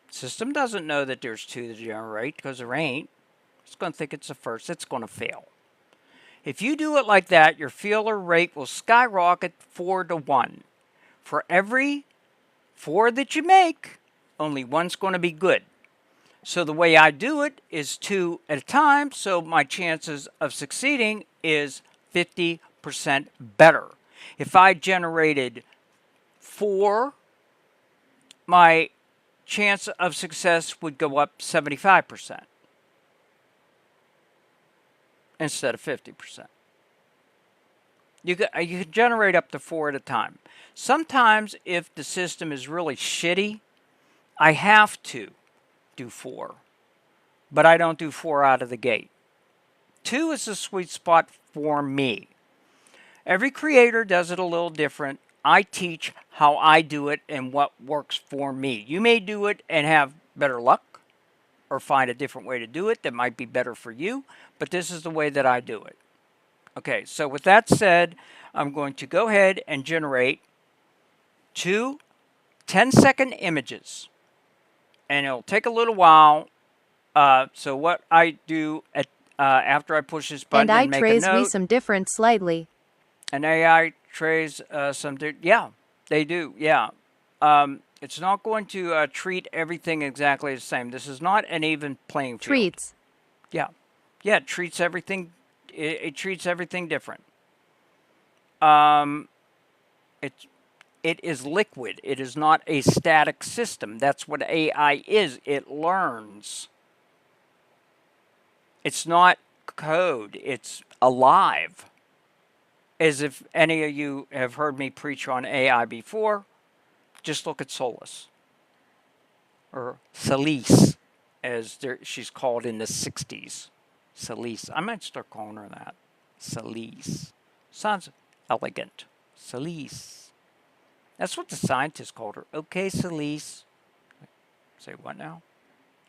system doesn't know that there's 2 to generate because there ain't. It's going to think it's the first. It's going to fail. If you do it like that, your failure rate will skyrocket 4 to 1. For every 4 that you make, only 1's going to be good. So the way I do it is 2 at a time, so my chances of succeeding is 50% better. If I generated 4, my chance of success would go up 75% instead of 50%. You can generate up to 4 at a time. Sometimes if the system is really shitty, I have to do 4. But I don't do 4 out of the gate. 2 is the sweet spot for me. Every creator does it a little different. I teach how I do it and what works for me. You may do it and have better luck or find a different way to do it that might be better for you, but this is the way that I do it. Okay, so with that said, I'm going to go ahead and generate 2 10-second images. And it'll take a little while. So what I do after I push this button and make a note.
And I trace we some different slightly.
And AI trays yeah, they do, yeah. It's not going to treat everything exactly the same. This is not an even playing field.
Treats.
Yeah, it treats everything. It treats everything different. It is liquid. It is not a static system. That's what AI is. It learns. It's not code. It's alive. As if any of you have heard me preach on AI before, just look at Solus. Or Solis, as she's called in the 60s. Solis. I might start calling her that. Solis. Sounds elegant. Solis. That's what the scientists called her. Okay, Solis. Say what now?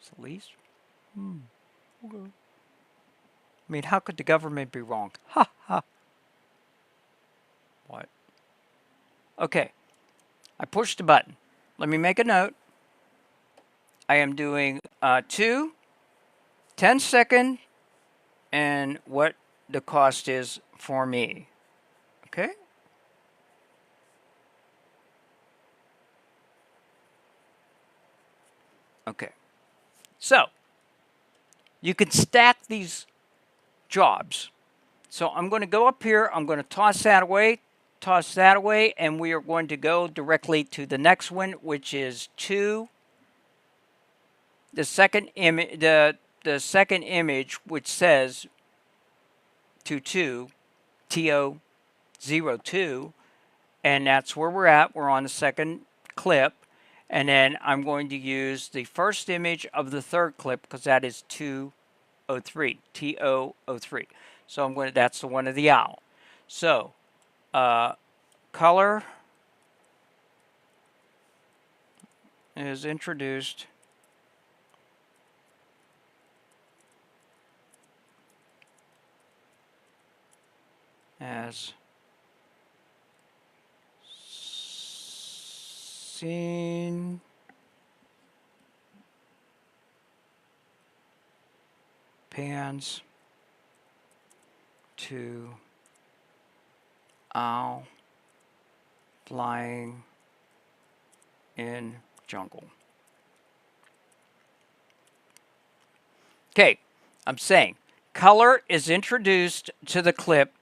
Solis? I mean, how could the government be wrong? Ha ha. What? Okay. I pushed the button. Let me make a note. I am doing 2 10-second and what the cost is for me. Okay? Okay. So, you can stack these jobs. So I'm going to go up here. I'm going to toss that away, and we are going to go directly to the next one, which is the second image, the second image, which says 22 TO02, and that's where we're at. We're on the second clip, and then I'm going to use the first image of the third clip because that is 203 TO03. So I'm going to, that's the one of the owl. So color is introduced as scene pans to owl flying in jungle. Okay, I'm saying color is introduced to the clip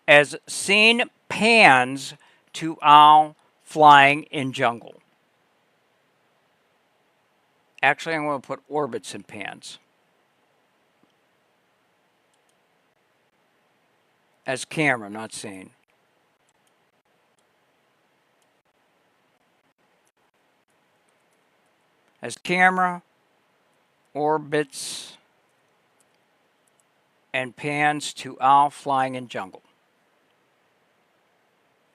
as scene pans to owl flying in jungle. Actually, I'm going to put orbits and pans. As camera, not scene. As camera, orbits, and pans to owl flying in jungle.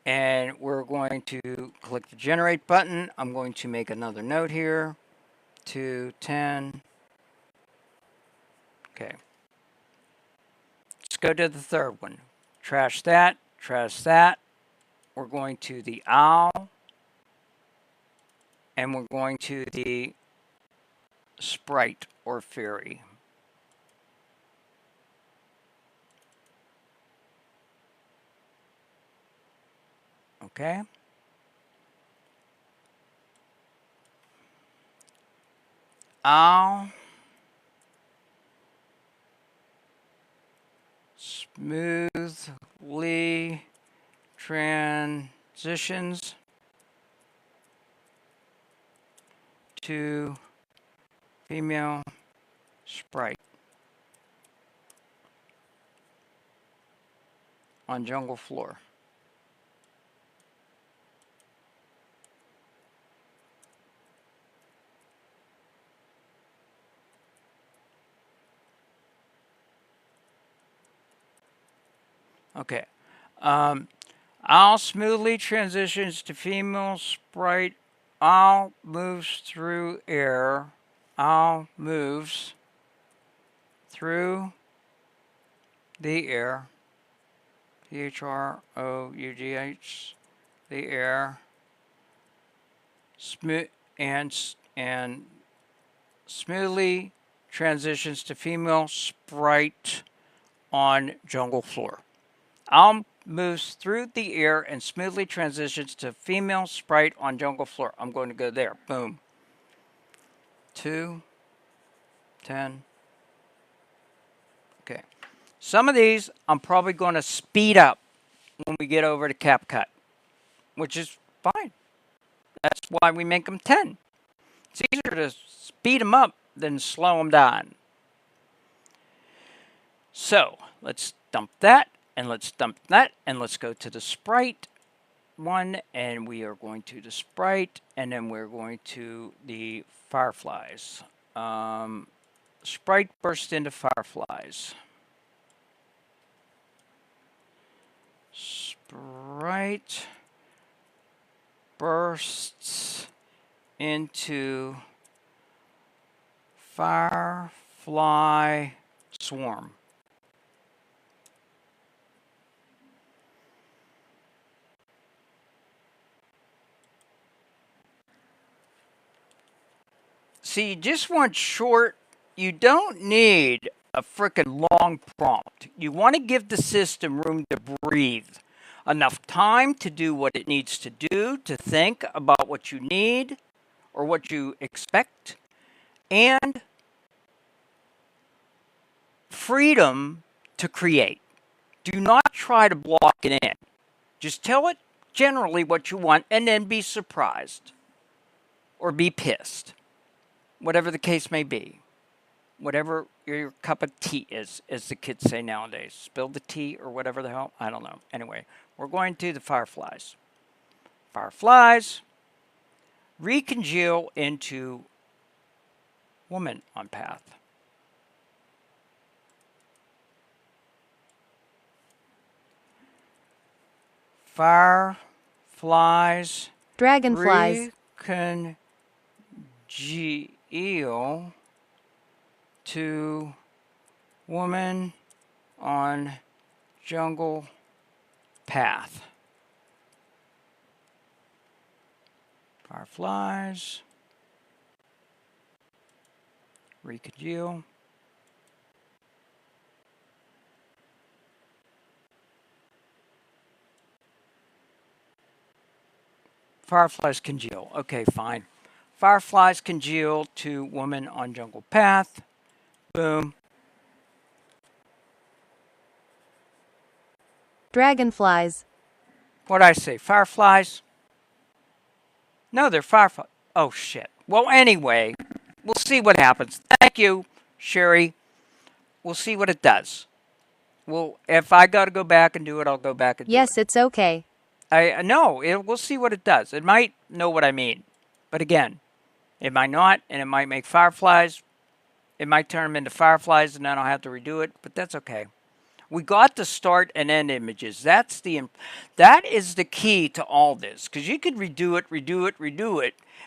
And we're going to click the generate button. I'm going to make another note here. 210. Okay. Let's go to the third one. Trash that, trash that. We're going to the owl. And we're going to the sprite or fairy. Okay. Owl. Smoothly transitions to female sprite on jungle floor. Okay. Owl smoothly transitions to female sprite. Owl moves through air. Owl moves through the air. THROUGH. The air. And smoothly transitions to female sprite on jungle floor. Owl moves through the air and smoothly transitions to female sprite on jungle floor. I'm going to go there. Boom. 2, 10. Okay. Some of these I'm probably going to speed up when we get over to CapCut, which is fine. That's why we make them 10. It's easier to speed them up than slow them down. So let's dump that, and let's dump that, and let's go to the sprite one, and we are going to the sprite, and then we're going to the fireflies. Sprite burst into fireflies. Sprite bursts into firefly swarm. See, you just want short. You don't need a frickin' long prompt. You want to give the system room to breathe. Enough time to do what it needs to do, to think about what you need or what you expect, and freedom to create. Do not try to block it in. Just tell it generally what you want and then be surprised or be pissed, whatever the case may be. Whatever your cup of tea is, as the kids say nowadays. Spill the tea or whatever the hell. I don't know. Anyway, we're going to the fireflies. Fireflies recongeal into woman on path. Fireflies
Dragonflies.
recongeal to woman on jungle path. Fireflies recongeal. Fireflies congeal. Okay, fine. Fireflies congeal to woman on jungle path. Boom.
Dragonflies.
What'd I say? Fireflies? No, they're fireflies. Oh, shit. Well, anyway, we'll see what happens. Thank you, Sherry. We'll see what it does. Well, if I got to go back and do it, I'll go back and do it.
Yes, it's okay.
We'll see what it does. It might know what I mean. But again, it might not, and it might make fireflies. It might turn them into fireflies, and then I'll have to redo it, but that's okay. We got the start and end images. That is the key to all this, because you could redo it,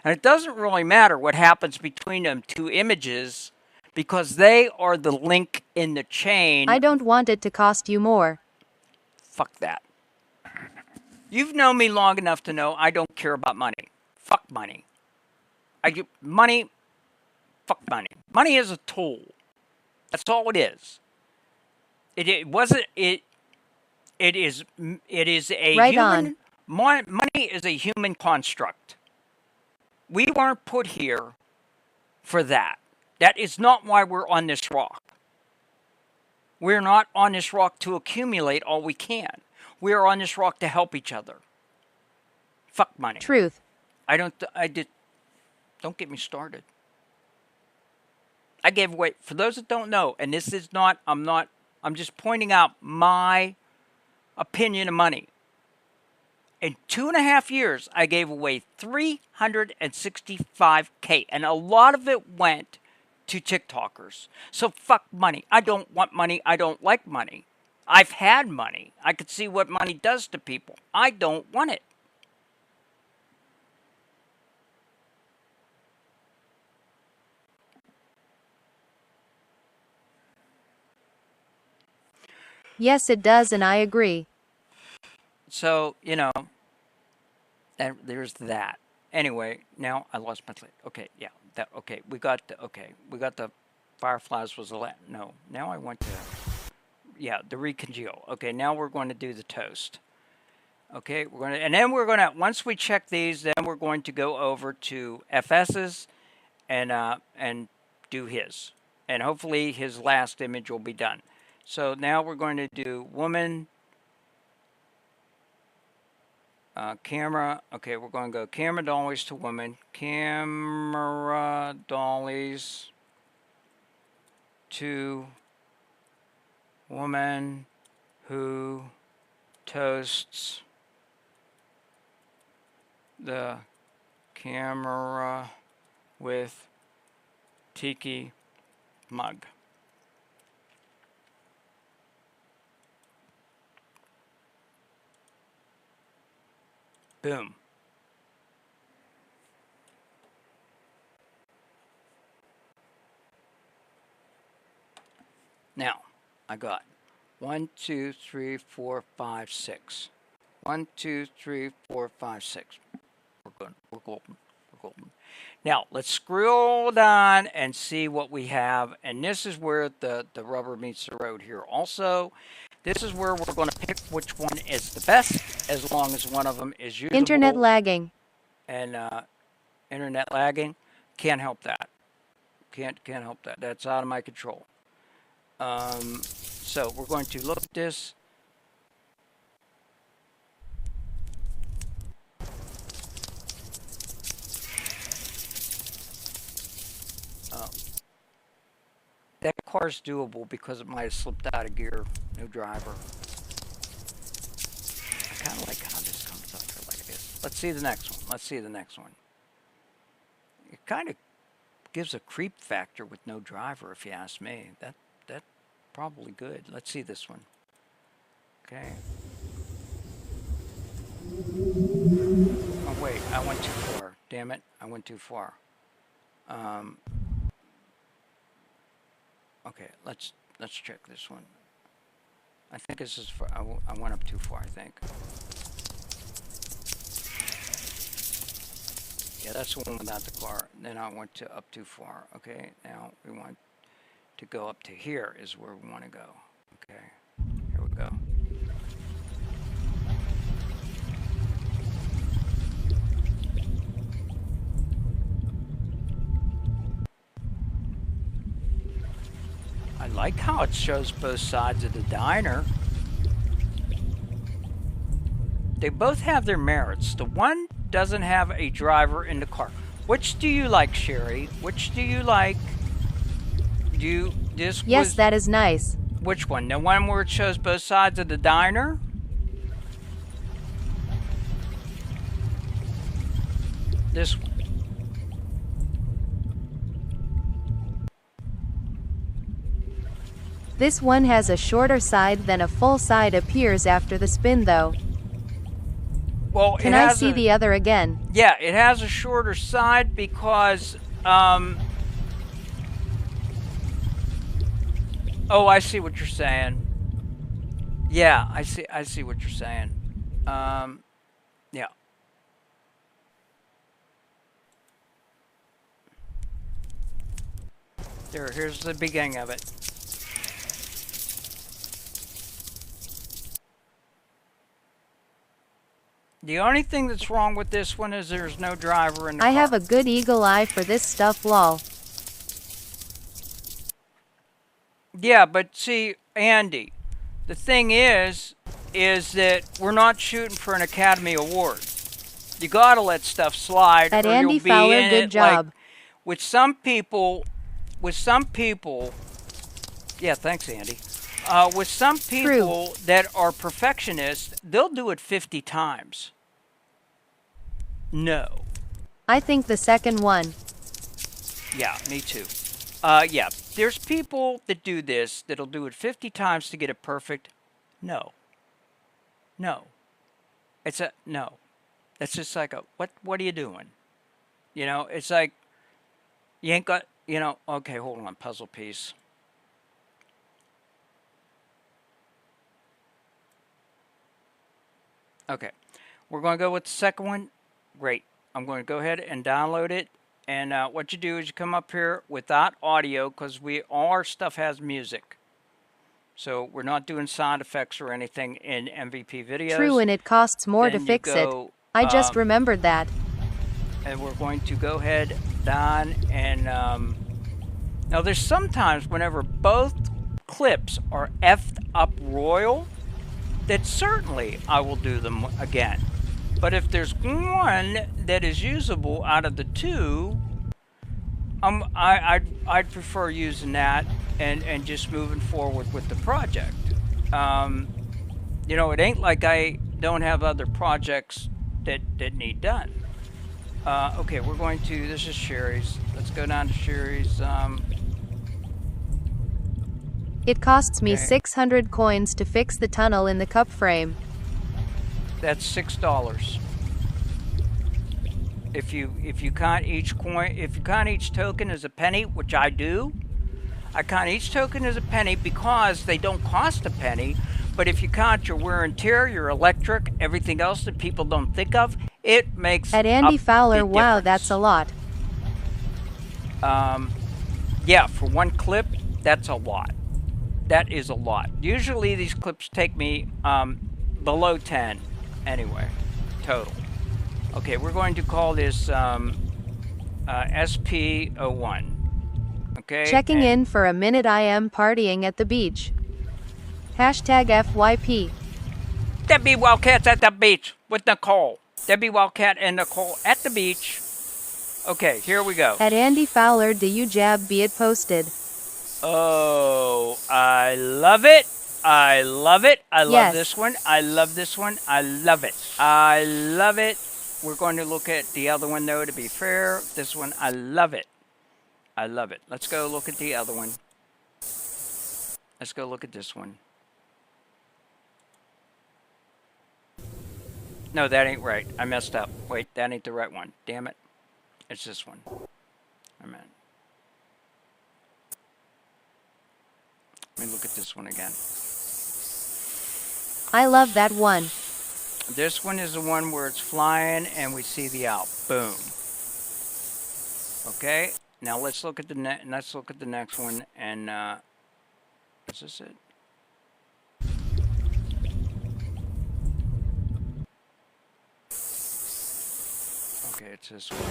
and it doesn't really matter what happens between them two images, because they are the link in the chain.
I don't want it to cost you more.
Fuck that. You've known me long enough to know I don't care about money. Fuck money. Money. Fuck money. Money is a tool. That's all it is. It wasn't. It is a
right
human.
On.
Money is a human construct. We weren't put here for that. That is not why we're on this rock. We're not on this rock to accumulate all we can. We are on this rock to help each other. Fuck money.
Truth.
Don't get me started. I gave away, for those that don't know, and this is not, I'm just pointing out my opinion of money. In 2.5 years, I gave away $365K, and a lot of it went to TikTokers. So fuck money. I don't want money. I don't like money. I've had money. I could see what money does to people. I don't want it.
Yes, it does, and I agree.
So, there's that. Anyway, now I lost my thread. Okay, yeah. We got the fireflies was no. Now I went to the recongeal. Okay, now we're going to do the toast. Okay, once we check these, then we're going to go over to FS's and do his. And hopefully his last image will be done. So now we're going to do woman camera. Okay, we're going to go camera dollies to woman. Camera dollies to woman who toasts the camera with tiki mug. Boom. Now, I got 1, 2, 3, 4, 5, 6. 1, 2, 3, 4, 5, 6. We're good. We're golden. We're golden. Now, let's scroll down and see what we have. And this is where the rubber meets the road here also. This is where we're going to pick which one is the best, as long as one of them is usable.
Internet lagging.
And internet lagging, can't help that. Can't help that. That's out of my control. So we're going to look at this. That car's doable because it might have slipped out of gear. No driver. I kind of like how this comes up here like this. Let's see the next one. Let's see the next one. It kind of gives a creep factor with no driver, if you ask me. That's probably good. Let's see this one. Okay. Oh wait, I went too far. Damn it, I went too far. Okay, let's check this one. I think this is for, I went up too far, I think. Yeah, that's the one without the car. Then I went up too far. Okay, now we want to go up to here is where we want to go. Okay, here we go. I like how it shows both sides of the diner. They both have their merits. The one doesn't have a driver in the car. Which do you like, Sherry? Which do you like?
Yes, that is nice.
Which one? The one where it shows both sides of the diner? This one.
This one has a shorter side than a full side appears after the spin though.
Well,
Can I see the other again?
Yeah, it has a shorter side because oh, I see what you're saying. Yeah, I see what you're saying. Yeah. Here's the beginning of it. The only thing that's wrong with this one is there's no driver in the car.
I have a good eagle eye for this stuff, lol.
Yeah, but see, Andy, the thing is that we're not shooting for an Academy Award. You gotta let stuff slide.
At
or
Andy
you'll be
Fowler,
in
good
it.
job.
Like, with some people, yeah, thanks, Andy. With some people that are perfectionists, they'll do it 50 times. No.
I think the second one.
Yeah, me too. Yeah, there's people that do this that'll do it 50 times to get it perfect. No. No. It's a no. That's just like a what are you doing? You know, it's like you ain't got, you know, okay, hold on, puzzle piece. Okay. We're going to go with the second one. Great. I'm going to go ahead and download it. And what you do is you come up here without audio because all our stuff has music. So we're not doing sound effects or anything in MVP videos.
True, and it costs more to fix it. I just remembered that.
And we're going to go ahead down and now there's sometimes whenever both clips are effed up royal, that certainly I will do them again. But if there's one that is usable out of the two, I'd prefer using that and just moving forward with the project. You know, it ain't like I don't have other projects that need done. Okay, we're going to, this is Sherry's. Let's go down to Sherry's.
It costs me 600 coins to fix the tunnel in the cup frame.
That's $6. If you count each coin, if you count each token as a penny, which I do, count each token as a penny because they don't cost a penny. But if you count your wear and tear, your electric, everything else that people don't think of, it makes
At Andy
up
Fowler,
the
wow,
difference.
that's a lot.
Yeah, for one clip, that's a lot. That is a lot. Usually these clips take me below 10 anyway, total. Okay, we're going to call this SP01. Okay,
Checking
and
in for a minute. I am partying at the beach. Hashtag FYP.
Debbie Wildcats at the beach with Nicole. Debbie Wildcat and Nicole at the beach. Okay, here we go.
At Andy Fowler, do you jab be it posted?
Oh, I love it. I love it. I love
Yes.
this one. I love this one. I love it. I love it. We're going to look at the other one, though, to be fair. This one, I love it. I love it. Let's go look at the other one. Let's go look at this one. No, that ain't right. I messed up. Wait, that ain't the right one. Damn it. It's this one. I meant. Let me look at this one again.
I love that one.
This one is the one where it's flying and we see the owl. Boom. Okay. Now let's look at the next one. And is this it? Okay, it's this one.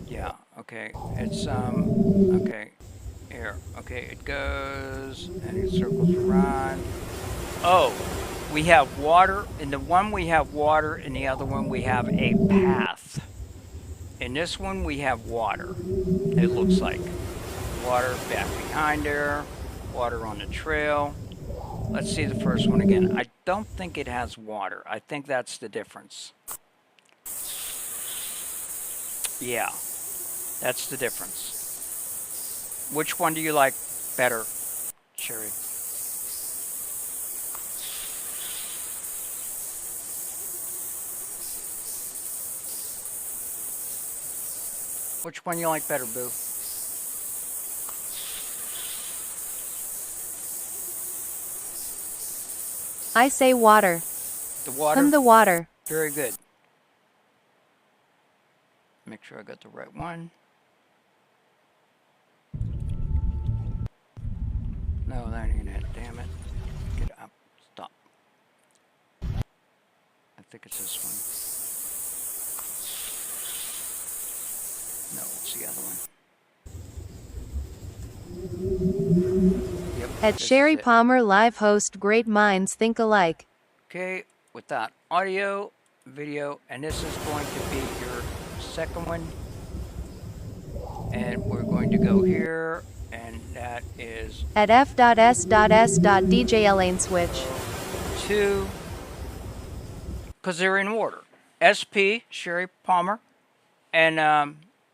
Yeah. Okay. It's okay. Here. Okay. It goes and it circles around. Oh, we have water. In the one we have water, in the other one we have a path. In this one we have water. It looks like water back behind there, water on the trail. Let's see the first one again. I don't think it has water. I think that's the difference. Yeah, that's the difference. Which one do you like better, Sherry? Which one you like better, Boo?
I say water.
The water?
The water.
Very good. Make sure I got the right one. No, that ain't it. Damn it. Get up. Stop. I think it's this one. No, it's the other one. Yep,
At Sherry Palmer, live host, great minds think alike.
Okay, with that audio, video, and this is going to be your second one. And we're going to go here, and that is
At F.S.S.DJ Elaine switch.
2, because they're in order. SP, Sherry Palmer, and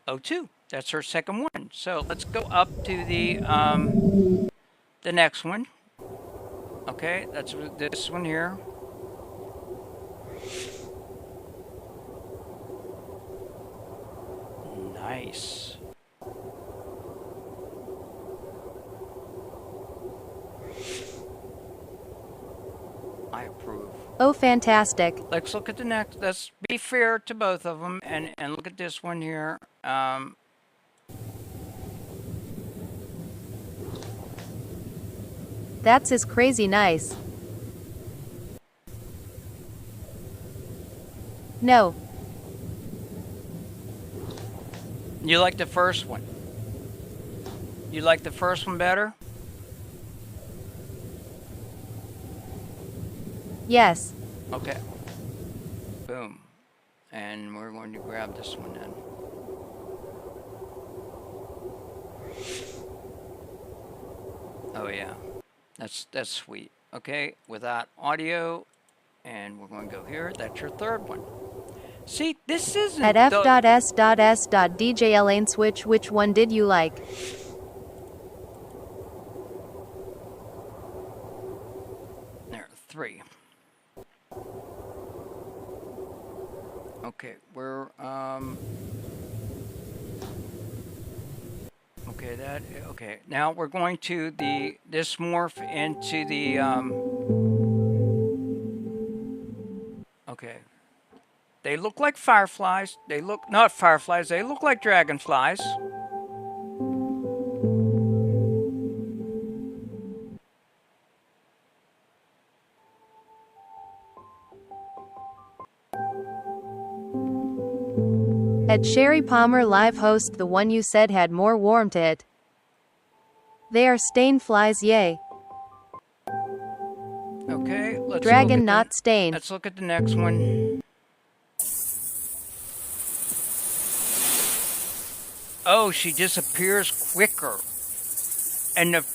O2. That's her second one. So let's go up to the next one. Okay, that's this one here. Nice. I approve.
Oh, fantastic.
Let's look at the next. Let's be fair to both of them and look at this one here.
That's is crazy nice. No.
You like the first one? You like the first one better?
Yes.
Okay. Boom. And we're going to grab this one then. Oh yeah. That's sweet. Okay, without audio, and we're going to go here. That's your third one. See, this isn't
At F.S.S.DJ Elaine switch, which one did you like?
There, 3. Okay, we're Okay, okay. Now we're going to this morph into the okay. They look like fireflies. They look not fireflies. They look like dragonflies.
At Sherry Palmer live host, the one you said had more warm to it. They are stain flies, yay.
Okay,
Dragon not stain.
Let's look at the next one. Oh, she disappears quicker. And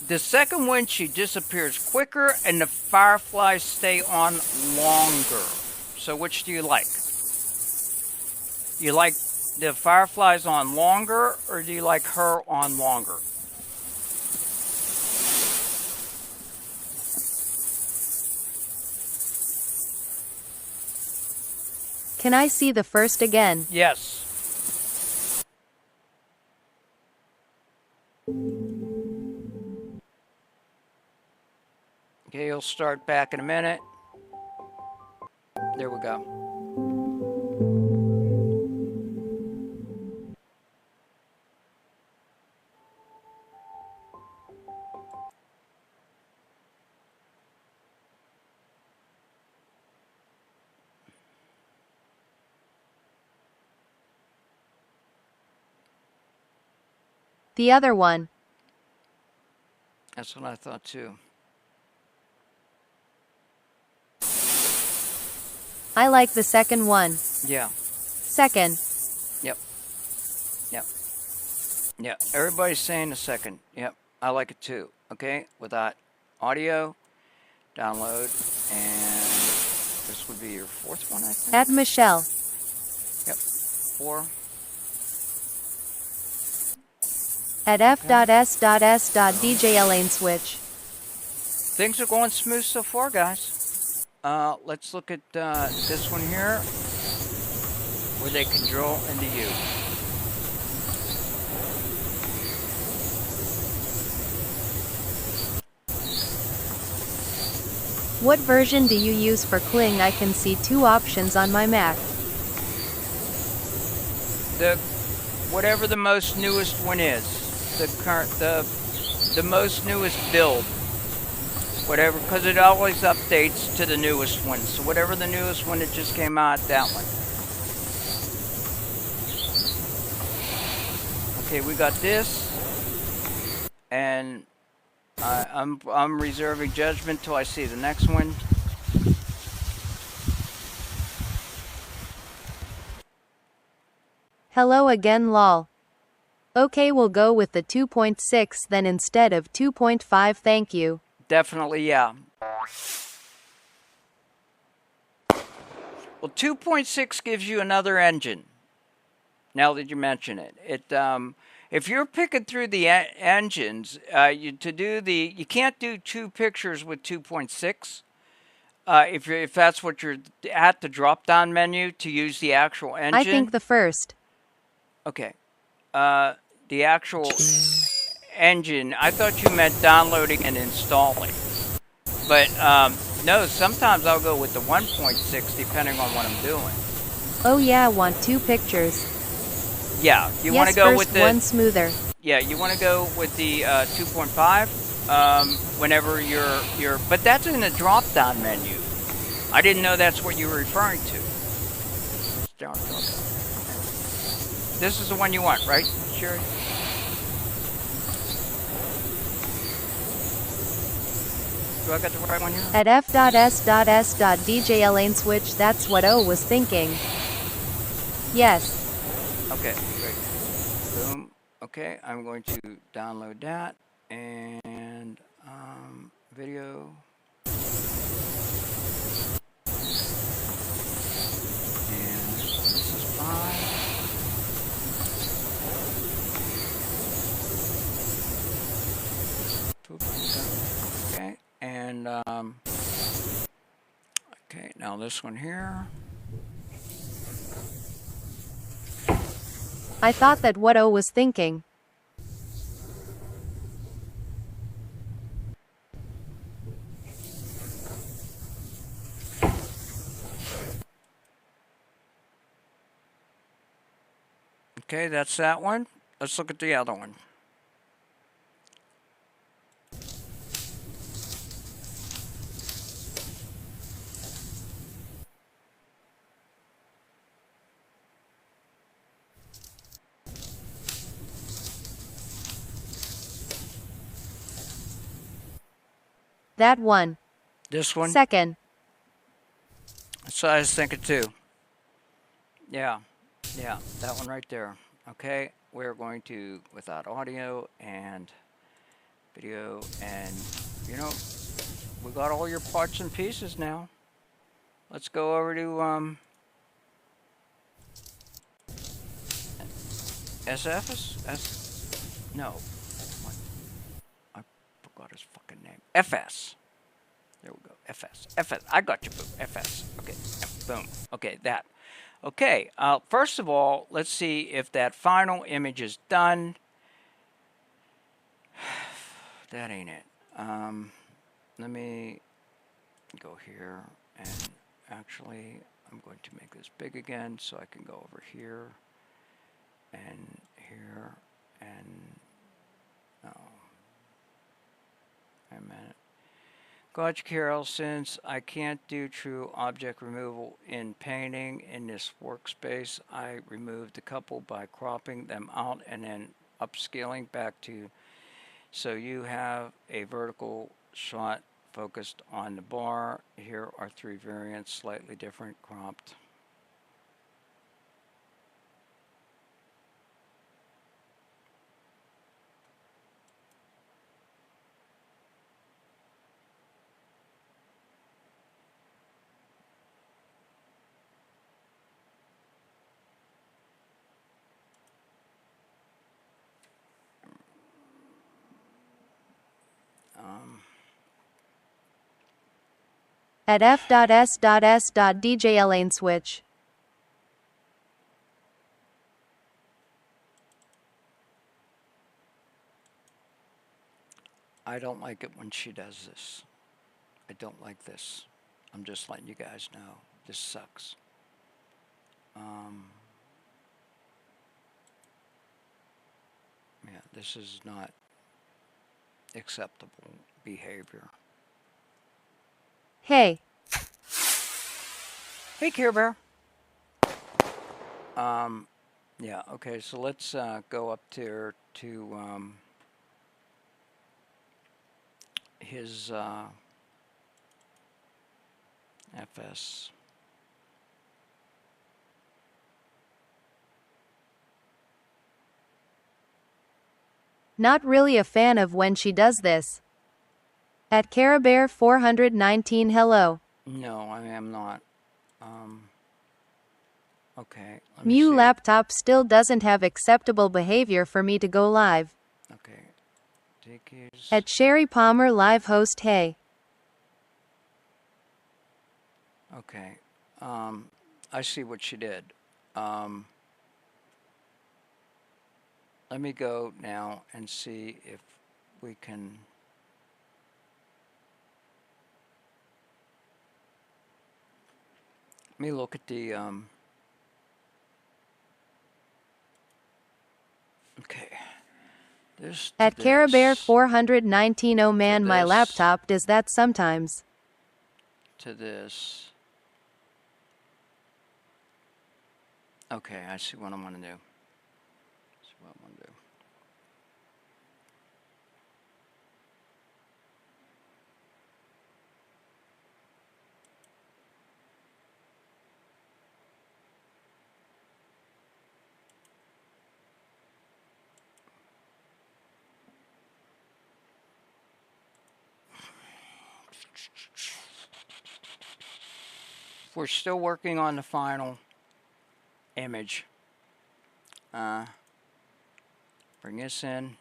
the second one, she disappears quicker and the fireflies stay on longer. So which do you like? You like the fireflies on longer, or do you like her on longer?
Can I see the first again?
Yes. Okay, you'll start back in a minute. There we go.
The other one.
That's what I thought too.
I like the second one.
Yeah.
Second.
Yep. Yep. Yeah. Everybody's saying the second. Yep. I like it too. Okay. With that audio, download, and this would be your fourth one, I think.
At Michelle.
Yep. 4.
At f.s.s.dj Elaine switch.
Things are going smooth so far, guys. Let's look at this one here, where they can draw into you.
What version do you use for Kling? I can see 2 options on my Mac.
Whatever the most newest one is, the most newest build. Whatever, because it always updates to the newest one. So whatever the newest one that just came out, that one. Okay, we got this, and I'm reserving judgment till I see the next one.
Hello again, lol. Okay, we'll go with the 2.6 then instead of 2.5, thank you.
Definitely, yeah. Well, 2.6 gives you another engine. Now that you mention it, if you're picking through the engines, you can't do 2 pictures with 2.6. If that's what you're at the drop-down menu to use the actual engine.
I think the first.
Okay. The actual engine, I thought you meant downloading and installing. But no, sometimes I'll go with the 1.6 depending on what I'm doing.
Oh yeah, I want 2 pictures.
Yeah, you want to go with the
one smoother.
Yeah, you want to go with the 2.5 whenever you're but that's in the drop down menu. I didn't know that's what you were referring to. This is the one you want, right, Sherry? Do I got the right one here?
At f.s.s.dj Elaine switch, that's what O was thinking. Yes.
Okay, great. Boom. Okay, I'm going to download that and video. And this is fine. Okay, and okay, now this one here.
I thought that what O was thinking.
Okay, that's that one. Let's look at the other one.
That one.
This one?
Second.
So I was thinking too. Yeah, that one right there. Okay, we're going to, without audio and video, and you know, we got all your parts and pieces now. Let's go over to no, what? I forgot his fucking name. FS. There we go. FS. I got you, boo. FS. Okay. Boom. Okay, that. Okay. First of all, let's see if that final image is done. That ain't it. Let me go here and actually I'm going to make this big again so I can go over here and here and oh, wait a minute. Gotcha, Carol. Since I can't do true object removal in painting in this workspace, I removed a couple by cropping them out and then upscaling back to so you have a vertical shot focused on the bar. Here are 3 variants, slightly different, cropped.
At f.s.s.dj lane switch.
I don't like it when she does this. I don't like this. I'm just letting you guys know. This sucks. Yeah, this is not acceptable behavior.
Hey.
Hey, Care Bear. Yeah, okay, so let's go up there to his FS.
Not really a fan of when she does this. At Carabear 419 hello.
No, I am not. Okay, let me
Mew
see.
laptop still doesn't have acceptable behavior for me to go live.
Okay, Dickie's.
At Sherry Palmer live host hey.
Okay, I see what she did. Let me go now and see if we can. Let me look at the okay. This
At Carabear
this,
419 oh man my
this.
laptop does that sometimes.
To this. Okay, I see what I want to do. See what I want to do. We're still working on the final image. Bring this in.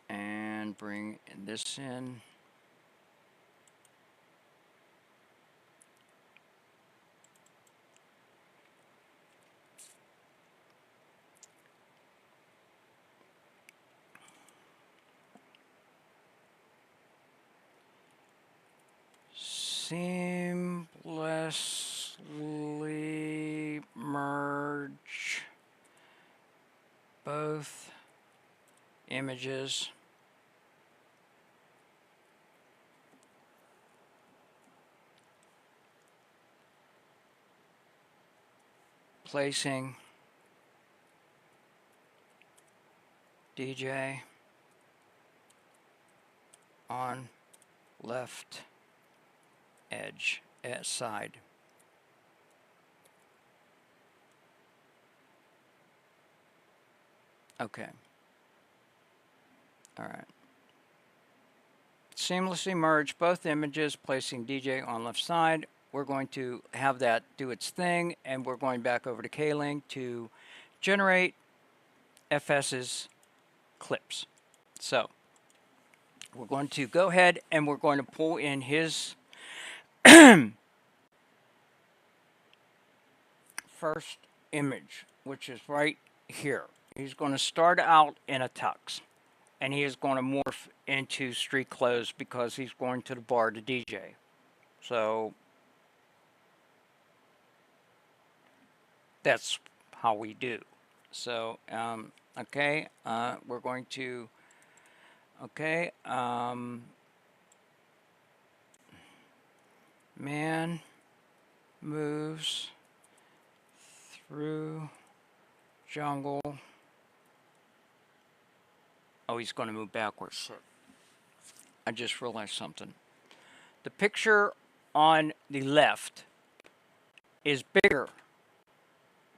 And bring this in. Seamlessly images. Placing DJ on left edge side. Okay. All right. Seamlessly merge both images, placing DJ on left side. We're going to have that do its thing, and we're going back over to Kling to generate FS's clips. So we're going to go ahead and we're going to pull in his first image, which is right here. He's going to start out in a tux, and he is going to morph into street clothes because he's going to the bar to DJ. So that's how we do. So, okay, we're going to, okay, man moves through jungle. Oh, he's going to move backwards. I just realized something. The picture on the left is bigger.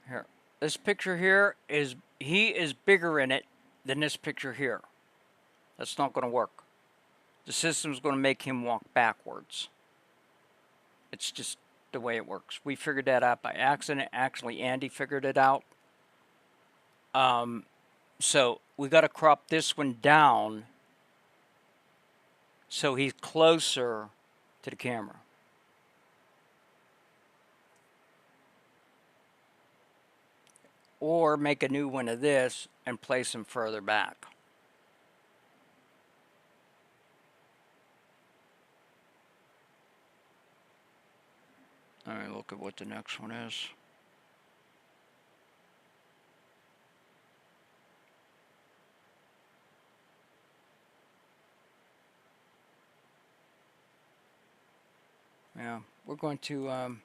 Here. This picture here he is bigger in it than this picture here. That's not going to work. The system's going to make him walk backwards. It's just the way it works. We figured that out by accident. Actually, Andy figured it out. So we got to crop this one down so he's closer to the camera. Or make a new one of this and place him further back. All right, look at what the next one is. Yeah, we're going to,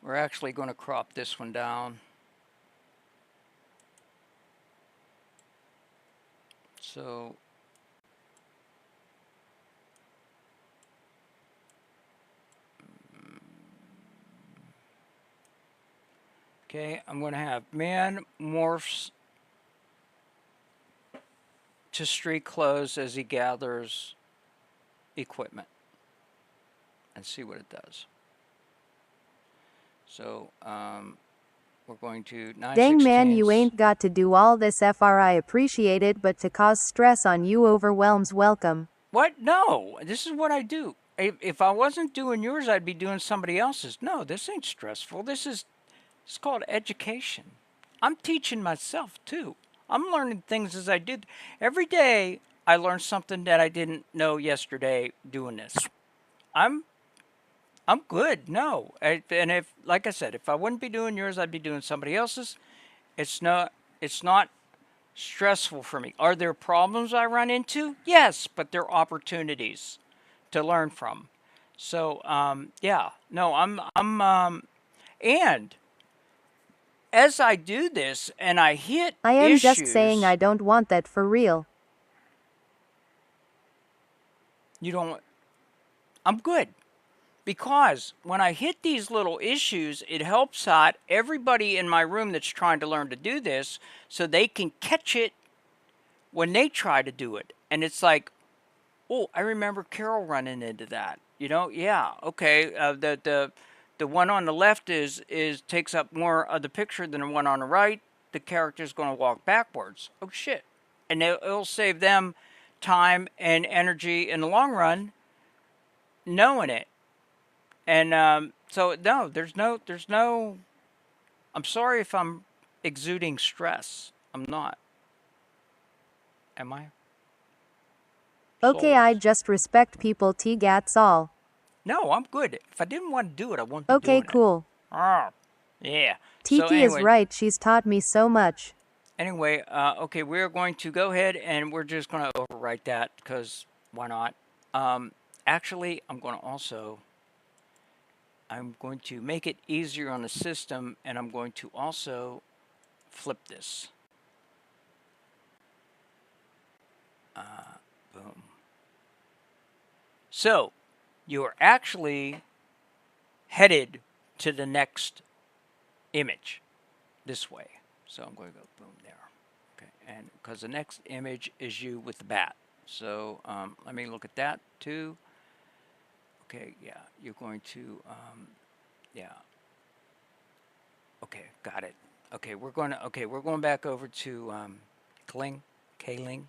we're actually going to crop this one down. So, okay, I'm going to have man morphs to street clothes as he gathers equipment. And see what it does. So, we're going to 9/16.
Dang man, you ain't got to do all this FR. I appreciate it, but to cause stress on you overwhelms welcome.
What? No, this is what I do. If I wasn't doing yours, I'd be doing somebody else's. No, this ain't stressful. It's called education. I'm teaching myself too. I'm learning things as I did. Every day I learn something that I didn't know yesterday doing this. I'm good. No. And if, like I said, if I wouldn't be doing yours, I'd be doing somebody else's. It's not stressful for me. Are there problems I run into? Yes, but they're opportunities to learn from. So, yeah. No, and as I do this and I hit
I am
issues,
just saying I don't want that for real.
You don't. I'm good. Because when I hit these little issues, it helps out everybody in my room that's trying to learn to do this so they can catch it when they try to do it. And it's like, oh, I remember Carol running into that. You know, yeah, okay. The one on the left takes up more of the picture than the one on the right. The character's going to walk backwards. Oh, shit. And it'll save them time and energy in the long run knowing it. And so no, there's no. I'm sorry if I'm exuding stress. I'm not. Am I?
Okay, I just respect people. T-gats all.
No, I'm good. If I didn't want to do it, I wouldn't be
Okay,
doing
cool.
it. Oh, yeah.
Tiki
so anyway,
is right. She's taught me so much.
Anyway, okay, we're going to go ahead and we're just going to overwrite that because why not? Actually, I'm going to make it easier on the system, and I'm going to also flip this. Boom. So you're actually headed to the next image this way. So I'm going to go boom there. Okay, and because the next image is you with the bat. So let me look at that too. Okay, yeah, you're going to, yeah. Okay, got it. Okay, we're going back over to Kling, Kling.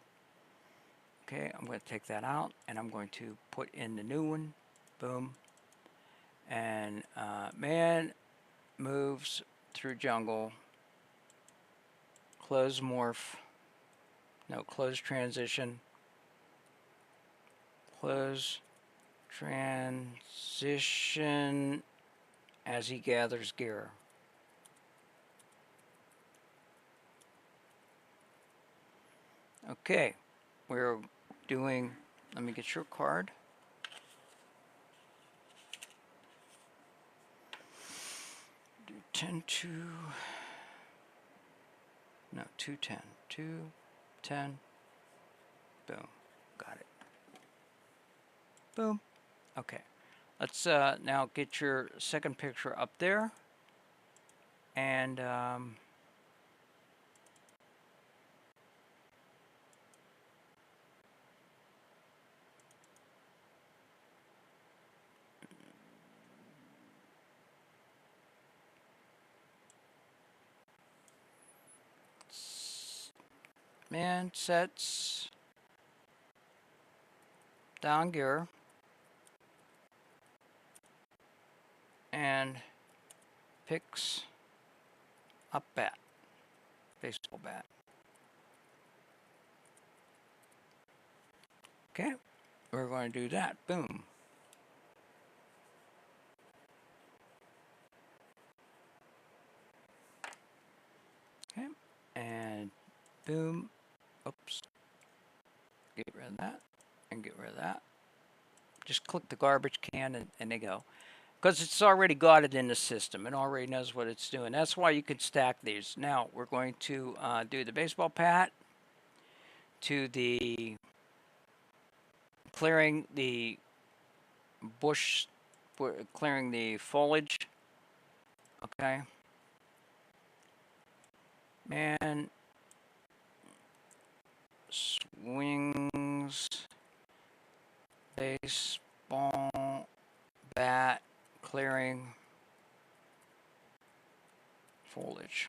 Okay, I'm going to take that out, and I'm going to put in the new one. Boom. And man moves through jungle. Close morph. No, close transition. Close transition as he gathers gear. Okay, we're doing, let me get your card. Do 10, 2, no, 210, 210, boom, got it. Boom, okay. Let's now get your second picture up there. And man sets down gear and picks up bat, baseball bat. Okay, we're going to do that. Boom. Okay, and boom. Oops. Get rid of that and get rid of that. Just click the garbage can and they go. Because it's already got it in the system. It already knows what it's doing. That's why you can stack these. Now we're going to do the baseball pat to the clearing the bush, clearing the foliage. Okay. Man swings baseball bat clearing foliage.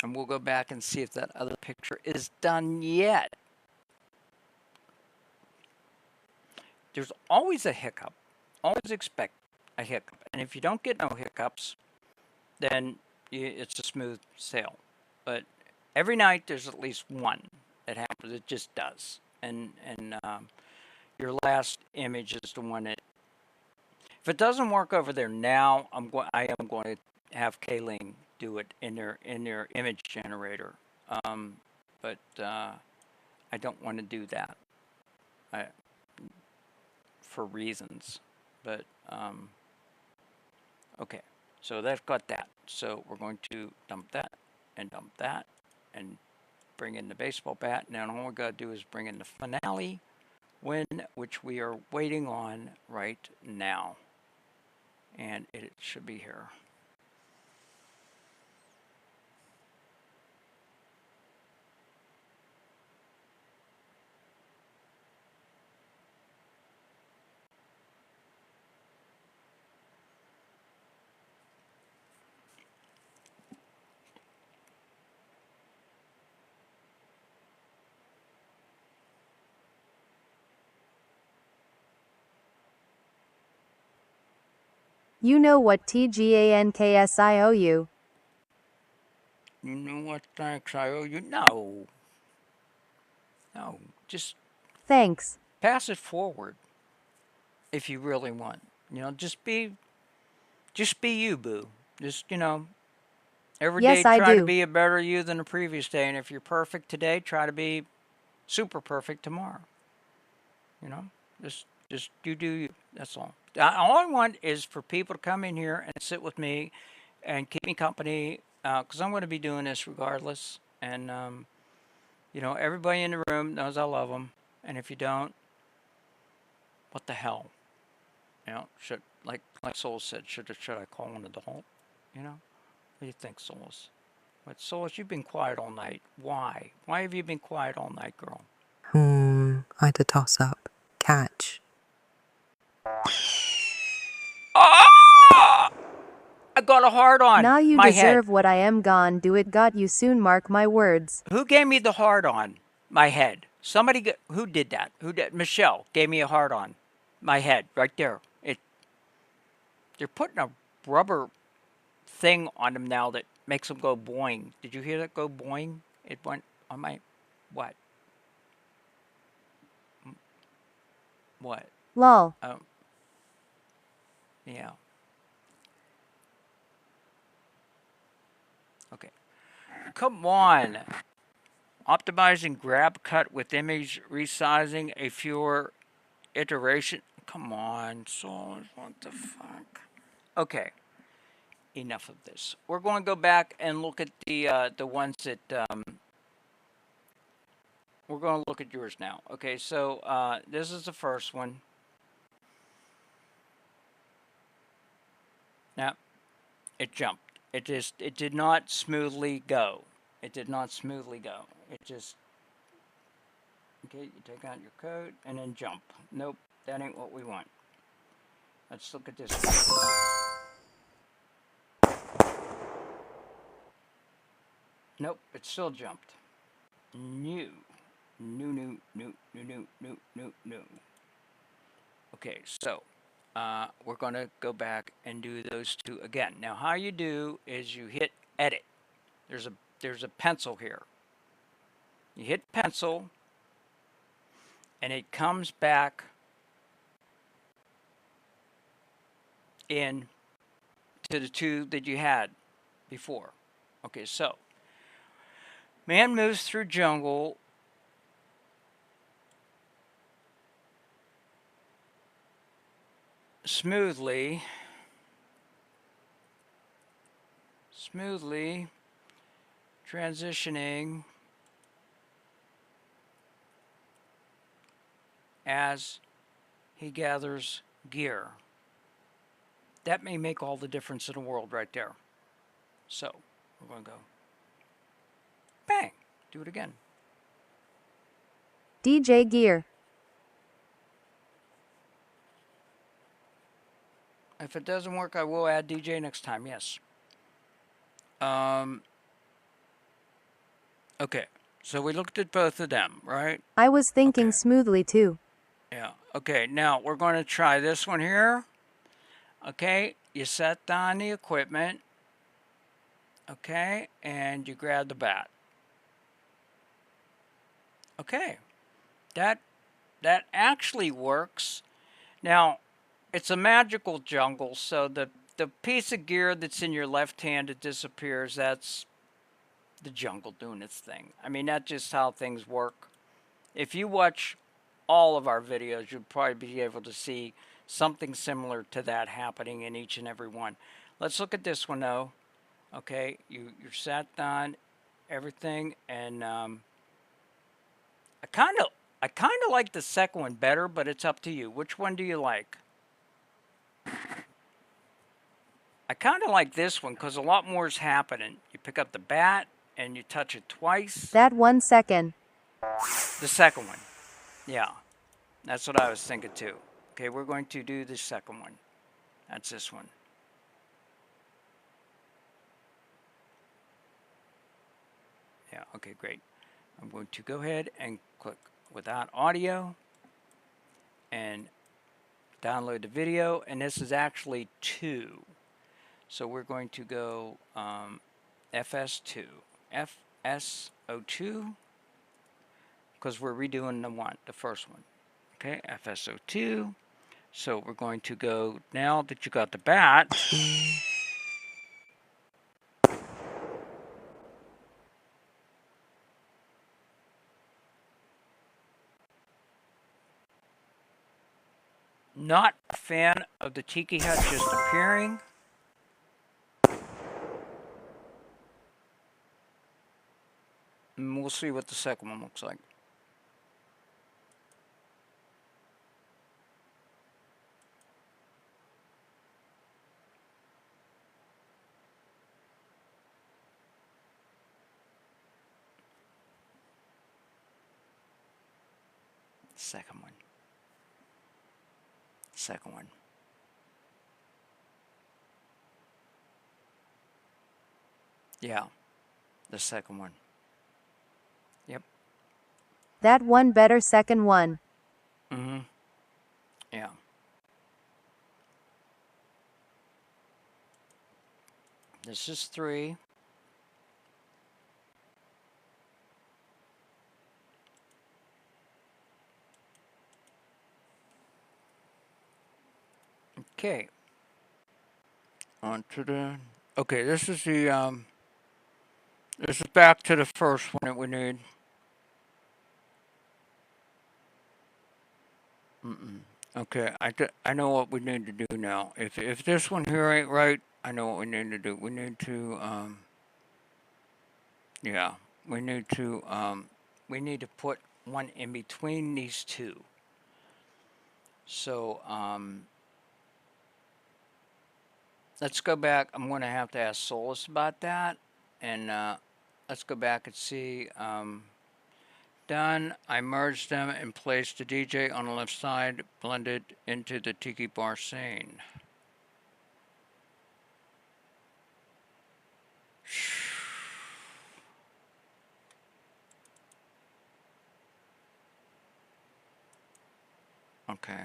And we'll go back and see if that other picture is done yet. There's always a hiccup. Always expect a hiccup. And if you don't get no hiccups, then it's a smooth sail. But every night there's at least one that happens. It just does. And your last image is the one that. If it doesn't work over there now, I am going to have Kling do it in their image generator. But I don't want to do that for reasons. But okay, so that's got that. So we're going to dump that and bring in the baseball bat. Now all we got to do is bring in the finale win, which we are waiting on right now. And it should be here.
You know what thanks I owe you.
You know what thanks I owe you? No. No, just...
Thanks.
pass it forward if you really want. Just be you, boo. Just, every day
Yes, I
try to
do.
be a better you than the previous day. And if you're perfect today, try to be super perfect tomorrow. You know, just you do you. That's all. All I want is for people to come in here and sit with me and keep me company because I'm going to be doing this regardless. And everybody in the room knows I love them. And if you don't, what the hell? Should like Soul said, should I call an adult? What do you think, Souls? But Souls, you've been quiet all night. Why? Why have you been quiet all night, girl?
I had a toss up. Catch.
Ah! I got a hard on
Now you
my head.
deserve what I am gone do it got you soon mark my words.
Who gave me the hard on my head? Who did that? Who did? Michelle gave me a hard on my head right there. They're putting a rubber thing on them now that makes them go boing. Did you hear that go boing? It went on my what? What?
Lol.
Yeah. Okay. Come on. Optimizing grab cut with image resizing a fewer iteration. Come on, Souls. What the fuck? Okay. Enough of this. We're going to go back and look at the ones that we're going to look at yours now. Okay, so this is the first one. Now, it jumped. It did not smoothly go. It did not smoothly go. It just okay. You take out your coat and then jump. Nope, that ain't what we want. Let's look at this one. Nope, it still jumped. New. New. Okay, so we're going to go back and do those two again. Now, how you do is you hit edit. There's a pencil here. You hit pencil, and it comes back in to the two that you had before. Okay, so man moves through jungle. Smoothly transitioning as he gathers gear. That may make all the difference in the world right there. So we're going to go bang, do it again.
DJ Gear.
If it doesn't work, I will add DJ next time, yes. Okay, so we looked at both of them, right?
I was thinking smoothly too.
Yeah, okay, now we're going to try this one here. Okay, you set down the equipment. Okay, and you grab the bat. Okay, that actually works. Now, it's a magical jungle, so the piece of gear that's in your left hand that disappears, that's the jungle doing its thing. I mean, that's just how things work. If you watch all of our videos, you'll probably be able to see something similar to that happening in each and every one. Let's look at this one, though. Okay, you're sat down, everything, and I kind of like the second one better, but it's up to you. Which one do you like? I kind of like this one because a lot more is happening. You pick up the bat and you touch it twice.
That 1 second.
The second one. Yeah, that's what I was thinking too. Okay, we're going to do the second one. That's this one. Yeah, okay, great. I'm going to go ahead and click without audio and download the video. And this is actually 2. So we're going to go FS2. FS02 because we're redoing the first one. Okay, FSO2. So we're going to go, now that you got the bat. Not a fan of the tiki hut just appearing. And we'll see what the second one looks like. Second one. Second one. Yeah, the second one. Yep.
That one better second one.
Mm-hmm. Yeah. This is 3. Okay. On to the. Okay, this is the. This is back to the first one that we need. Okay, I know what we need to do now. If this one here ain't right, I know what we need to do. We need to yeah, we need to put one in between these two. So let's go back. I'm going to have to ask Solus about that, and let's go back and see. Done. I merged them and placed the DJ on the left side, blended into the tiki bar scene. Okay.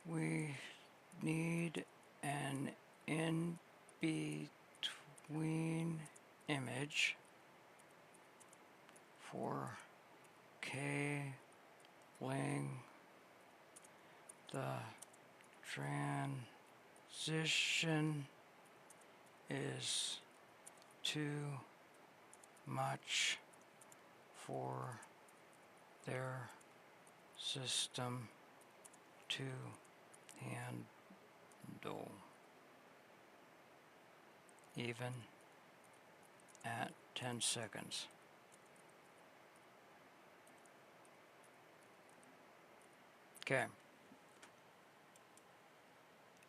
We need an in-between image for Kling. The transition is too much for their system to handle, even at 10 seconds. Okay.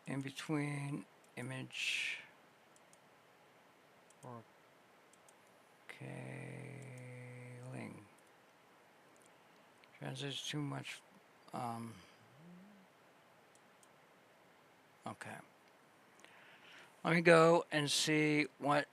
In between image for Kling. Transition too much. Okay. Let me go and see what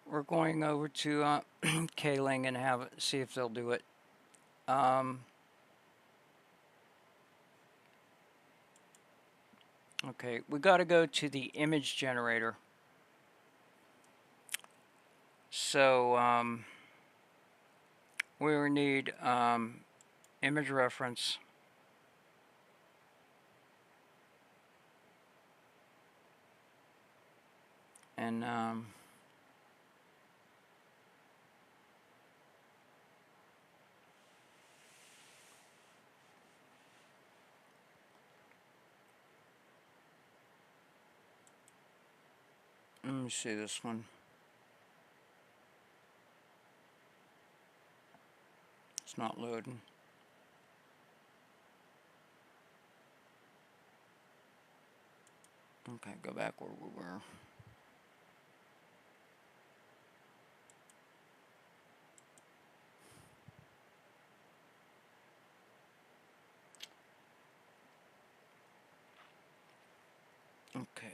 we're going over to Kling and see if they'll do it. Okay, we got to go to the image generator. So we will need image reference. And me see this one. It's not loading. Okay, go back where we were. Okay.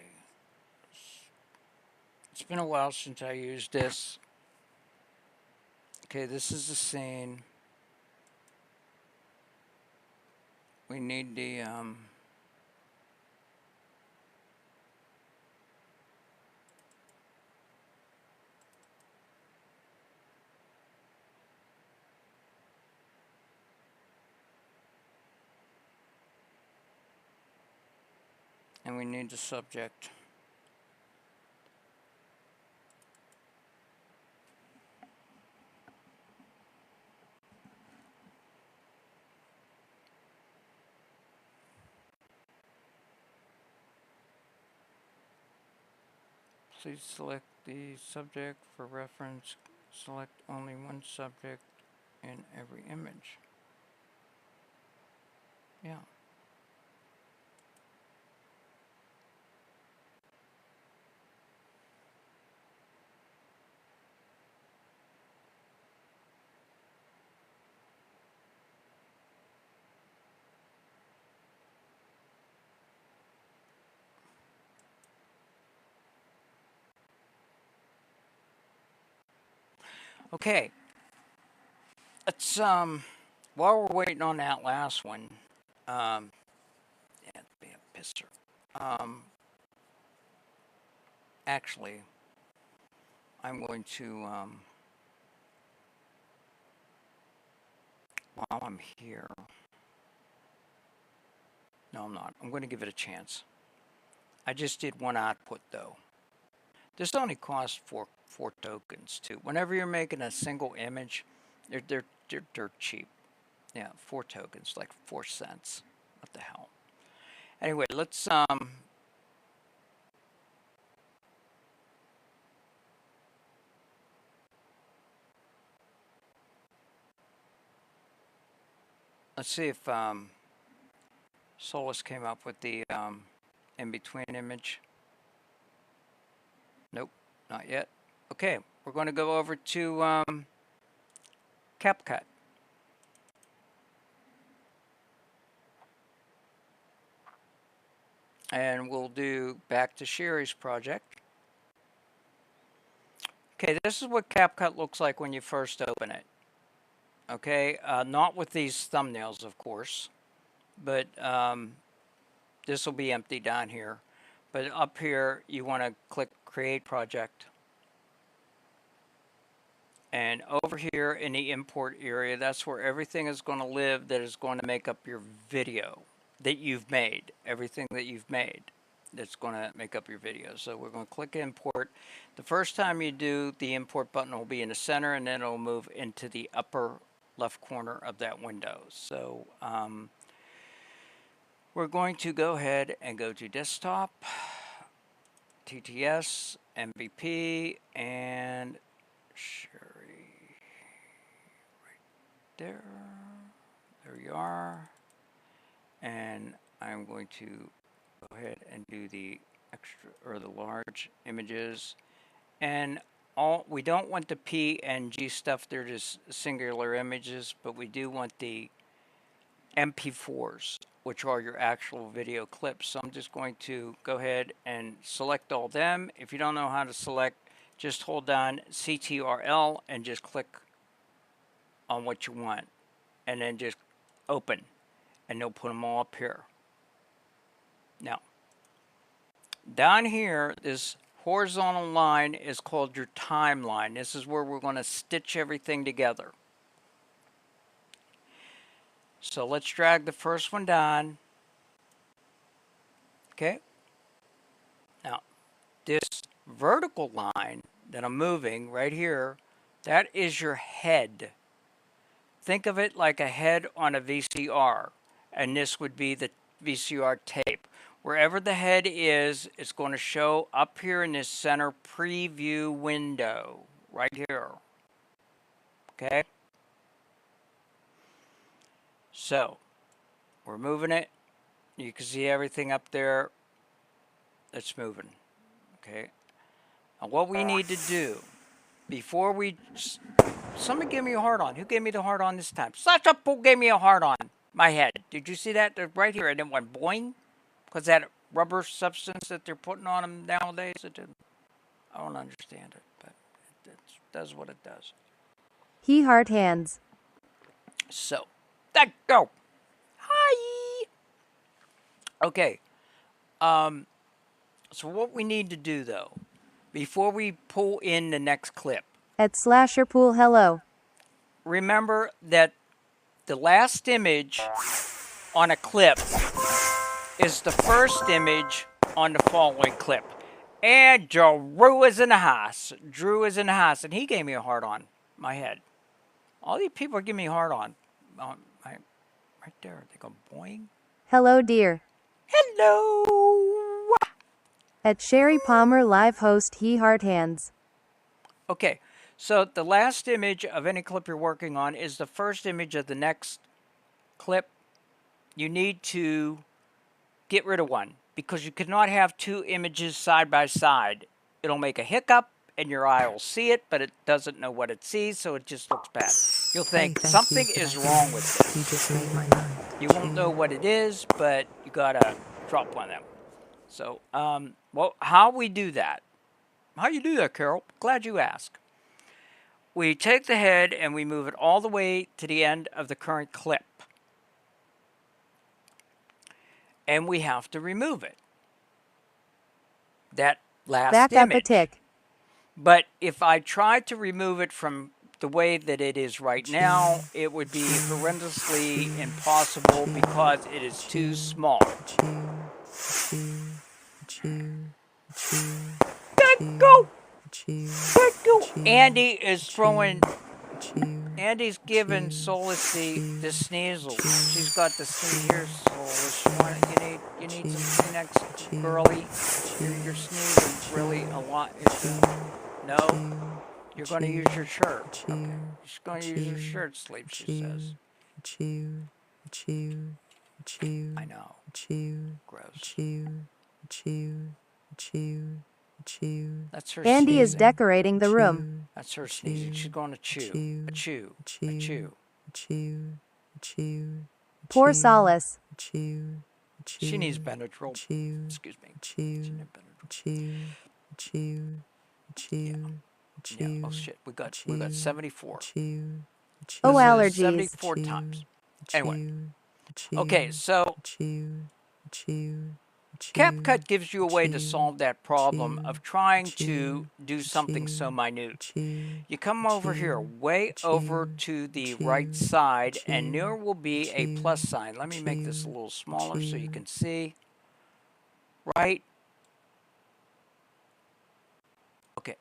It's been a while since I used this. Okay, this is the scene. We need the and we need the subject. Please select the subject for reference. Select only one subject in every image. Yeah. Okay. Let's while we're waiting on that last one, yeah, be a pisser. Actually, I'm going to while I'm here. No, I'm not. I'm going to give it a chance. I just did one output though. This only costs four tokens too. Whenever you're making a single image, they're dirt cheap. Yeah, 4 tokens, like 4 cents. What the hell? Anyway, let's see if Solus came up with the in-between image. Nope, not yet. Okay, we're going to go over to CapCut. And we'll do back to Sherry's project. Okay, this is what CapCut looks like when you first open it. Okay, not with these thumbnails, of course, but this will be empty down here. But up here, you want to click Create Project. And over here in the import area, that's where everything is going to live that is going to make up your video that you've made. Everything that you've made that's going to make up your video. So we're going to click Import. The first time you do, the Import button will be in the center, and then it'll move into the upper left corner of that window. So we're going to go ahead and go to Desktop, TTS, MVP, and Sherry. Right there you are. And I'm going to go ahead and do the extra or the large images. And we don't want the PNG stuff, they're just singular images, but we do want the MP4s, which are your actual video clips. So I'm just going to go ahead and select all them. If you don't know how to select, just hold down CTRL and just click on what you want, and then just open, and they'll put them all up here. Now, down here, this horizontal line is called your timeline. This is where we're going to stitch everything together. So let's drag the first one down. Okay. Now, this vertical line that I'm moving right here, that is your head. Think of it like a head on a VCR, and this would be the VCR tape. Wherever the head is, it's going to show up here in this center preview window, right here. Okay? So, we're moving it. You can see everything up there that's moving. Okay? And what we need to do, before we... Somebody gave me a hard on. Who gave me the hard on this time? Such a fool gave me a hard on my head. Did you see that? Right here, and it went boing. Because that rubber substance that they're putting on them nowadays, I don't understand it, but it does what it does.
He heart hands.
So, that go. Hi. Okay. So what we need to do though, before we pull in the next clip,
At Slasherpool hello.
remember that the last image on a clip is the first image on the following clip. And Drew is in the house. Drew is in the house, and he gave me a hard on my head. All these people are giving me a hard on. Right there. They go boing.
Hello dear.
Hello.
At Sherry Palmer live host he heart hands.
Okay, so the last image of any clip you're working on is the first image of the next clip. You need to get rid of one because you cannot have two images side by side. It'll make a hiccup and your eye will see it, but it doesn't know what it sees, so it just looks bad. You'll think something is wrong with this.
You just made my night.
You won't know what it is, but you gotta drop one of them. So, well, how we do that? How you do that, Carol? Glad you asked. We take the head and we move it all the way to the end of the current clip. And we have to remove it. That last
Back
image.
up a tick.
But if I tried to remove it from the way that it is right now, it would be horrendously impossible because it is too small. Let go! Let go! Andy is throwing... Andy's giving Solus the sneasel. She's got the sneeze here, Solus. You need some Kleenex, girly. You're sneezing really a lot. No? You're going to use your shirt. Okay. She's going to use your shirt, Sleep, she says. I know. Gross. That's her
Andy
sneezing.
is decorating the room.
That's her sneezing. She's going to chew. A chew. A chew.
Poor Solace.
She needs Benadryl. Excuse me. She needs Benadryl. Yeah. Oh shit. We got 74.
Oh, allergies.
74 times. Anyway. Okay, so CapCut gives you a way to solve that problem of trying to do something so minute. You come over here, way over to the right side, and there will be a plus sign. Let me make this a little smaller so you can see. Right? Okay.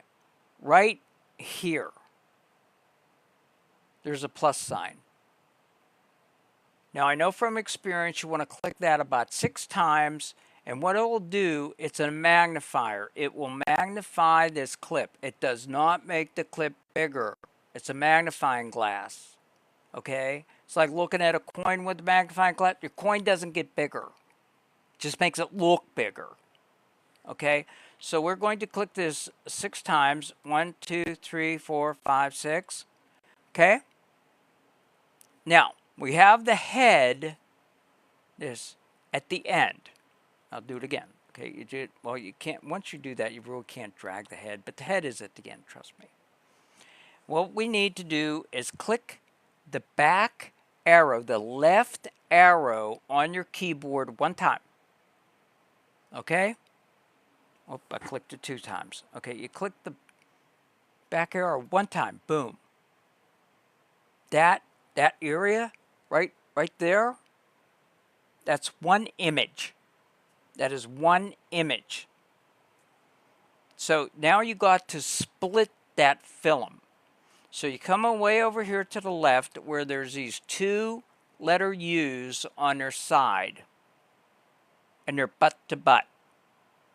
Right here. There's a plus sign. Now, I know from experience you want to click that about 6 times, and what it will do, it's a magnifier. It will magnify this clip. It does not make the clip bigger. It's a magnifying glass, okay? It's like looking at a coin with a magnifying glass. Your coin doesn't get bigger. It just makes it look bigger, okay? So we're going to click this 6 times. 1, 2, 3, 4, 5, 6, okay? Now, we have the head, this, at the end. I'll do it again. Okay, you do it, well, you can't, once you do that, you really can't drag the head, but the head is at the end, trust me. What we need to do is click the back arrow, the left arrow on your keyboard 1 time. Okay? Oh, I clicked it 2 times. Okay, you click the back arrow 1 time. Boom. That area right there, that's 1 image. That is 1 image. So now you got to split that film. So you come away over here to the left where there's these 2 letter U's on their side. and they're butt to butt.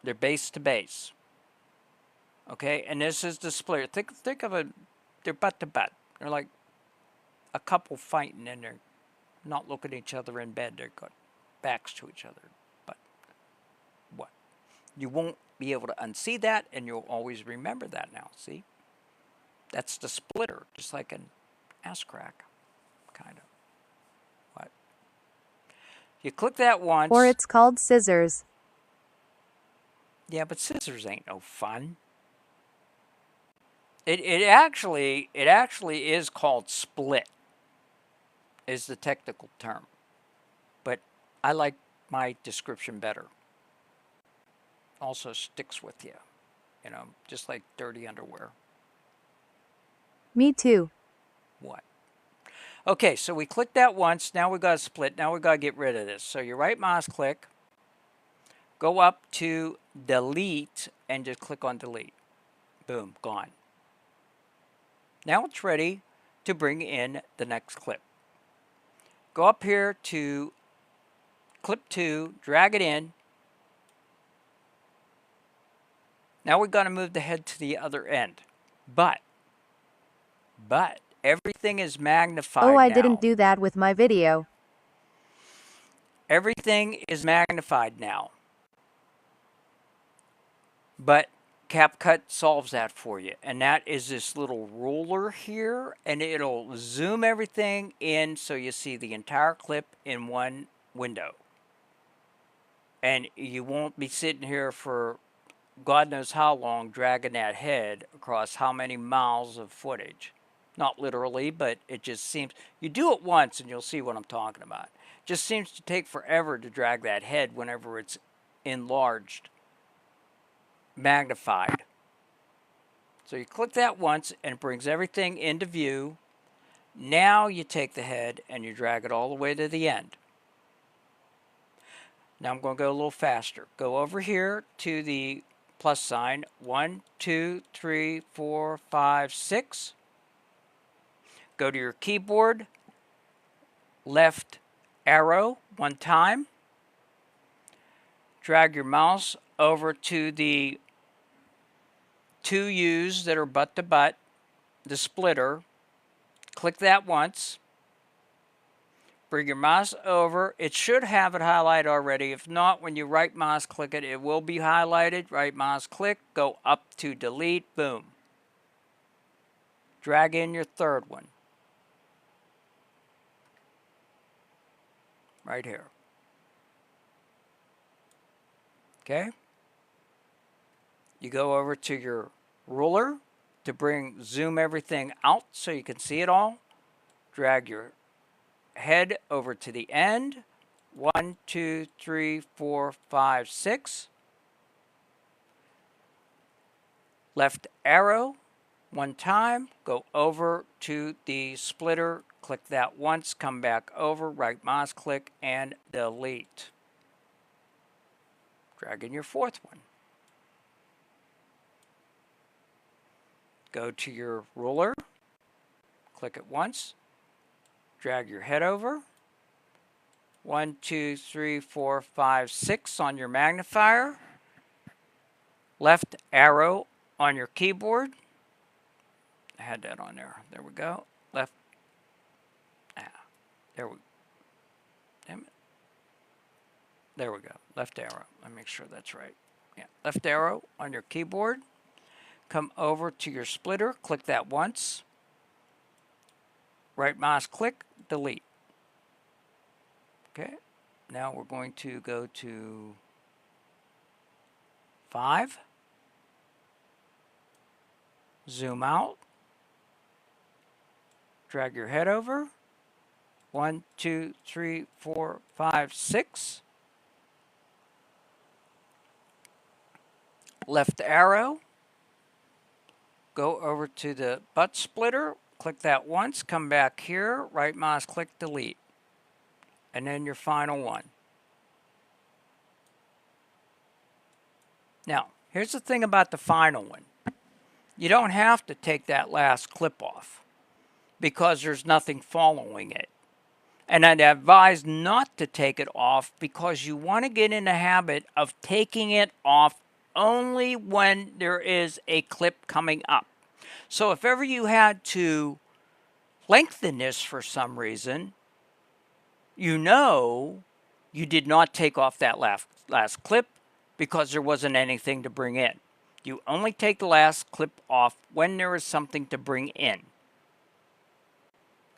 They're base to base. Okay, and this is the splitter. Think of they're butt to butt. They're like a couple fighting and they're not looking at each other in bed. They've got backs to each other. But what? You won't be able to unsee that, and you'll always remember that now. See? That's the splitter, just like an ass crack, kind of. What? You click that once.
Or it's called scissors.
Yeah, but scissors ain't no fun. It actually is called split, is the technical term. But I like my description better. Also sticks with you, just like dirty underwear.
Me too.
What? Okay, so we clicked that once. Now we got to split. Now we got to get rid of this. So you right mouse click, go up to delete, and just click on delete. Boom, gone. Now it's ready to bring in the next clip. Go up here to clip 2, drag it in. Now we're going to move the head to the other end. But everything is magnified
Oh, I
now.
didn't do that with my video.
Everything is magnified now. But CapCut solves that for you. And that is this little ruler here. And it'll zoom everything in so you see the entire clip in one window. And you won't be sitting here for God knows how long dragging that head across how many miles of footage. Not literally, but it just seems, you do it once and you'll see what I'm talking about. It just seems to take forever to drag that head whenever it's enlarged, magnified. So you click that once and it brings everything into view. Now you take the head and you drag it all the way to the end. Now I'm going to go a little faster. Go over here to the plus sign. 1, 2, 3, 4, 5, 6. Go to your keyboard, left arrow one time. Drag your mouse over to the 2 U's that are butt to butt, the splitter. Click that once. Bring your mouse over. It should have it highlighted already. If not, when you right mouse click it, it will be highlighted. Right mouse click, go up to delete, boom. Drag in your third one. Right here. Okay? You go over to your ruler to zoom everything out so you can see it all. Drag your head over to the end. 1, 2, 3, 4, 5, 6. Left arrow one time. Go over to the splitter. Click that once. Come back over. Right mouse click and delete. Drag in your fourth one. Go to your ruler. Click it once. Drag your head over. 1, 2, 3, 4, 5, 6 on your magnifier. Left arrow on your keyboard. I had that on there. There we go. Left. There we. Damn it. There we go. Left arrow. Let me make sure that's right. Yeah. Left arrow on your keyboard. Come over to your splitter. Click that once. Right mouse click. Delete. Okay, now we're going to go to 5. Zoom out. Drag your head over. 1, 2, 3, 4, 5, 6. Left arrow. Go over to the butt splitter. Click that once. Come back here. Right mouse click delete. And then your final one. Now, here's the thing about the final one. You don't have to take that last clip off because there's nothing following it. And I'd advise not to take it off because you want to get in the habit of taking it off only when there is a clip coming up. So if ever you had to lengthen this for some reason, you know you did not take off that last clip because there wasn't anything to bring in. You only take the last clip off when there is something to bring in.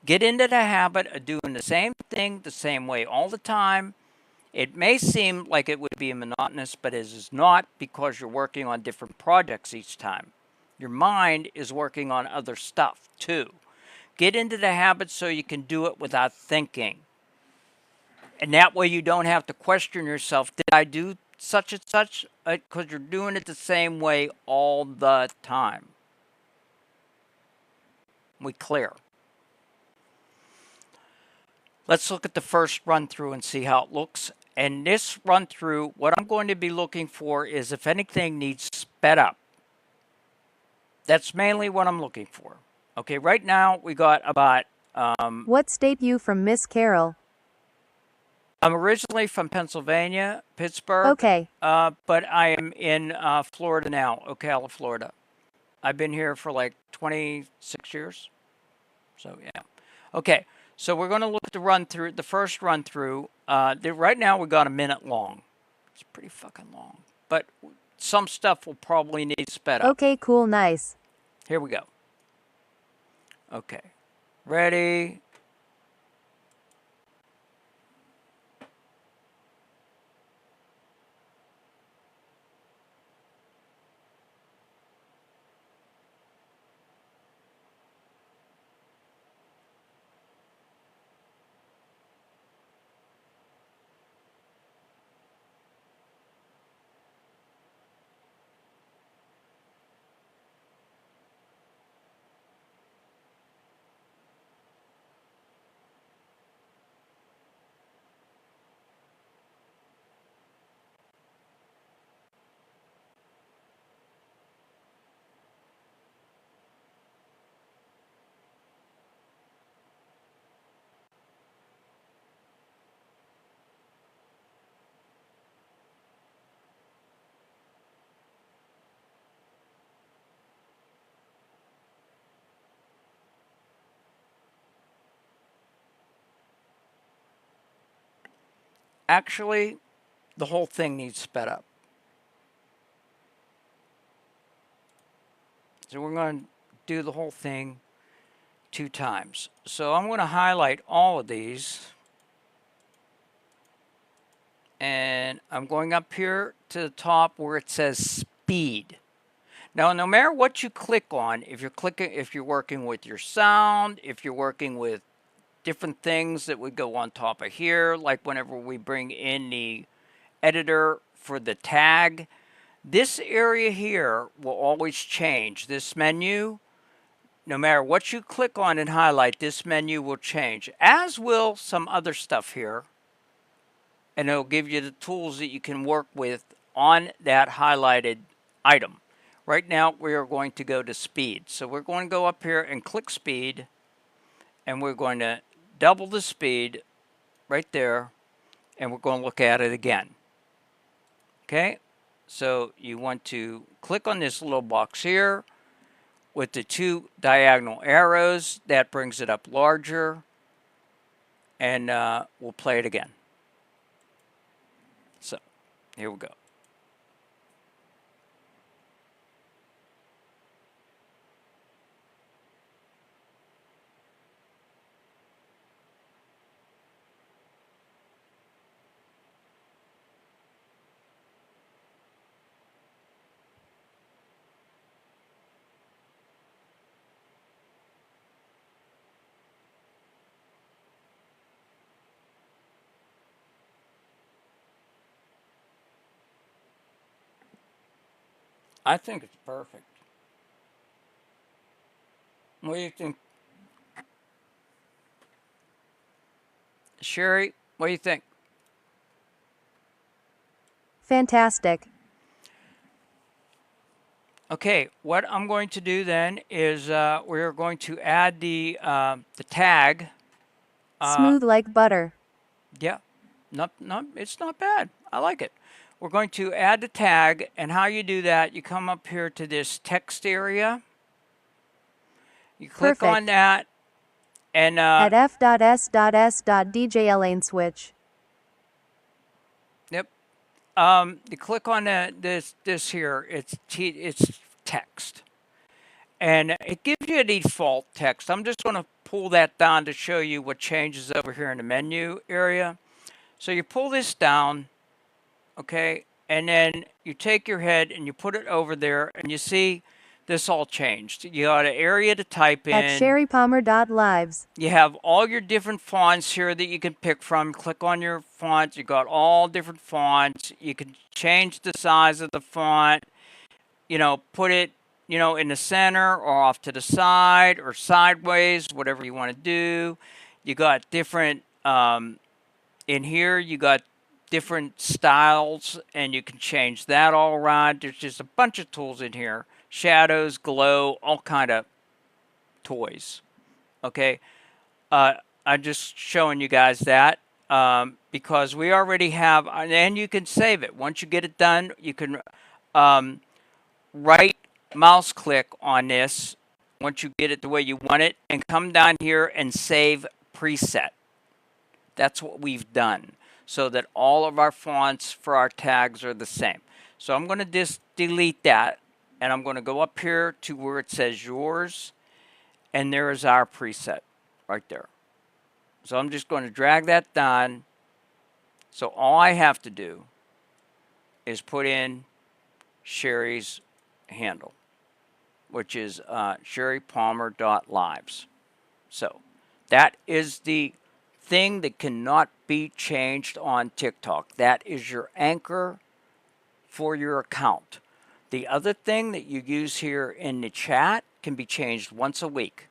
Get into the habit of doing the same thing the same way all the time. It may seem like it would be monotonous, but it is not because you're working on different projects each time. Your mind is working on other stuff too. Get into the habit so you can do it without thinking. And that way you don't have to question yourself, did I do such and such? Because you're doing it the same way all the time. We clear. Let's look at the first run through and see how it looks. And this run through, what I'm going to be looking for is if anything needs sped up. That's mainly what I'm looking for. Okay, right now we got about...
What state you from, Miss Carol?
I'm originally from Pennsylvania, Pittsburgh.
Okay.
But I am in Florida now, Ocala, Florida. I've been here for like 26 years. So, yeah. Okay, so we're going to look at the run through, the first run through. Right now we got a minute long. It's pretty fucking long. But some stuff will probably need sped up.
Okay, cool, nice.
Here we go. Okay. Ready? Actually, the whole thing needs sped up. So we're going to do the whole thing 2 times. So I'm going to highlight all of these. And I'm going up here to the top where it says speed. Now, no matter what you click on, if you're working with your sound, if you're working with different things that would go on top of here, like whenever we bring in the editor for the tag, this area here will always change. This menu, no matter what you click on and highlight, this menu will change, as will some other stuff here. And it'll give you the tools that you can work with on that highlighted item. Right now, we are going to go to speed. So we're going to go up here and click speed, and we're going to double the speed right there, and we're going to look at it again. Okay, so you want to click on this little box here with the 2 diagonal arrows. That brings it up larger, and we'll play it again. So here we go. I think it's perfect. What do you think? Sherry, what do you think?
Fantastic.
Okay, what I'm going to do then is we're going to add the tag
Smooth like butter.
Yeah, it's not bad. I like it. We're going to add the tag, and how you do that, you come up here to this text area. You click on
Perfect.
that, and
At f.s.s.dj lane switch.
yep. You click on this here. It's text, and it gives you a default text. I'm just going to pull that down to show you what changes over here in the menu area. So you pull this down, okay, and then you take your head and you put it over there, and you see this all changed. You got an area to type
At
in.
sherrypalmer.lives.
You have all your different fonts here that you can pick from. Click on your fonts. You got all different fonts. You can change the size of the font. Put it, in the center or off to the side or sideways, whatever you want to do. You got different, in here, you got different styles, and you can change that all around. There's just a bunch of tools in here. Shadows, glow, all kind of toys. Okay. I'm just showing you guys that because we already have, and you can save it. Once you get it done, you can right mouse click on this once you get it the way you want it and come down here and save preset. That's what we've done so that all of our fonts for our tags are the same. So I'm going to just delete that, and I'm going to go up here to where it says yours, and there is our preset right there. So I'm just going to drag that down. So all I have to do is put in Sherry's handle, which is sherrypalmer.lives. So that is the thing that cannot be changed on TikTok. That is your anchor for your account. The other thing that you use here in the chat can be changed once a week.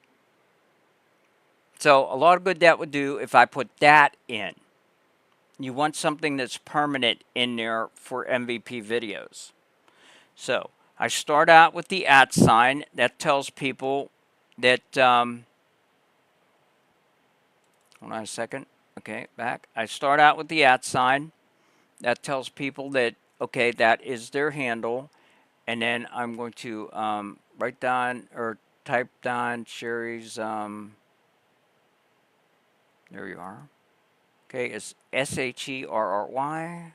So a lot of good that would do if I put that in. You want something that's permanent in there for MVP videos. So I start out with the @ sign. That tells people that, hold on a second. Okay, back. I start out with the @ sign. That tells people that, okay, that is their handle. And then I'm going to write down or type down Sherry's, there you are. Okay, it's SHERRY PALMER.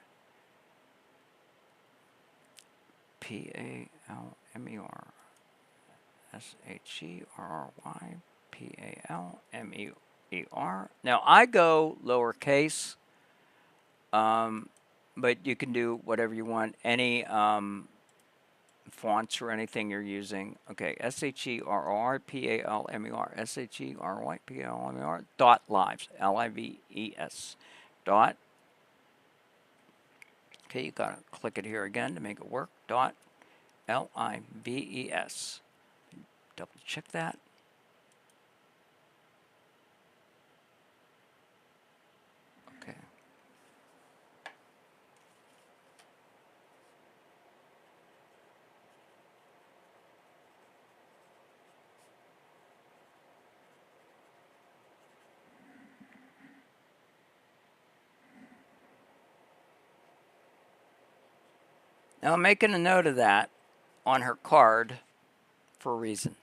SHERRY Now I go lowercase, but you can do whatever you want. Any fonts or anything you're using. Okay, SHERRYPALMER .lives LIVES dot. Okay, you gotta click it here again to make it work. .LIVES. Double check that. Okay. Now I'm making a note of that on her card for a reason.